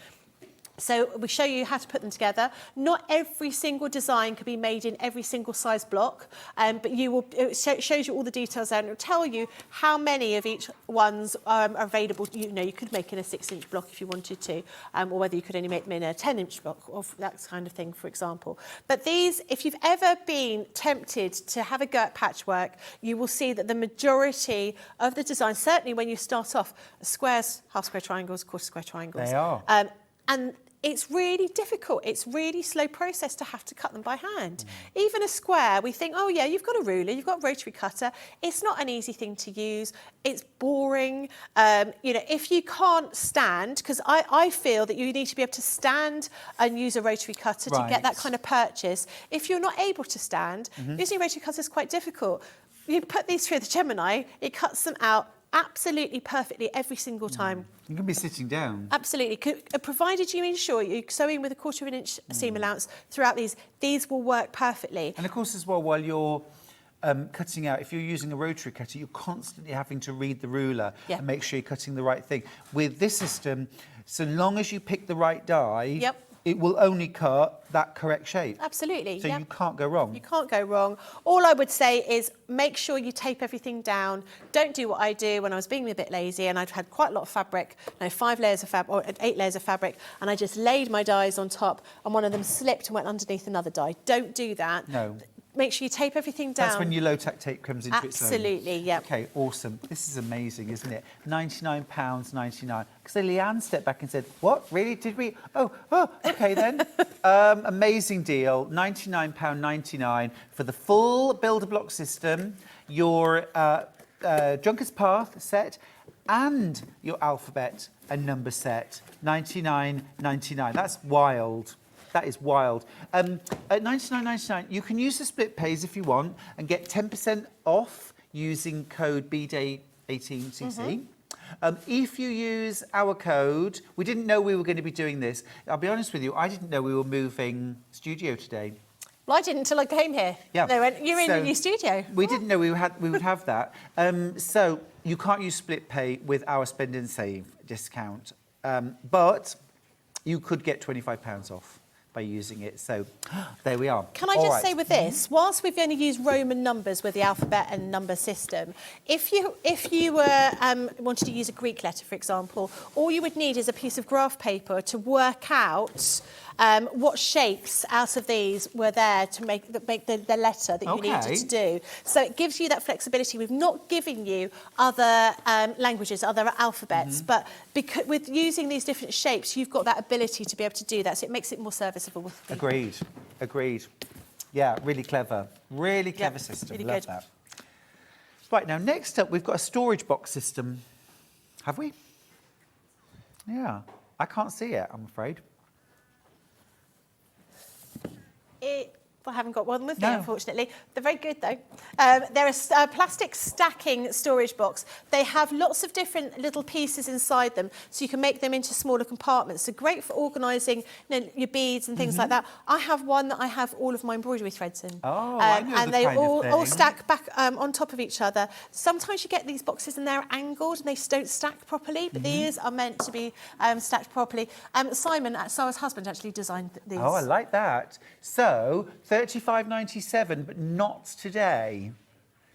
H: So we show you how to put them together. Not every single design can be made in every single size block, but it shows you all the details there, and it'll tell you how many of each ones are available. You could make in a 6-inch block if you wanted to, or whether you could only make them in a 10-inch block, or that kind of thing, for example. But these, if you've ever been tempted to have a go at patchwork, you will see that the majority of the designs, certainly when you start off, squares, half square triangles, quarter square triangles.
D: They are.
H: And it's really difficult. It's really slow process to have to cut them by hand. Even a square, we think, oh yeah, you've got a ruler, you've got a rotary cutter. It's not an easy thing to use. It's boring. If you can't stand, because I feel that you need to be able to stand and use a rotary cutter to get that kind of purchase. If you're not able to stand, using a rotary cutter is quite difficult. You put these through the Gemini, it cuts them out absolutely perfectly every single time.
D: You can be sitting down.
H: Absolutely. Provided you ensure you're sewing with a 1/4 inch seam allowance throughout these will work perfectly.
D: And of course, as well, while you're cutting out, if you're using a rotary cutter, you're constantly having to read the ruler and make sure you're cutting the right thing. With this system, so long as you pick the right die, it will only cut that correct shape.
H: Absolutely.
D: So you can't go wrong.
H: You can't go wrong. All I would say is make sure you tape everything down. Don't do what I do when I was being a bit lazy and I'd had quite a lot of fabric, 5 layers of fabric, or 8 layers of fabric, and I just laid my dies on top and one of them slipped and went underneath another die. Don't do that.
D: No.
H: Make sure you tape everything down.
D: That's when your low-tack tape comes into its own.
H: Absolutely, yeah.
D: Okay, awesome. This is amazing, isn't it? £99.99. Because Leanne stepped back and said, what, really, did we? Oh, okay then. Amazing deal, £99.99 for the full builder block system, your Drunkard's Path set, and your alphabet and number set, £99.99. That's wild. That is wild. At £99.99, you can use the split pays if you want and get 10% off using code BDAY18cc. If you use our code, we didn't know we were going to be doing this. I'll be honest with you, I didn't know we were moving studio today.
H: Well, I didn't until I came here.
D: Yeah.
H: They went, you're in the new studio.
D: We didn't know we would have that. So you can't use split pay with our spend and save discount. But you could get £25 off. by using it. So there we are.
H: Can I just say with this, whilst we've only used Roman numbers with the alphabet and number system, if you were wanted to use a Greek letter, for example, all you would need is a piece of graph paper to work out what shapes out of these were there to make the letter that you needed to do. So it gives you that flexibility. We've not given you other languages, other alphabets, but because with using these different shapes, you've got that ability to be able to do that. So it makes it more serviceable with people.
D: Agreed. Yeah, really clever. Really clever system.
H: Really
D: Love
H: good.
D: that. Right, now next up, we've got a storage box system. Have we? Yeah. I can't see it, I'm afraid.
H: I haven't got one with me,
D: No.
H: unfortunately. They're very good, though. They're a plastic stacking storage box. They have lots of different little pieces inside them, so you can make them into smaller compartments. So great for organising your beads and things like that. I have one that I have all of my embroidery threads in.
D: Oh, I know
H: and
D: the
H: they
D: kind of
H: all
D: thing.
H: stack back on top of each other. Sometimes you get these boxes and they're angled and they don't stack properly, but these are meant to be stacked properly. Simon, Sarah's husband, actually designed these.
D: Oh, I like that. So, £35.97, but not today.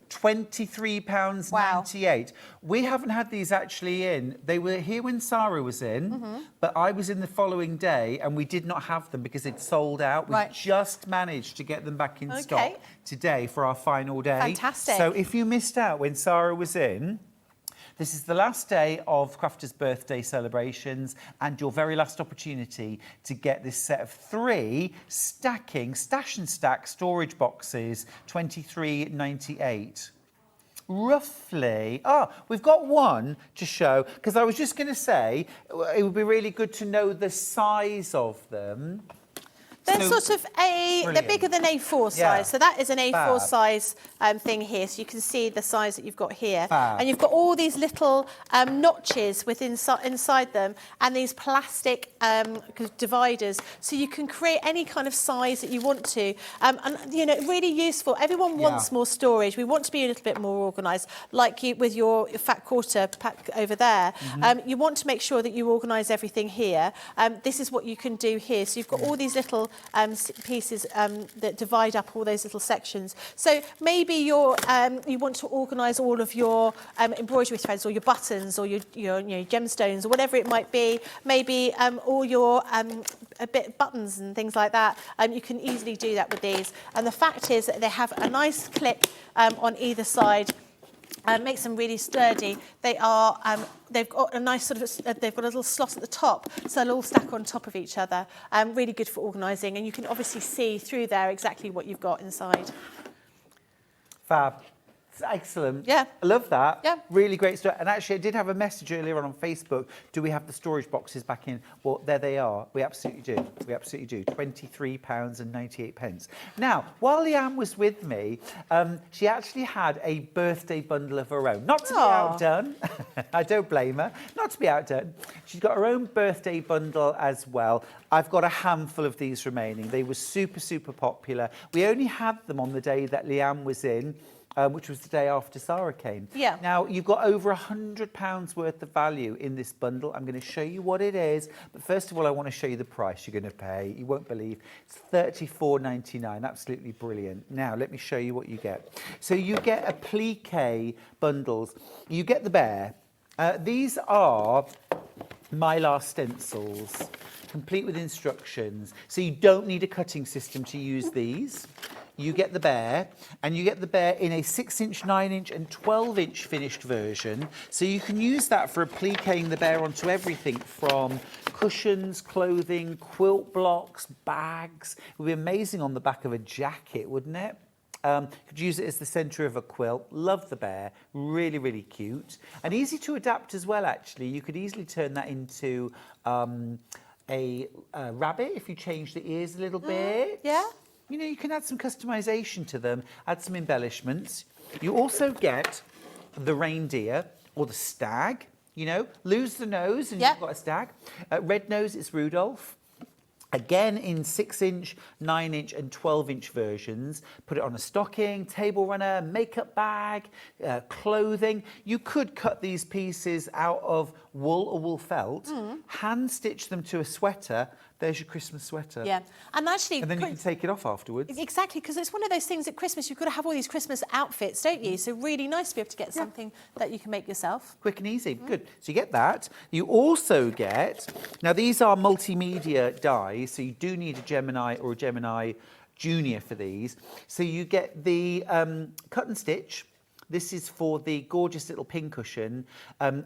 D: £23.98. We haven't had these actually in. They were here when Sarah was in, but I was in the following day and we did not have them because they'd sold out. We just managed to get them back in stock today for our final day.
H: Fantastic.
D: So if you missed out when Sarah was in, this is the last day of Crafter's birthday celebrations and your very last opportunity to get this set of 3 stash and stack storage boxes, $23.98. Roughly. We've got one to show, because I was just going to say, it would be really good to know the size of them.
H: They're they're bigger than A4 size. So that is an A4 size thing here. So you can see the size that you've got here. And you've got all these little notches inside them and these plastic dividers. So you can create any kind of size that you want to. And, you know, really useful. Everyone wants more storage. We want to be a little bit more organised, like you with your fat quarter pack over there. You want to make sure that you organise everything here. This is what you can do here. So you've got all these little pieces that divide up all those little sections. So maybe you want to organise all of your embroidery threads or your buttons or your gemstones or whatever it might be. Maybe all your buttons and things like that. You can easily do that with these. And the fact is that they have a nice clip on either side. Makes them really sturdy. They are. They've got a nice they've got a little slot at the top, so they'll all stack on top of each other. Really good for organising, and you can obviously see through there exactly what you've got inside.
D: Fab. It's excellent.
H: Yeah.
D: I love that.
H: Yeah.
D: Really great stuff. And actually, I did have a message earlier on Facebook. Do we have the storage boxes back in? Well, there they are. We absolutely do. We absolutely do. £23.98. Now, while Leanne was with me, she actually had a birthday bundle of her own. Not to be outdone. I don't blame her. Not to be outdone. She's got her own birthday bundle as well. I've got a handful of these remaining. They were super, super popular. We only had them on the day that Leanne was in. Which was the day after Sarah came.
H: Yeah.
D: Now, you've got over £100 worth of value in this bundle. I'm going to show you what it is. But first of all, I want to show you the price you're going to pay. You won't believe. It's $34.99. Absolutely brilliant. Now, let me show you what you get. So you get a plique bundles. You get the bear. These are mylar stencils, complete with instructions. So you don't need a cutting system to use these. You get the bear, and you get the bear in a 6-inch, 9-inch and 12-inch finished version. So you can use that for appliquing the bear onto everything from cushions, clothing, quilt blocks, bags. It would be amazing on the back of a jacket, wouldn't it? Could use it as the centre of a quilt. Love the bear. Really, really cute. And easy to adapt as well, actually. You could easily turn that into a rabbit if you change the ears a little bit.
H: Yeah.
D: You know, you can add some customisation to them, add some embellishments. You also get the reindeer or the stag, you know, lose the nose and you've got a stag. Red nose is Rudolph. Again, in 6-inch, 9-inch and 12-inch versions. Put it on a stocking, table runner, makeup bag, clothing. You could cut these pieces out of wool or wool felt, hand stitch them to a sweater. There's your Christmas sweater.
H: Yeah, and actually...
D: And then you can take it off afterwards.
H: Exactly, because it's one of those things at Christmas, you've got to have all these Christmas outfits, don't you? So really nice to be able to get something that you can make yourself.
D: Quick and easy. Good. So you get that. You also get... Now, these are multimedia dies, so you do need a Gemini or a Gemini Junior for these. So you get the cut and stitch. This is for the gorgeous little pincushion.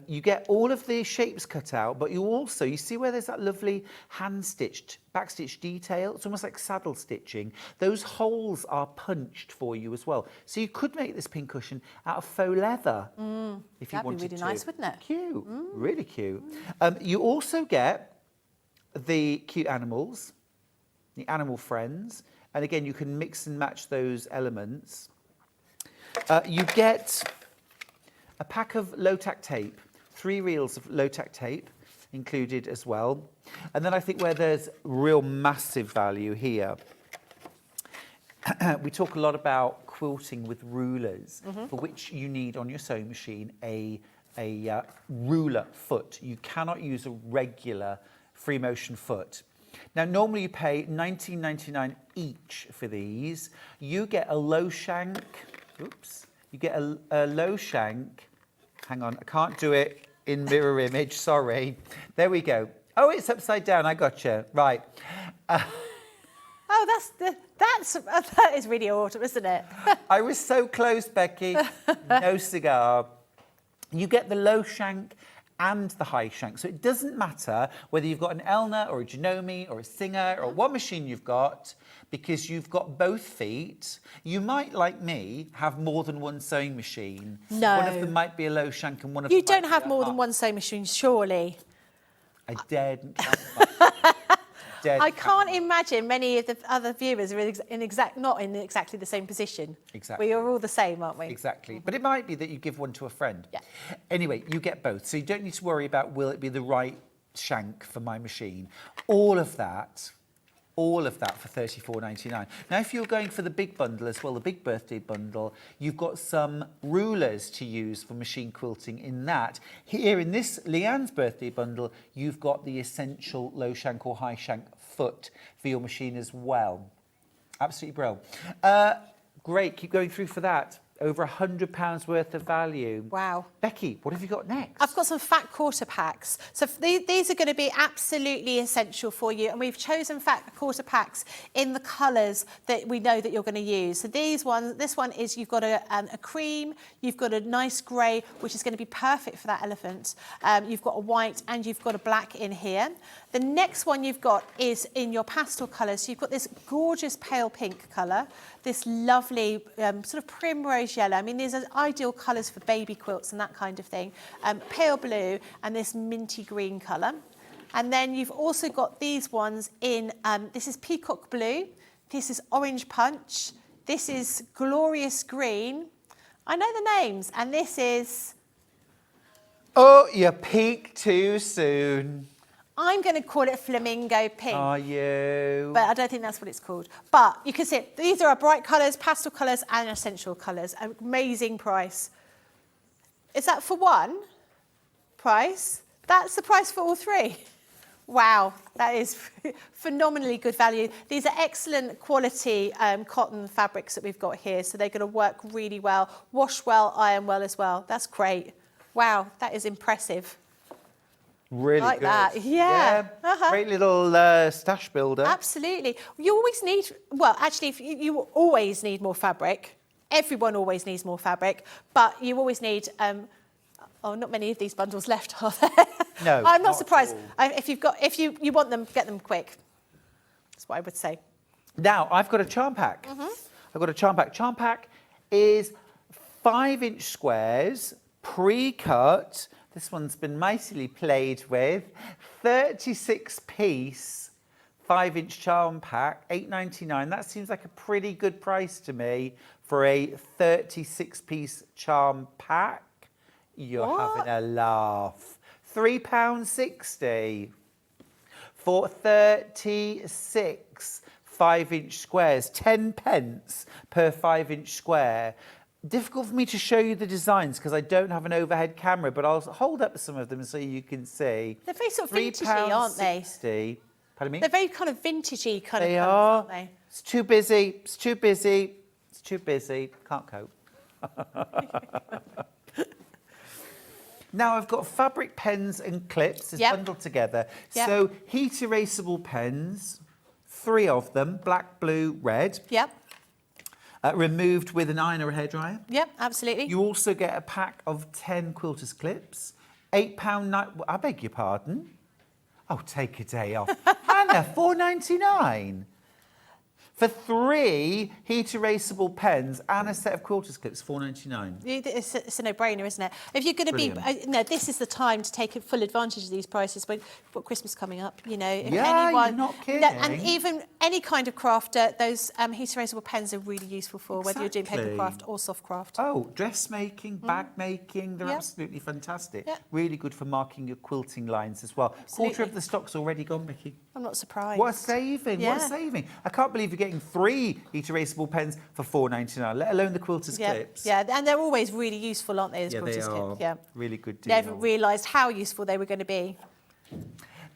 D: You get all of the shapes cut out, but you see where there's that lovely hand-stitched, back-stitched detail? It's almost like saddle stitching. Those holes are punched for you as well. So you could make this pincushion out of faux leather if you wanted to.
H: That'd be really nice, wouldn't it?
D: Cute, really cute. You also get the cute animals, the animal friends, and again, you can mix and match those elements. You get a pack of low-tack tape, 3 reels of low-tack tape included as well. And then I think where there's real massive value here, we talk a lot about quilting with rulers, for which you need on your sewing machine a ruler foot. You cannot use a regular free motion foot. Now, normally you pay $19.99 each for these. You get a low shank. Oops. You get a low shank. Hang on, I can't do it in mirror image, sorry. There we go. Oh, it's upside down, I gotcha. Right.
H: Oh, that is really autumn, isn't it?
D: I was so close, Becky. No cigar. You get the low shank and the high shank. So it doesn't matter whether you've got an Elna or a Janome or a Singer or what machine you've got, because you've got both feet. You might, like me, have more than one sewing machine.
H: No.
D: One of them might be a low shank and one of them
H: You don't
D: might
H: have
D: be
H: more than one sewing machine, surely.
D: I dared.
H: I can't imagine many of the other viewers are not in exactly the same position.
D: Exactly.
H: We are all the same, aren't we?
D: Exactly. But it might be that you give one to a friend.
H: Yeah.
D: Anyway, you get both. So you don't need to worry about will it be the right shank for my machine. All of that for $34.99. Now, if you're going for the big bundle as well, the big birthday bundle, you've got some rulers to use for machine quilting in that. Here in this Leanne's birthday bundle, you've got the essential low shank or high shank foot for your machine as well. Absolutely brilliant. Great, keep going through for that. Over £100 worth of value.
H: Wow.
D: Becky, what have you got next?
H: I've got some fat quarter packs. So these are going to be absolutely essential for you. And we've chosen fat quarter packs in the colours that we know that you're going to use. So this one is you've got a cream, you've got a nice grey, which is going to be perfect for that elephant. You've got a white and you've got a black in here. The next one you've got is in your pastel colours. So you've got this gorgeous pale pink colour, this lovely sort of primrose yellow. I mean, these are ideal colours for baby quilts and that kind of thing. Pale blue and this minty green colour. And then you've also got these ones in, this is peacock blue, this is orange punch, this is glorious green. I know the names, and this is...
D: Oh, you peaked too soon.
H: I'm going to call it flamingo pink.
D: Are you?
H: But I don't think that's what it's called. But you can see it. These are our bright colours, pastel colours and essential colours. Amazing price. Is that for one price? That's the price for all three. Wow, that is phenomenally good value. These are excellent quality cotton fabrics that we've got here. So they're going to work really well, wash well, iron well as well. That's great. Wow, that is impressive.
D: Really
H: like
D: good.
H: That, yeah.
D: Great little stash builder.
H: Absolutely. You always need, well, actually, if you always need more fabric. Everyone always needs more fabric, but you always need, not many of these bundles left, are there?
D: No.
H: I'm not surprised. If you want them, get them quick. That's what I would say.
D: Now, I've got a charm pack. I've got a charm pack. Charm pack is 5-inch squares, pre-cut. This one's been mightily played with. 36-piece, 5-inch charm pack, $8.99. That seems like a pretty good price to me for a 36-piece charm pack. You're having a laugh. £3.60 for 36 5-inch squares. 10 pence per 5-inch square. difficult for me to show you the designs because I don't have an overhead camera, but I'll hold up some of them so you can see.
H: They're very sort of vintagey, aren't they?
D: £3.60. Pardon me?
H: They're very kind of vintagey kind
D: They
H: of colours,
D: are.
H: aren't they?
D: It's too busy. It's too busy. It's too busy. Can't cope. Now I've got fabric pens and clips. It's bundled together.
H: Yep.
D: So heat erasable pens, 3 of them, black, blue, red.
H: Yep.
D: Removed with an iron or a hairdryer.
H: Yep, absolutely.
D: You also get a pack of 10 quilters clips. £8. I beg your pardon. Oh, take a day off. Hannah, £4.99 for 3 heat erasable pens and a set of quilters clips. £4.99.
H: It's a no-brainer, isn't it? If you're going to be, no, this is the time to take full advantage of these prices. When you've got Christmas coming up, you know. If
D: Yeah,
H: anyone,
D: you're not kidding.
H: And even any kind of crafter, those heat erasable pens are really useful for whether you're doing paper
D: Exactly.
H: craft or soft craft.
D: Oh, dressmaking, bag making, they're
H: Yep.
D: absolutely fantastic.
H: Yep.
D: Really good for marking your quilting lines as well. Quarter of the stock's already gone, Mickey.
H: I'm not surprised.
D: What a saving, what a
H: Yeah.
D: saving. I can't believe you're getting 3 heat erasable pens for £4.99, let alone the quilters
H: Yeah,
D: clips.
H: yeah, and they're always really useful, aren't they? Those
D: Yeah, they
H: quilters
D: are.
H: clips? Yeah.
D: Really good deal.
H: Never realised how useful they were going to be.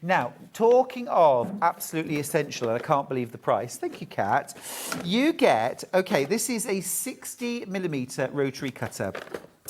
D: Now, talking of absolutely essential, and I can't believe the price. Thank you, Kat. You get, okay, this is a 60mm rotary cutter.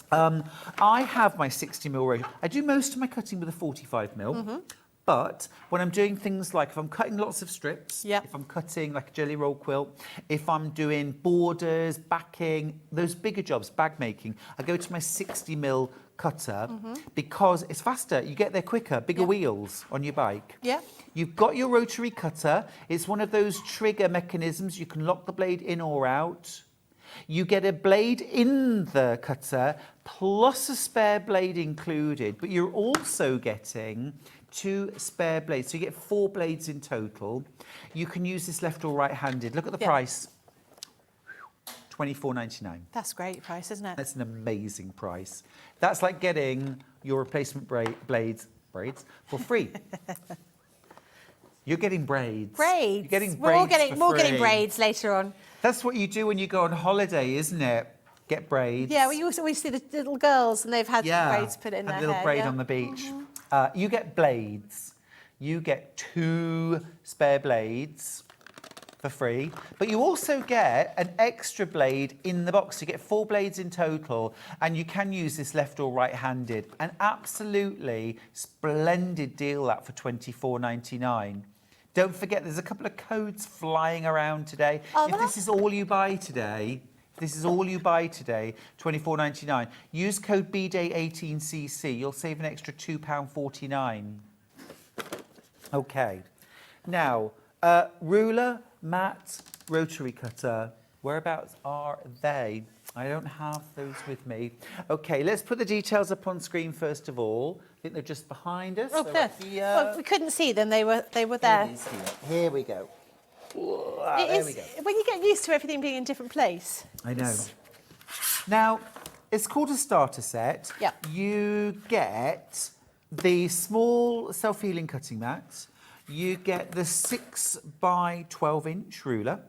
D: I have my 60mm rotary. I do most of my cutting with a 45mm. But when I'm doing things like if I'm cutting lots of strips, if I'm cutting like a jelly roll quilt, if I'm doing borders, backing, those bigger jobs, bag making, I go to my 60mm cutter because it's faster. You get there quicker, bigger wheels on your bike.
H: Yeah.
D: You've got your rotary cutter. It's one of those trigger mechanisms. You can lock the blade in or out. You get a blade in the cutter plus a spare blade included, but you're also getting 2 spare blades. So you get 4 blades in total. You can use this left or right-handed. Look at the price. £24.99.
H: That's a great price, isn't it?
D: That's an amazing price. That's like getting your replacement braids for free. You're getting braids.
H: Braids.
D: You're getting
H: We're all
D: braids
H: getting,
D: for
H: we're getting
D: free.
H: braids later on.
D: That's what you do when you go on holiday, isn't it? Get braids.
H: Yeah, we also always see the little girls and they've had braids put in their
D: a little
H: hair.
D: braid
H: yeah.
D: on the beach. You get blades. You get 2 spare blades for free, but you also get an extra blade in the box. You get 4 blades in total, and you can use this left or right-handed. An absolutely splendid deal that for £24.99. Don't forget, there's a couple of codes flying around today. If this is all you buy today, £24.99. Use code BDAY18CC. You'll save an extra £2.49. Okay. Now, ruler, mat, rotary cutter. Whereabouts are they? I don't have those with me. Okay, let's put the details up on screen first of all. I think they're just behind us.
H: Oh,
D: So
H: there.
D: here.
H: Well, we couldn't see them. They were there.
D: It is here. Here we go. There we go.
H: When you get used to everything being in a different place.
D: I know. Now, it's called a starter set.
H: Yep.
D: You get the small self-healing cutting mat. You get the 6 by 12 inch ruler.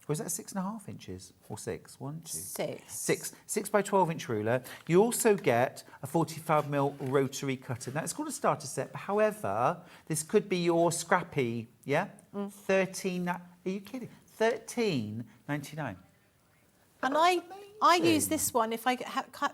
D: Or is that 6.5 inches? Or 6? 1, 2.
H: 6.
D: 6 by 12 inch ruler. You also get a 45mm rotary cutter. Now, it's called a starter set. However, this could be your scrappy, yeah? 13, are you kidding? £13.99.
H: And I use this one if I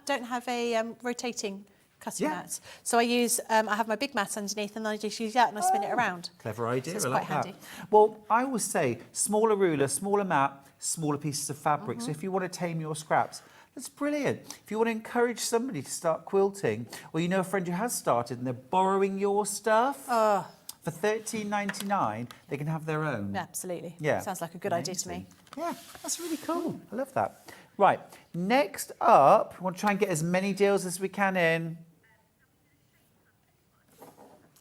H: don't have a rotating cutting mat. So I use, I have my big mat underneath and I just use that and I spin it around.
D: Clever idea,
H: So it's
D: I like
H: quite
D: that.
H: handy.
D: Well, I always say smaller ruler, smaller mat, smaller pieces of fabric. So if you want to tame your scraps, that's brilliant. If you want to encourage somebody to start quilting, or you know a friend who has started and they're borrowing your stuff, for £13.99, they can have their own.
H: Absolutely.
D: Yeah.
H: Sounds like a good idea to me.
D: Yeah, that's really cool. I love that. Right, next up, we want to try and get as many deals as we can in.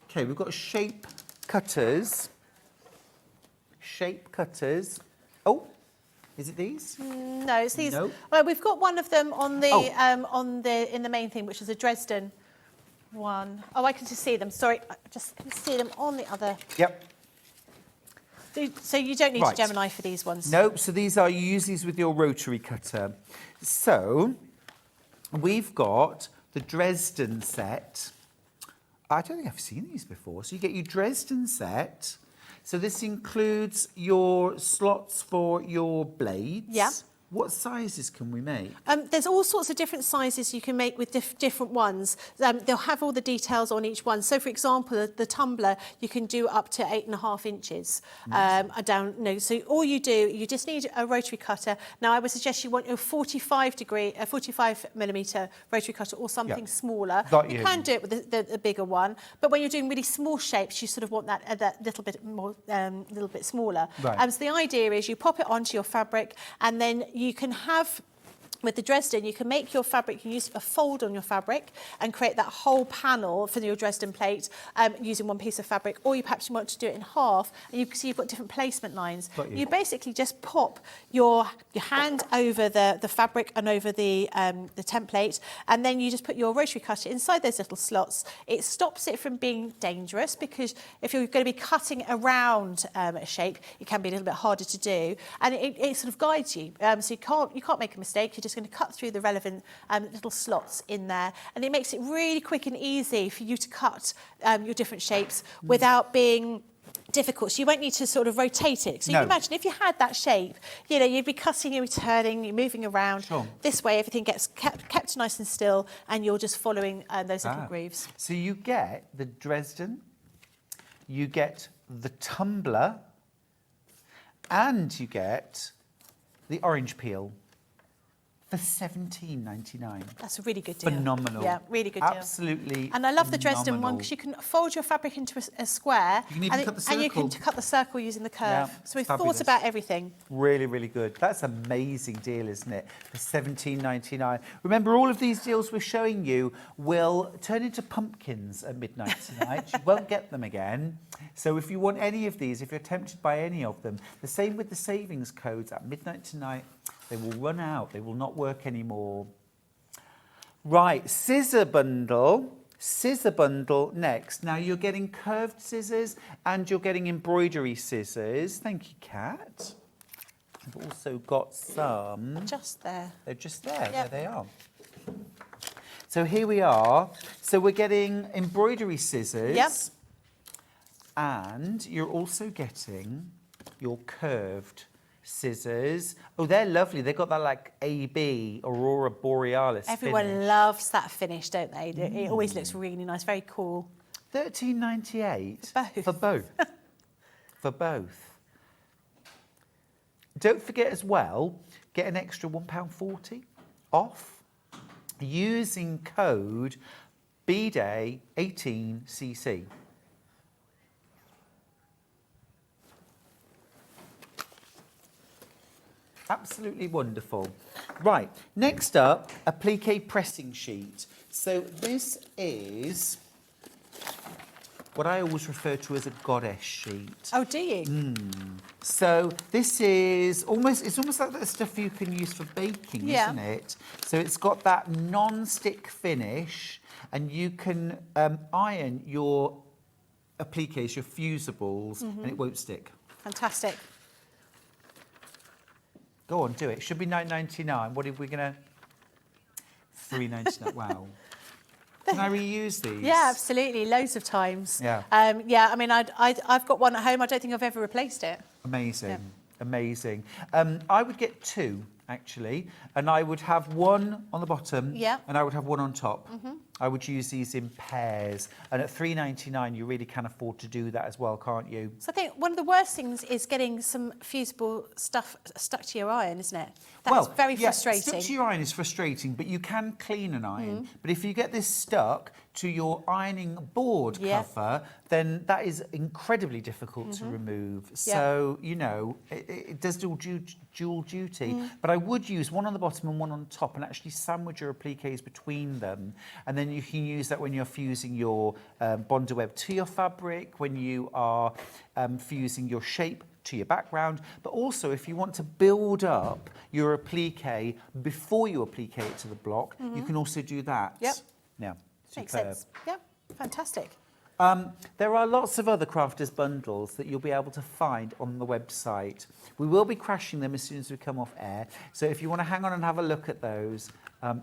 D: Okay, we've got shape cutters. Shape cutters. Oh, is it these?
H: No, it's these.
D: No.
H: Well, we've got one of them on the in the main thing, which is a Dresden one. Oh, I can just see them. Sorry, I just can see them on the other.
D: Yep.
H: So you don't need
D: Right.
H: a Gemini for these ones.
D: Nope, so you use these with your rotary cutter. So we've got the Dresden set. I don't think I've seen these before. So you get your Dresden set. So this includes your slots for your blades.
H: Yeah.
D: What sizes can we make?
H: There's all sorts of different sizes you can make with different ones. They'll have all the details on each one. So, for example, the tumbler, you can do up to 8.5 inches down. No, so all you do, you just need a rotary cutter. Now, I would suggest you want a 45 millimetre rotary cutter or something smaller.
D: Got
H: you
D: you.
H: can do it with the bigger one, but when you're doing really small shapes, you sort of want that little bit more, little bit smaller.
D: Right.
H: So the idea is you pop it onto your fabric, and then you can have, with the Dresden, you can make your fabric, you can use a fold on your fabric and create that whole panel for your Dresden plate using one piece of fabric, or you perhaps want to do it in half, and you can see you've got different placement lines. You basically just pop your hand over the fabric and over the template, and then you just put your rotary cutter inside those little slots. It stops it from being dangerous, because if you're going to be cutting around a shape, it can be a little bit harder to do, and it sort of guides you. So you can't make a mistake. You're just going to cut through the relevant little slots in there, and it makes it really quick and easy for you to cut your different shapes without being difficult. So you won't need to sort of rotate it. So you can imagine if you had that shape, you know, you'd be cutting, you're turning, you're moving around.
D: Sure.
H: This way, everything gets kept nice and still, and you're just following those little grooves.
D: So you get the Dresden, you get the tumbler, and you get the orange peel for $17.99.
H: That's a really good deal.
D: Phenomenal.
H: Yeah, really good deal.
D: Absolutely.
H: And I love the Dresden one
D: phenomenal.
H: because you can fold your fabric into a square.
D: You can even cut the circle.
H: And you can cut the circle using the curve.
D: Yeah,
H: So we've
D: fabulous.
H: thought about everything.
D: Really, really good. That's an amazing deal, isn't it? For $17.99. Remember, all of these deals we're showing you will turn into pumpkins at midnight tonight. You won't get them again. So if you want any of these, if you're tempted by any of them, the same with the savings codes at midnight tonight. They will run out. They will not work anymore. Right, scissor bundle. Scissor bundle next. Now you're getting curved scissors and you're getting embroidery scissors. Thank you, Kat. I've also got some.
H: Just there.
D: They're just there.
H: Yep.
D: There they are. So here we are. So we're getting embroidery scissors.
H: Yep.
D: And you're also getting your curved scissors. Oh, they're lovely. They've got that like AB, Aurora Borealis
H: Everyone
D: finish.
H: loves that finish, don't they? It always looks really nice, very cool.
D: $13.98
H: Both.
D: for both. For both. Don't forget as well, get an extra £1.40 off using code BDAY18CC. Absolutely wonderful. Right, next up, applique pressing sheet. So this is what I always refer to as a goddess sheet.
H: Oh, do you?
D: So this is it's almost like that stuff you can use for baking,
H: Yeah.
D: isn't it? So it's got that non-stick finish, and you can iron your appliques, your fusibles, and it won't stick.
H: Fantastic.
D: Go on, do it. Should be $9.99. What are we gonna? $3.99. Wow. Can I reuse these?
H: Yeah, absolutely. Loads of times.
D: Yeah.
H: Yeah, I mean, I've got one at home. I don't think I've ever replaced it.
D: Amazing.
H: Yeah.
D: Amazing. I would get two, actually, and I would have one on the bottom,
H: Yeah.
D: and I would have one on top. I would use these in pairs, and at $3.99 you really can afford to do that as well, can't you?
H: So I think one of the worst things is getting some fusible stuff stuck to your iron, isn't it? That's very frustrating.
D: Stuck to your iron is frustrating, but you can clean an iron. But if you get this stuck to your ironing board
H: Yeah.
D: cover, then that is incredibly difficult to remove. So, you know, it does do dual duty. But I would use one on the bottom and one on top, and actually sandwich your appliques between them. And then you can use that when you're fusing your Bonder web to your fabric, when you are fusing your shape to your background, but also if you want to build up your applique before you applique it to the block, you can also do that.
H: Yep.
D: Yeah,
H: Makes
D: superb.
H: sense. Yeah, fantastic.
D: There are lots of other crafters bundles that you'll be able to find on the website. We will be crashing them as soon as we come off air. So if you want to hang on and have a look at those,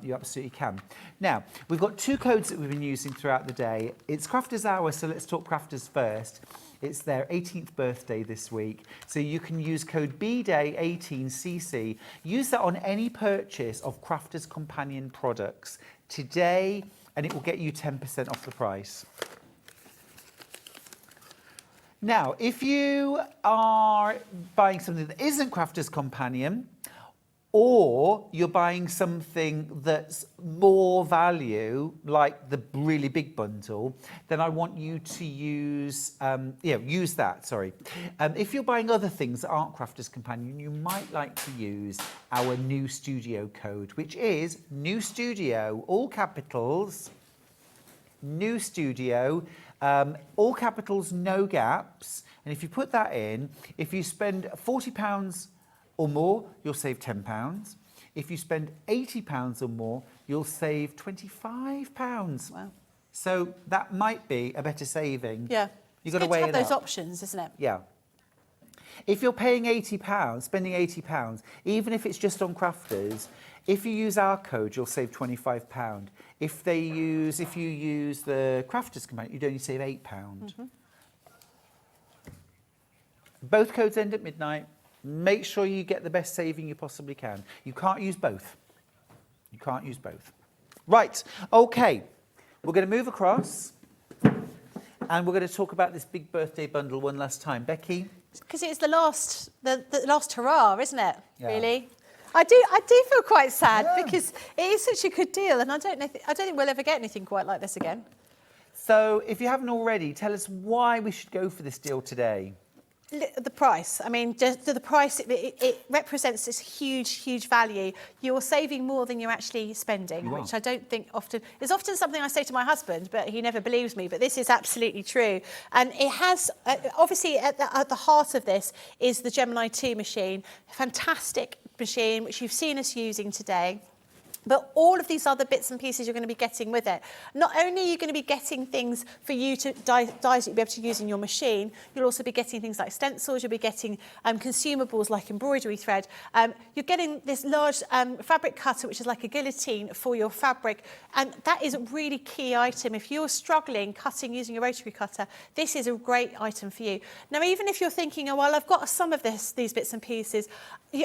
D: you absolutely can. Now, we've got 2 codes that we've been using throughout the day. It's Crafters Hour, so let's talk Crafters first. It's their 18th birthday this week. So you can use code BDAY18CC. Use that on any purchase of Crafters Companion products today, and it will get you 10% off the price. Now, if you are buying something that isn't Crafters Companion, or you're buying something that's more value, like the really big bundle, then I want you to use, use that, sorry. If you're buying other things that aren't Crafters Companion, you might like to use our New Studio code, which is New Studio, all capitals, New Studio, all capitals, no gaps. And if you put that in, if you spend £40 or more, you'll save £10. If you spend £80 or more, you'll save £25.
H: Wow.
D: So that might be a better saving.
H: Yeah.
D: You've got to weigh
H: have
D: it
H: those
D: up.
H: options, isn't it?
D: Yeah. If you're paying £80, spending £80, even if it's just on Crafters, if you use our code, you'll save £25. If you use the Crafters Companion, you'd only save £8. Mm-hmm. Both codes end at midnight. Make sure you get the best saving you possibly can. You can't use both. You can't use both. Right, okay. We're going to move across and we're going to talk about this big birthday bundle one last time. Becky?
H: Because it's the last hurrah, isn't it?
D: Yeah.
H: Really? I do feel quite sad because it is such a good deal, and I don't think we'll ever get anything quite like this again.
D: So, if you haven't already, tell us why we should go for this deal today.
H: The price. I mean, just the price, it represents this huge value. You're saving more than you're actually spending, which I don't think often is often something I say to my husband, but he never believes me. But this is absolutely true. And it has, obviously, at the heart of this is the Gemini 2 machine, a fantastic machine, which you've seen us using today. But all of these other bits and pieces you're going to be getting with it. Not only are you going to be getting things for you to dyes that you'll be able to use in your machine, you'll also be getting things like stencils, you'll be getting consumables like embroidery thread. You're getting this large fabric cutter, which is like a guillotine for your fabric. And that is a really key item. If you're struggling cutting using a rotary cutter, this is a great item for you. Now, even if you're thinking, oh, well, I've got some of these bits and pieces,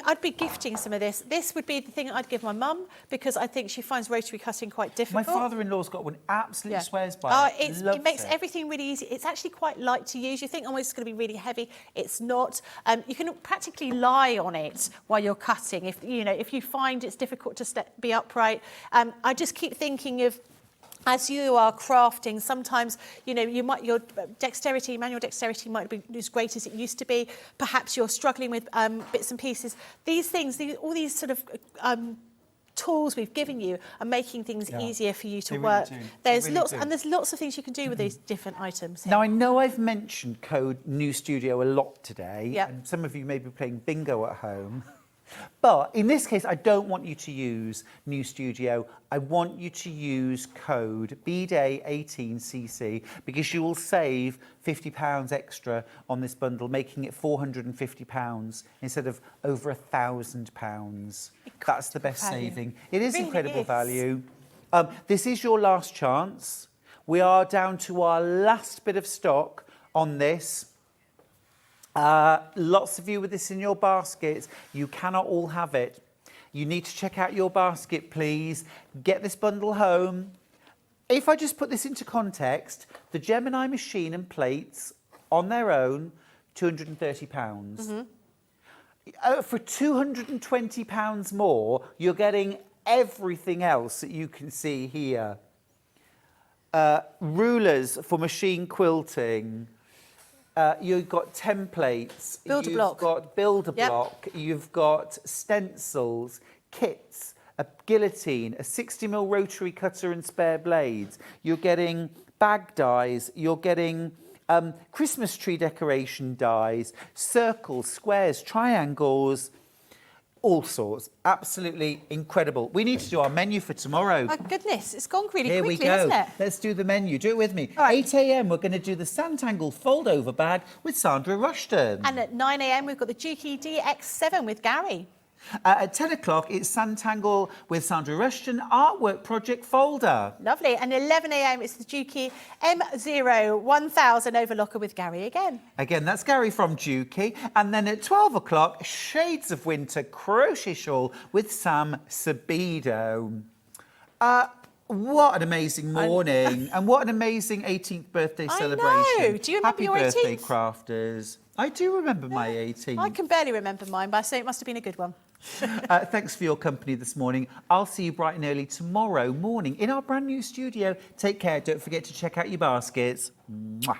H: I'd be gifting some of this. This would be the thing I'd give my mum, because I think she finds rotary cutting quite difficult.
D: My father-in-law's got one, absolutely swears by it.
H: It makes everything really easy. It's actually quite light to use. You think, oh, it's going to be really heavy. It's not. You can practically lie on it while you're cutting. If you find it's difficult to be upright, I just keep thinking of, as you are crafting, sometimes, your manual dexterity might be as great as it used to be. Perhaps you're struggling with bits and pieces. These things, all these sort of tools we've given you are making things easier for you to work. There's lots of things you can do with these different items here.
D: Now, I know I've mentioned code New Studio a lot today, and some of you may be playing bingo at home. But in this case, I don't want you to use New Studio. I want you to use code BDAY18CC, because you will save £50 extra on this bundle, making it £450 instead of over £1,000. That's the best saving. It is incredible value. This is your last chance. We are down to our last bit of stock on this. Lots of you with this in your baskets. You cannot all have it. You need to check out your basket, please. Get this bundle home. If I just put this into context, the Gemini machine and plates on their own, £230. Mm-hmm. For £220 more, you're getting everything else that you can see here. Rulers for machine quilting. You've got templates, you've got Build-A-Block, you've got stencils, kits, a guillotine, a 60mm rotary cutter and spare blades. You're getting bag dies, you're getting Christmas tree decoration dies, circles, squares, triangles, all sorts. Absolutely incredible. We need to do our menu for tomorrow.
H: Oh, goodness, it's gone really
D: Here
H: quickly,
D: we go.
H: hasn't it?
D: Let's do the menu. Do it with me.
H: All right.
D: 8 a.m. we're going to do the Santangle fold-over bag with Sandra Rushton.
H: And at 9 a.m. we've got the Juki DX7 with Gary.
D: At 10 o'clock, it's Santangle with Sandra Rushton artwork project folder.
H: Lovely. And 11 a.m. it's the Juki M0 1000 overlocker with Gary again.
D: Again, that's Gary from Juki. And then at 12 o'clock, Shades of Winter crochet shawl with Sam Sabido. What an amazing morning. And what an amazing 18th birthday celebration.
H: know. Do you remember
D: Happy
H: your
D: birthday,
H: 18th?
D: crafters. I do remember my 18th.
H: I can barely remember mine, but I say it must have been a good one.
D: Thanks for your company this morning. I'll see you bright and early tomorrow morning in our brand new studio. Take care. Don't forget to check out your baskets. Mwah.